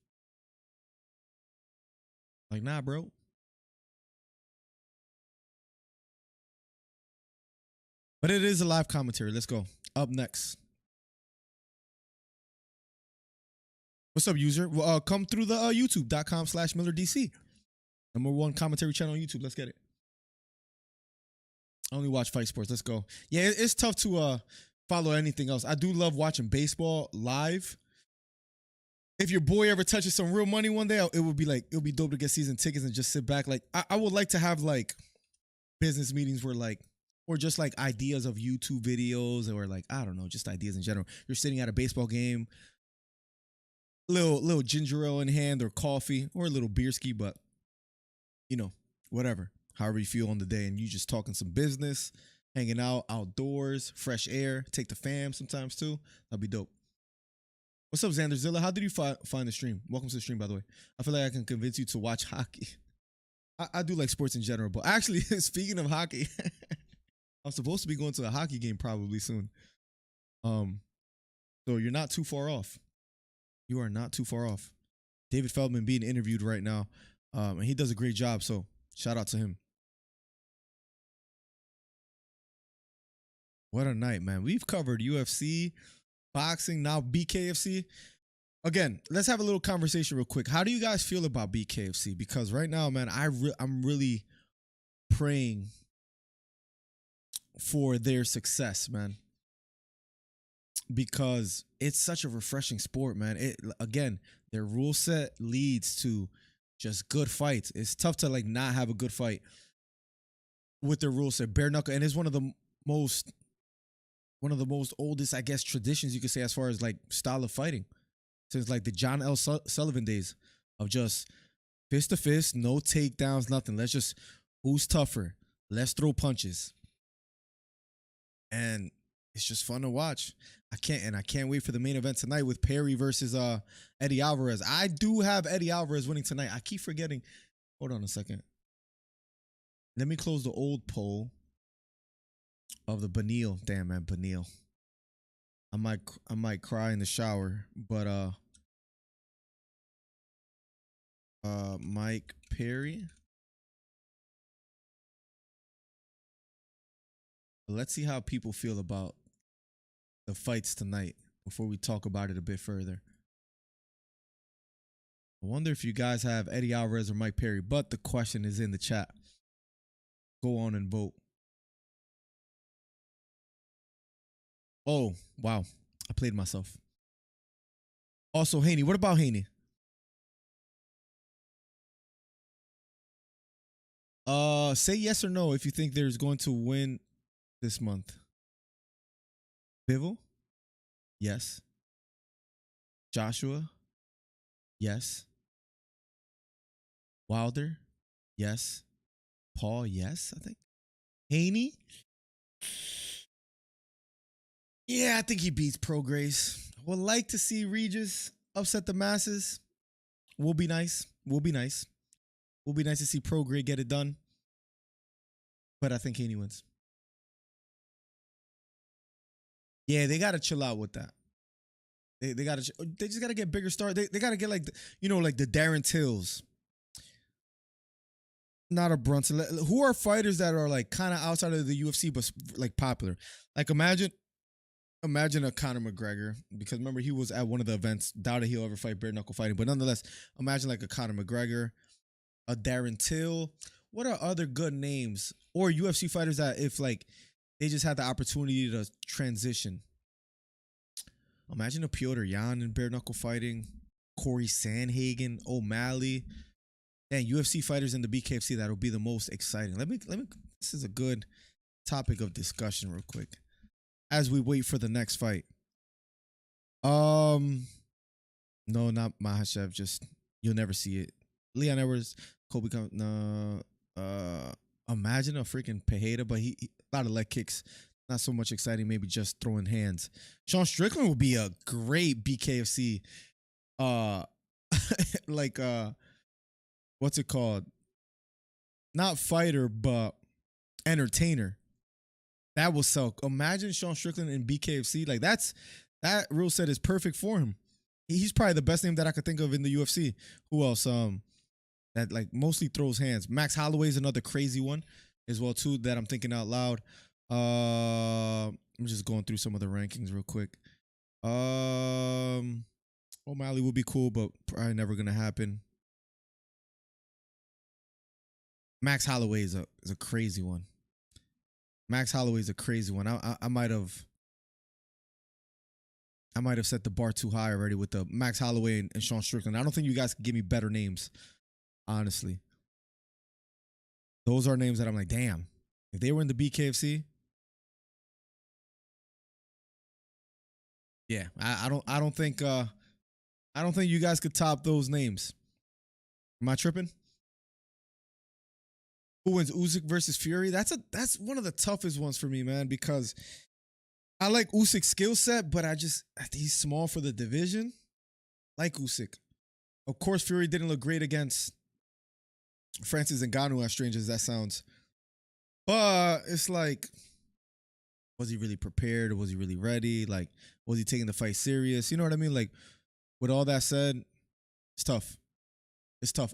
Like, nah, bro. But it is a live commentary. Let's go. Up next. What's up, user? Well, come through the youtube.com/MillerDC. #1 commentary channel on YouTube. Let's get it. I only watch Fight Sports. Let's go. Yeah, it's tough to follow anything else. I do love watching baseball live. If your boy ever touches some real money one day, it would be dope to get season tickets and just sit back. Like, I would like to have like business meetings where like, or just like ideas of YouTube videos, or like, I don't know, just ideas in general. You're sitting at a baseball game, little ginger ale in hand, or coffee, or a little beer ski, but you know, whatever, however you feel on the day, and you just talking some business, hanging out outdoors, fresh air, take the fam sometimes too. That'd be dope. What's up, Xander Zilla? How did you find the stream? Welcome to the stream, by the way. I feel like I can convince you to watch hockey. I do like sports in general, but actually, speaking of hockey, I'm supposed to be going to a hockey game probably soon. So you're not too far off. You are not too far off. David Feldman being interviewed right now, and he does a great job, so shout out to him. What a night, man. We've covered UFC, boxing, now BKFC. Again, let's have a little conversation real quick. How do you guys feel about BKFC? Because right now, man, I'm really praying for their success, man. Because it's such a refreshing sport, man. Again, their rule set leads to just good fights. It's tough to like not have a good fight with their rule set. Bare knuckle, and it's one of the most oldest, I guess, traditions you could say as far as like style of fighting, since like the John L. Sullivan days of just fist to fist, no takedowns, nothing. Let's just, who's tougher? Let's throw punches. And it's just fun to watch. I can't wait for the main event tonight with Perry versus Eddie Alvarez. I do have Eddie Alvarez winning tonight. I keep forgetting. Hold on a second. Let me close the old poll of the Benil. Damn, man, Benil. I might cry in the shower, but Mike Perry. Let's see how people feel about the fights tonight before we talk about it a bit further. I wonder if you guys have Eddie Alvarez or Mike Perry, but the question is in the chat. Go on and vote. Oh, wow. I played myself. Also, Haney. What about Haney? Say yes or no if you think there's going to win this month. Bivol? Yes. Joshua? Yes. Wilder? Yes. Paul? Yes, I think. Haney? Yeah, I think he beats Pro Grace. I would like to see Regis upset the masses. Will be nice. Will be nice. Will be nice to see Pro Grace get it done. But I think Haney wins. Yeah, they gotta chill out with that. They just gotta get bigger stars. They gotta get like like the Darren Tills. Not a Brunson. Who are fighters that are like kind of outside of the UFC but like popular? Like imagine Imagine a Conor McGregor, because remember he was at one of the events. Doubted he'll ever fight bare knuckle fighting, but nonetheless, imagine like a Conor McGregor, a Darren Till. What are other good names or UFC fighters that if like they just had the opportunity to transition? Imagine a Piotr Jan in bare knuckle fighting, Corey Sandhagen, O'Malley, and UFC fighters in the Bkfc that'll be the most exciting. Let me. This is a good topic of discussion, real quick, as we wait for the next fight. No, not Mahashev. Just you'll never see it. Leon Edwards, Kobe. No. Imagine a freaking Pereira, but he a lot of leg kicks. Not so much exciting. Maybe just throwing hands. Sean Strickland would be a great BKFC. Like what's it called? Not fighter, but entertainer. That will sell. Imagine Sean Strickland in BKFC. Like that rule set is perfect for him. He's probably the best name that I could think of in the UFC. Who else? That like mostly throws hands. Max Holloway is another crazy one as well too that I'm thinking out loud. I'm just going through some of the rankings real quick. O'Malley would be cool, but probably never gonna happen. Max Holloway is a crazy one. Max Holloway is a crazy one. I might have set the bar too high already with the Max Holloway and Sean Strickland. I don't think you guys can give me better names, honestly. Those are names that I'm like, damn. If they were in the BKFC, yeah, I don't think you guys could top those names. Am I tripping? Who wins, Usyk versus Fury? That's one of the toughest ones for me, man, because I like Usyk's skill set, but I think he's small for the division. Like Usyk. Of course, Fury didn't look great against Francis Ngannou, as strange as that sounds. But it's like, was he really prepared? Or was he really ready? Like, was he taking the fight serious? You know what I mean? Like, with all that said, it's tough. It's tough.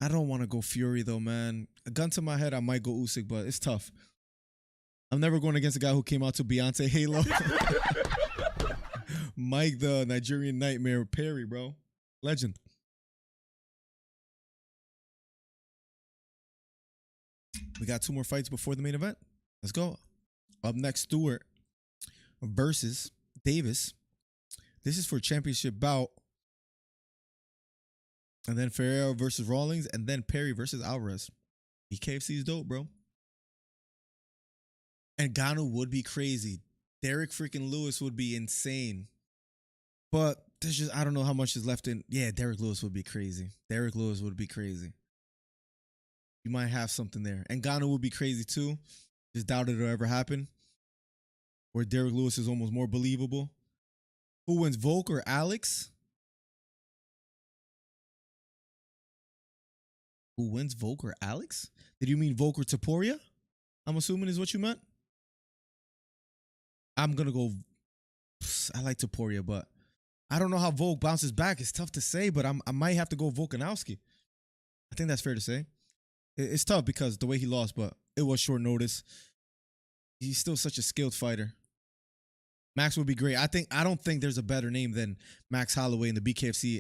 I don't want to go Fury though, man. A gun to my head, I might go Usyk, but it's tough. I'm never going against a guy who came out to Beyonce Halo. Mike, the Nigerian Nightmare Perry, bro. Legend. We got 2 more fights before the main event. Let's go. Up next, Stewart versus Davis. This is for a championship bout. And then Ferreira versus Rawlings. And then Perry versus Alvarez. BKFC is dope, bro. And Ngannou would be crazy. Derek freaking Lewis would be insane. But there's just, I don't know how much is left in. Yeah, Derek Lewis would be crazy. Derek Lewis would be crazy. You might have something there. And Ngannou would be crazy too. Just doubt it'll ever happen. Where Derek Lewis is almost more believable. Who wins, Volk or Alex? Who wins, Volk or Alex? Did you mean Volk or Topuria? I'm assuming is what you meant. I'm going to go. I like Topuria, but I don't know how Volk bounces back. It's tough to say, but I might have to go Volkanovski. I think that's fair to say. It's tough because the way he lost, but it was short notice. He's still such a skilled fighter. Max would be great. I don't think there's a better name than Max Holloway in the BKFC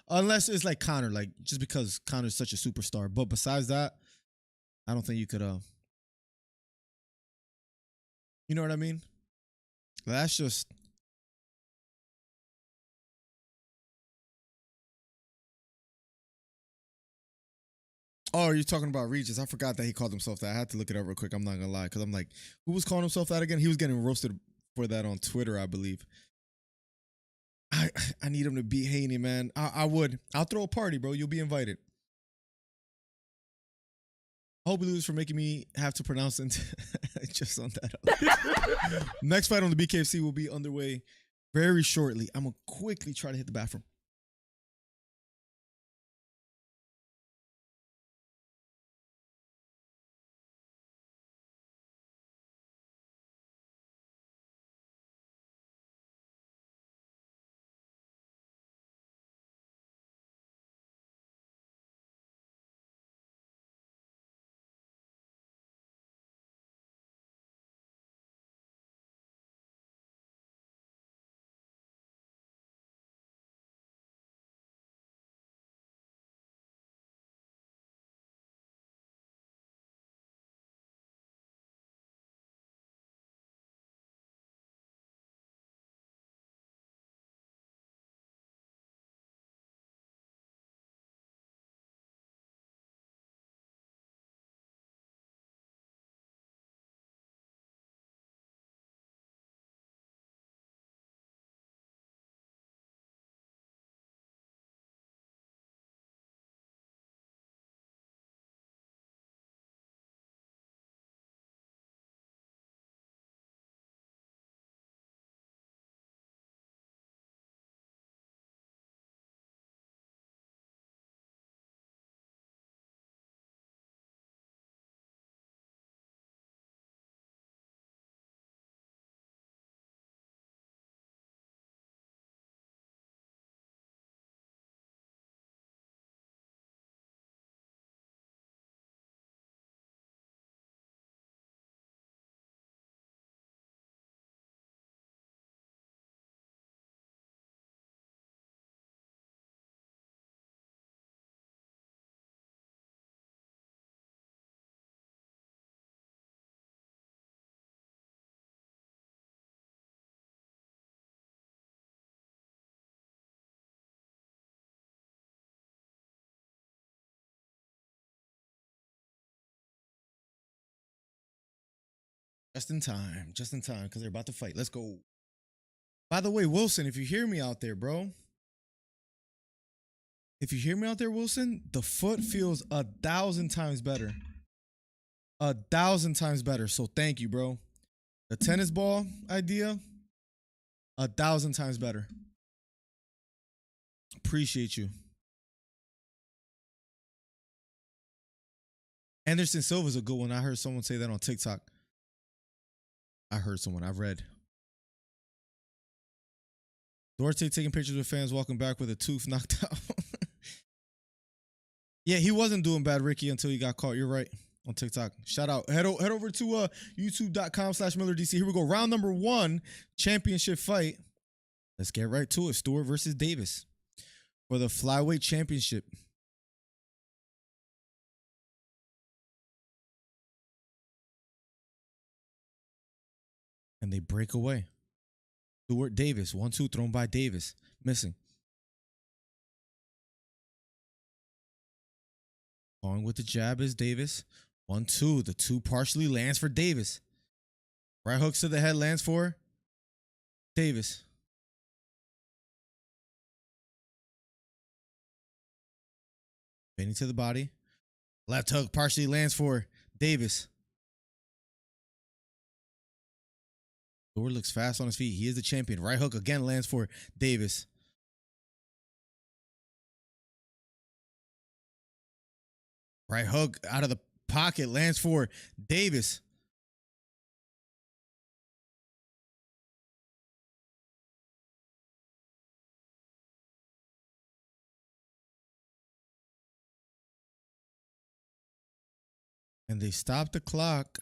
unless it's like Conor, like just because Conor's such a superstar. But besides that, I don't think you could you know what I mean? That's just Oh, you're talking about Regis. I forgot that he called himself that. I had to look it up real quick. I'm not gonna lie, because I'm like, who was calling himself that again? He was getting roasted for that on Twitter, I believe. I need him to beat Haney, man. I would. I'll throw a party, bro. You'll be invited. I hope you lose for making me have to pronounce it just on that. Next fight on the BKFC will be underway very shortly. I'm gonna quickly try to hit the bathroom. Just in time, because they're about to fight. Let's go. By the way, Wilson, if you hear me out there, bro. If you hear me out there, Wilson, the foot feels 1,000 times better. 1,000 times better. So thank you, bro. The tennis ball idea, 1,000 times better. Appreciate you. Anderson Silva's a good one. I heard someone say that on TikTok. I've read. Duarte taking pictures with fans walking back with a tooth knocked out. Yeah, he wasn't doing bad, Ricky, until he got caught. You're right. On TikTok. Shout out. Head over to youtube.com/MillerDC. Here we go. Round number 1, championship fight. Let's get right to it. Stewart versus Davis for the flyweight championship. And they break away. Stewart, Davis. 1-2 thrown by Davis. Missing. Going with the jab is Davis. 1-2. The 2 partially lands for Davis. Right hooks to the head lands for Davis. Bending to the body. Left hook partially lands for Davis. Stewart looks fast on his feet. He is the champion. Right hook again lands for Davis. Right hook out of the pocket lands for Davis. And they stop the clock.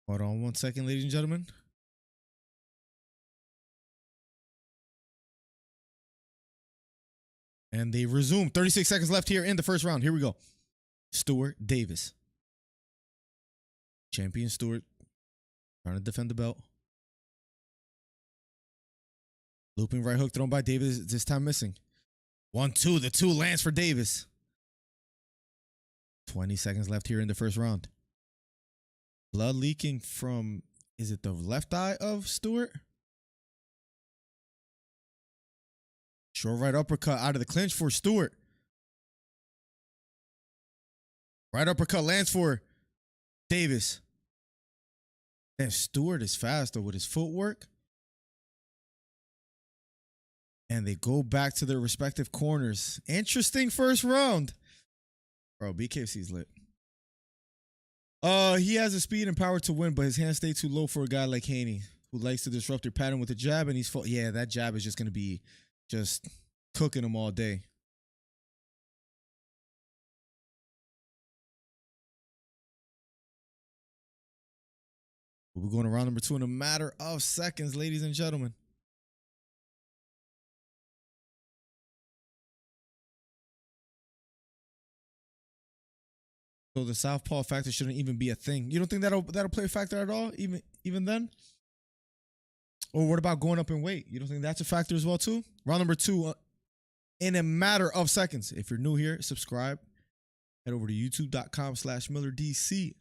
Hold on 1 second, ladies and gentlemen. And they resume. 36 seconds left here in the first round. Here we go. Stewart, Davis. Champion Stewart. Trying to defend the belt. Looping right hook thrown by Davis. This time missing. 1-2. The 2 lands for Davis. 20 seconds left here in the first round. Blood leaking from, is it the left eye of Stewart? Short right uppercut out of the clinch for Stewart. Right uppercut lands for Davis. And Stewart is fast though with his footwork. And they go back to their respective corners. Interesting first round. Bro, Bkfc's lit. He has the speed and power to win, but his hands stay too low for a guy like Haney, who likes to disrupt their pattern with a jab, and he's yeah, that jab is just going to be just cooking him all day. We're going to round number 2 in a matter of seconds, ladies and gentlemen. So the southpaw factor shouldn't even be a thing. You don't think that'll play a factor at all, even then? Or what about going up in weight? You don't think that's a factor as well too? Round number 2 in a matter of seconds. If you're new here, subscribe. Head over to youtube.com/MillerDC.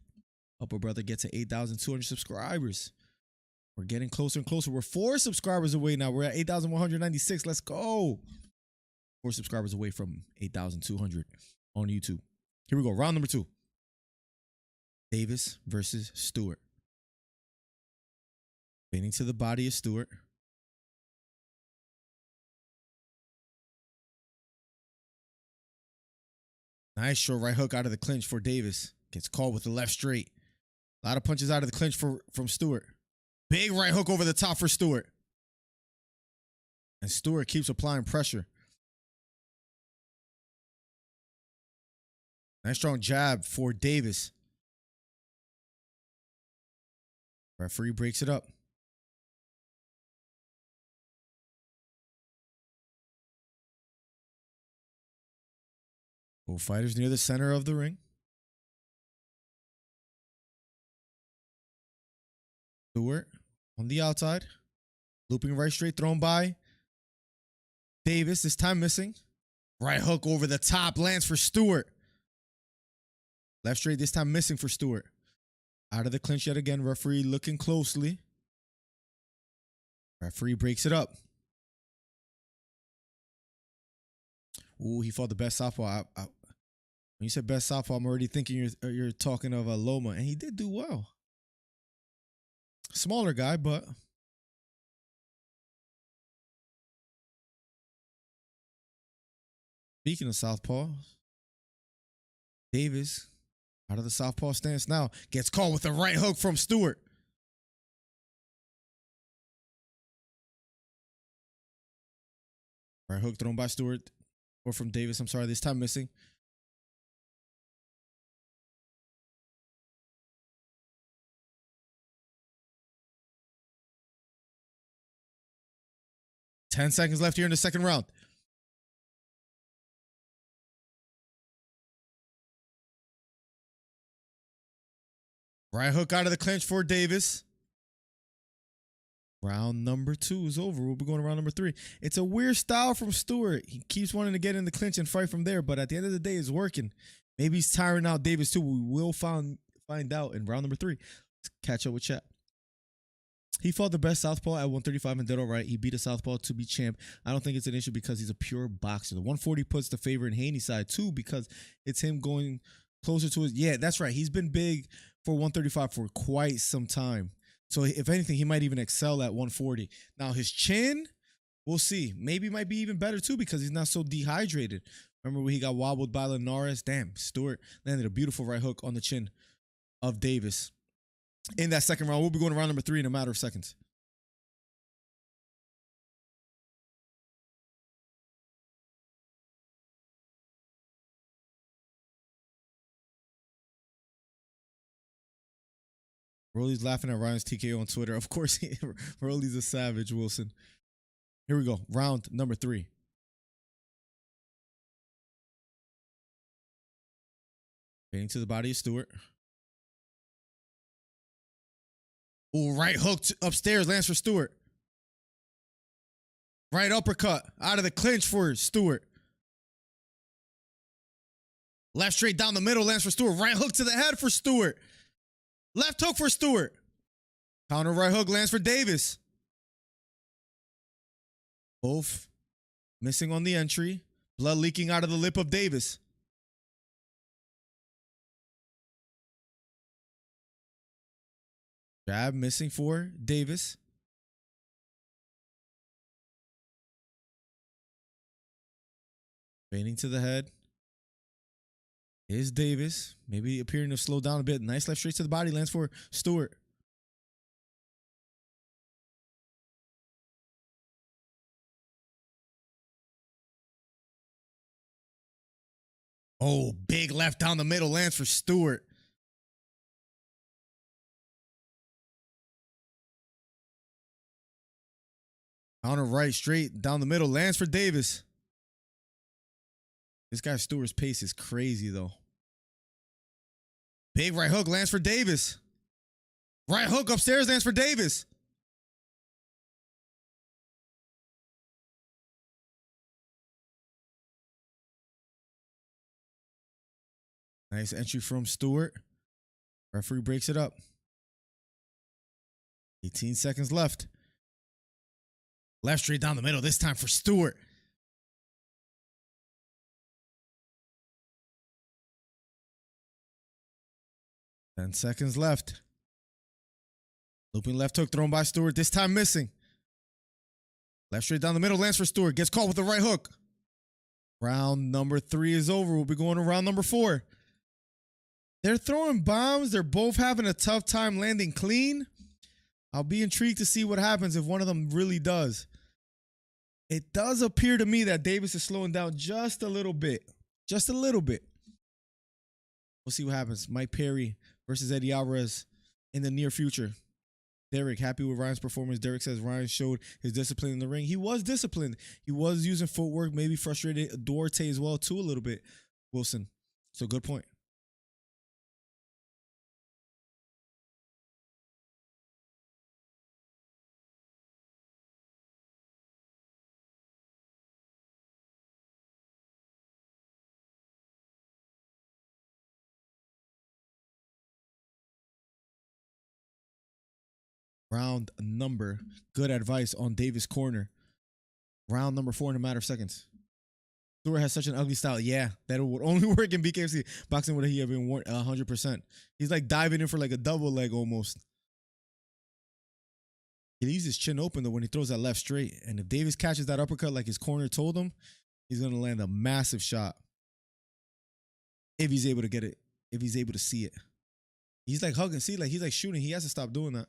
Help a brother get to 8,200 subscribers. We're getting closer and closer. We're 4 subscribers away now. We're at 8,196. Let's go. 4 subscribers away from 8,200 on YouTube. Here we go. Round number 2. Davis versus Stewart. Bending to the body of Stewart. Nice short right hook out of the clinch for Davis. Gets caught with the left straight. A lot of punches out of the clinch from Stewart. Big right hook over the top for Stewart. And Stewart keeps applying pressure. Nice strong jab for Davis. Referee breaks it up. Both fighters near the center of the ring. Stewart on the outside. Looping right straight, thrown by Davis, this time missing. Right hook over the top, lands for Stewart. Left straight, this time missing for Stewart. Out of the clinch yet again, referee looking closely. Referee breaks it up. Ooh, he fought the best southpaw. When you said best southpaw, I'm already thinking you're talking of Loma, and he did do well. Smaller guy, but speaking of southpaw, Davis out of the southpaw stance now gets caught with a right hook from Stewart. Right hook thrown by Stewart, or from Davis, I'm sorry, this time missing. Ten seconds left here in the second round. Right hook out of the clinch for Davis. Round number 2 is over. We'll be going to round number 3. It's a weird style from Stewart. He keeps wanting to get in the clinch and fight from there, but at the end of the day, it's working. Maybe he's tiring out Davis too. We will find out in round number 3. Let's catch up with chat. He fought the best southpaw at 135 and did all right. He beat a southpaw to be champ. I don't think it's an issue because he's a pure boxer. The 140 puts the favor in Haney's side too because it's him going closer to his. Yeah, that's right. He's been big for 135 for quite some time. So if anything, he might even excel at 140. Now his chin, we'll see. Maybe might be even better too because he's not so dehydrated. Remember when he got wobbled by Linares? Damn, Stewart landed a beautiful right hook on the chin of Davis. In that second round, we'll be going to round number 3 in a matter of seconds. Rolly's laughing at Ryan's TKO on Twitter. Of course, Rolly's a savage, Wilson. Here we go. Round number 3. Getting to the body of Stewart. Ooh, right hook upstairs, lands for Stewart. Right uppercut out of the clinch for Stewart. Left straight down the middle, lands for Stewart. Right hook to the head for Stewart. Left hook for Stewart. Counter right hook lands for Davis. Both missing on the entry. Blood leaking out of the lip of Davis. Jab missing for Davis. Fading to the head is Davis. Maybe appearing to slow down a bit. Nice left straight to the body. Lands for Stewart. Oh, big left down the middle. Lands for Stewart. Counter right straight down the middle. Lands for Davis. This guy Stewart's pace is crazy, though. Big right hook lands for Davis. Right hook upstairs lands for Davis. Nice entry from Stewart. Referee breaks it up. 18 seconds left. Left straight down the middle, this time for Stewart. Ten seconds left. Looping left hook thrown by Stewart, this time missing. Left straight down the middle, lands for Stewart, gets caught with the right hook. Round number 3 is over. We'll be going to round number 4. They're throwing bombs. They're both having a tough time landing clean. I'll be intrigued to see what happens if one of them really does. It does appear to me that Davis is slowing down just a little bit. Just a little bit. We'll see what happens. Mike Perry versus Eddie Alvarez in the near future. Derek, happy with Ryan's performance. Derek says Ryan showed his discipline in the ring. He was disciplined. He was using footwork, maybe frustrated Duarte as well too a little bit, Wilson. So good point. Round number. Good advice on Davis' corner. Round number 4 in a matter of seconds. Stewart has such an ugly style. Yeah, that would only work in Bkfc. Boxing would he have been 100%. He's like diving in for like a double leg almost. He leaves his chin open though when he throws that left straight. And if Davis catches that uppercut like his corner told him, he's going to land a massive shot. If he's able to get it. If he's able to see it. He's like hugging. See, like he's like shooting. He has to stop doing that.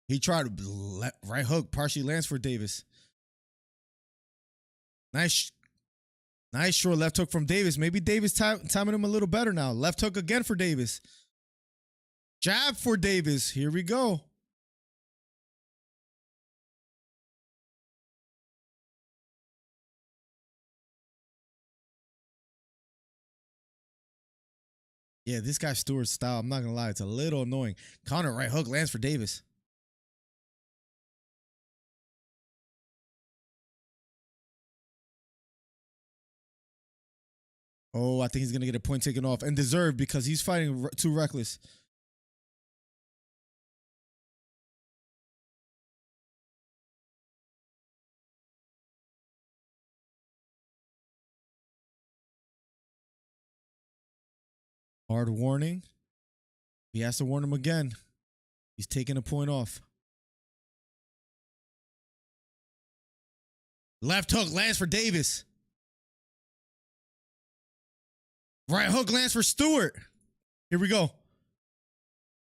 He tried right hook. Partially lands for Davis. Nice short left hook from Davis. Maybe Davis timing him a little better now. Left hook again for Davis. Jab for Davis. Here we go. Yeah, this guy's Stewart's style. I'm not going to lie. It's a little annoying. Counter right hook lands for Davis. Oh, I think he's going to get a point taken off. And deserved because he's fighting too reckless. Hard warning. He has to warn him again. He's taking a point off. Left hook lands for Davis. Right hook lands for Stewart. Here we go.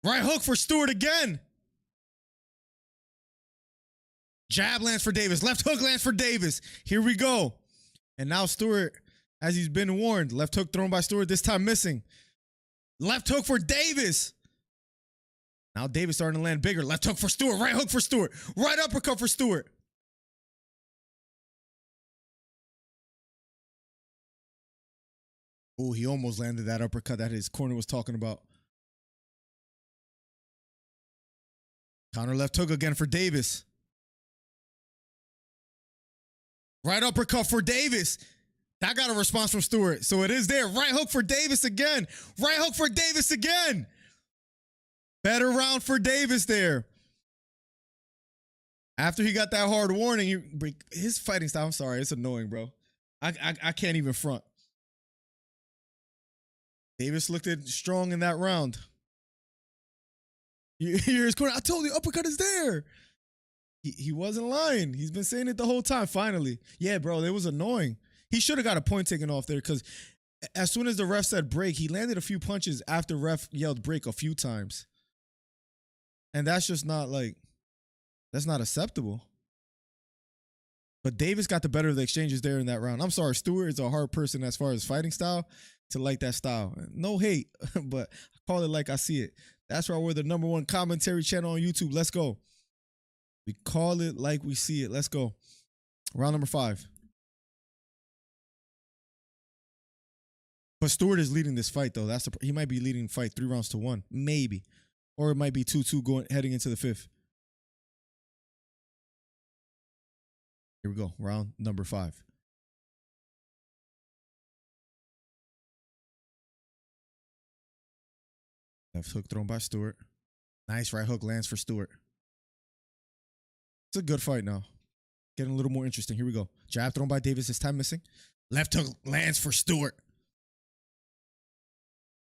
Right hook for Stewart again. Jab lands for Davis. Left hook lands for Davis. Here we go. And now Stewart, as he's been warned, left hook thrown by Stewart, this time missing. Left hook for Davis. Now Davis starting to land bigger. Left hook for Stewart. Right hook for Stewart. Right uppercut for Stewart. Oh, he almost landed that uppercut that his corner was talking about. Counter left hook again for Davis. Right uppercut for Davis. That got a response from Stewart. So it is there. Right hook for Davis again. Right hook for Davis again. Better round for Davis there. After he got that hard warning, his fighting style, I'm sorry, it's annoying, bro. I can't even front. Davis looked strong in that round. You hear his corner. I told you, uppercut is there. He wasn't lying. He's been saying it the whole time, finally. Yeah, bro, it was annoying. He should have got a point taken off there because as soon as the ref said break, he landed a few punches after ref yelled break a few times. And that's just not like, that's not acceptable. But Davis got the better of the exchanges there in that round. I'm sorry, Stewart is a hard person as far as fighting style to like that style. No hate, but I call it like I see it. That's why we're the #1 commentary channel on YouTube. Let's go. We call it like we see it. Let's go. Round number 5. But Stewart is leading this fight, though. He might be leading the fight 3-1, maybe. Or it might be 2-2 heading into the 5th. Here we go. Round number 5. Left hook thrown by Stewart. Nice right hook lands for Stewart. It's a good fight now. Getting a little more interesting. Here we go. Jab thrown by Davis, this time missing. Left hook lands for Stewart.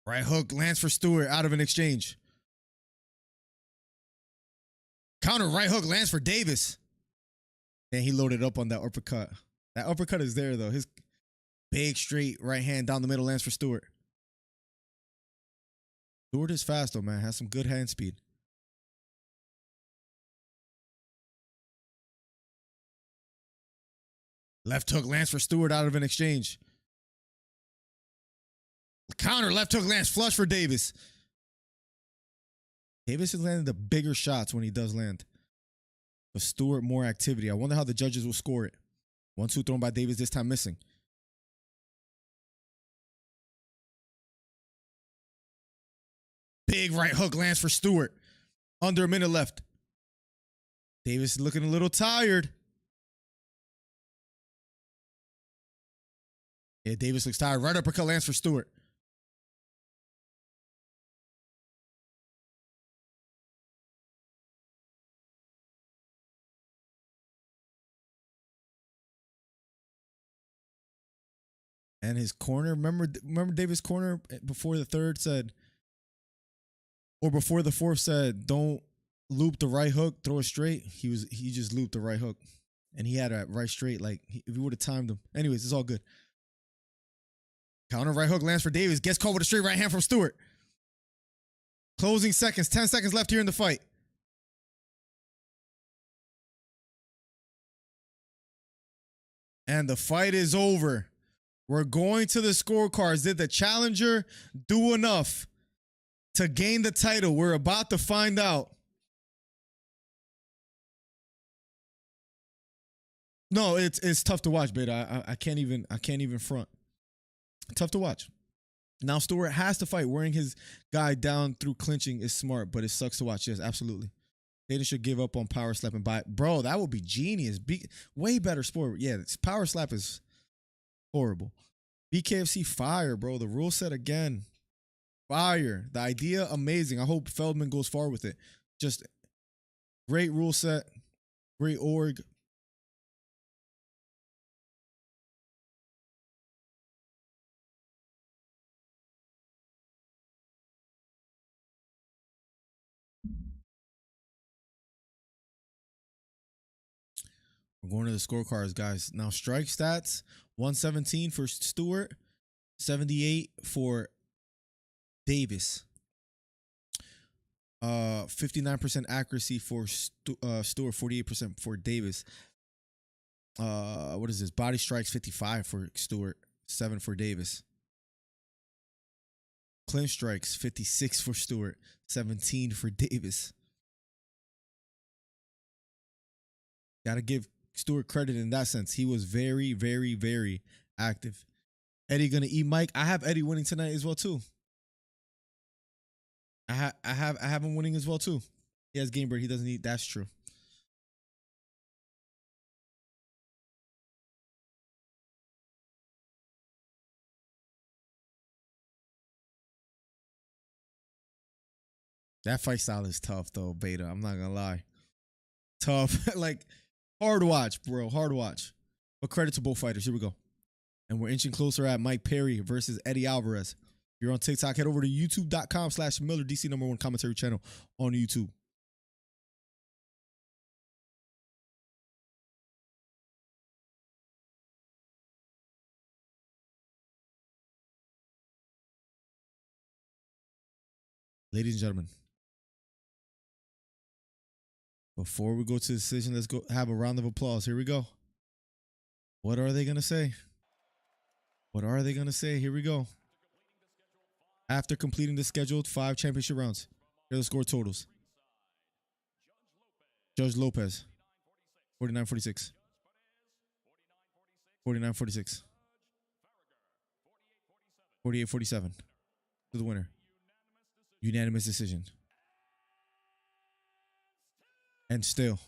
Right hook lands for Stewart out of an exchange. Counter right hook lands for Davis. And he loaded up on that uppercut. That uppercut is there, though. His big, straight right hand down the middle lands for Stewart. Stewart is fast, though, man. Has some good hand speed. Left hook lands for Stewart out of an exchange. Counter left hook lands flush for Davis. Davis has landed the bigger shots when he does land. But Stewart more activity. I wonder how the judges will score it. 1-2 thrown by Davis, this time missing. Big right hook lands for Stewart. Under a minute left. Davis is looking a little tired. Yeah, Davis looks tired. Right uppercut lands for Stewart. And his corner, remember Davis' corner before the third said, or before the fourth said, don't loop the right hook, throw it straight. He just looped the right hook. And he had a right straight, like if he would have timed him. Anyways, it's all good. Counter right hook lands for Davis. Gets caught with a straight right hand from Stewart. Closing seconds. 10 seconds left here in the fight. And the fight is over. We're going to the scorecards. Did the challenger do enough to gain the title? We're about to find out. No, it's tough to watch, Beta. I can't even front. Tough to watch. Now Stewart has to fight. Wearing his guy down through clinching is smart, but it sucks to watch. Yes, absolutely. Dana should give up on power slapping. Bro, that would be genius. Way better sport. Yeah, power slap is horrible. Bkfc fire, bro. The rule set again. Fire. The idea, amazing. I hope Feldman goes far with it. Just great rule set. Great org. We're going to the scorecards, guys. Now, strike stats, 117 for Stewart, 78 for Davis. 59% accuracy for Stewart, 48% for Davis. What is this? Body strikes, 55 for Stewart, 7 for Davis. Clinch strikes, 56 for Stewart, 17 for Davis. Gotta give Stewart credit in that sense. He was very, very, very active. Eddie gonna eat Mike. I have Eddie winning tonight as well too. I have him winning as well too. He has Game Bird. He doesn't eat. That's true. That fight style is tough though, Beta. I'm not gonna lie. Tough. Like, hard watch, bro. Hard watch. But credit to both fighters. Here we go. And we're inching closer at Mike Perry versus Eddie Alvarez. If you're on TikTok, head over to youtube.com/Miller DC #1 commentary channel on YouTube. Ladies and gentlemen, before we go to the decision, let's go have a round of applause. Here we go. What are they going to say? What are they going to say? Here we go. After completing the scheduled 5 championship rounds, here are the score totals. Judge Lopez, 49-46. 49-46. 48-47 to the winner. Unanimous decision. And still,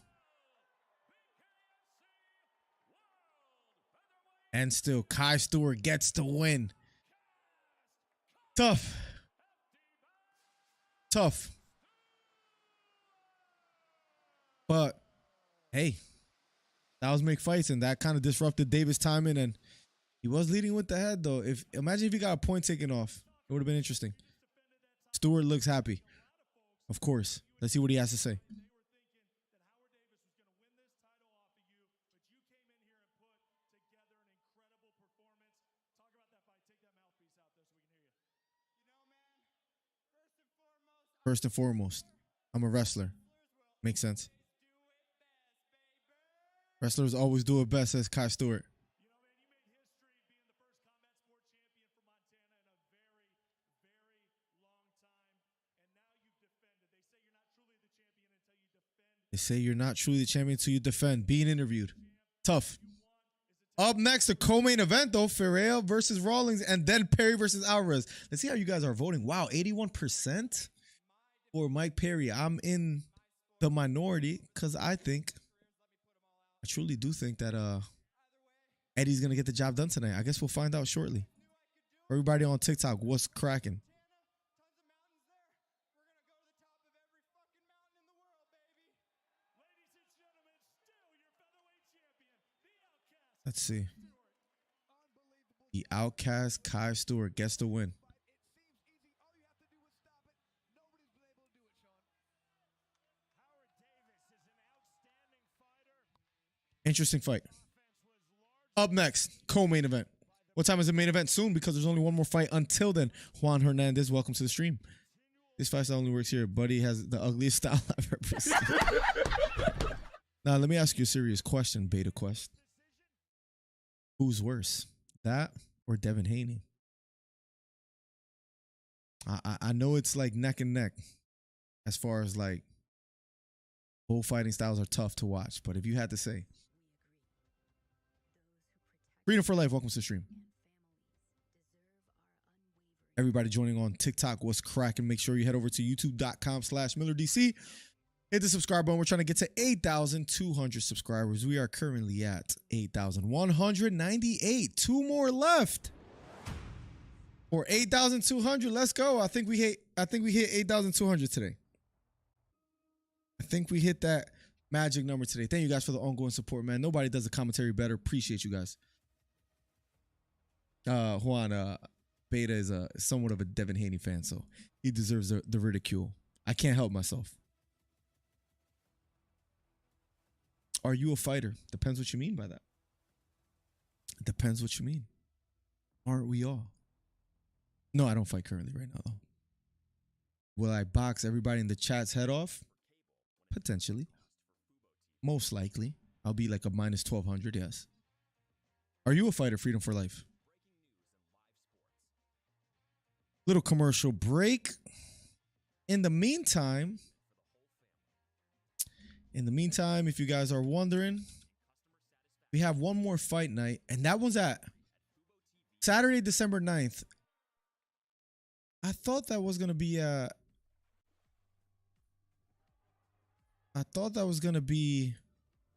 Kai Stewart gets the win. Tough. But, hey, that was make fights, and that kind of disrupted Davis' timing, and he was leading with the head, though. Imagine if he got a point taken off. It would have been interesting. Stewart looks happy. Of course. Let's see what he has to say. First and foremost, I'm a wrestler. Makes sense. Wrestlers always do it best, says Kai Stewart. They say you're not truly the champion until you defend. Being interviewed. Tough. Up next, the co-main event, though. Ferreira versus Rawlings, and then Perry versus Alvarez. Let's see how you guys are voting. Wow, 81% for Mike Perry. I'm in the minority because I truly do think that Eddie's going to get the job done tonight. I guess we'll find out shortly. Everybody on TikTok, what's cracking? Let's see. The Outcast Kai Stewart gets the win. Interesting fight. Up next, co-main event. What time is the main event? Soon, because there's only one more fight. Until then, Juan Hernandez, welcome to the stream. This fight style only works here. Buddy has the ugliest style I've ever seen. Now, let me ask you a serious question, Beta Quest. Who's worse, that or Devin Haney? I know it's like neck and neck as far as like both fighting styles are tough to watch, but if you had to say, Freedom for Life, welcome to the stream. Everybody joining on TikTok, what's cracking? Make sure you head over to youtube.com/MillerDC. Hit the subscribe button. We're trying to get to 8,200 subscribers. We are currently at 8,198. 2 more left for 8,200. Let's go. I think we hit 8,200 today. I think we hit that magic number today. Thank you guys for the ongoing support, man. Nobody does the commentary better. Appreciate you guys. Juan, Beta is somewhat of a Devin Haney fan, so he deserves the ridicule. I can't help myself. Are you a fighter? Depends what you mean by that. Depends what you mean. Aren't we all? No, I don't fight currently right now, though. Will I box everybody in the chat's head off? Potentially. Most likely. I'll be like a minus 1,200, yes. Are you a fighter? Freedom for Life. Little commercial break. In the meantime, if you guys are wondering, we have one more fight night, and that one's at Saturday, December 9th. I thought that was going to be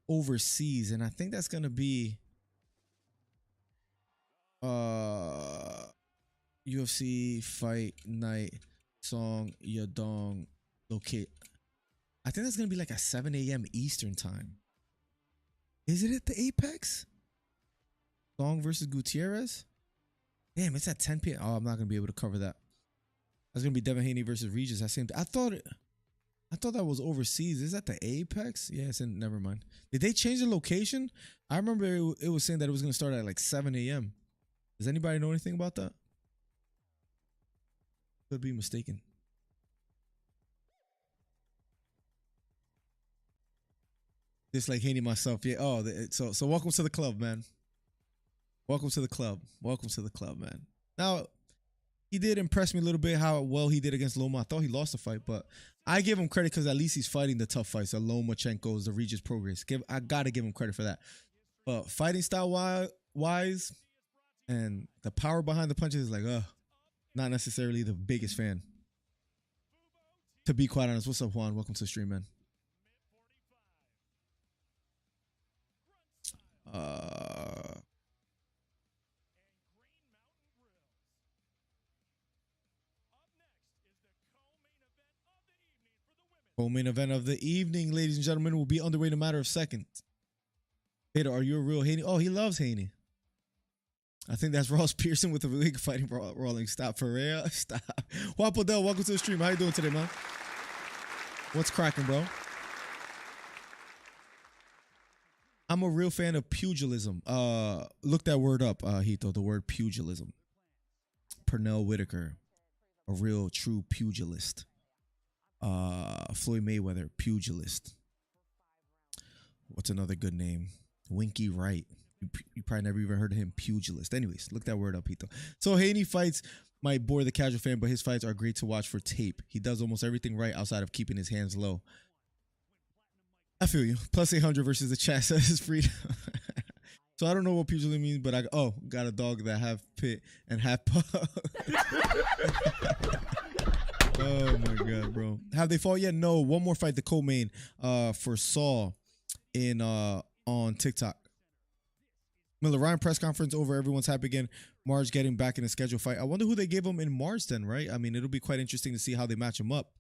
overseas, and I think that's going to be UFC Fight Night Song Yadong Locate. I think that's going to be like at 7 a.m. Eastern time. Is it at the Apex? Song versus Gutierrez? Damn, it's at 10 p.m. Oh, I'm not going to be able to cover that. That's going to be Devin Haney versus Regis. I thought that was overseas. Is that the Apex? Yeah, it's in, never mind. Did they change the location? I remember it was saying that it was going to start at like 7 a.m. Does anybody know anything about that? Could be mistaken. Just like Haney myself. Yeah. Oh, so welcome to the club, man. Welcome to the club. Welcome to the club, man. Now, he did impress me a little bit how well he did against Loma. I thought he lost the fight, but I give him credit because at least he's fighting the tough fights. The Lomachenko's, the Regis Progress. I got to give him credit for that. But fighting style wise and the power behind the punches is like, not necessarily the biggest fan. To be quite honest. What's up, Juan? Welcome to the stream, man. Co-main event of the evening, ladies and gentlemen, will be underway in a matter of seconds. Beta, are you a real Haney? Oh, he loves Haney. I think that's Ross Pearson with the league fighting Rawlings. Stop, Ferreira. Stop. Juan Podell, welcome to the stream. How you doing today, man? What's cracking, bro? I'm a real fan of pugilism. Look that word up, Hito, the word pugilism. Pernell Whitaker, a real true pugilist. Floyd Mayweather, pugilist. What's another good name? Winky Wright. You probably never even heard of him, pugilist. Anyways, look that word up, Hito. So Haney fights might bore the casual fan, but his fights are great to watch for tape. He does almost everything right outside of keeping his hands low. I feel you. Plus 800 versus the chat says freedom. So I don't know what pugilism means, but got a dog that half pit and half pug. Oh my god, bro. Have they fought yet? No. One more fight, the co-main for Saul in on TikTok. Miller Ryan press conference over. Everyone's happy again. Marge getting back in a scheduled fight. I wonder who they gave him in March then, right? I mean, it'll be quite interesting to see how they match him up.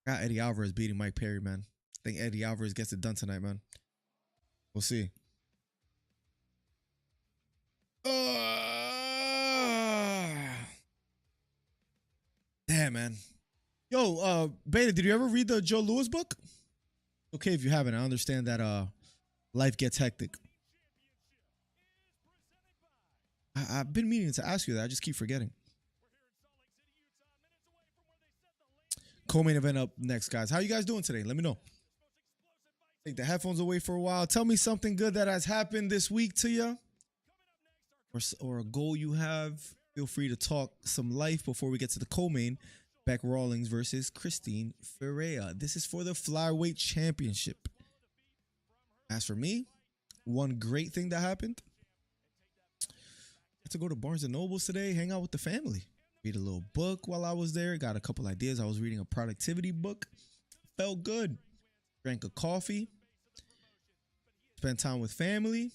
Got Eddie Alvarez beating Mike Perry, man. I think Eddie Alvarez gets it done tonight, man. We'll see. Yeah, man. Yo, Beta, did you ever read the Joe Louis book? Okay, if you haven't, I understand that life gets hectic. I've been meaning to ask you that. I just keep forgetting. Co-main event up next, guys. How you guys doing today? Let me know. Take the headphones away for a while. Tell me something good that has happened this week to you, or a goal you have. Feel free to talk some life before we get to the co-main. Beck Rawlings versus Christine Ferreira. This is for the flyweight championship. As for me, one great thing that happened. I had to go to Barnes & Nobles today, hang out with the family. Read a little book while I was there. Got a couple ideas. I was reading a productivity book. Felt good. Drank a coffee. Spent time with family.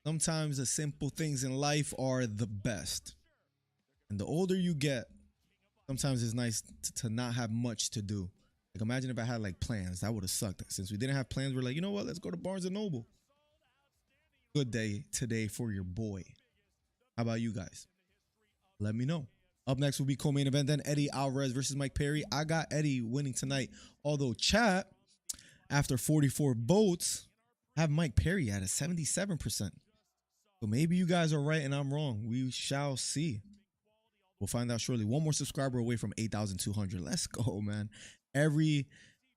Sometimes the simple things in life are the best. And the older you get, sometimes it's nice to not have much to do. Like, imagine if I had like plans. That would have sucked. Since we didn't have plans, we're like, you know what? Let's go to Barnes & Noble. Good day today for your boy. How about you guys? Let me know. Up next will be co-main event. Then Eddie Alvarez versus Mike Perry. I got Eddie winning tonight. Although chat, after 44 votes, have Mike Perry at a 77%. So maybe you guys are right and I'm wrong. We shall see. We'll find out shortly. One more subscriber away from 8,200. Let's go, man. Every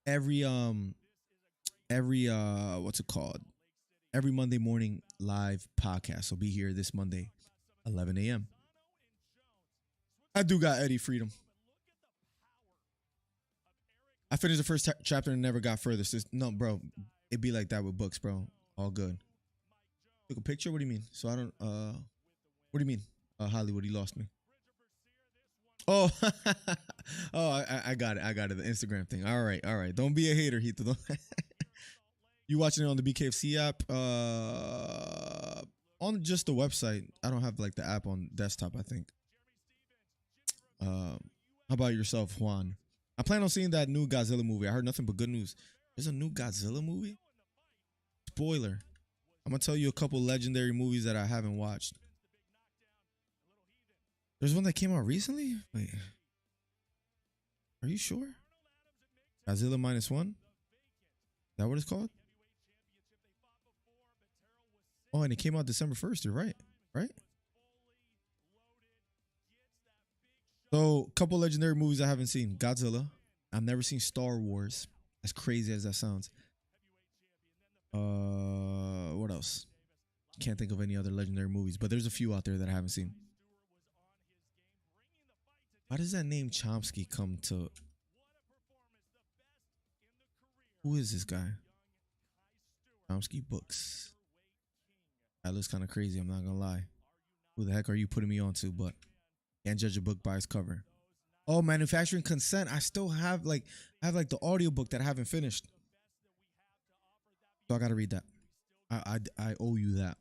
what's it called? Every Monday morning live podcast. So be here this Monday, 11 a.m. I do got Eddie Freedom. I finished the first chapter and never got further. So no, bro. It'd be like that with books, bro. All good. Took a picture? What do you mean? So I don't what do you mean? Hollywood, he lost me. Oh, I got it. I got it. The Instagram thing. All right. Don't be a hater, Heath. You watching it on the Bkfc app? On just the website. I don't have like the app on desktop, I think. How about yourself, Juan? I plan on seeing that new Godzilla movie. I heard nothing but good news. There's a new Godzilla movie? Spoiler. I'm going to tell you a couple legendary movies that I haven't watched. There's one that came out recently? Wait. Are you sure? Godzilla -1? Is that what it's called? Oh, and it came out December 1st. You're right. Right? So, a couple legendary movies I haven't seen. Godzilla. I've never seen Star Wars. As crazy as that sounds. What else? Can't think of any other legendary movies, but there's a few out there that I haven't seen. How does that name Chomsky come to? Who is this guy? Chomsky Books. That looks kind of crazy, I'm not gonna lie. Who the heck are you putting me on to? But can't judge a book by its cover. Oh, Manufacturing Consent. I still have like the audiobook that I haven't finished. So I gotta read that. I owe you that.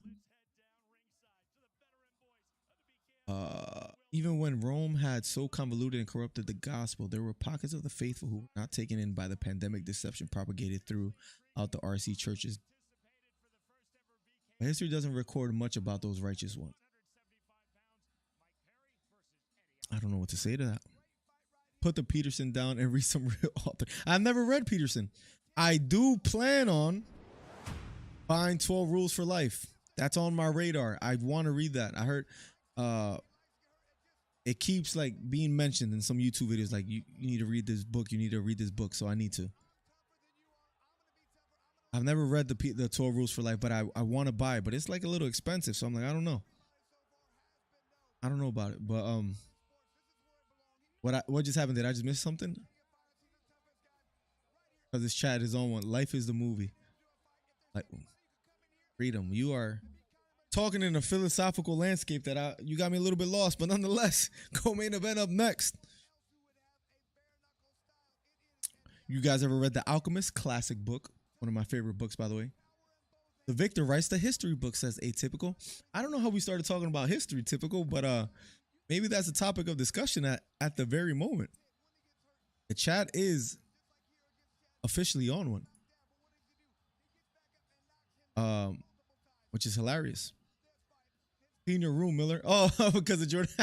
Even when Rome had so convoluted and corrupted the gospel, there were pockets of the faithful who were not taken in by the pandemic deception propagated throughout the RC churches. But history doesn't record much about those righteous ones. I don't know what to say to that. Put the Peterson down and read some real author. I've never read Peterson. I do plan on buying 12 Rules for Life. That's on my radar. I want to read that. I heard it keeps like being mentioned in some YouTube videos. Like you need to read this book. You need to read this book. So I need to. I've never read the 12 Rules for Life, but I want to buy it. But it's like a little expensive. So I'm like, I don't know. I don't know about it. But what just happened? Did I just miss something? Because this chat is on one. Life is the movie. Like freedom. You are talking in a philosophical landscape that you got me a little bit lost, but nonetheless, co-main event up next. You guys ever read The Alchemist? Classic book. One of my favorite books, by the way. The Victor writes the history book, says Atypical. I don't know how we started talking about history, Typical, but maybe that's a topic of discussion at the very moment. The chat is officially on one. Which is hilarious. Clean your room, Miller. Oh, because of Jordan.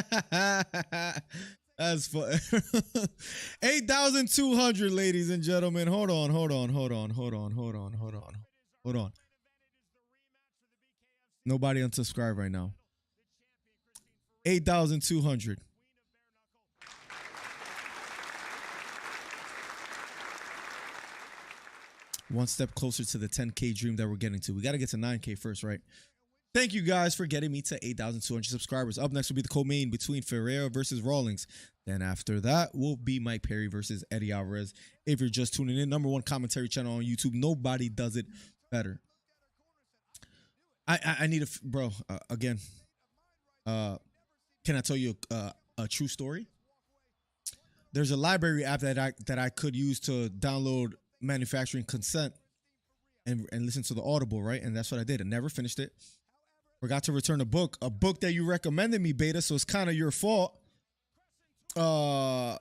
That's fun. 8,200, ladies and gentlemen. Hold on. Nobody unsubscribe right now. 8,200. One step closer to the 10K dream that we're getting to. We got to get to 9K first, right? Thank you guys for getting me to 8,200 subscribers. Up next will be the co-main between Ferreira versus Rawlings. Then after that will be Mike Perry versus Eddie Alvarez. If you're just tuning in, #1 commentary channel on YouTube. Nobody does it better. I need bro, again, can I tell you a true story? There's a library app that I could use to download manufacturing consent and listen to the Audible, right? And that's what I did. I never finished it. Forgot to return a book that you recommended me, Beta, so it's kind of your fault. The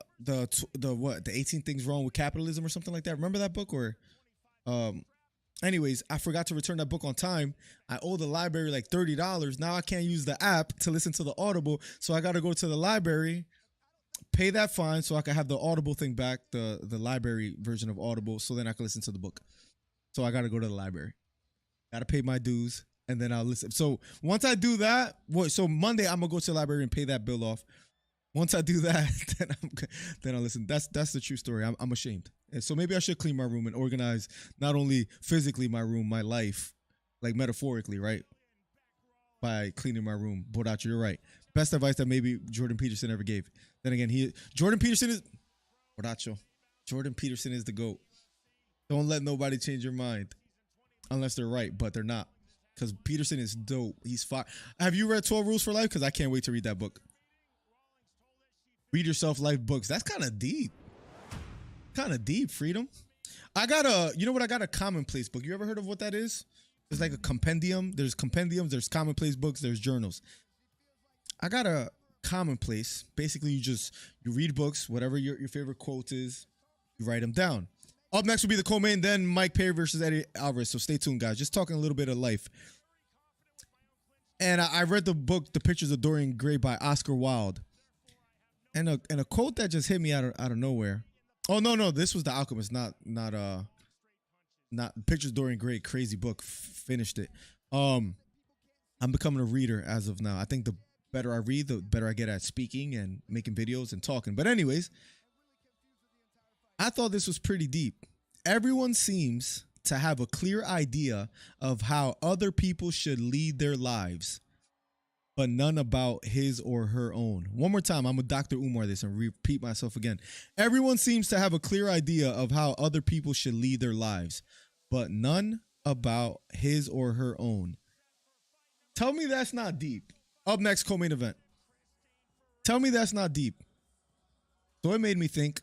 18 Things Wrong with Capitalism or something like that. Remember that book? Or anyways, I forgot to return that book on time. I owe the library like $30. Now I can't use the app to listen to the Audible, so I got to go to the library, pay that fine so I can have the Audible thing back, the library version of Audible, so then I can listen to the book. So I got to go to the library. Got to pay my dues, and then I'll listen. So once I do that, so Monday I'm going to go to the library and pay that bill off. Once I do that, then I'll listen. That's the true story. I'm ashamed. And so maybe I should clean my room and organize not only physically my room, my life, like metaphorically, right? By cleaning my room. Bodacho, you're right. Best advice that maybe Jordan Peterson ever gave. Then again, Jordan Peterson is the GOAT. Don't let nobody change your mind unless they're right, but they're not. Because Peterson is dope. He's fire. Have you read 12 Rules for Life? Because I can't wait to read that book. Read yourself life books. That's kind of deep. Freedom. I got a commonplace book. You ever heard of what that is? It's like a compendium. There's compendiums, there's commonplace books, there's journals. I got a commonplace. Basically, you read books, whatever your favorite quote is, you write them down. Up next will be the co-main, then Mike Perry versus Eddie Alvarez. So stay tuned, guys. Just talking a little bit of life. And I read the book, The Pictures of Dorian Gray by Oscar Wilde. And a quote that just hit me out of nowhere. Oh no, this was The Alchemist, not Pictures of Dorian Gray. Crazy book. Finished it. I'm becoming a reader as of now. I think the better I read, the better I get at speaking and making videos and talking. But anyways, I thought this was pretty deep. Everyone seems to have a clear idea of how other people should lead their lives, but none about his or her own. One more time, I'm a Dr. Umar this and repeat myself again. Everyone seems to have a clear idea of how other people should lead their lives, but none about his or her own. Tell me that's not deep. Up next, co-main event. Tell me that's not deep. So it made me think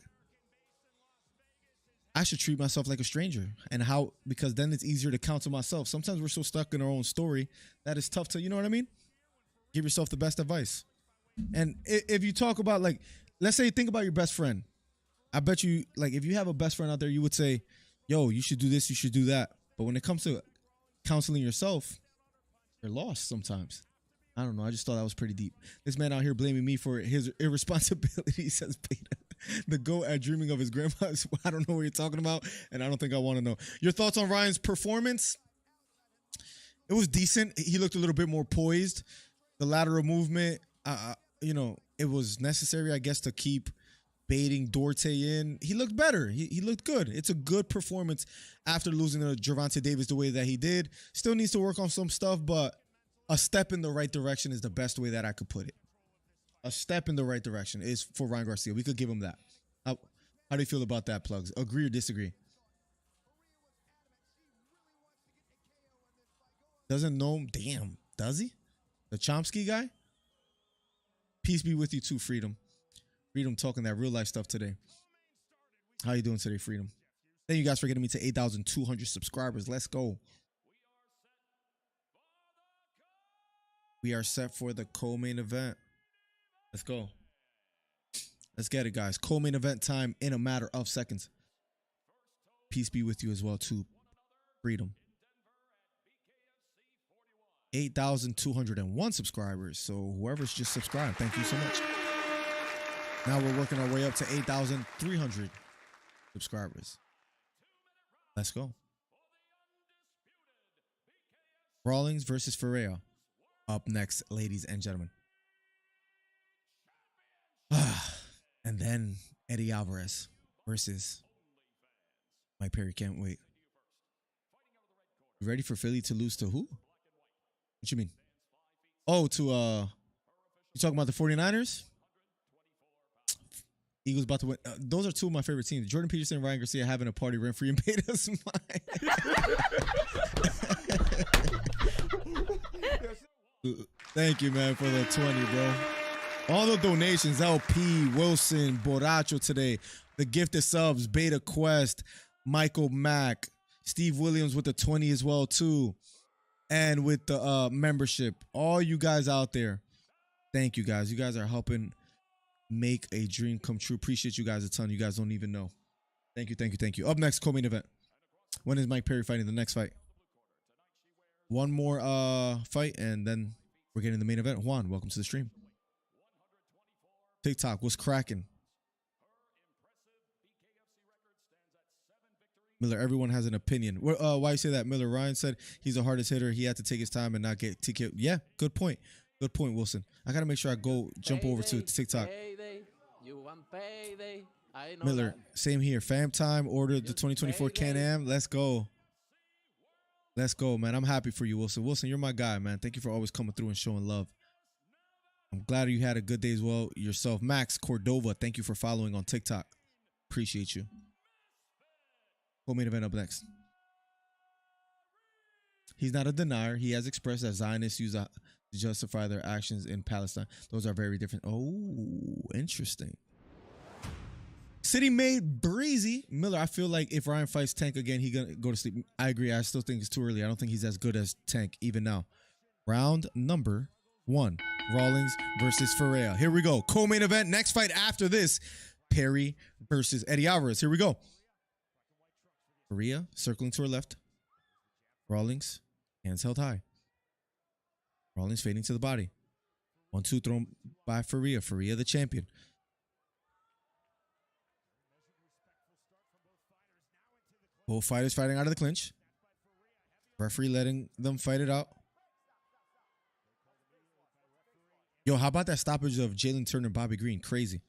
I should treat myself like a stranger, and because then it's easier to counsel myself. Sometimes we're so stuck in our own story that it's tough to, you know what I mean? Give yourself the best advice. And if you talk about, like, let's say you think about your best friend. I bet you, like, if you have a best friend out there, you would say, yo, you should do this, you should do that. But when it comes to counseling yourself, you're lost sometimes. I don't know. I just thought that was pretty deep. This man out here blaming me for his irresponsibility, says Beta. The GOAT at dreaming of his grandma. I don't know what you're talking about, and I don't think I want to know. Your thoughts on Ryan's performance? It was decent. He looked a little bit more poised. The lateral movement, it was necessary, I guess, to keep baiting Duarte in. He looked better. He looked good. It's a good performance after losing to Gervonta Davis the way that he did. Still needs to work on some stuff, but a step in the right direction is the best way that I could put it. A step in the right direction is for Ryan Garcia. We could give him that. How do you feel about that, Plugs? Agree or disagree? Doesn't know him? Damn. Does he? The Chomsky guy? Peace be with you too, Freedom. Freedom talking that real life stuff today. How you doing today, Freedom? Thank you guys for getting me to 8,200 subscribers. Let's go. We are set for the co-main event. Let's go. Let's get it, guys. Co-main event time in a matter of seconds. Peace be with you as well, too. Freedom. 8,201 subscribers. So whoever's just subscribed, thank you so much. Now we're working our way up to 8,300 subscribers. Let's go. Rawlings versus Ferreira. Up next, ladies and gentlemen. And then Eddie Alvarez versus Mike Perry. Can't wait. You ready for Philly to lose to who? What you mean? Oh, to you talking about the 49ers? Eagles about to win. Those are two of my favorite teams. Jordan Peterson and Ryan Garcia having a party rent-free and paid us mine. Thank you, man, for the 20, bro. All the donations, LP, Wilson, Borracho today, the gifted subs, Beta Quest, Michael Mack, Steve Williams with the 20 as well, too. And with the membership. All you guys out there, thank you, guys. You guys are helping make a dream come true. Appreciate you guys a ton. You guys don't even know. Thank you, thank you, thank you. Up next, co-main event. When is Mike Perry fighting the next fight? One more fight, and then we're getting the main event. Juan, welcome to the stream. TikTok, what's cracking? Miller, everyone has an opinion. Why you say that, Miller? Ryan said he's the hardest hitter. He had to take his time and not get TK. Yeah, good point. Good point, Wilson. I got to make sure I jump over to TikTok. You want payday? I know Miller, that. Same here. Fam time, ordered the 2024 Can-Am. Let's go. Let's go, man. I'm happy for you, Wilson. Wilson, you're my guy, man. Thank you for always coming through and showing love. I'm glad you had a good day as well yourself. Max Cordova, thank you for following on TikTok. Appreciate you. Co-main event up next. He's not a denier. He has expressed that Zionists use to justify their actions in Palestine. Those are very different. Oh, interesting. City made breezy. Miller, I feel like if Ryan fights Tank again, he's going to go to sleep. I agree. I still think it's too early. I don't think he's as good as Tank even now. Round number 1. Rawlings versus Ferreira. Here we go. Co-main event. Next fight after this. Perry versus Eddie Alvarez. Here we go. Ferreira circling to her left. Rawlings, hands held high. Rawlings fading to the body. 1-2 thrown by Ferreira. Ferreira the champion. Both fighters fighting out of the clinch. Referee letting them fight it out. Yo, how about that stoppage of Jalen Turner and Bobby Green? Crazy.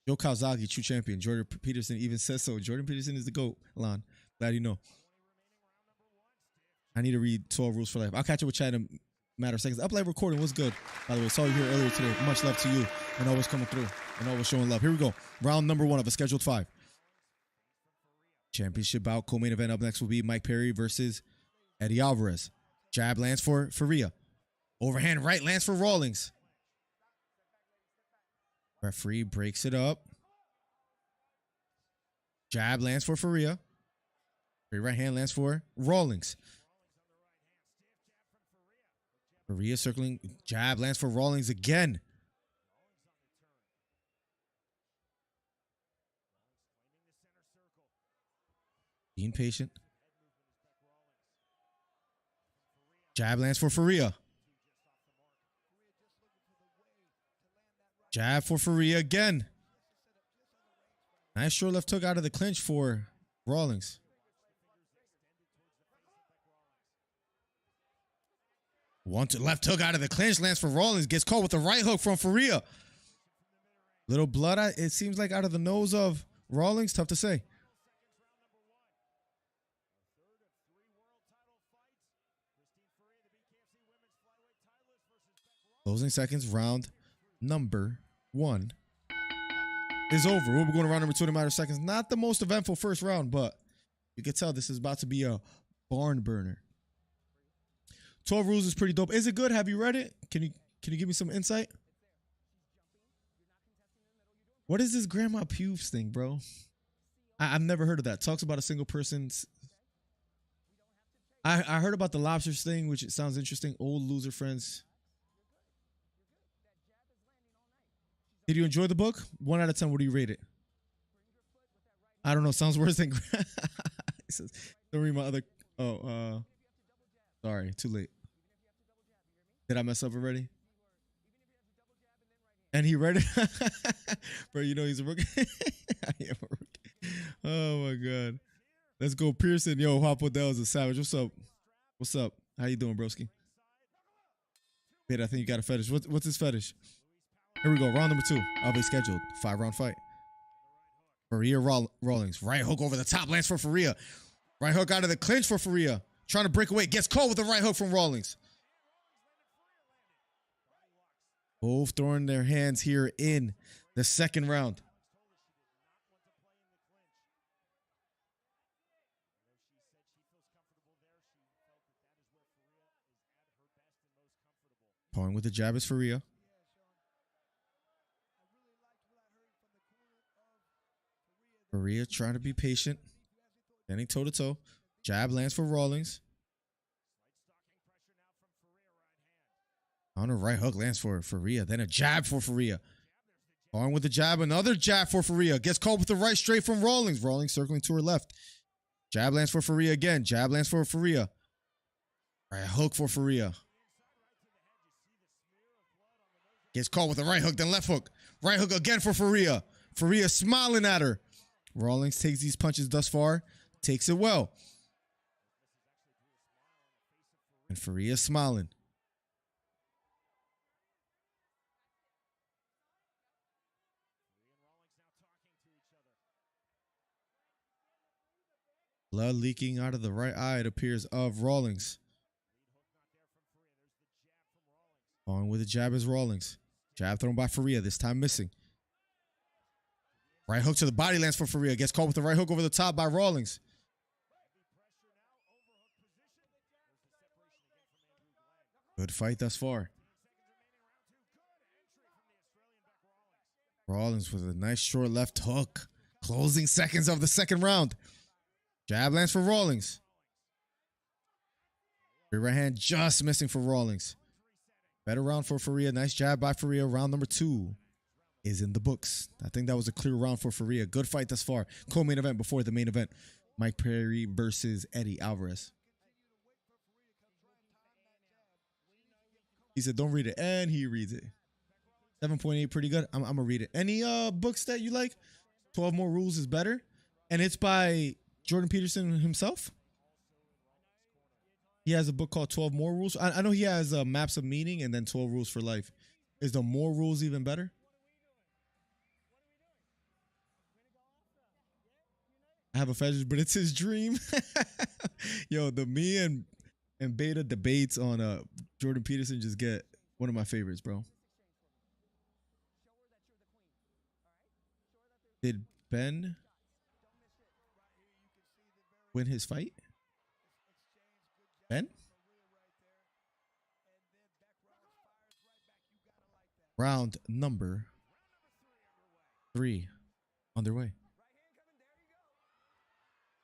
Joe Calzaghe, true champion. Jordan Peterson even says so. Jordan Peterson is the GOAT, Lon. Glad you know. I need to read 12 Rules for Life. I'll catch up with Chad in a matter of seconds. Up live recording was good. By the way, saw you here earlier today. Much love to you and always coming through and always showing love. Here we go. Round number 1 of a scheduled 5. Championship bout. Co-main event up next will be Mike Perry versus Eddie Alvarez. Jab lands for Ferreira. Overhand right lands for Rawlings. Referee breaks it up. Jab lands for Ferreira. Right hand lands for Rawlings. Ferreira circling. Jab lands for Rawlings again. Being patient. Jab lands for Ferreira. Jab for Ferreira again. Nice short left hook out of the clinch for Rawlings. One to left hook out of the clinch lands for Rawlings. Gets caught with the right hook from Ferreira. Little blood, it seems like out of the nose of Rawlings. Tough to say. Closing seconds, round number 1 is over. We'll be going to round number 2 in a matter of seconds. Not the most eventful first round, but you can tell this is about to be a barn burner. 12 Rules is pretty dope. Is it good? Have you read it? Can you give me some insight? What is this Grandma Pubes thing, bro? I've never heard of that. Talks about a single person's. I heard about the lobsters thing, which it sounds interesting. Old loser friends. Did you enjoy the book? 1 out of 10, what do you rate it? I don't know. Sounds worse than. He says, don't read my other. Sorry, too late. Did I mess up already? And he read it. Bro, you know he's a rookie. I am a rookie. Oh, my God. Let's go, Pearson. Yo, Hoppo Dell's a savage. What's up? What's up? How you doing, broski? Wait, I think you got a fetish. What's his fetish? Here we go. Round number 2 of a scheduled 5-round fight. Ferreira Rawlings. Right hook over the top. Lands for Ferreira. Right hook out of the clinch for Ferreira. Trying to break away. Gets caught with the right hook from Rawlings. Both throwing their hands here in the second round. Pawing with the jab is Ferreira. Ferreira trying to be patient. Standing toe-to-toe. Jab lands for Rawlings. On a right hook lands for Ferreira. Then a jab for Ferreira. On with the jab. Another jab for Ferreira. Gets caught with the right straight from Rawlings. Rawlings circling to her left. Jab lands for Ferreira again. Jab lands for Ferreira. Right hook for Ferreira. Gets caught with the right hook, then left hook. Right hook again for Ferreira. Ferreira smiling at her. Rawlings takes these punches thus far. Takes it well. And Ferreira smiling. Blood leaking out of the right eye, it appears, of Rawlings. On with the jab is Rawlings. Jab thrown by Ferreira, this time missing. Right hook to the body lands for Ferreira. Gets caught with the right hook over the top by Rawlings. Good fight thus far. Rawlings with a nice short left hook. Closing seconds of the second round. Jab lands for Rawlings. Right hand just missing for Rawlings. Better round for Ferreira. Nice jab by Ferreira. Round number 2 is in the books. I think that was a clear round for Ferreira. Good fight thus far. Co-main event before the main event. Mike Perry versus Eddie Alvarez. He said, don't read it. And he reads it. 7.8, pretty good. I'm going to read it. Any books that you like? 12 More Rules is better. And it's by Jordan Peterson himself. He has a book called 12 More Rules. I know he has Maps of Meaning and then 12 Rules for Life. Is the More Rules even better? I have a fetish, but it's his dream. Yo, the me and Beta debates on Jordan Peterson just get one of my favorites, bro. Did Ben win his fight? Ben? Round number 3 underway.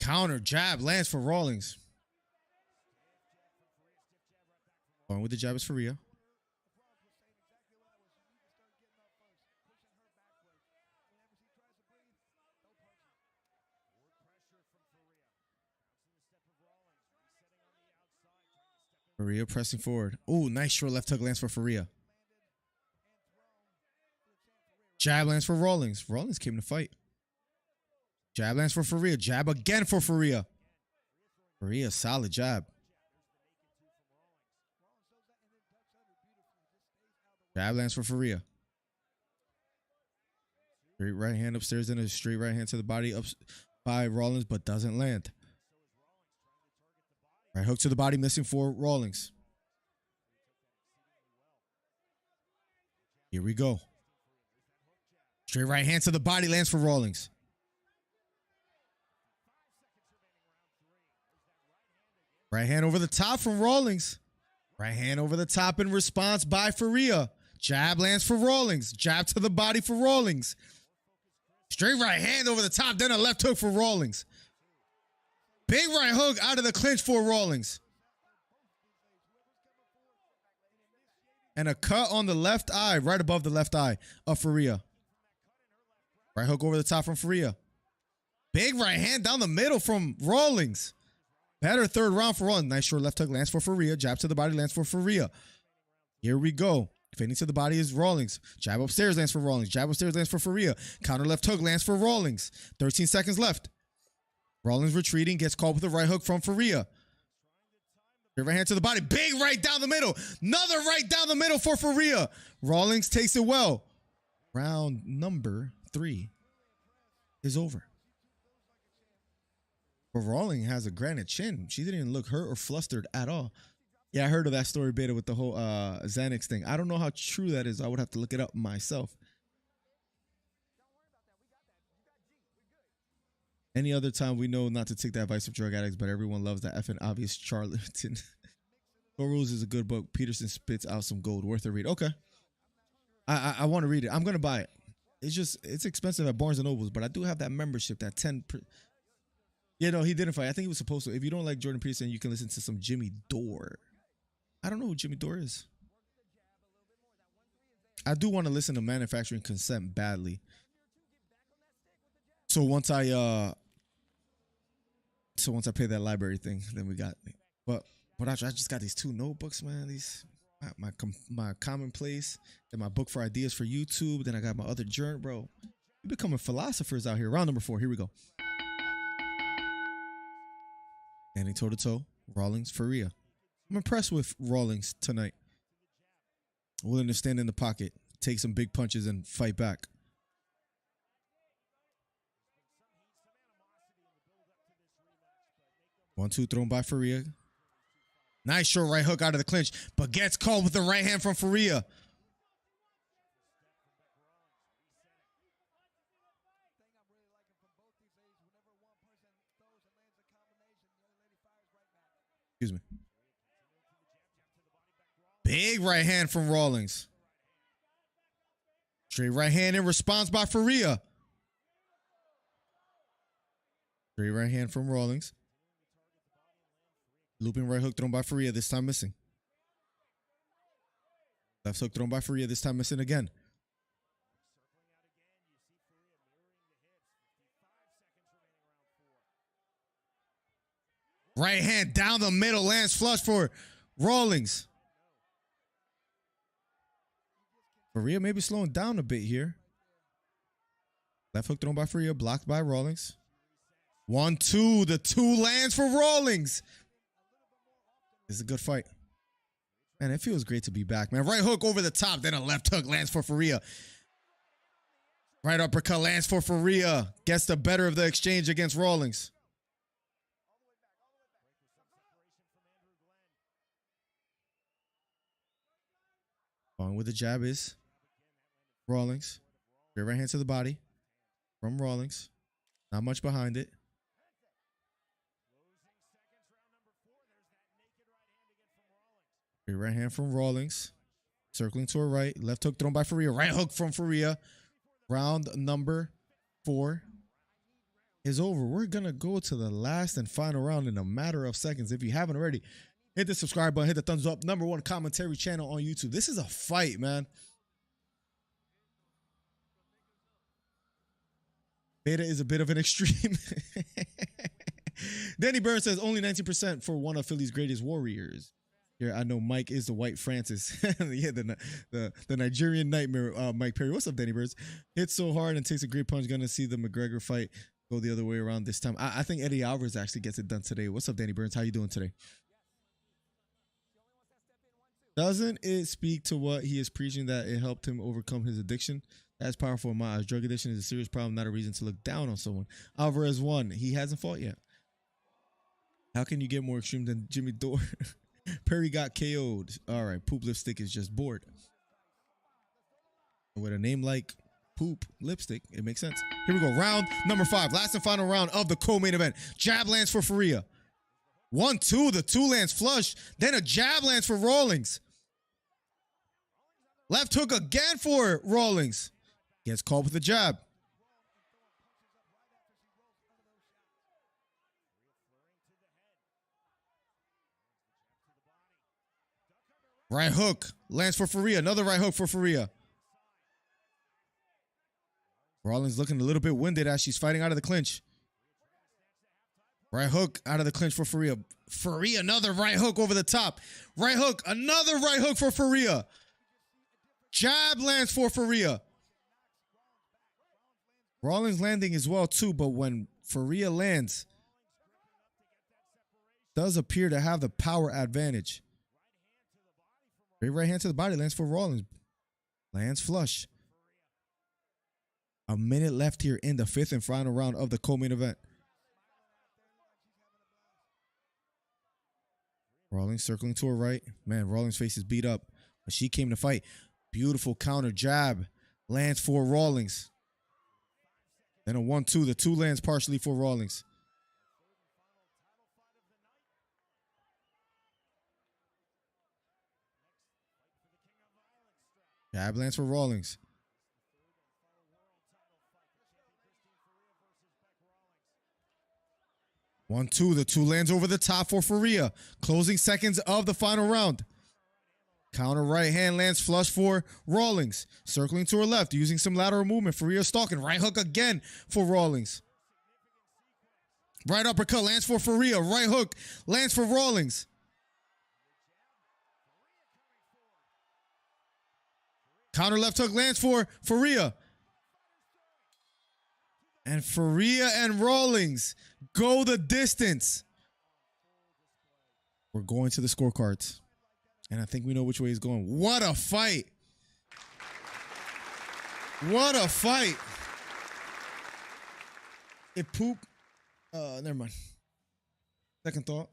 Counter jab lands for Rawlings. Going with the jab is Ferreira. Ferreira pressing forward. Oh, nice short left hook lands for Ferreira. Jab lands for Rawlings. Rawlings came to fight. Jab lands for Ferreira. Jab again for Ferreira. Ferreira, solid jab. Jab lands for Ferreira. Straight right hand upstairs and a straight right hand to the body up by Rawlings, but doesn't land. Right hook to the body, missing for Rawlings. Here we go. Straight right hand to the body, lands for Rawlings. Right hand over the top from Rawlings. Right hand over the top in response by Ferreira. Jab lands for Rawlings. Jab to the body for Rawlings. Straight right hand over the top, then a left hook for Rawlings. Big right hook out of the clinch for Rawlings. And a cut on the left eye, right above the left eye of Ferreira. Right hook over the top from Ferreira. Big right hand down the middle from Rawlings. Better third round for Rawlings. Nice short left hook lands for Ferreira. Jab to the body lands for Ferreira. Here we go. Fading to the body is Rawlings. Jab upstairs lands for Rawlings. Jab upstairs lands for Ferreira. Counter left hook lands for Rawlings. 13 seconds left. Rawlings retreating, gets called with a right hook from Ferreira. Right hand to the body. Big right down the middle. Another right down the middle for Ferreira. Rawlings takes it well. Round number 3 is over. But Rawlings has a granite chin. She didn't even look hurt or flustered at all. Yeah, I heard of that story beta with the whole Xanax thing. I don't know how true that is. I would have to look it up myself. Any other time we know not to take the advice of drug addicts, but everyone loves that effing obvious charlatan. No Rules is a good book. Peterson spits out some gold. Worth a read. Okay. I want to read it. I'm going to buy it. It's expensive at Barnes & Nobles, but I do have that membership, that 10. Yeah, no, he didn't fight. I think he was supposed to. If you don't like Jordan Peterson, you can listen to some Jimmy Dore. I don't know who Jimmy Dore is. I do want to listen to Manufacturing Consent badly. So once I pay that library thing, then we got me. But I just got these 2 notebooks, man. These my commonplace, then my book for ideas for YouTube. Then I got my other journal, bro. We becoming philosophers out here. Round number 4. Here we go. Standing toe to toe, Rawlings, Ferreira. I'm impressed with Rawlings tonight. Willing to stand in the pocket, take some big punches, and fight back. 1-2 thrown by Ferreira. Nice short right hook out of the clinch, but gets called with the right hand from Ferreira. Excuse me. Big right hand from Rawlings. Straight right hand in response by Ferreira. Straight right hand from Rawlings. Looping right hook thrown by Ferreira, this time missing. Left hook thrown by Ferreira, this time missing again. Right hand down the middle, lands flush for Rawlings. Ferreira maybe slowing down a bit here. Left hook thrown by Ferreira, blocked by Rawlings. 1-2, the 2 lands for Rawlings. This is a good fight. Man, it feels great to be back, man. Right hook over the top, then a left hook lands for Ferreira. Right uppercut lands for Ferreira. Gets the better of the exchange against Rawlings. Following with the jab is Rawlings. Straight right hand to the body from Rawlings. Not much behind it. Straight right hand from Rawlings. Circling to her right. Left hook thrown by Ferreira. Right hook from Ferreira. Round number 4 is over. We're going to go to the last and final round in a matter of seconds. If you haven't already, hit the subscribe button, hit the thumbs up. #1 commentary channel on YouTube. This is a fight, man. Beta is a bit of an extreme. Danny Burns says only 19% for one of Philly's greatest warriors. Here, I know Mike is the white Francis. Yeah, the Nigerian nightmare, Mike Perry. What's up, Danny Burns? Hits so hard and takes a great punch. Gonna see the McGregor fight go the other way around this time. I think Eddie Alvarez actually gets it done today. What's up, Danny Burns? How you doing today? Doesn't it speak to what he is preaching that it helped him overcome his addiction? That's powerful in my eyes. Drug addiction is a serious problem, not a reason to look down on someone. Alvarez won. He hasn't fought yet. How can you get more extreme than Jimmy Dore? Perry got KO'd. All right, Poop Lipstick is just bored. With a name like Poop Lipstick, it makes sense. Here we go. Round number 5. Last and final round of the co-main event. Jab lands for Ferreira. 1-2. The 2 lands flush. Then a jab lands for Rawlings. Left hook again for Rawlings. Gets called with a jab. Right hook lands for Ferreira. Another right hook for Ferreira. Rawlings looking a little bit winded as she's fighting out of the clinch. Right hook out of the clinch for Ferreira. Ferreira, another right hook over the top. Right hook, another right hook for Ferreira. Jab lands for Ferreira. Rawlings landing as well too, but when Ferreira lands, does appear to have the power advantage. Great right hand to the body, lands for Rawlings. Lands flush. A minute left here in the 5th and final round of the co-main event. Rawlings circling to her right. Man, Rawlings' face is beat up, but she came to fight. Beautiful counter jab. Lands for Rawlings. Then a 1-2. The 2 lands partially for Rawlings. Jab lands for Rawlings. 1-2. The 2 lands over the top for Ferreira. Closing seconds of the final round. Counter right hand lands flush for Rawlings. Circling to her left, using some lateral movement. Ferreira stalking. Right hook again for Rawlings. Right uppercut lands for Ferreira. Right hook lands for Rawlings. Counter left hook lands for Ferreira. And Ferreira and Rawlings go the distance. We're going to the scorecards. And I think we know which way he's going. What a fight. What a fight. It pooped. Never mind. Second thought.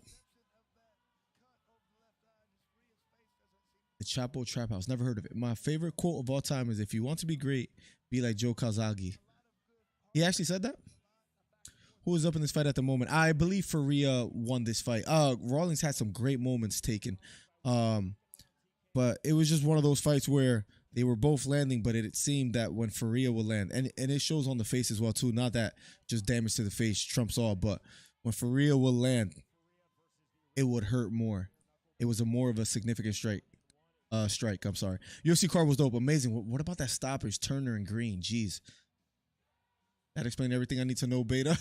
The Chapo Trap House. Never heard of it. My favorite quote of all time is, if you want to be great, be like Joe Calzaghe. He actually said that? Who is up in this fight at the moment? I believe Ferreira won this fight. Rawlings had some great moments taken. But it was just one of those fights where they were both landing, but it seemed that when Ferreira would land, and it shows on the face as well too, not that just damage to the face trumps all, but when Ferreira would land, it would hurt more. It was more of a significant strike. I'm sorry. UFC card was dope. Amazing. What about that stoppage? Turner and Green. Jeez. That explained everything I need to know, Beta.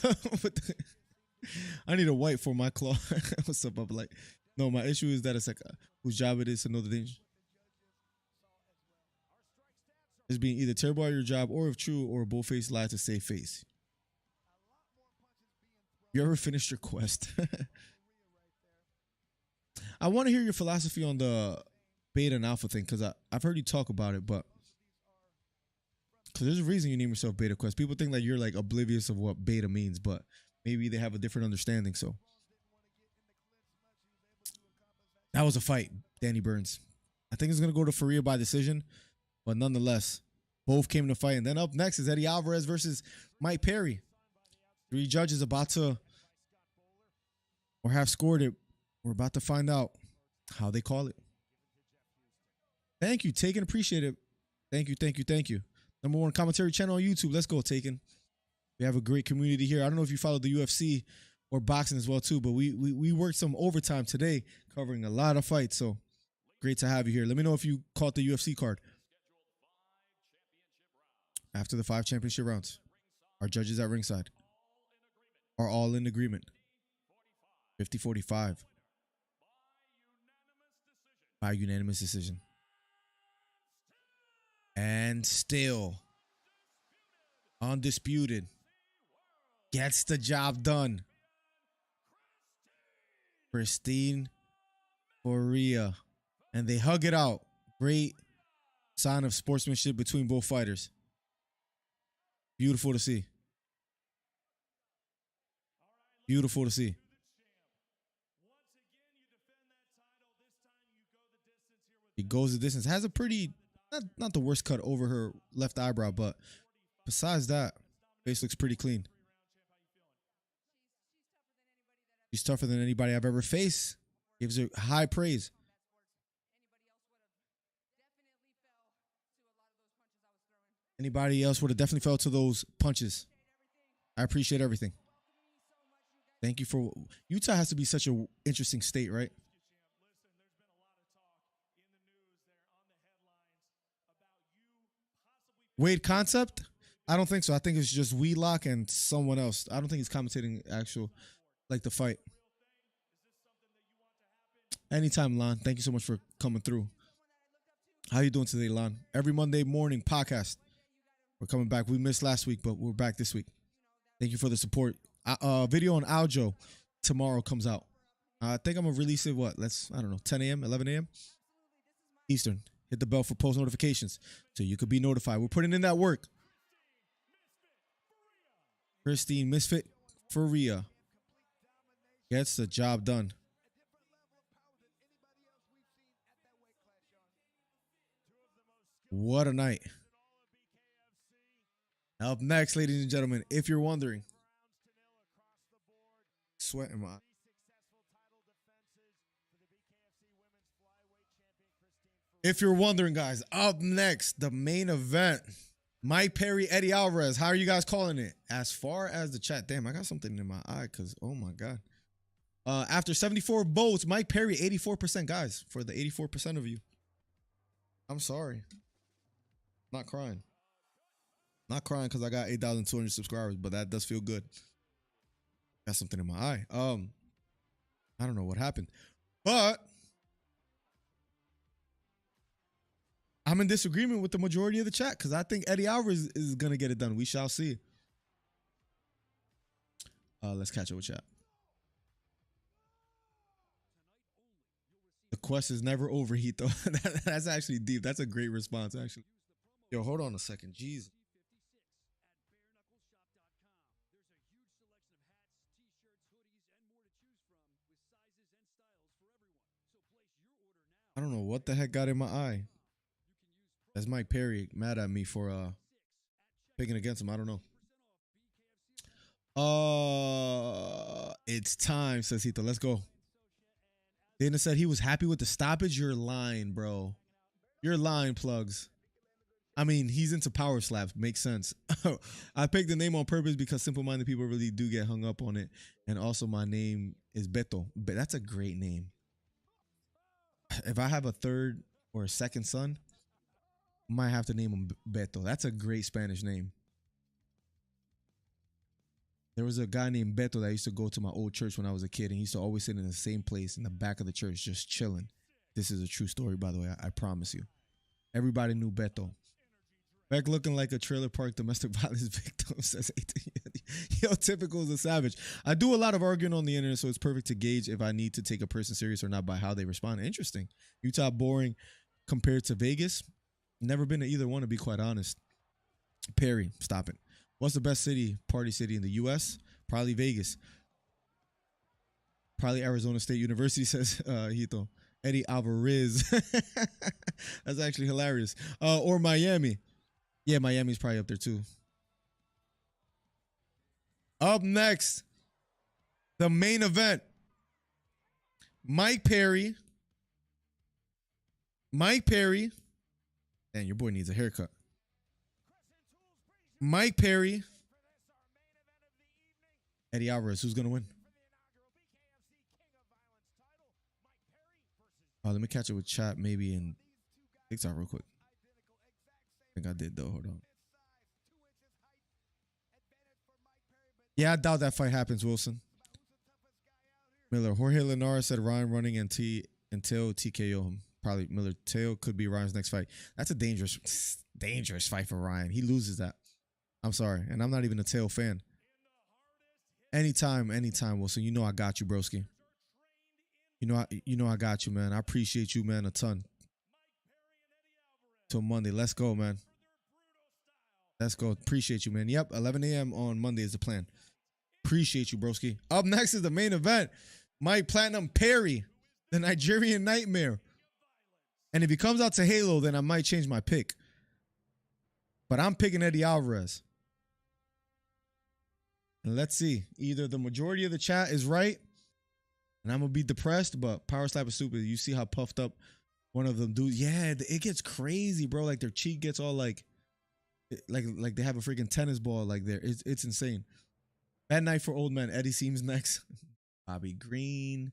I need a white for my claw. What's up? I'm like, no, my issue is that it's like whose job it is to know the danger. It's being either terrible at your job, or if true, or a bull-faced lie to save face. You ever finished your quest? I want to hear your philosophy on the beta and alpha thing, because I've heard you talk about it, but because there's a reason you name yourself Beta Quest. People think that you're like oblivious of what beta means, but maybe they have a different understanding. So that was a fight, Danny Burns. I think it's going to go to Ferreira by decision, but nonetheless, both came to fight. And then up next is Eddie Alvarez versus Mike Perry. 3 judges about to, or have scored it. We're about to find out how they call it. Thank you, Taken. Appreciate it. Thank you. #1 commentary channel on YouTube. Let's go, Taken. We have a great community here. I don't know if you follow the UFC or boxing as well too, but we worked some overtime today covering a lot of fights. So great to have you here. Let me know if you caught the UFC card. After the 5 championship rounds, our judges at ringside are all in agreement. 50-45 by unanimous decision. And still undisputed gets the job done. Pristine Ferreira. And they hug it out. Great sign of sportsmanship between both fighters. Beautiful to see. Beautiful to see. He goes the distance. Has a pretty, not the worst cut over her left eyebrow, but besides that, face looks pretty clean. She's tougher than anybody I've ever faced. Gives her high praise. Anybody else would have definitely fell to those punches. I appreciate everything. Thank you for... Utah has to be such an interesting state, right? Wade Concept? I don't think so. I think it's just Wheelock and someone else. I don't think he's commentating actual, like the fight. Anytime, Lon. Thank you so much for coming through. How you doing today, Lon? Every Monday morning podcast. We're coming back. We missed last week, but we're back this week. Thank you for the support. Video on Aljo tomorrow comes out. I think I'm going to release it, 10 a.m., 11 a.m. Eastern. Hit the bell for post notifications so you could be notified. We're putting in that work. Christine Misfit Ferreira gets the job done. What a night. Up next, ladies and gentlemen, if you're wondering, sweat in my eye. If you're wondering, guys, up next, the main event, Mike Perry, Eddie Alvarez. How are you guys calling it? As far as the chat, damn, I got something in my eye because, oh my God. After 74 votes, Mike Perry, 84%, guys, for the 84% of you. I'm sorry. Not crying. Not crying because I got 8,200 subscribers, but that does feel good. Got something in my eye. I don't know what happened, but I'm in disagreement with the majority of the chat because I think Eddie Alvarez is going to get it done. We shall see. Let's catch up with chat. The quest is never over, Heat, though. That's actually deep. That's a great response, actually. Yo, hold on a second. Jeez. I don't know what the heck got in my eye. That's Mike Perry mad at me for picking against him. I don't know. It's time, says Hito. Let's go. Dana said he was happy with the stoppage. You're lying, bro. You're lying, Plugs. I mean, he's into power slaps. Makes sense. I picked the name on purpose because simple-minded people really do get hung up on it. And also, my name is Beto. But that's a great name. If I have a third or a second son, I might have to name him Beto. That's a great Spanish name. There was a guy named Beto that used to go to my old church when I was a kid, and he used to always sit in the same place in the back of the church, just chilling. This is a true story, by the way. I promise you. Everybody knew Beto. Beck looking like a trailer park domestic violence victim, says 18. Yo, typical is a savage. I do a lot of arguing on the internet, so it's perfect to gauge if I need to take a person serious or not by how they respond. Interesting. Utah boring compared to Vegas. Never been to either one, to be quite honest. Perry, stop it. What's the best party city in the U.S.? Probably Vegas. Probably Arizona State University, says Hito. Eddie Alvarez. That's actually hilarious. Or Miami. Yeah, Miami's probably up there too. Up next, the main event. Mike Perry. Man, your boy needs a haircut. Mike Perry. Eddie Alvarez. Who's going to win? Let me catch it with chat maybe in TikTok real quick. I think I did, though. Hold on. Yeah, I doubt that fight happens, Wilson. Miller. Jorge Linares said Ryan running until TKO him. Probably Miller. Tail could be Ryan's next fight. That's a dangerous fight for Ryan. He loses that. I'm sorry. And I'm not even a Tail fan. Anytime, Wilson. You know I got you, broski. You know I got you, man. I appreciate you, man, a ton. Till Monday. Let's go, man. Let's go. Appreciate you, man. Yep, 11 a.m. on Monday is the plan. Appreciate you, broski. Up next is the main event. Mike Platinum Perry, the Nigerian Nightmare. And if he comes out to Halo, then I might change my pick. But I'm picking Eddie Alvarez. And let's see. Either the majority of the chat is right, and I'm going to be depressed, but Power Slap is stupid. You see how puffed up one of them dudes. Yeah, it gets crazy, bro. Like their cheek gets all like they have a freaking tennis ball like there. It's insane. Bad night for old man. Eddie Seams next. Bobby Green.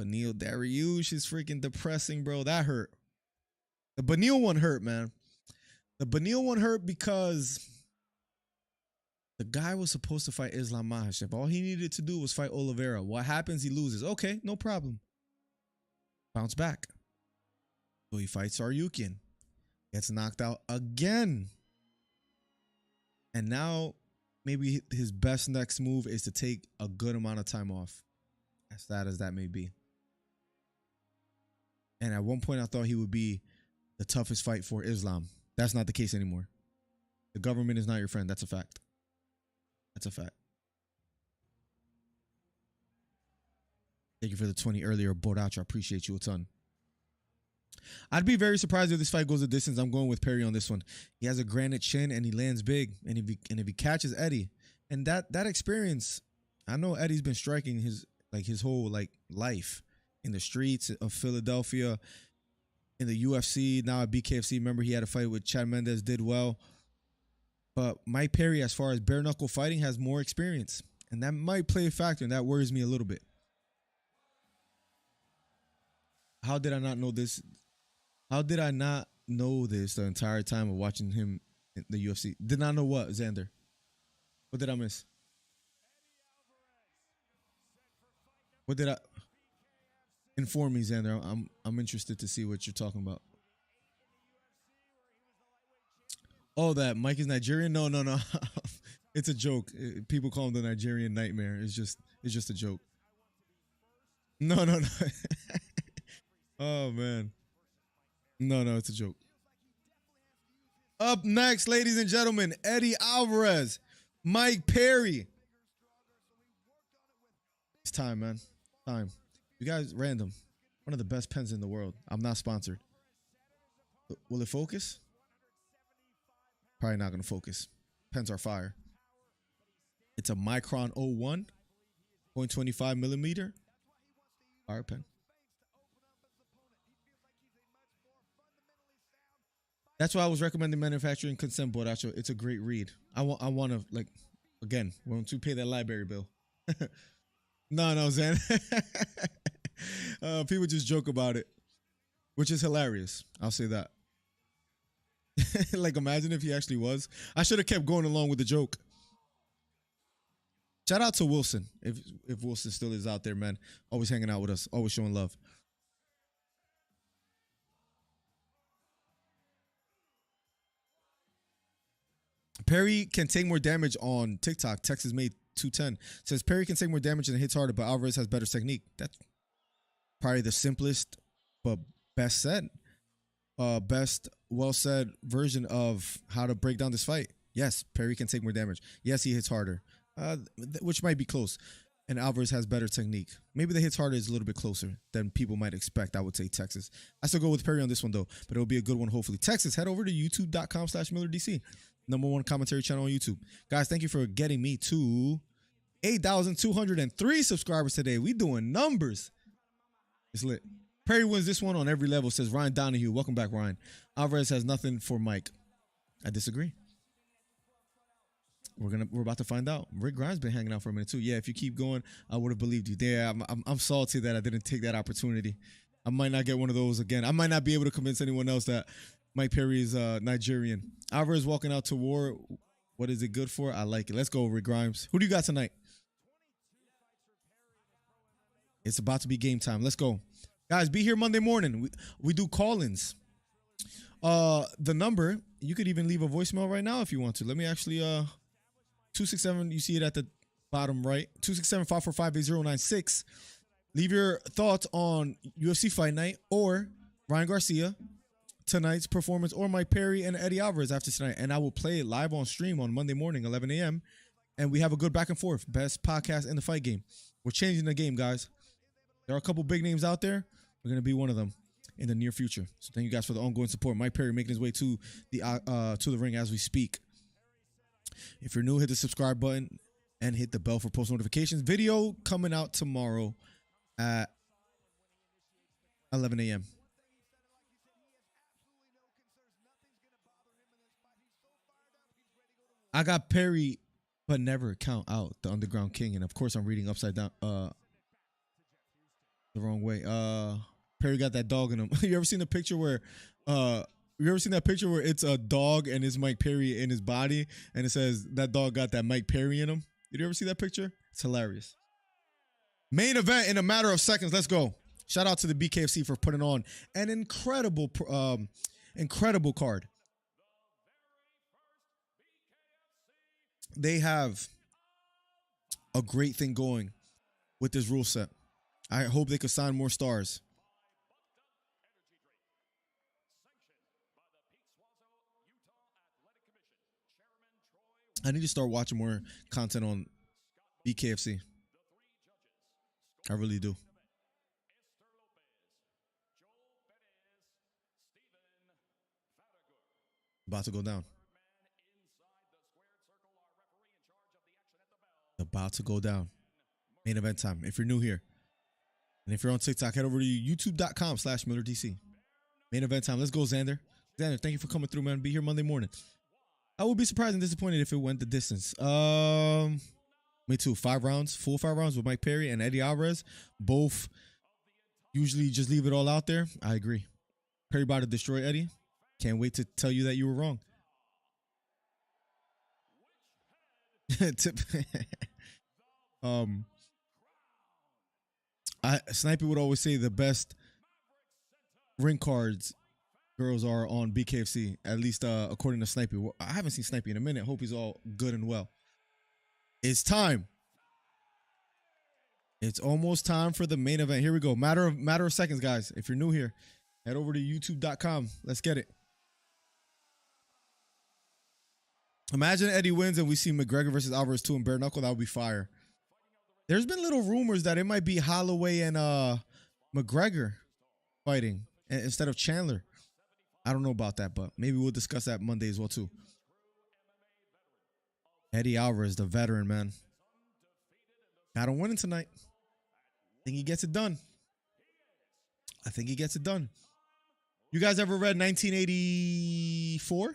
Benil Dariush is freaking depressing, bro. That hurt. The Benil one hurt, man. The Benil one hurt because the guy was supposed to fight Islam Makhachev. All he needed to do was fight Oliveira. What happens? He loses. Okay, no problem. Bounce back. So he fights Tsarukyan. Gets knocked out again. And now maybe his best next move is to take a good amount of time off. As sad as that may be. And at one point I thought he would be the toughest fight for Islam. That's not the case anymore. The government is not your friend. That's a fact. That's a fact. Thank you for the 20 earlier, Boracho. I appreciate you a ton. I'd be very surprised if this fight goes the distance. I'm going with Perry on this one. He has a granite chin and he lands big. And if he catches Eddie, and that experience, I know Eddie's been striking his whole life in the streets of Philadelphia, in the UFC, now at Bkfc. Remember, he had a fight with Chad Mendes, did well. But Mike Perry, as far as bare knuckle fighting, has more experience. And that might play a factor, and that worries me a little bit. How did I not know this? How did I not know this the entire time of watching him in the UFC? Did not know what, Xander? What did I miss? What did I... Inform me, Xander. I'm interested to see what you're talking about. Oh, that Mike is Nigerian? No. It's a joke. People call him the Nigerian Nightmare. It's just a joke. No. Oh, man. No, it's a joke. Up next, ladies and gentlemen, Eddie Alvarez, Mike Perry. It's time, man. Time. You guys, random. One of the best pens in the world. I'm not sponsored. Will it focus? Probably not going to focus. Pens are fire. It's a Micron 01, 0.25 millimeter. Fire pen. That's why I was recommending Manufacturing Consent Board. Actually, it's a great read. I want to, like, again, won't you pay that library bill? No, Zan. People just joke about it, which is hilarious. I'll say that. Like, imagine if he actually was. I should have kept going along with the joke. Shout out to Wilson, if Wilson still is out there, man. Always hanging out with us, always showing love. Perry can take more damage on TikTok. Texas made 210. Says Perry can take more damage and hits harder, but Alvarez has better technique. That's probably the simplest but best said. Best well said version of how to break down this fight. Yes, Perry can take more damage. Yes, he hits harder, which might be close. And Alvarez has better technique. Maybe the hits harder is a little bit closer than people might expect. I would say Texas. I still go with Perry on this one, though, but it'll be a good one, hopefully. Texas, head over to youtube.com/MillerDC. #1 commentary channel on YouTube. Guys, thank you for getting me to 8,203 subscribers today. We doing numbers. It's lit. Perry wins this one on every level, says Ryan Donahue. Welcome back, Ryan. Alvarez has nothing for Mike. I disagree. We're about to find out. Rick Grimes been hanging out for a minute too. Yeah, if you keep going, I would have believed you. Yeah, I'm salty that I didn't take that opportunity. I might not get one of those again. I might not be able to convince anyone else that Mike Perry is Nigerian. Alvarez walking out to war. What is it good for? I like it. Let's go, Rick Grimes. Who do you got tonight? It's about to be game time. Let's go. Guys, be here Monday morning. We do call-ins. The number, you could even leave a voicemail right now if you want to. Let me actually, 267, you see it at the bottom right. 267-545-8096. Leave your thoughts on UFC Fight Night or Ryan Garcia tonight's performance, or Mike Perry and Eddie Alvarez after tonight. And I will play it live on stream on Monday morning, 11 a.m. And we have a good back and forth. Best podcast in the fight game. We're changing the game, guys. There are a couple big names out there. We're going to be one of them in the near future. So thank you guys for the ongoing support. Mike Perry making his way to the ring as we speak. If you're new, hit the subscribe button and hit the bell for post notifications. Video coming out tomorrow at 11 a.m. I got Perry, but never count out the Underground King. And of course, I'm reading upside down, the wrong way. Perry got that dog in him. You ever seen the picture where, it's a dog and it's Mike Perry in his body, and it says that dog got that Mike Perry in him? Did you ever see that picture? It's hilarious. Main event in a matter of seconds. Let's go. Shout out to the Bkfc for putting on an incredible card. They have a great thing going with this rule set. I hope they could sign more stars. I need to start watching more content on Bkfc. I really do. About to go down. About to go down. Main event time. If you're new here, and if you're on TikTok, head over to youtube.com/MillerDC. Main event time. Let's go, Xander. Xander, thank you for coming through, man. Be here Monday morning. I would be surprised and disappointed if it went the distance. Me too. 5 rounds, full 5 rounds with Mike Perry and Eddie Alvarez. Both usually just leave it all out there. I agree. Perry about to destroy Eddie. Can't wait to tell you that you were wrong. Snipey would always say the best ring cards girls are on Bkfc, at least according to Snipey. Well, I haven't seen Snipey in a minute. Hope he's all good and well. It's time. It's almost time for the main event. Here we go. Matter of seconds, guys. If you're new here, head over to youtube.com. Let's get it. Imagine Eddie wins and we see McGregor versus Alvarez 2 in bare knuckle. That would be fire. There's been little rumors that it might be Holloway and McGregor fighting instead of Chandler. I don't know about that, but maybe we'll discuss that Monday as well too. Eddie Alvarez, the veteran, man. Got him winning tonight. I think he gets it done. I think he gets it done. You guys ever read 1984?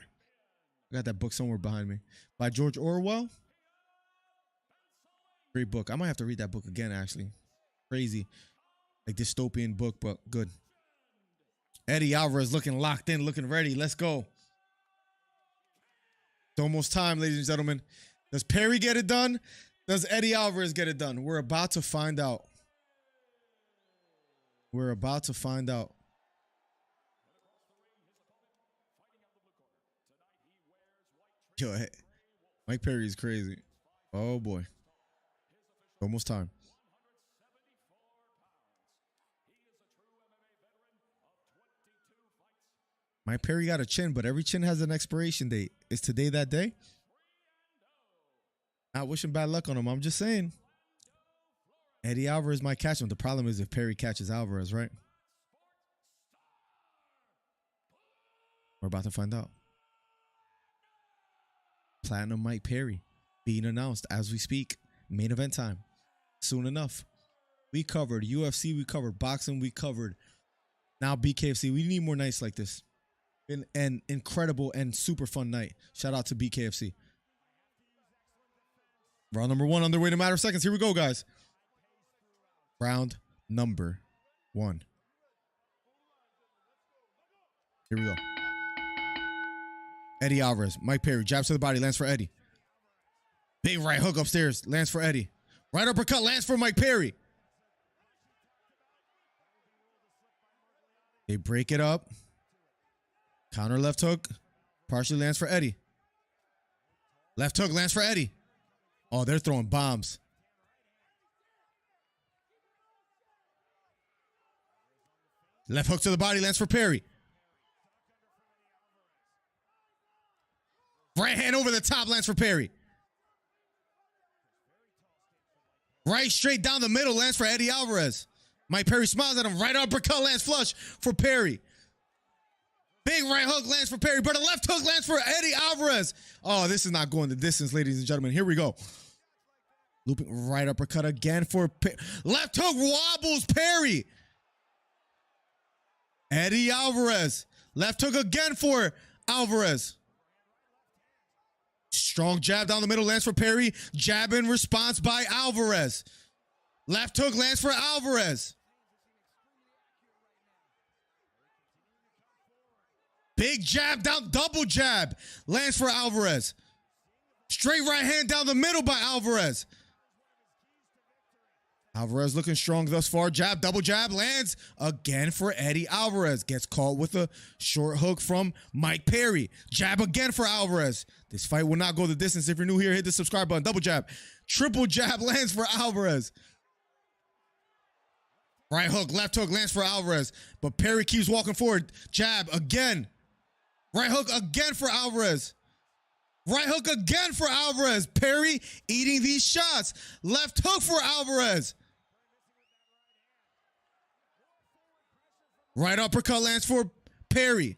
I got that book somewhere behind me. By George Orwell. Great book. I might have to read that book again, actually. Crazy. Like dystopian book, but good. Eddie Alvarez looking locked in, looking ready. Let's go. It's almost time, ladies and gentlemen. Does Perry get it done? Does Eddie Alvarez get it done? We're about to find out. We're about to find out. Yo, hey, Mike Perry is crazy. Oh, boy. Almost time. Mike Perry got a chin, but every chin has an expiration date. Is today that day? Not wishing bad luck on him. I'm just saying. Eddie Alvarez might catch him. The problem is if Perry catches Alvarez, right? We're about to find out. Platinum Mike Perry being announced as we speak. Main event time. Soon enough. We covered UFC. We covered boxing. We covered now Bkfc. We need more nights like this. Been an incredible and super fun night. Shout out to Bkfc. Round number 1 underway in a matter of seconds. Here we go, guys. Round number 1. Here we go. Eddie Alvarez. Mike Perry. Jabs to the body. Lands for Eddie. Big right hook upstairs. Lands for Eddie. Right uppercut. Lands for Mike Perry. They break it up. Counter left hook. Partially lands for Eddie. Left hook lands for Eddie. Oh, they're throwing bombs. Left hook to the body lands for Perry. Right hand over the top lands for Perry. Right straight down the middle lands for Eddie Alvarez. Mike Perry smiles at him. Right uppercut lands flush for Perry. Big right hook lands for Perry, but a left hook lands for Eddie Alvarez. Oh, this is not going the distance, ladies and gentlemen. Here we go. Looping right uppercut again for Perry. Left hook wobbles Perry. Eddie Alvarez. Left hook again for Alvarez. Strong jab down the middle lands for Perry. Jab in response by Alvarez. Left hook lands for Alvarez. Big jab down, double jab lands for Alvarez. Straight right hand down the middle by Alvarez. Alvarez looking strong thus far. Jab, double jab, lands again for Eddie Alvarez. Gets caught with a short hook from Mike Perry. Jab again for Alvarez. This fight will not go the distance. If you're new here, hit the subscribe button. Double jab. Triple jab lands for Alvarez. Right hook, left hook lands for Alvarez. But Perry keeps walking forward. Jab again. Right hook again for Alvarez. Right hook again for Alvarez. Perry eating these shots. Left hook for Alvarez. Right uppercut lands for Perry.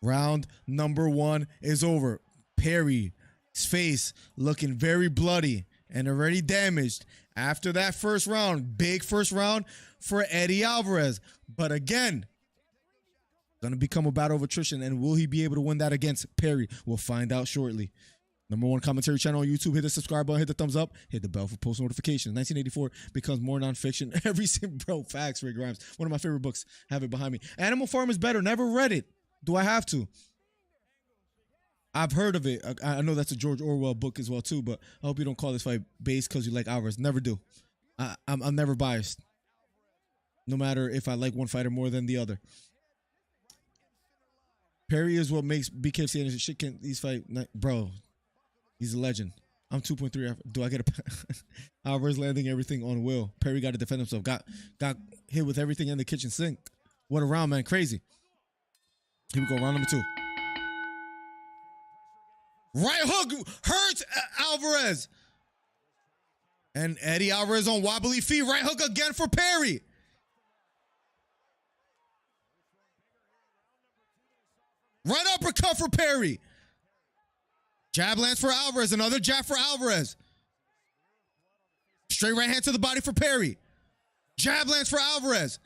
Round number 1 is over. Perry's face looking very bloody and already damaged after that first round. Big first round for Eddie Alvarez. But again, going to become a battle of attrition. And will he be able to win that against Perry? We'll find out shortly. #1 commentary channel on YouTube. Hit the subscribe button, hit the thumbs up, hit the bell for post notifications. 1984 becomes more nonfiction every single, bro, facts, Rick Grimes. One of my favorite books. Have it behind me. Animal Farm is better. Never read it. Do I have to? I've heard of it. I know that's a George Orwell book as well too, but I hope you don't call this fight based because you like Alvarez. Never do. I'm never biased. No matter if I like one fighter more than the other. Perry is what makes Bkfc and shit can these fight, bro. He's a legend. I'm 2.3. Do I get a Alvarez landing everything on will? Perry got to defend himself. Got hit with everything in the kitchen sink. What a round, man. Crazy. Here we go. Round number 2. Right hook hurts Alvarez. And Eddie Alvarez on wobbly feet. Right hook again for Perry. Right uppercut for Perry. Jab lands for Alvarez. Another jab for Alvarez. Straight right hand to the body for Perry. Jab lands for Alvarez.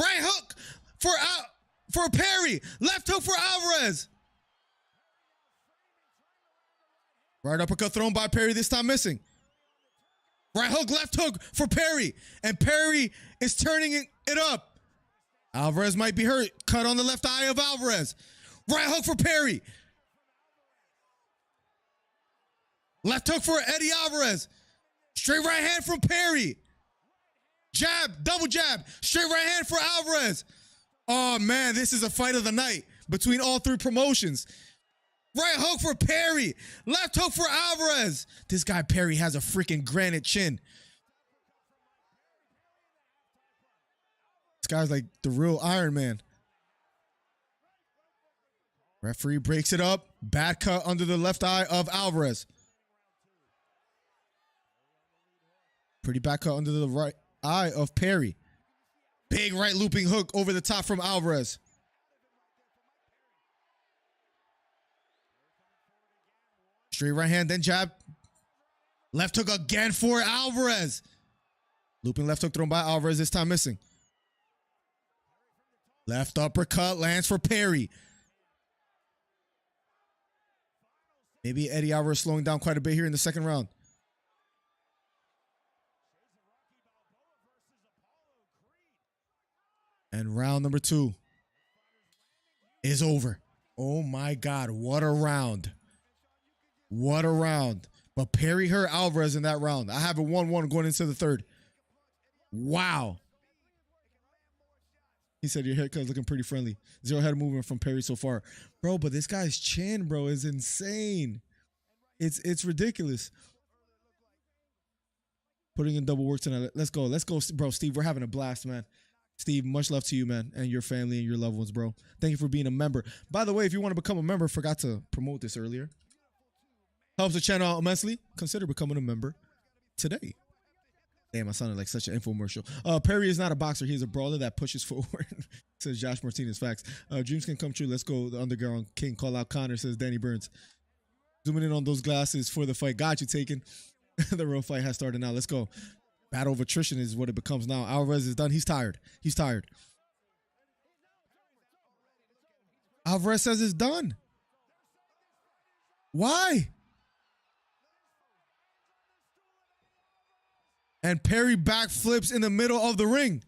Right hook for Perry. Left hook for Alvarez. Right uppercut thrown by Perry, this time missing. Right hook, left hook for Perry. And Perry is turning it up. Alvarez might be hurt. Cut on the left eye of Alvarez. Right hook for Perry. Left hook for Eddie Alvarez. Straight right hand from Perry. Jab, double jab. Straight right hand for Alvarez. Oh, man, this is a fight of the night between all 3 promotions. Right hook for Perry. Left hook for Alvarez. This guy Perry has a freaking granite chin. This guy's like the real Iron Man. Referee breaks it up. Bad cut under the left eye of Alvarez. Pretty bad cut under the right eye of Perry. Big right looping hook over the top from Alvarez. Straight right hand, then jab. Left hook again for Alvarez. Looping left hook thrown by Alvarez, this time missing. Left uppercut lands for Perry. Maybe Eddie Alvarez slowing down quite a bit here in the second round. And round number 2 is over. Oh my God, what a round. What a round. But Perry hurt Alvarez in that round. I have a 1-1 going into the third. Wow. He said your haircut's looking pretty friendly. 0 head movement from Perry so far. Bro, but this guy's chin, bro, is insane. It's ridiculous. Putting in double work tonight. Let's go. Let's go, bro. Steve, we're having a blast, man. Steve, much love to you, man, and your family and your loved ones, bro. Thank you for being a member. By the way, if you want to become a member, forgot to promote this earlier. Helps the channel out immensely. Consider becoming a member today. Damn, I sounded like such an infomercial. Perry is not a boxer. He is a brawler that pushes forward, says Josh Martinez. Facts. Dreams can come true. Let's go. The Underground King. Call out Connor, says Danny Burns. Zooming in on those glasses for the fight. Got you, taken. The real fight has started now. Let's go. Battle of attrition is what it becomes now. Alvarez is done. He's tired. He's tired. Alvarez says it's done. Why? And Perry backflips in the middle of the ring.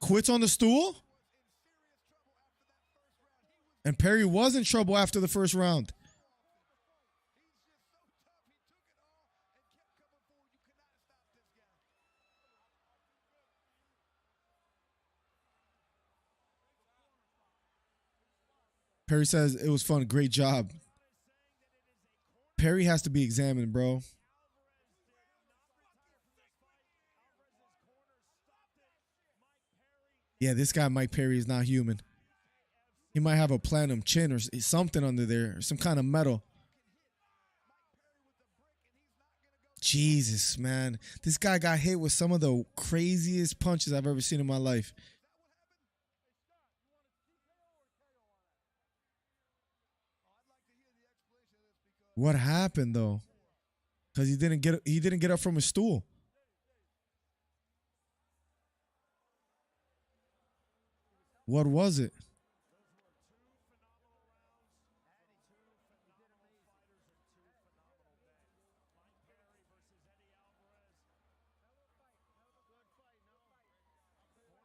Quits on the stool. And Perry was in trouble after the first round. Perry says it was fun. Great job. Perry has to be examined, bro. Yeah, this guy Mike Perry is not human. He might have a platinum chin or something under there, some kind of metal. Jesus, man. This guy got hit with some of the craziest punches I've ever seen in my life. What happened though? Because he didn't get up from his stool. What was it?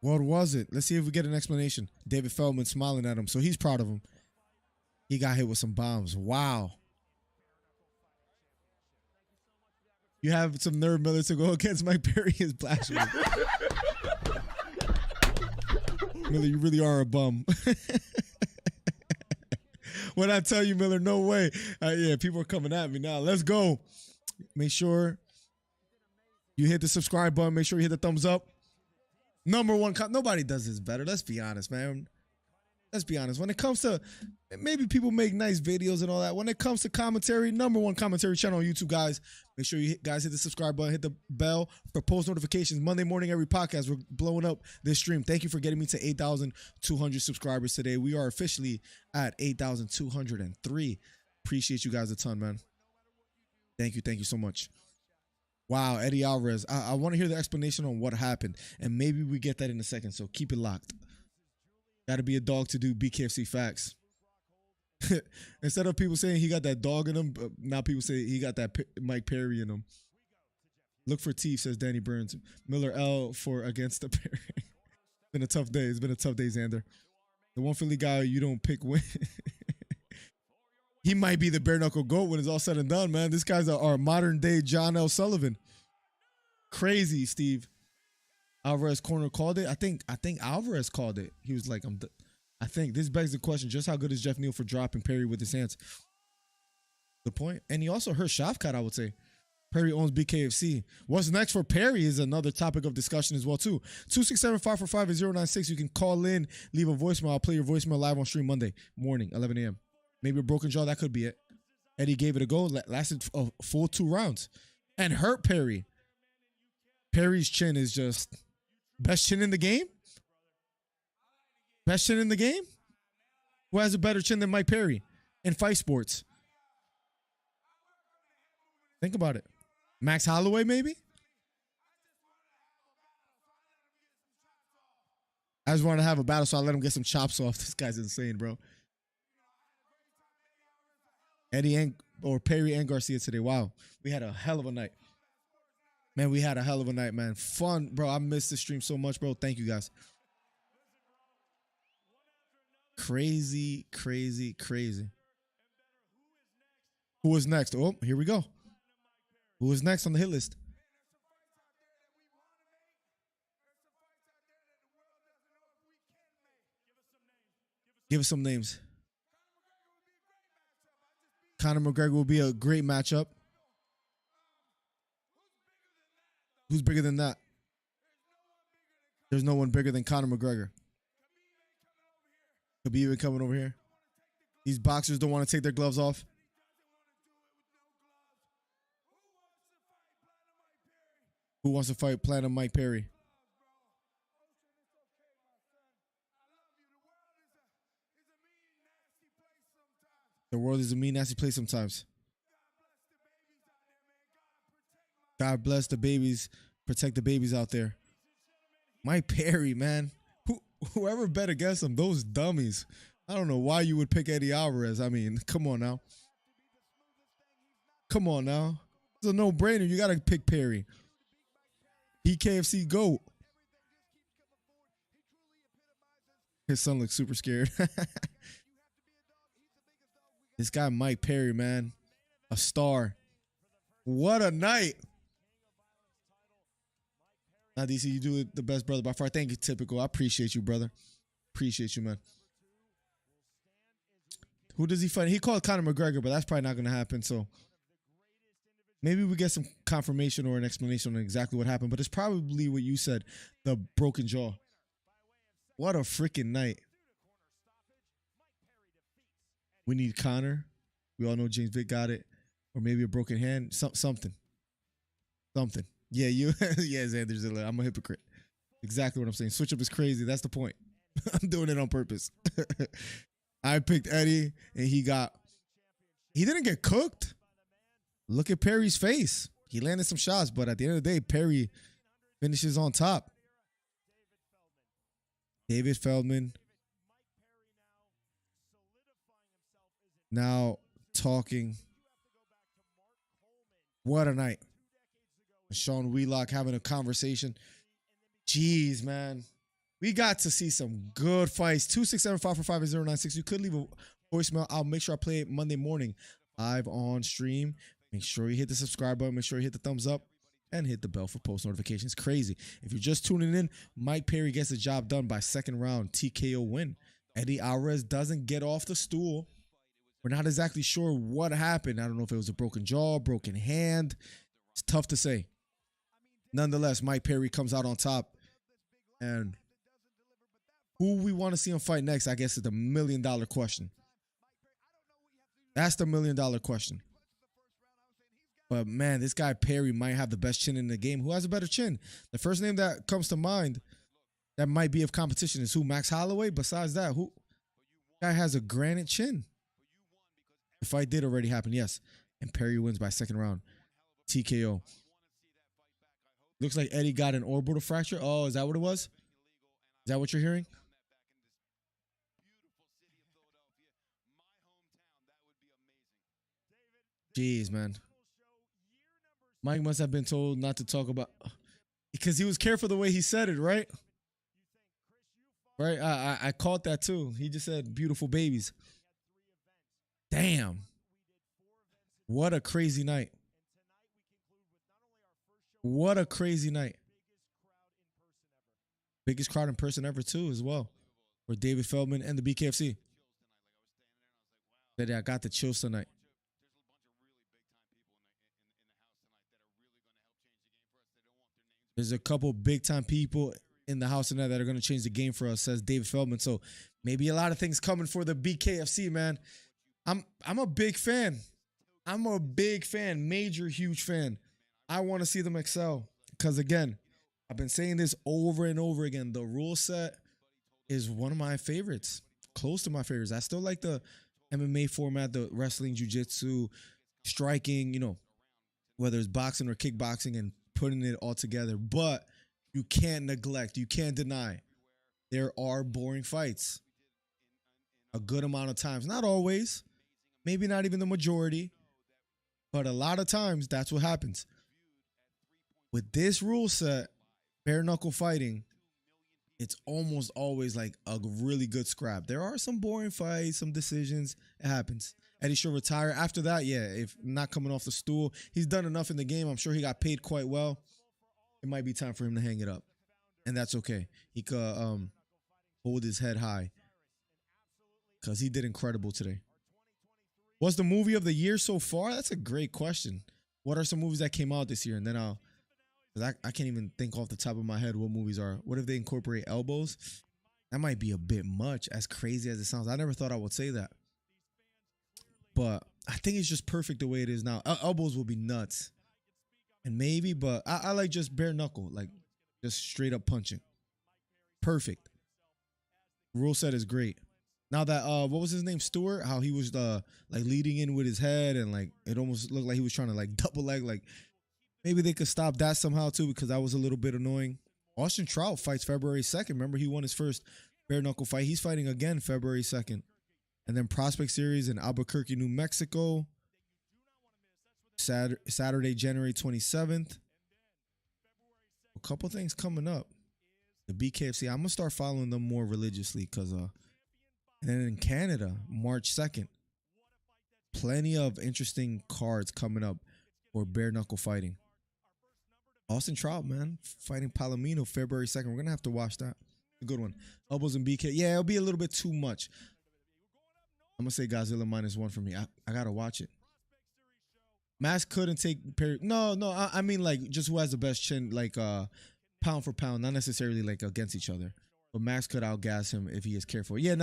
What was it? Let's see if we get an explanation. David Feldman smiling at him, so he's proud of him. He got hit with some bombs. Wow. You have some nerve, Miller, to go against Mike Perry is blasphemy. Miller, you really are a bum. When I tell you, Miller, no way. Yeah, people are coming at me now. Let's go. Make sure you hit the subscribe button. Make sure you hit the thumbs up. Number one, nobody does this better. Let's be honest, man. Let's be honest. When it comes to, maybe people make nice videos and all that. When it comes to commentary, number one commentary channel on YouTube, guys. Make sure you guys hit the subscribe button, hit the bell for post notifications. Monday morning, every podcast, we're blowing up this stream. Thank you for getting me to 8,200 subscribers today. We are officially at 8,203. Appreciate you guys a ton, man. Thank you. Thank you so much. Wow, Eddie Alvarez. I want to hear the explanation on what happened, and maybe we get that in a second, so keep it locked. Got to be a dog to do Bkfc facts. Instead of people saying he got that dog in him, now people say he got that Mike Perry in him. Look for teeth, says Danny Burns. Miller L for against the Perry. It's been a tough day. It's been a tough day, Xander. The one Philly guy you don't pick win. He might be the bare knuckle GOAT when it's all said and done, man. This guy's our modern day John L. Sullivan. Crazy, Steve. Alvarez corner called it. I think Alvarez called it. He was like, I think this begs the question: just how good is Jeff Neal for dropping Perry with his hands? The point, and he also hurt Shafkat, I would say. Perry owns Bkfc. What's next for Perry is another topic of discussion as well too. 267-545-096. You can call in, leave a voicemail. I'll play your voicemail live on stream Monday morning, 11 a.m. Maybe a broken jaw. That could be it. Eddie gave it a go. Lasted a full 2 rounds. And hurt Perry. Perry's chin is just best chin in the game? Best chin in the game? Who has a better chin than Mike Perry in fight sports? Think about it. Max Holloway, maybe? I just wanted to have a battle, so I let him get some chops off. This guy's insane, bro. Eddie or Perry and Garcia today. Wow. We had a hell of a night. Man, we had a hell of a night, man. Fun, bro. I missed the stream so much, bro. Thank you, guys. Crazy, crazy, crazy. Who is next? Oh, here we go. Who is next on the hit list? Give us some names. Conor McGregor will be a great matchup. Who's bigger than that? There's no one bigger than Conor McGregor. Khabib even coming over here. These boxers don't want to take their gloves off. Who wants to fight Platinum Mike Perry? The world is a mean, nasty place sometimes. God bless the babies. Protect the babies out there. Mike Perry, man. Whoever bet against him, those dummies. I don't know why you would pick Eddie Alvarez. I mean, come on now. Come on now. It's a no-brainer. You got to pick Perry. Bkfc GOAT. His son looks super scared. This guy, Mike Perry, man. A star. What a night. Now, DC, you do it the best, brother, by far. Thank you, Typical. I appreciate you, brother. Appreciate you, man. Who does he fight? He called Conor McGregor, but that's probably not going to happen. So maybe we get some confirmation or an explanation on exactly what happened. But it's probably what you said, the broken jaw. What a freaking night. We need Conor. We all know James Vick got it. Or maybe a broken hand. Something. Yeah, you. Yeah, Xander Zilla. I'm a hypocrite. Exactly what I'm saying. Switch up is crazy. That's the point. I'm doing it on purpose. I picked Eddie, and he didn't get cooked. Look at Perry's face. He landed some shots, but at the end of the day, Perry finishes on top. David Feldman now talking. What a night. Sean Wheelock having a conversation. Jeez, man. We got to see some good fights. 267-545-096. You could leave a voicemail. I'll make sure I play it Monday morning live on stream. Make sure you hit the subscribe button. Make sure you hit the thumbs up and hit the bell for post notifications. Crazy. If you're just tuning in, Mike Perry gets the job done by second round TKO win. Eddie Alvarez doesn't get off the stool. We're not exactly sure what happened. I don't know if it was a broken jaw, broken hand. It's tough to say. Nonetheless, Mike Perry comes out on top. And who we want to see him fight next, I guess, is the $1 million question. That's the $1 million question. But, man, this guy Perry might have the best chin in the game. Who has a better chin? The first name that comes to mind that might be of competition is who? Max Holloway? Besides that, who? Guy has a granite chin. The fight did already happen, yes. And Perry wins by second round. TKO. Looks like Eddie got an orbital fracture. Oh, is that what it was? Is that what you're hearing? Jeez, man. Mike must have been told not to talk about, because he was careful the way he said it, right? Right? I caught that too. He just said beautiful babies. Damn. What a crazy night. What a crazy night. Biggest crowd in person ever too as well. For David Feldman and the Bkfc. Said, I got the chills tonight. There's a couple big time people in the house tonight that are going to change the game for us, says David Feldman. So maybe a lot of things coming for the Bkfc, man. I'm a big fan. I'm a big fan, major, huge fan. I want to see them excel because, again, I've been saying this over and over again. The rule set is one of my favorites, close to my favorites. I still like the MMA format, the wrestling, jiu-jitsu, striking, you know, whether it's boxing or kickboxing and putting it all together. But you can't neglect, you can't deny, there are boring fights a good amount of times. Not always, maybe not even the majority, but a lot of times that's what happens. With this rule set, bare knuckle fighting, it's almost always like a really good scrap. There are some boring fights, some decisions. It happens. Eddie should retire. After that, yeah, if not coming off the stool, he's done enough in the game. I'm sure he got paid quite well. It might be time for him to hang it up. And that's okay. He could hold his head high because he did incredible today. What's the movie of the year so far? That's a great question. What are some movies that came out this year? And then I can't even think off the top of my head what movies are. What if they incorporate elbows? That might be a bit much, as crazy as it sounds. I never thought I would say that. But I think it's just perfect the way it is now. Elbows will be nuts. And maybe, but I like just bare knuckle, like just straight up punching. Perfect. Rule set is great. Now that, what was his name? Stewart? How he was like leading in with his head and like it almost looked like he was trying to like double leg. Like maybe they could stop that somehow too, because that was a little bit annoying. Austin Trout fights February 2nd. Remember, he won his first bare knuckle fight. He's fighting again February 2nd. And then Prospect Series in Albuquerque, New Mexico. Saturday, January 27th. A couple things coming up. The Bkfc, I'm going to start following them more religiously because, and then in Canada, March 2nd. Plenty of interesting cards coming up for bare knuckle fighting. Austin Trout, man, fighting Palomino February 2nd. We're going to have to watch that. A good one. Elbows and BK. Yeah, it'll be a little bit too much. I'm gonna say Godzilla -1 for me. I gotta watch it. Max couldn't take Perry. No, I mean like just who has the best chin, like pound for pound, not necessarily like against each other. But Max could outgas him if he is careful. Yeah,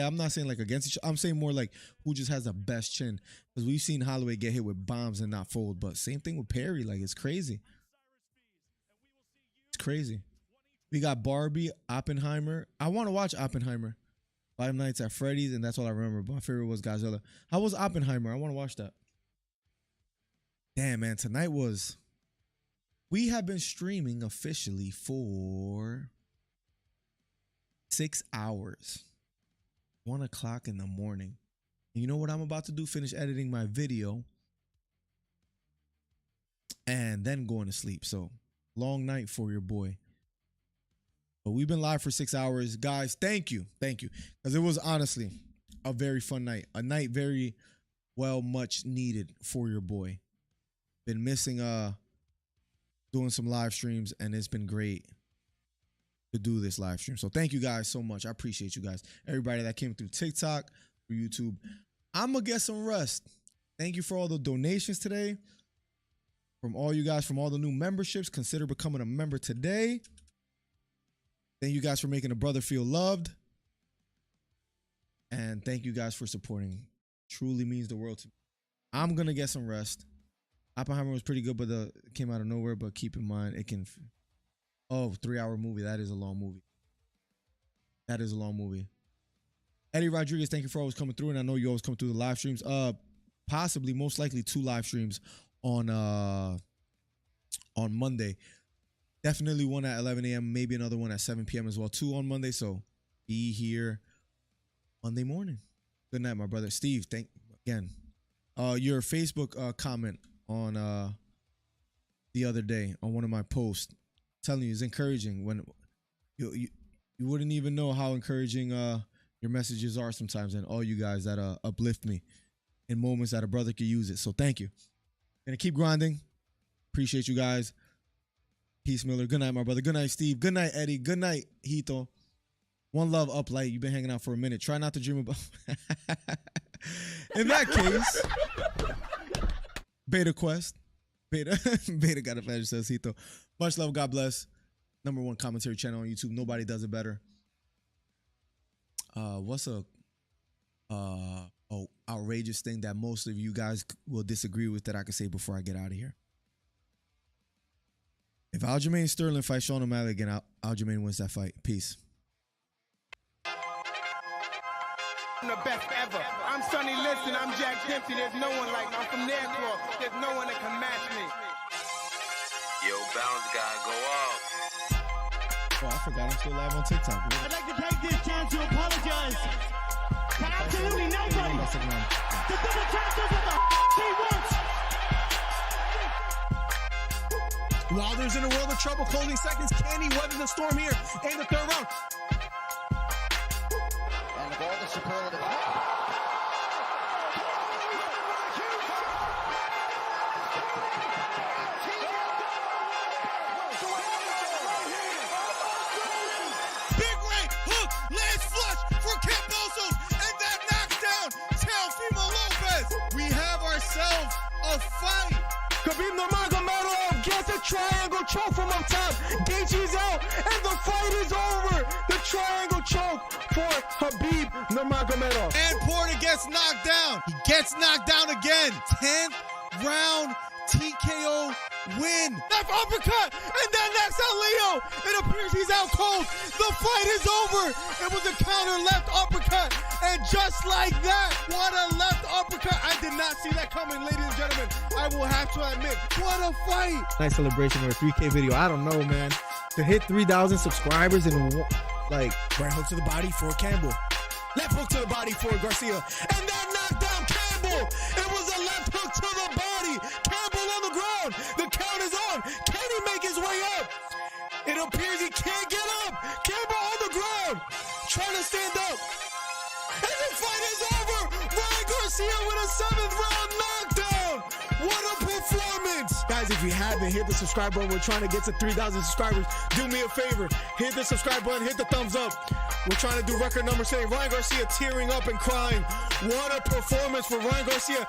I'm not saying like against each other. I'm saying more like who just has the best chin. Because we've seen Holloway get hit with bombs and not fold. But same thing with Perry. Like, it's crazy. It's crazy. We got Barbie, Oppenheimer. I want to watch Oppenheimer. 5 Nights at Freddy's, and that's all I remember. But my favorite was Godzilla. How was Oppenheimer? I want to watch that. Damn, man. Tonight was... We have been streaming officially for 6 hours. 1 o'clock in the morning. And you know what I'm about to do? Finish editing my video. And then going to sleep. So, long night for your boy. But we've been live for 6 hours. Guys, thank you. Thank you. Because it was honestly a very fun night. A night very well much needed for your boy. Been missing doing some live streams, and it's been great to do this live stream. So thank you guys so much. I appreciate you guys. Everybody that came through TikTok, through YouTube. I'm going to get some rest. Thank you for all the donations today. From all you guys, from all the new memberships. Consider becoming a member today. Thank you guys for making a brother feel loved. And thank you guys for supporting. Truly means the world to me. I'm going to get some rest. Oppenheimer was pretty good, but it came out of nowhere. But keep in mind, it can... Oh, 3-hour movie. That is a long movie. That is a long movie. Eddie Rodriguez, thank you for always coming through. And I know you always come through the live streams. Possibly, most likely 2 live streams on Monday. Definitely one at 11 a.m. Maybe another one at 7 p.m. as well. 2 on Monday. So be here Monday morning. Good night, my brother. Steve, thank again. Your Facebook comment on the other day on one of my posts, telling you, it's encouraging. When you wouldn't even know how encouraging your messages are sometimes, and all you guys that uplift me in moments that a brother could use it. So thank you. Gonna keep grinding. Appreciate you guys. Peace, Miller. Good night, my brother. Good night, Steve. Good night, Eddie. Good night, Hito. One love, Uplight. You've been hanging out for a minute. Try not to dream about... In that case, Beta Quest. Beta got a pleasure, says Hito. Much love. God bless. #1 commentary channel on YouTube. Nobody does it better. What's a outrageous thing that most of you guys will disagree with that I can say before I get out of here? If Aljamain Sterling fights Sean O'Malley again, Aljamain wins that fight. Peace. I'm the best ever. I'm Sonny Liston. I'm Jack Dempsey. There's no one like me. I'm from Nairclaw. There's no one that can match me. Yo, bounce guy, go off. Oh, I forgot I'm still live on TikTok. I'd like to take this chance to apologize to absolutely nobody. The double tap does what the he wants. Wilder's in a world of trouble, closing seconds. Can he weather the storm here in the 3rd round? And the ball to superlative. Big right hook, lands flush for Cambosos, and that knocks down Teofimo Lopez. We have ourselves a fight. Khabib Nurmagomedov gets a triangle choke from up top. Gaethje's out, and the fight is over. The triangle choke for Khabib Nurmagomedov. And Porter gets knocked down. He gets knocked down again. 10th round TKO win. Left uppercut, and then knocks out Leo. It appears he's out cold. The fight is over. It was a counter left uppercut. And just like that, what a left uppercut. I did not see that coming, ladies and gentlemen. I will have to admit, what a fight. Nice celebration for a 3K video. I don't know, man. To hit 3,000 subscribers in like Right hook to the body for Campbell. Left hook to the body for Garcia. And then knocked down Campbell. It was a left hook to the body. Campbell on the ground. The count is on. Can he make his way up? It appears he can't get up. Campbell on the ground. Trying to stand up. And the fight is over. Ryan Garcia with a 7th round knockdown. What a performance! Guys, if you haven't, hit the subscribe button. We're trying to get to 3,000 subscribers. Do me a favor. Hit the subscribe button. Hit the thumbs up. We're trying to do record number 7. Ryan Garcia tearing up and crying. What a performance for Ryan Garcia.